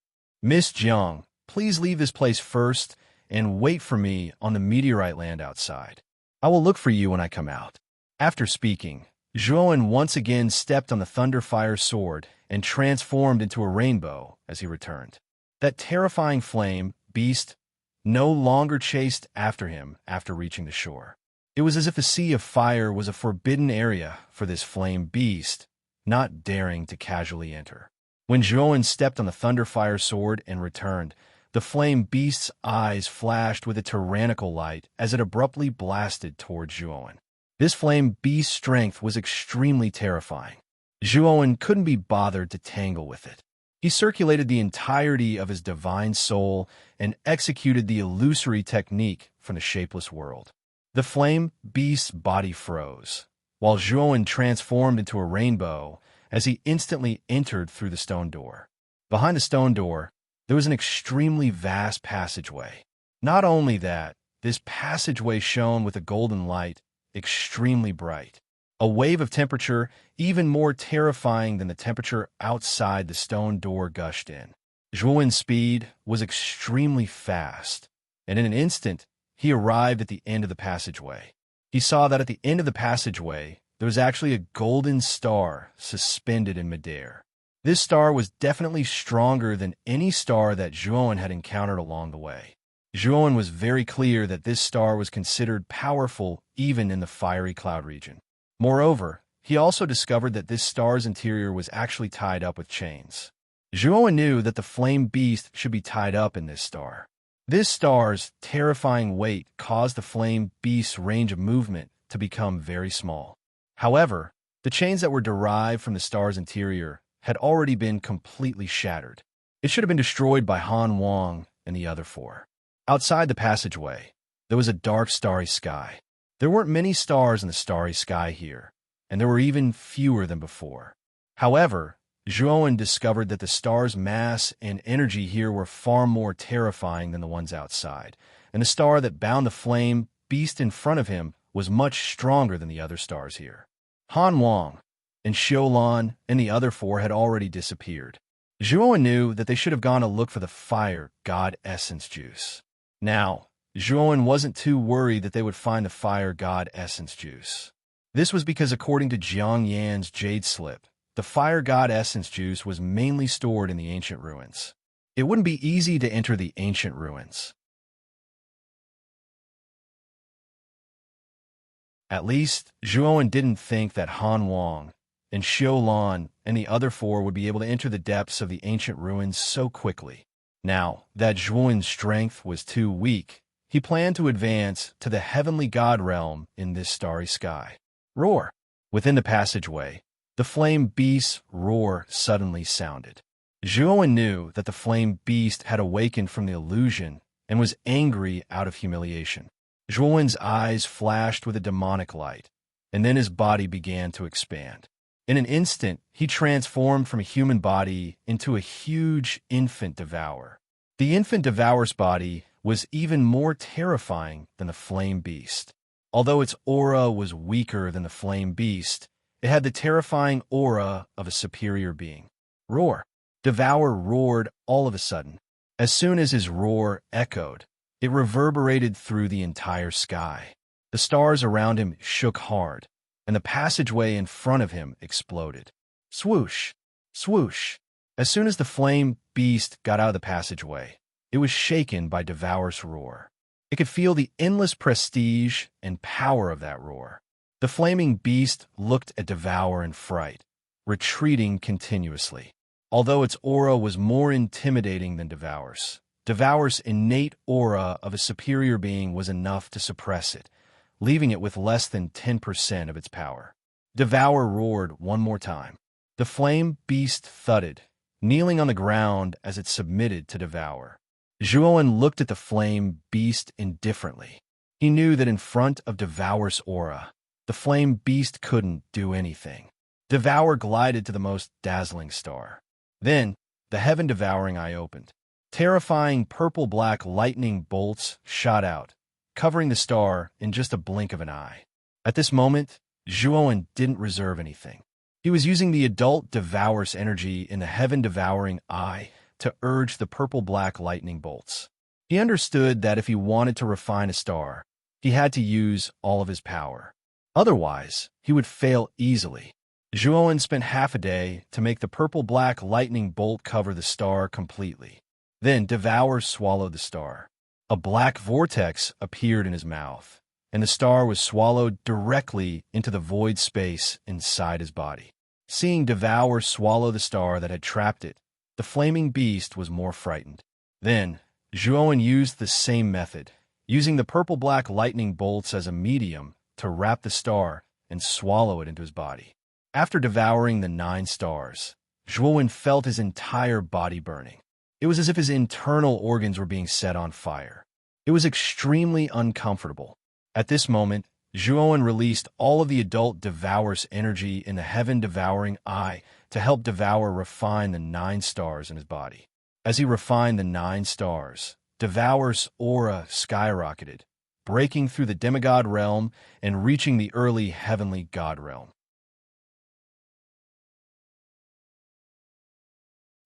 Miss Jiang, please leave this place first and wait for me on the meteorite land outside. I will look for you when I come out. After speaking, Zhuowen once again stepped on the Thunderfire sword and transformed into a rainbow as he returned. That terrifying flame beast no longer chased after him after reaching the shore. It was as if the Sea of Fire was a forbidden area for this flame beast, not daring to casually enter. When Zhuowen stepped on the Thunderfire sword and returned, the flame beast's eyes flashed with a tyrannical light as it abruptly blasted toward Zhuowen. This flame beast's strength was extremely terrifying. Zhuowen couldn't be bothered to tangle with it. He circulated the entirety of his divine soul and executed the illusory technique from the shapeless world. The flame beast's body froze, while Zhuowen transformed into a rainbow as he instantly entered through the stone door. Behind the stone door, there was an extremely vast passageway. Not only that, this passageway shone with a golden light, extremely bright. A wave of temperature, even more terrifying than the temperature outside the stone door, gushed in. Zhuowen's speed was extremely fast, and in an instant, he arrived at the end of the passageway. He saw that at the end of the passageway, there was actually a golden star suspended in midair. This star was definitely stronger than any star that Zhuowen had encountered along the way. Zhuowen was very clear that this star was considered powerful even in the fiery cloud region. Moreover, he also discovered that this star's interior was actually tied up with chains. Zhuowen knew that the flame beast should be tied up in this star. This star's terrifying weight caused the flame beast's range of movement to become very small. However, the chains that were derived from the star's interior had already been completely shattered. It should have been destroyed by Han Wang and the other four. Outside the passageway, there was a dark starry sky. There weren't many stars in the starry sky here, and there were even fewer than before. However, Zhuowen discovered that the star's mass and energy here were far more terrifying than the ones outside, and the star that bound the flame beast in front of him was much stronger than the other stars here. Han Wang and Xiulan and the other four had already disappeared. Zhuowen knew that they should have gone to look for the fire god essence juice. Now, Zhuowen wasn't too worried that they would find the fire god essence juice. This was because according to Jiang Yan's jade slip, the fire god essence juice was mainly stored in the ancient ruins. It wouldn't be easy to enter the ancient ruins. At least, Zhuowen didn't think that Han Wang and Xiulan and the other four would be able to enter the depths of the ancient ruins so quickly. Now that Zhuowen's strength was too weak, he planned to advance to the heavenly god realm in this starry sky. Roar! Within the passageway, the flame beast's roar suddenly sounded. Zhuowen knew that the flame beast had awakened from the illusion and was angry out of humiliation. Zhuowen's eyes flashed with a demonic light, and then his body began to expand. In an instant, he transformed from a human body into a huge infant devourer. The infant devourer's body was even more terrifying than the flame beast. Although its aura was weaker than the flame beast, it had the terrifying aura of a superior being. Roar! Devour roared all of a sudden. As soon as his roar echoed, it reverberated through the entire sky. The stars around him shook hard, and the passageway in front of him exploded. Swoosh! Swoosh! As soon as the flame beast got out of the passageway, it was shaken by Devour's roar. It could feel the endless prestige and power of that roar. The flaming beast looked at Devour in fright, retreating continuously. Although its aura was more intimidating than Devour's, Devour's innate aura of a superior being was enough to suppress it, leaving it with less than 10% of its power. Devour roared one more time. The flame beast thudded, kneeling on the ground as it submitted to Devour. Zhuowen looked at the flame beast indifferently. He knew that in front of Devour's aura, the flame beast couldn't do anything. Devour glided to the most dazzling star. Then, the heaven-devouring eye opened. Terrifying purple-black lightning bolts shot out, covering the star in just a blink of an eye. At this moment, Zhuowen didn't reserve anything. He was using the adult Devour's energy in the heaven-devouring eye to urge the purple-black lightning bolts. He understood that if he wanted to refine a star, he had to use all of his power. Otherwise, he would fail easily. Zhuowen spent half a day to make the purple-black lightning bolt cover the star completely. Then Devour swallowed the star. A black vortex appeared in his mouth, and the star was swallowed directly into the void space inside his body. Seeing Devour swallow the star that had trapped it, the flaming beast was more frightened. Then, Zhuowen used the same method, using the purple-black lightning bolts as a medium to wrap the star and swallow it into his body. After devouring the 9 stars, Zhuowen felt his entire body burning. It was as if his internal organs were being set on fire. It was extremely uncomfortable. At this moment, Zhuowen released all of the adult Devour's energy in the heaven-devouring eye to help Devour refine the 9 stars in his body. As he refined the 9 stars, Devour's aura skyrocketed, breaking through the demigod realm and reaching the early heavenly god realm.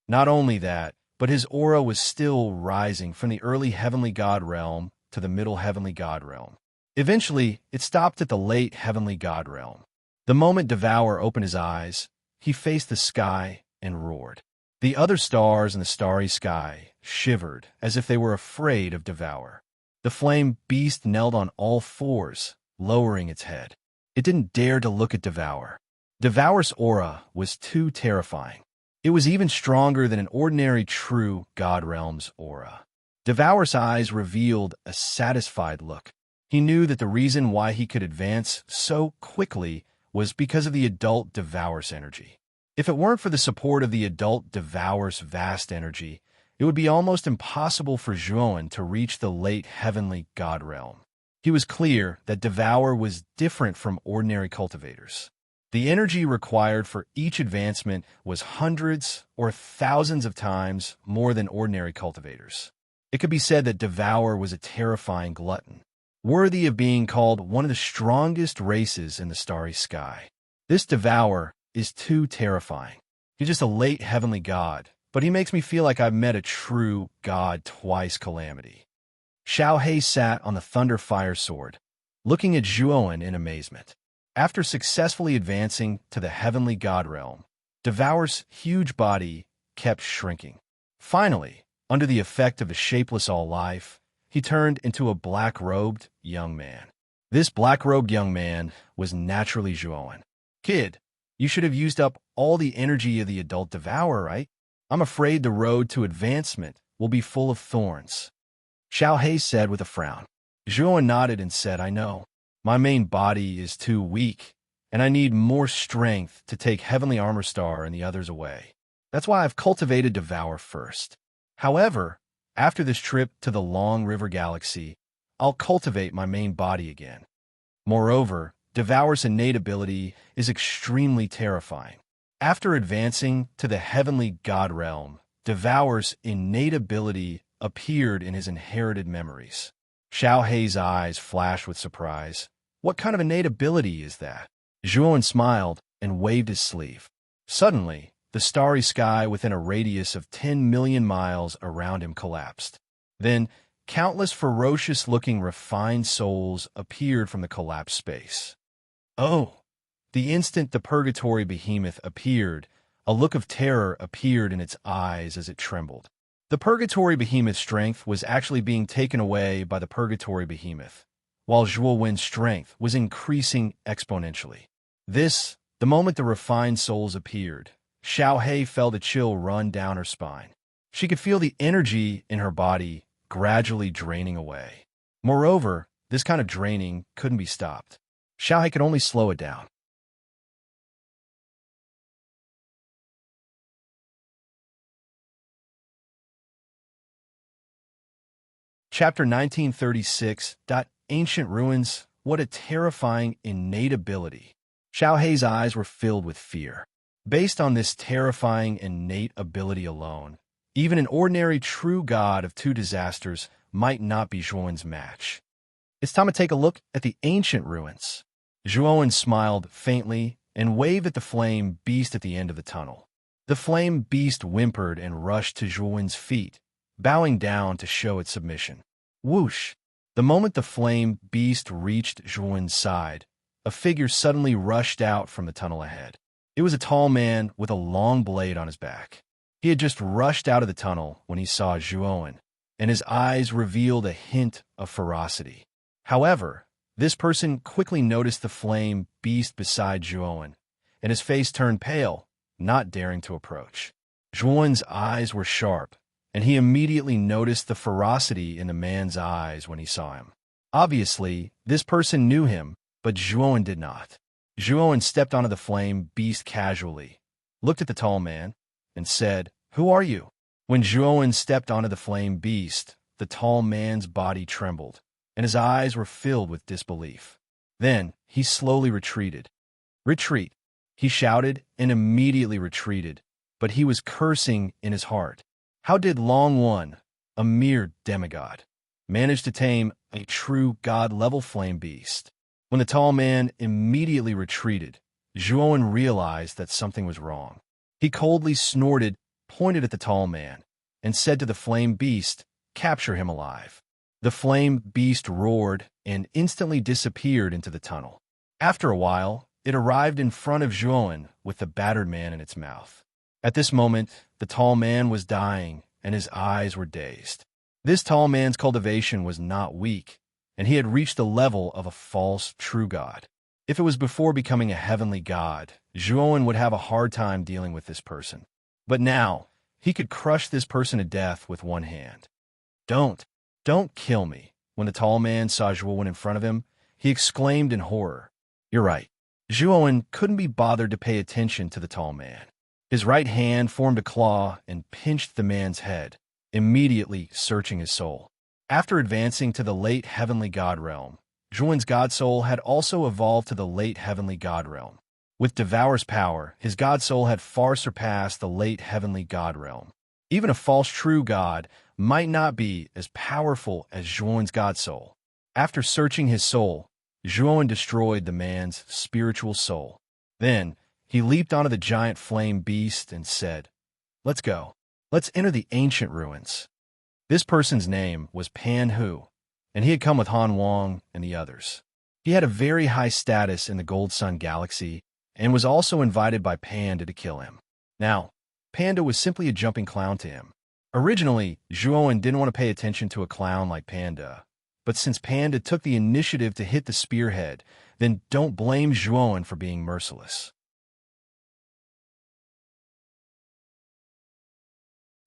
Not only that, but his aura was still rising from the early heavenly god realm to the middle heavenly god realm. Eventually, it stopped at the late heavenly god realm. The moment Devour opened his eyes, he faced the sky and roared. The other stars in the starry sky shivered as if they were afraid of Devour. The flame beast knelt on all fours, lowering its head. It didn't dare to look at Devour. Devour's aura was too terrifying. It was even stronger than an ordinary true God Realm's aura. Devour's eyes revealed a satisfied look. He knew that the reason why he could advance so quickly was because of the adult Devour's energy. If it weren't for the support of the adult Devour's vast energy, it would be almost impossible for Zhuowen to reach the late heavenly God Realm. He was clear that Devour was different from ordinary cultivators. The energy required for each advancement was hundreds or thousands of times more than ordinary cultivators. It could be said that Devour was a terrifying glutton, worthy of being called one of the strongest races in the starry sky. This Devour is too terrifying. He's just a late heavenly god, but he makes me feel like I've met a true god twice calamity. Xiao He sat on the thunder fire sword, looking at Zhuowen in amazement. After successfully advancing to the heavenly god realm, Devour's huge body kept shrinking. Finally, under the effect of a shapeless all-life, he turned into a black-robed young man. This black-robed young man was naturally Zhuowen. "Kid, you should have used up all the energy of the adult Devour, right? I'm afraid the road to advancement will be full of thorns," Xiao He said with a frown. Zhuowen nodded and said, "I know. My main body is too weak, and I need more strength to take Heavenly Armor Star and the others away. That's why I've cultivated Devour first. However, after this trip to the Long River Galaxy, I'll cultivate my main body again. Moreover, Devour's innate ability is extremely terrifying. After advancing to the Heavenly God Realm, Devour's innate ability appeared in his inherited memories." Xiao He's eyes flashed with surprise. "What kind of innate ability is that?" Zhuowen smiled and waved his sleeve. Suddenly, the starry sky within a radius of 10 million miles around him collapsed. Then, countless ferocious-looking refined souls appeared from the collapsed space. Oh! The instant the purgatory behemoth appeared, a look of terror appeared in its eyes as it trembled. The purgatory behemoth's strength was actually being taken away by the purgatory behemoth, while Zhuowen's strength was increasing exponentially. The moment the refined souls appeared, Xiao He felt a chill run down her spine. She could feel the energy in her body gradually draining away. Moreover, this kind of draining couldn't be stopped. Xiao He could only slow it down. Chapter 1936. Ancient Ruins. What a terrifying innate ability. Xiao He's eyes were filled with fear. Based on this terrifying innate ability alone, even an ordinary true god of 2 disasters might not be Zhuowen's match. It's time to take a look at the ancient ruins. Zhuowen smiled faintly and waved at the flame beast at the end of the tunnel. The flame beast whimpered and rushed to Zhuowen's feet, bowing down to show its submission. Whoosh! The moment the flame beast reached Zhuowen's side, a figure suddenly rushed out from the tunnel ahead. It was a tall man with a long blade on his back. He had just rushed out of the tunnel when he saw Zhuowen, and his eyes revealed a hint of ferocity. However, this person quickly noticed the flame beast beside Zhuowen, and his face turned pale, not daring to approach. Zhuowen's eyes were sharp, and he immediately noticed the ferocity in the man's eyes when he saw him. Obviously, this person knew him, but Zhuowen did not. Zhuowen stepped onto the flame beast casually, looked at the tall man, and said, "Who are you?" When Zhuowen stepped onto the flame beast, the tall man's body trembled, and his eyes were filled with disbelief. Then he slowly retreated. "Retreat!" he shouted, and immediately retreated, but he was cursing in his heart. How did Long One, a mere demigod, manage to tame a true god-level flame beast? When the tall man immediately retreated, Zhuowen realized that something was wrong. He coldly snorted, pointed at the tall man, and said to the flame beast, "Capture him alive." The flame beast roared and instantly disappeared into the tunnel. After a while, it arrived in front of Zhuowen with the battered man in its mouth. At this moment, the tall man was dying, and his eyes were dazed. This tall man's cultivation was not weak, and he had reached the level of a false true god. If it was before becoming a heavenly god, Zhuowen would have a hard time dealing with this person. But now, he could crush this person to death with one hand. Don't kill me." When the tall man saw Zhuowen in front of him, he exclaimed in horror. "You're right." Zhuowen couldn't be bothered to pay attention to the tall man. His right hand formed a claw and pinched the man's head, immediately searching his soul. After advancing to the late heavenly god realm, Zhuowen's god soul had also evolved to the late heavenly god realm. With Devour's power, his god soul had far surpassed the late heavenly god realm. Even a false true god might not be as powerful as Zhuowen's god soul. After searching his soul, Zhuowen destroyed the man's spiritual soul. Then, he leaped onto the giant flame beast and said, "Let's go. Let's enter the ancient ruins." This person's name was Pan Hu, and he had come with Han Wang and the others. He had a very high status in the Gold Sun Galaxy and was also invited by Panda to kill him. Now, Panda was simply a jumping clown to him. Originally, Zhuowen didn't want to pay attention to a clown like Panda, but since Panda took the initiative to hit the spearhead, then don't blame Zhuowen for being merciless.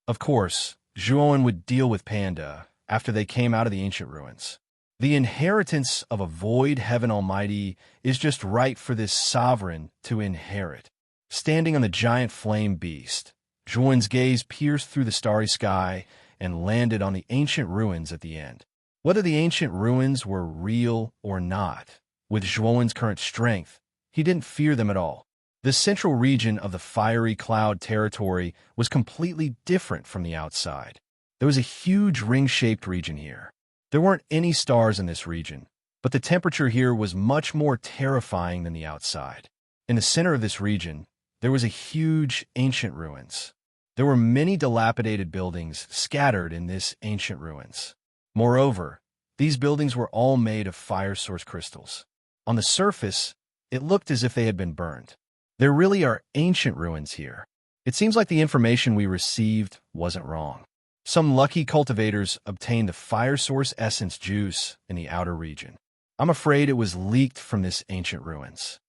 Of course, Zhuowen would deal with Panda after they came out of the ancient ruins. The inheritance of a void heaven almighty is just right for this sovereign to inherit. Standing on the giant flame beast, Zhuowen's gaze pierced through the starry sky and landed on the ancient ruins at the end. Whether the ancient ruins were real or not, with Zhuowen's current strength, he didn't fear them at all. The central region of the fiery cloud territory was completely different from the outside. There was a huge ring-shaped region here. There weren't any stars in this region, but the temperature here was much more terrifying than the outside. In the center of this region, there was a huge ancient ruins. There were many dilapidated buildings scattered in this ancient ruins. Moreover, these buildings were all made of fire source crystals. On the surface, it looked as if they had been burned. There really are ancient ruins here. It seems like the information we received wasn't wrong. Some lucky cultivators obtained the fire source essence juice in the outer region. I'm afraid it was leaked from this ancient ruins.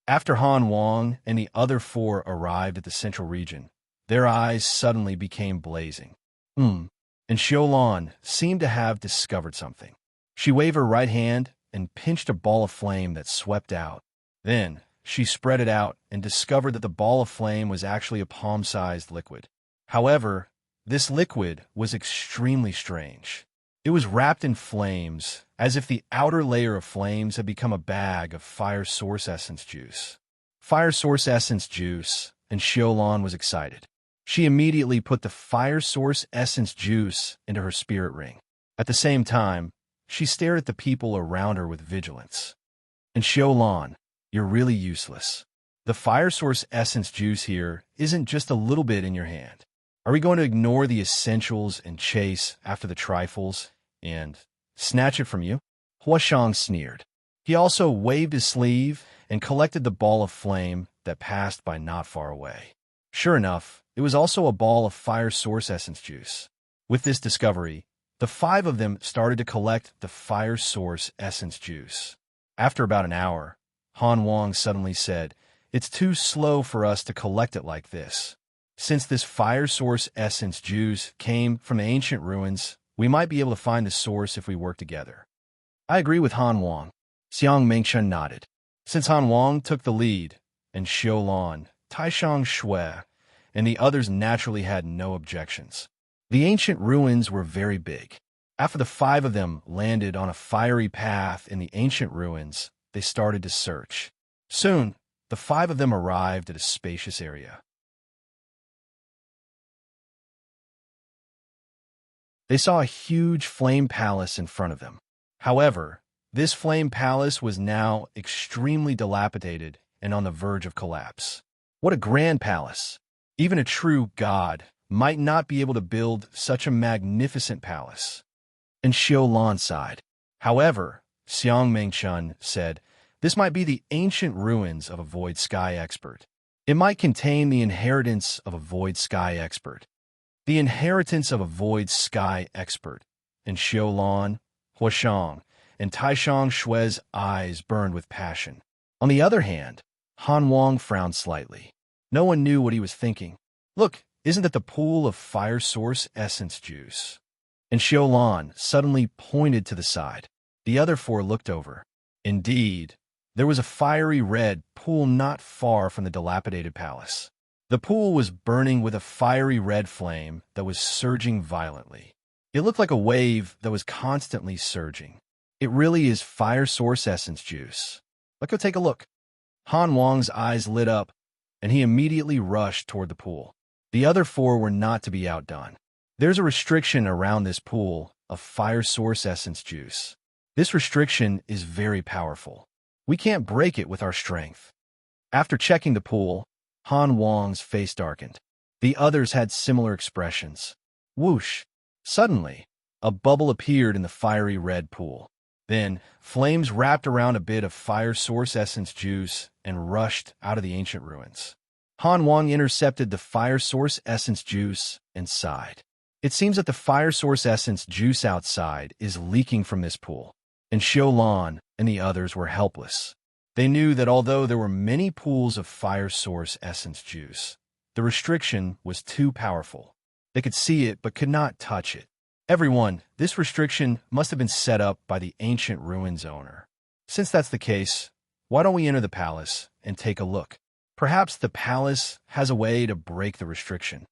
After Han Wang and the other four arrived at the central region, their eyes suddenly became blazing. And Xiaolan seemed to have discovered something. She waved her right hand and pinched a ball of flame that swept out. Then, she spread it out and discovered that the ball of flame was actually a palm-sized liquid. However, this liquid was extremely strange. It was wrapped in flames, as if the outer layer of flames had become a bag of fire source essence juice. Fire source essence juice, and Xiaolan was excited. She immediately put the fire source essence juice into her spirit ring. At the same time, she stared at the people around her with vigilance. And Xiaolan, you're really useless. The fire source essence juice here isn't just a little bit in your hand. Are we going to ignore the essentials and chase after the trifles and snatch it from you? Huashang sneered. He also waved his sleeve and collected the ball of flame that passed by not far away. Sure enough, it was also a ball of fire source essence juice. With this discovery, the 5 of them started to collect the fire source essence juice. After about an hour, Han Wang suddenly said, "It's too slow for us to collect it like this. Since this fire source essence juice came from the ancient ruins, we might be able to find the source if we work together." "I agree with Han Wang." Xiang Mingchen nodded. Since Han Wang took the lead, and Xiaolan, Taishang Shui, and the others naturally had no objections. The ancient ruins were very big. After the 5 of them landed on a fiery path in the ancient ruins, they started to search. Soon, the 5 of them arrived at a spacious area. They saw a huge flame palace in front of them. However, this flame palace was now extremely dilapidated and on the verge of collapse. What a grand palace! Even a true god might not be able to build such a magnificent palace. And Xiaolan sighed. However, Xiang Mingchen said, "This might be the ancient ruins of a void sky expert. It might contain the inheritance of a void sky expert." The inheritance of a void sky expert. And Xiaolan, Huashang, and Taishang Shui's eyes burned with passion. On the other hand, Han Wang frowned slightly. No one knew what he was thinking. "Look, isn't that the pool of fire source essence juice?" And Xiaolan suddenly pointed to the side. The other 4 looked over. Indeed, there was a fiery red pool not far from the dilapidated palace. The pool was burning with a fiery red flame that was surging violently. It looked like a wave that was constantly surging. It really is fire source essence juice. Let's go take a look. Han Wang's eyes lit up, and he immediately rushed toward the pool. The other 4 were not to be outdone. There's a restriction around this pool of fire source essence juice. This restriction is very powerful. We can't break it with our strength. After checking the pool, Han Wang's face darkened. The others had similar expressions. Whoosh! Suddenly, a bubble appeared in the fiery red pool. Then, flames wrapped around a bit of fire source essence juice and rushed out of the ancient ruins. Han Wang intercepted the fire source essence juice and sighed. It seems that the fire source essence juice outside is leaking from this pool. And Xiaolan and the others were helpless. They knew that although there were many pools of fire source essence juice, the restriction was too powerful. They could see it but could not touch it. Everyone, this restriction must have been set up by the ancient ruins owner. Since that's the case, why don't we enter the palace and take a look? Perhaps the palace has a way to break the restriction.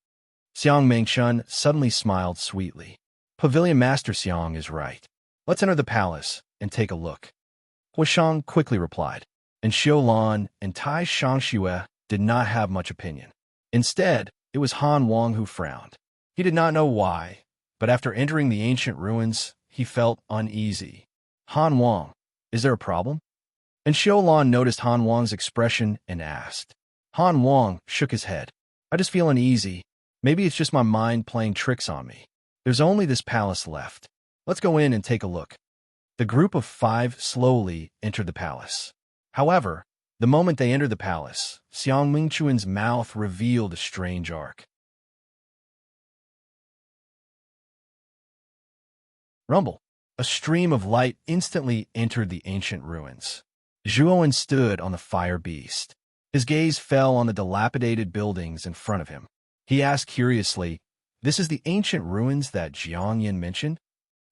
Xiang Mingchen suddenly smiled sweetly. Pavilion Master Xiang is right. Let's enter the palace and take a look. Huashang quickly replied, and Xiaolan and Tai Shangshui did not have much opinion. Instead, it was Han Wang who frowned. He did not know why, but after entering the ancient ruins, he felt uneasy. Han Wang, is there a problem? And Xiaolan noticed Han Wang's expression and asked. Han Wang shook his head. I just feel uneasy. Maybe it's just my mind playing tricks on me. There's only this palace left. Let's go in and take a look. The group of 5 slowly entered the palace. However, the moment they entered the palace, Xiang Mingchuan's mouth revealed a strange arc. Rumble. A stream of light instantly entered the ancient ruins. Zhuowen stood on the fire beast. His gaze fell on the dilapidated buildings in front of him. He asked curiously, "This is the ancient ruins that Jiangyan mentioned?"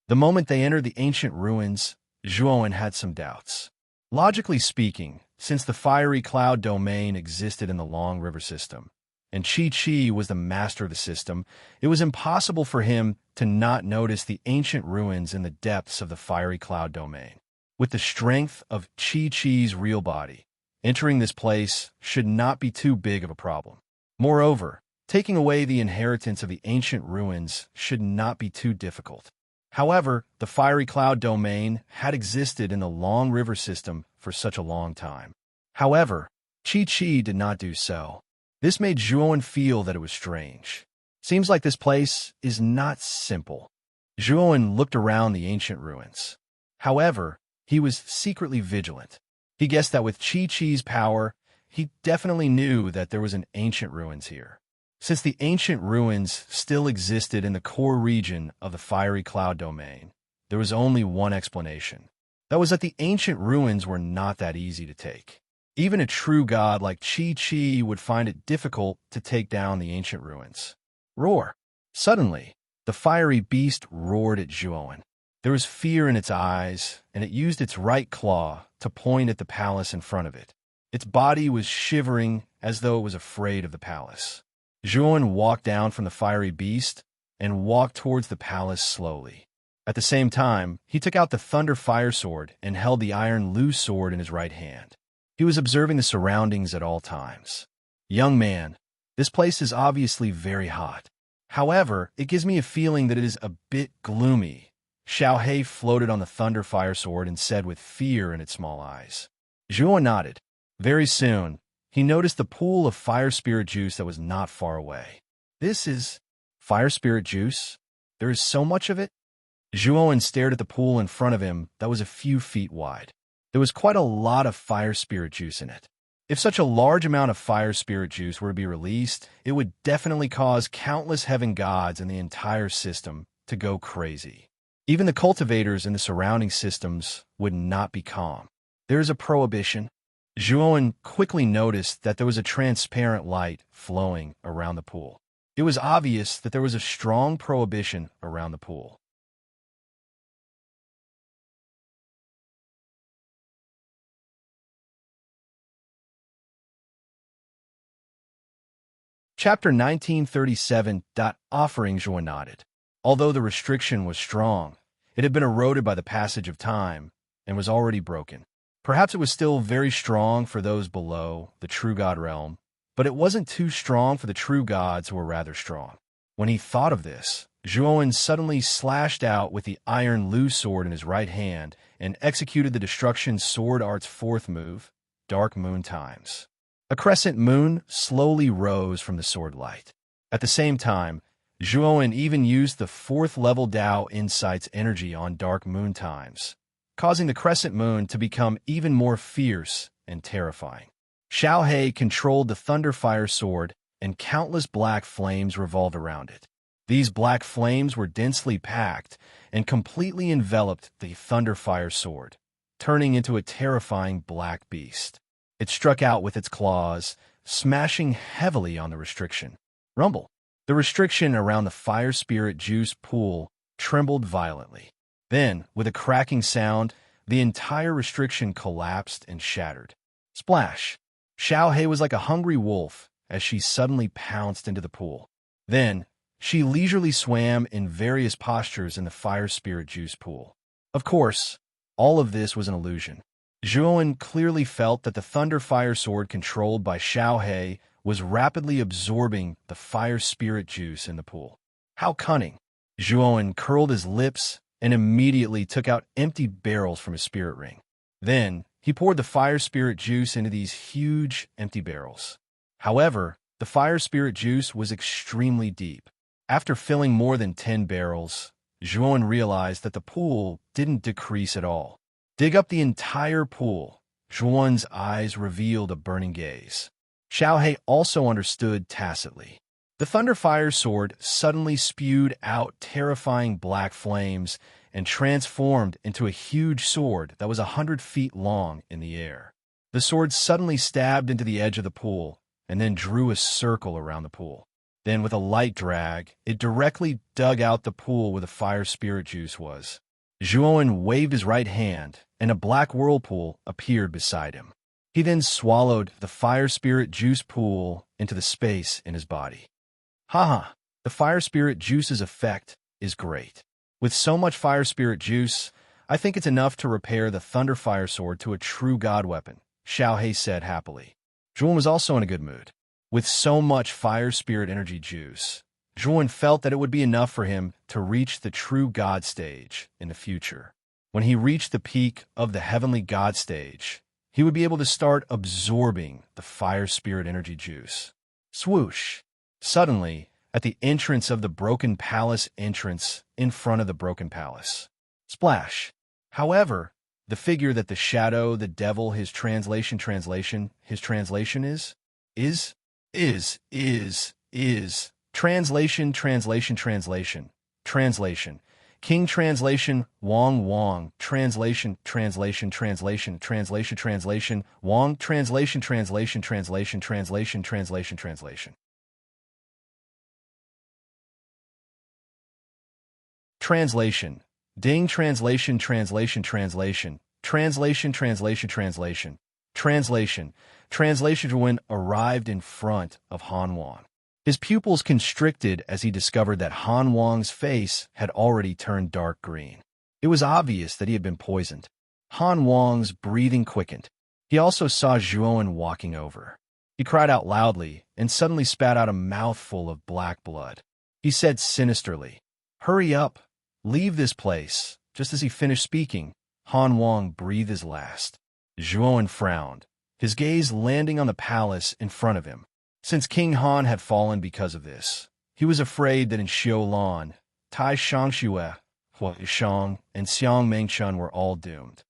The moment they entered the ancient ruins, Zhuowen had some doubts. Logically speaking, since the fiery cloud domain existed in the Long River system, and Qi was the master of the system, it was impossible for him to not notice the ancient ruins in the depths of the fiery cloud domain. With the strength of Qi's real body, entering this place should not be too big of a problem. Moreover, taking away the inheritance of the ancient ruins should not be too difficult. However, the fiery cloud domain had existed in the Long River system for such a long time. However, Qi did not do so. This made Zhuowen feel that it was strange. Seems like this place is not simple. Zhuowen looked around the ancient ruins. However, he was secretly vigilant. He guessed that with Chi-Chi's power, he definitely knew that there was an ancient ruins here. Since the ancient ruins still existed in the core region of the fiery cloud domain, there was only one explanation. That was that the ancient ruins were not that easy to take. Even a true god like Chi-Chi would find it difficult to take down the ancient ruins. Roar! Suddenly, the fiery beast roared at Zhuowen. There was fear in its eyes, and it used its right claw to point at the palace in front of it. Its body was shivering as though it was afraid of the palace. Zhuowen walked down from the fiery beast and walked towards the palace slowly. At the same time, he took out the thunder fire sword and held the iron Lu sword in his right hand. He was observing the surroundings at all times. Young man, this place is obviously very hot. However, it gives me a feeling that it is a bit gloomy. Xiao He floated on the thunder fire sword and said with fear in its small eyes. Zhuo nodded. Very soon, he noticed the pool of fire spirit juice that was not far away. This is fire spirit juice? There is so much of it? Zhuowen stared at the pool in front of him that was a few feet wide. There was quite a lot of fire spirit juice in it. If such a large amount of fire spirit juice were to be released, it would definitely cause countless heaven gods in the entire system to go crazy. Even the cultivators in the surrounding systems would not be calm. There is a prohibition. Zhuowen quickly noticed that there was a transparent light flowing around the pool. It was obvious that there was a strong prohibition around the pool. Chapter 1937. Offering. Zhuowen nodded. Although the restriction was strong, it had been eroded by the passage of time and was already broken. Perhaps it was still very strong for those below the true god realm, but it wasn't too strong for the true gods who were rather strong. When he thought of this, Zhuowen suddenly slashed out with the iron Lu sword in his right hand and executed the destruction sword art's fourth move, Dark Moon Times. A crescent moon slowly rose from the sword light. At the same time, Zhuowen even used the fourth level Dao Insight's energy on Dark Moon Times, causing the crescent moon to become even more fierce and terrifying. Xiao He controlled the thunder fire sword, and countless black flames revolved around it. These black flames were densely packed and completely enveloped the thunder fire sword, turning into a terrifying black beast. It struck out with its claws, smashing heavily on the restriction. Rumble. The restriction around the fire spirit juice pool trembled violently. Then, with a cracking sound, the entire restriction collapsed and shattered. Splash! Xiao He was like a hungry wolf as she suddenly pounced into the pool. Then, she leisurely swam in various postures in the fire spirit juice pool. Of course, all of this was an illusion. Zhuowen clearly felt that the thunder fire sword controlled by Xiao He was rapidly absorbing the fire spirit juice in the pool. How cunning! Zhuowen curled his lips and immediately took out empty barrels from his spirit ring. Then, he poured the fire spirit juice into these huge, empty barrels. However, the fire spirit juice was extremely deep. After filling more than 10 barrels, Zhuowen realized that the pool didn't decrease at all. Dig up the entire pool. Zhuowen's eyes revealed a burning gaze. Xiao He also understood tacitly. The thunder fire sword suddenly spewed out terrifying black flames and transformed into a huge sword that was 100 feet long in the air. The sword suddenly stabbed into the edge of the pool and then drew a circle around the pool. Then, with a light drag, it directly dug out the pool where the fire spirit juice was. Zhuowen waved his right hand, and a black whirlpool appeared beside him. He then swallowed the fire spirit juice pool into the space in his body. Haha, the fire spirit juice's effect is great. With so much fire spirit juice, I think it's enough to repair the thunder fire sword to a true god weapon, Xiao He said happily. Zhuowen was also in a good mood. With so much fire spirit energy juice, Zhuowen felt that it would be enough for him to reach the true god stage in the future. When he reached the peak of the heavenly god stage, he would be able to start absorbing the fire spirit energy juice. Swoosh! Suddenly, at the entrance of the Broken Palace entrance in front of the Broken Palace. Splash! However, The figure that the shadow, the devil, his translation, is. Translation. King translation, Wang, translation, Wang, translation. Translation. Ding translation. Translation when arrived in front of Han Wang. His pupils constricted as he discovered that Han Wang's face had already turned dark green. It was obvious that he had been poisoned. Han Wang's breathing quickened. He also saw Zhuowen walking over. He cried out loudly and suddenly spat out a mouthful of black blood. He said sinisterly, "Hurry up! Leave this place." Just as he finished speaking, Han Wang breathed his last. Zhuowen frowned, his gaze landing on the palace in front of him. Since King Han had fallen because of this, he was afraid that in Xiulan, Tai Shangxue, Huishang, and Xiang Mengchun were all doomed.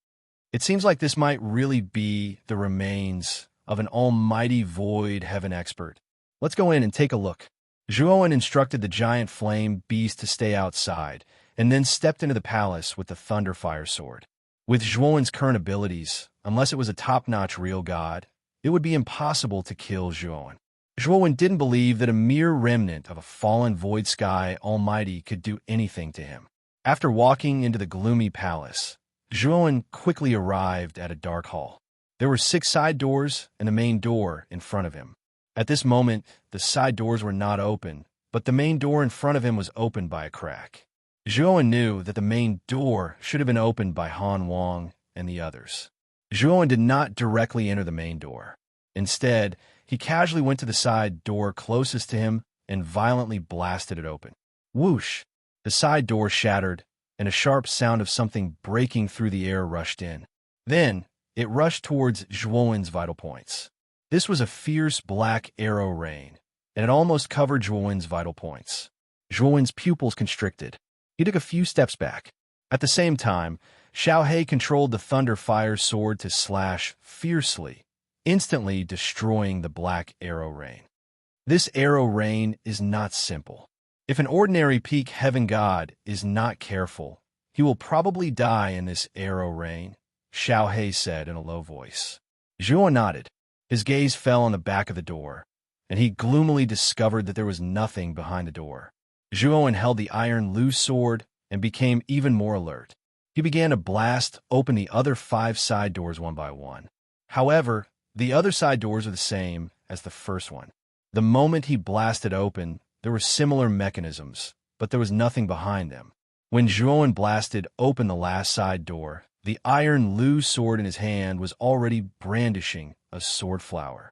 It seems like this might really be the remains of an almighty void heaven expert. Let's go in and take a look. Zhuowen instructed the giant flame beast to stay outside, and then stepped into the palace with the Thunderfire sword. With Zhuowen's current abilities, unless it was a top-notch real god, it would be impossible to kill Zhuowen. Zhuowen didn't believe that a mere remnant of a fallen void sky almighty could do anything to him. After walking into the gloomy palace, Zhuowen quickly arrived at a dark hall. There were 6 side doors and a main door in front of him. At this moment, the side doors were not open, but the main door in front of him was opened by a crack. Zhuowen knew that the main door should have been opened by Han Wang and the others. Zhuowen did not directly enter the main door. Instead, he casually went to the side door closest to him and violently blasted it open. Whoosh! The side door shattered, and a sharp sound of something breaking through the air rushed in. Then, it rushed towards Zhuowen's vital points. This was a fierce black arrow rain, and it almost covered Zhuowen's vital points. Zhuowen's pupils constricted. He took a few steps back. At the same time, Xiaohe controlled the Thunderfire sword to slash fiercely, instantly destroying the black arrow rain. This arrow rain is not simple. If an ordinary peak heaven god is not careful, he will probably die in this arrow rain, Xiaohe said in a low voice. Zhuowen nodded. His gaze fell on the back of the door, and he gloomily discovered that there was nothing behind the door. Zhuowen held the iron loose sword and became even more alert. He began to blast open the other 5 side doors one by one. However, the other side doors are the same as the first one. The moment he blasted open, there were similar mechanisms, but there was nothing behind them. When Zhuowen blasted open the last side door, the iron loose sword in his hand was already brandishing a sword flower.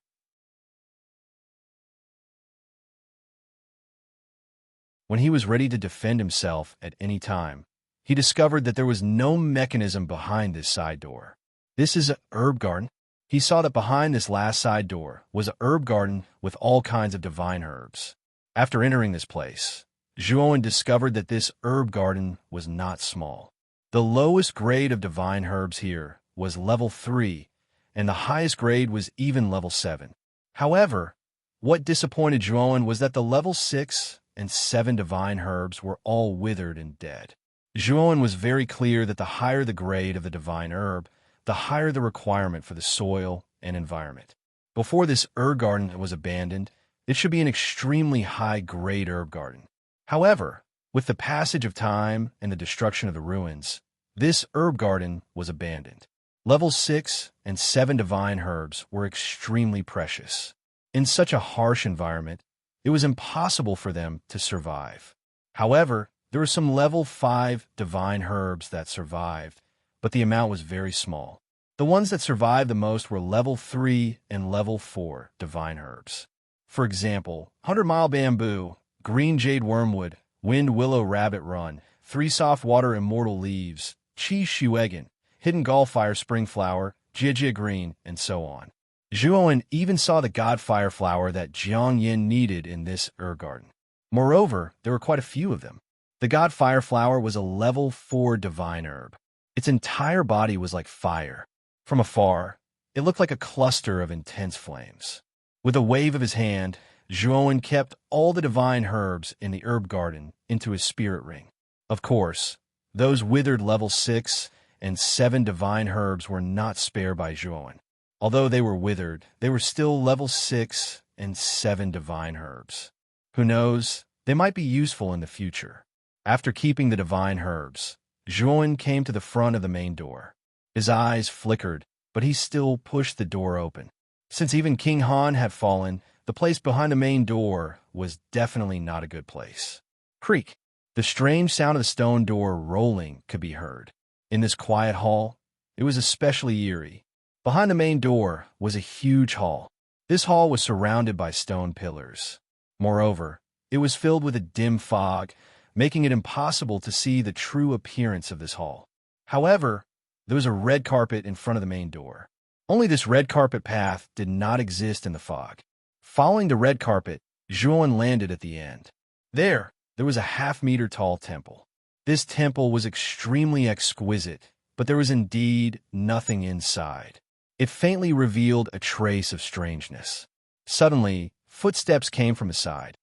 When he was ready to defend himself at any time, he discovered that there was no mechanism behind this side door. This is a herb garden. He saw that behind this last side door was a herb garden with all kinds of divine herbs. After entering this place, Zhuowen discovered that this herb garden was not small. The lowest grade of divine herbs here was level 3, and the highest grade was even level 7. However, what disappointed Zhuowen was that the level 6 and 7 divine herbs were all withered and dead. Zhuowen was very clear that the higher the grade of the divine herb, the higher the requirement for the soil and environment. Before this herb garden was abandoned, it should be an extremely high-grade herb garden. However, with the passage of time and the destruction of the ruins, this herb garden was abandoned. Level 6 and 7 divine herbs were extremely precious. In such a harsh environment, it was impossible for them to survive. However, there were some level 5 divine herbs that survived, but the amount was very small. The ones that survived the most were level 3 and level 4 divine herbs. For example, 100-mile bamboo, green jade wormwood, wind willow rabbit run, 3 soft water immortal leaves, chi shuegan, hidden gallfire spring flower, jia green, and so on. Zhuowen even saw the god fire flower that Jiang Yin needed in this herb garden. Moreover, there were quite a few of them. The god fire flower was a level 4 divine herb. Its entire body was like fire. From afar, it looked like a cluster of intense flames. With a wave of his hand, Zhuowen kept all the divine herbs in the herb garden into his spirit ring. Of course, those withered level 6 and 7 divine herbs were not spared by Zhuowen. Although they were withered, they were still level 6 and 7 divine herbs. Who knows, they might be useful in the future. After keeping the divine herbs, Zhuowen came to the front of the main door. His eyes flickered, but he still pushed the door open. Since even King Han had fallen, the place behind the main door was definitely not a good place. Creak! The strange sound of the stone door rolling could be heard. In this quiet hall, it was especially eerie. Behind the main door was a huge hall. This hall was surrounded by stone pillars. Moreover, it was filled with a dim fog, making it impossible to see the true appearance of this hall. However, there was a red carpet in front of the main door. Only this red carpet path did not exist in the fog. Following the red carpet, Zhuowen landed at the end. There was a half-meter tall temple. This temple was extremely exquisite, but there was indeed nothing inside. It faintly revealed a trace of strangeness. Suddenly, footsteps came from the side.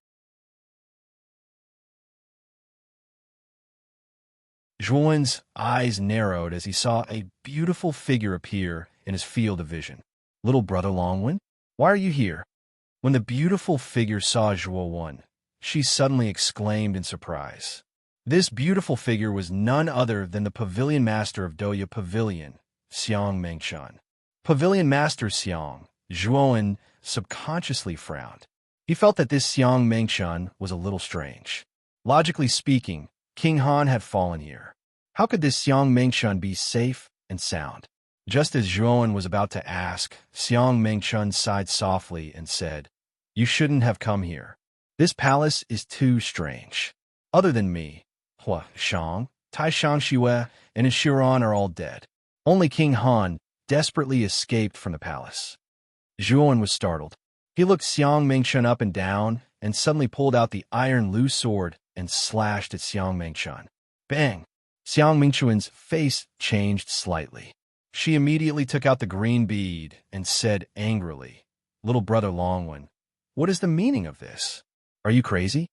Zhuowen's eyes narrowed as he saw a beautiful figure appear in his field of vision. "Little brother Longwen, why are you here?" When the beautiful figure saw Zhuowen, she suddenly exclaimed in surprise. This beautiful figure was none other than the pavilion master of Doya Pavilion, Xiang Mengshan. Pavilion Master Xiang, Zhuowen subconsciously frowned. He felt that this Xiang Mengshan was a little strange. Logically speaking, King Han had fallen here. How could this Xiang Mengshan be safe and sound? Just as Zhuowen was about to ask, Xiang Mengshan sighed softly and said, "You shouldn't have come here. This palace is too strange. Other than me, Hua Shang, Tai Shang Xue, and his Shiran are all dead. Only King Han desperately escaped from the palace." Zhuowen was startled. He looked Xiang Mengshan up and down and suddenly pulled out the iron Lu sword and slashed at Xiang Mengshan. Bang! Xiang Mengshan's face changed slightly. She immediately took out the green bead and said angrily, "Little brother Longwen, what is the meaning of this? Are you crazy?"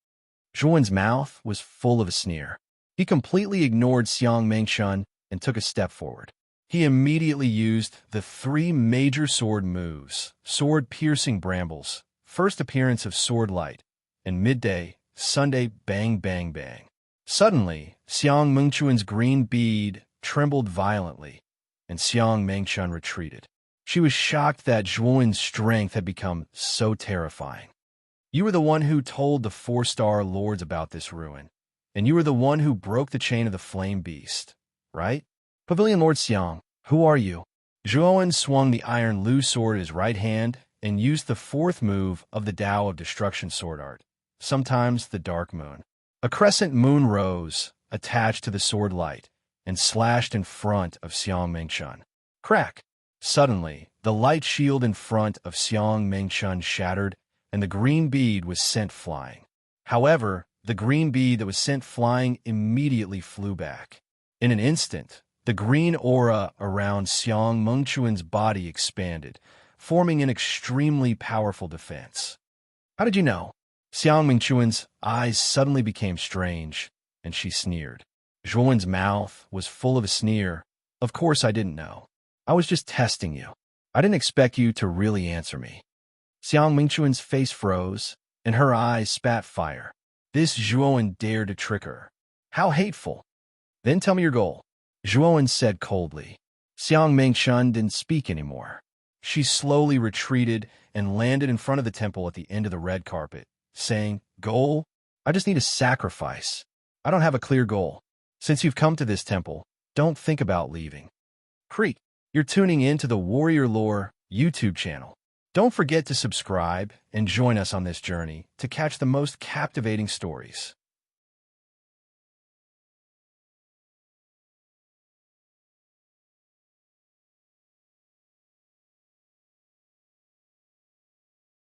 Zhuowen's mouth was full of a sneer. He completely ignored Xiang Mengshan and took a step forward. He immediately used the 3 major sword moves: sword-piercing brambles, first appearance of sword light, and midday, Sunday bang bang bang. Suddenly, Xiang Mengshan's green bead trembled violently, and Xiang Mengshan retreated. She was shocked that Zhuowen's strength had become so terrifying. "You were the one who told the 4-star lords about this ruin, and you were the one who broke the chain of the flame beast, right? Pavilion Lord Xiang, who are you?" Zhuowen swung the iron Lu sword in his right hand and used the 4th move of the Tao of Destruction sword art, sometimes the Dark Moon. A crescent moon rose, attached to the sword light, and slashed in front of Xiang Mengshan. Crack! Suddenly, the light shield in front of Xiang Mengshan shattered, and the green bead was sent flying. However, the green bead that was sent flying immediately flew back. In an instant, the green aura around Xiang Mengshan's body expanded, forming an extremely powerful defense. "How did you know?" Xiang Mengshan's eyes suddenly became strange, and she sneered. Zhuowen's mouth was full of a sneer. "Of course I didn't know. I was just testing you. I didn't expect you to really answer me." Xiang Mengshan's face froze, and her eyes spat fire. This Zhuowen dared to trick her. How hateful! "Then tell me your goal," Zhuowen said coldly. Xiang Mengshan didn't speak anymore. She slowly retreated and landed in front of the temple at the end of the red carpet, saying, "Goal? I just need a sacrifice. I don't have a clear goal. Since you've come to this temple, don't think about leaving." Creek, you're tuning in to the Warrior Lore YouTube channel. Don't forget to subscribe and join us on this journey to catch the most captivating stories.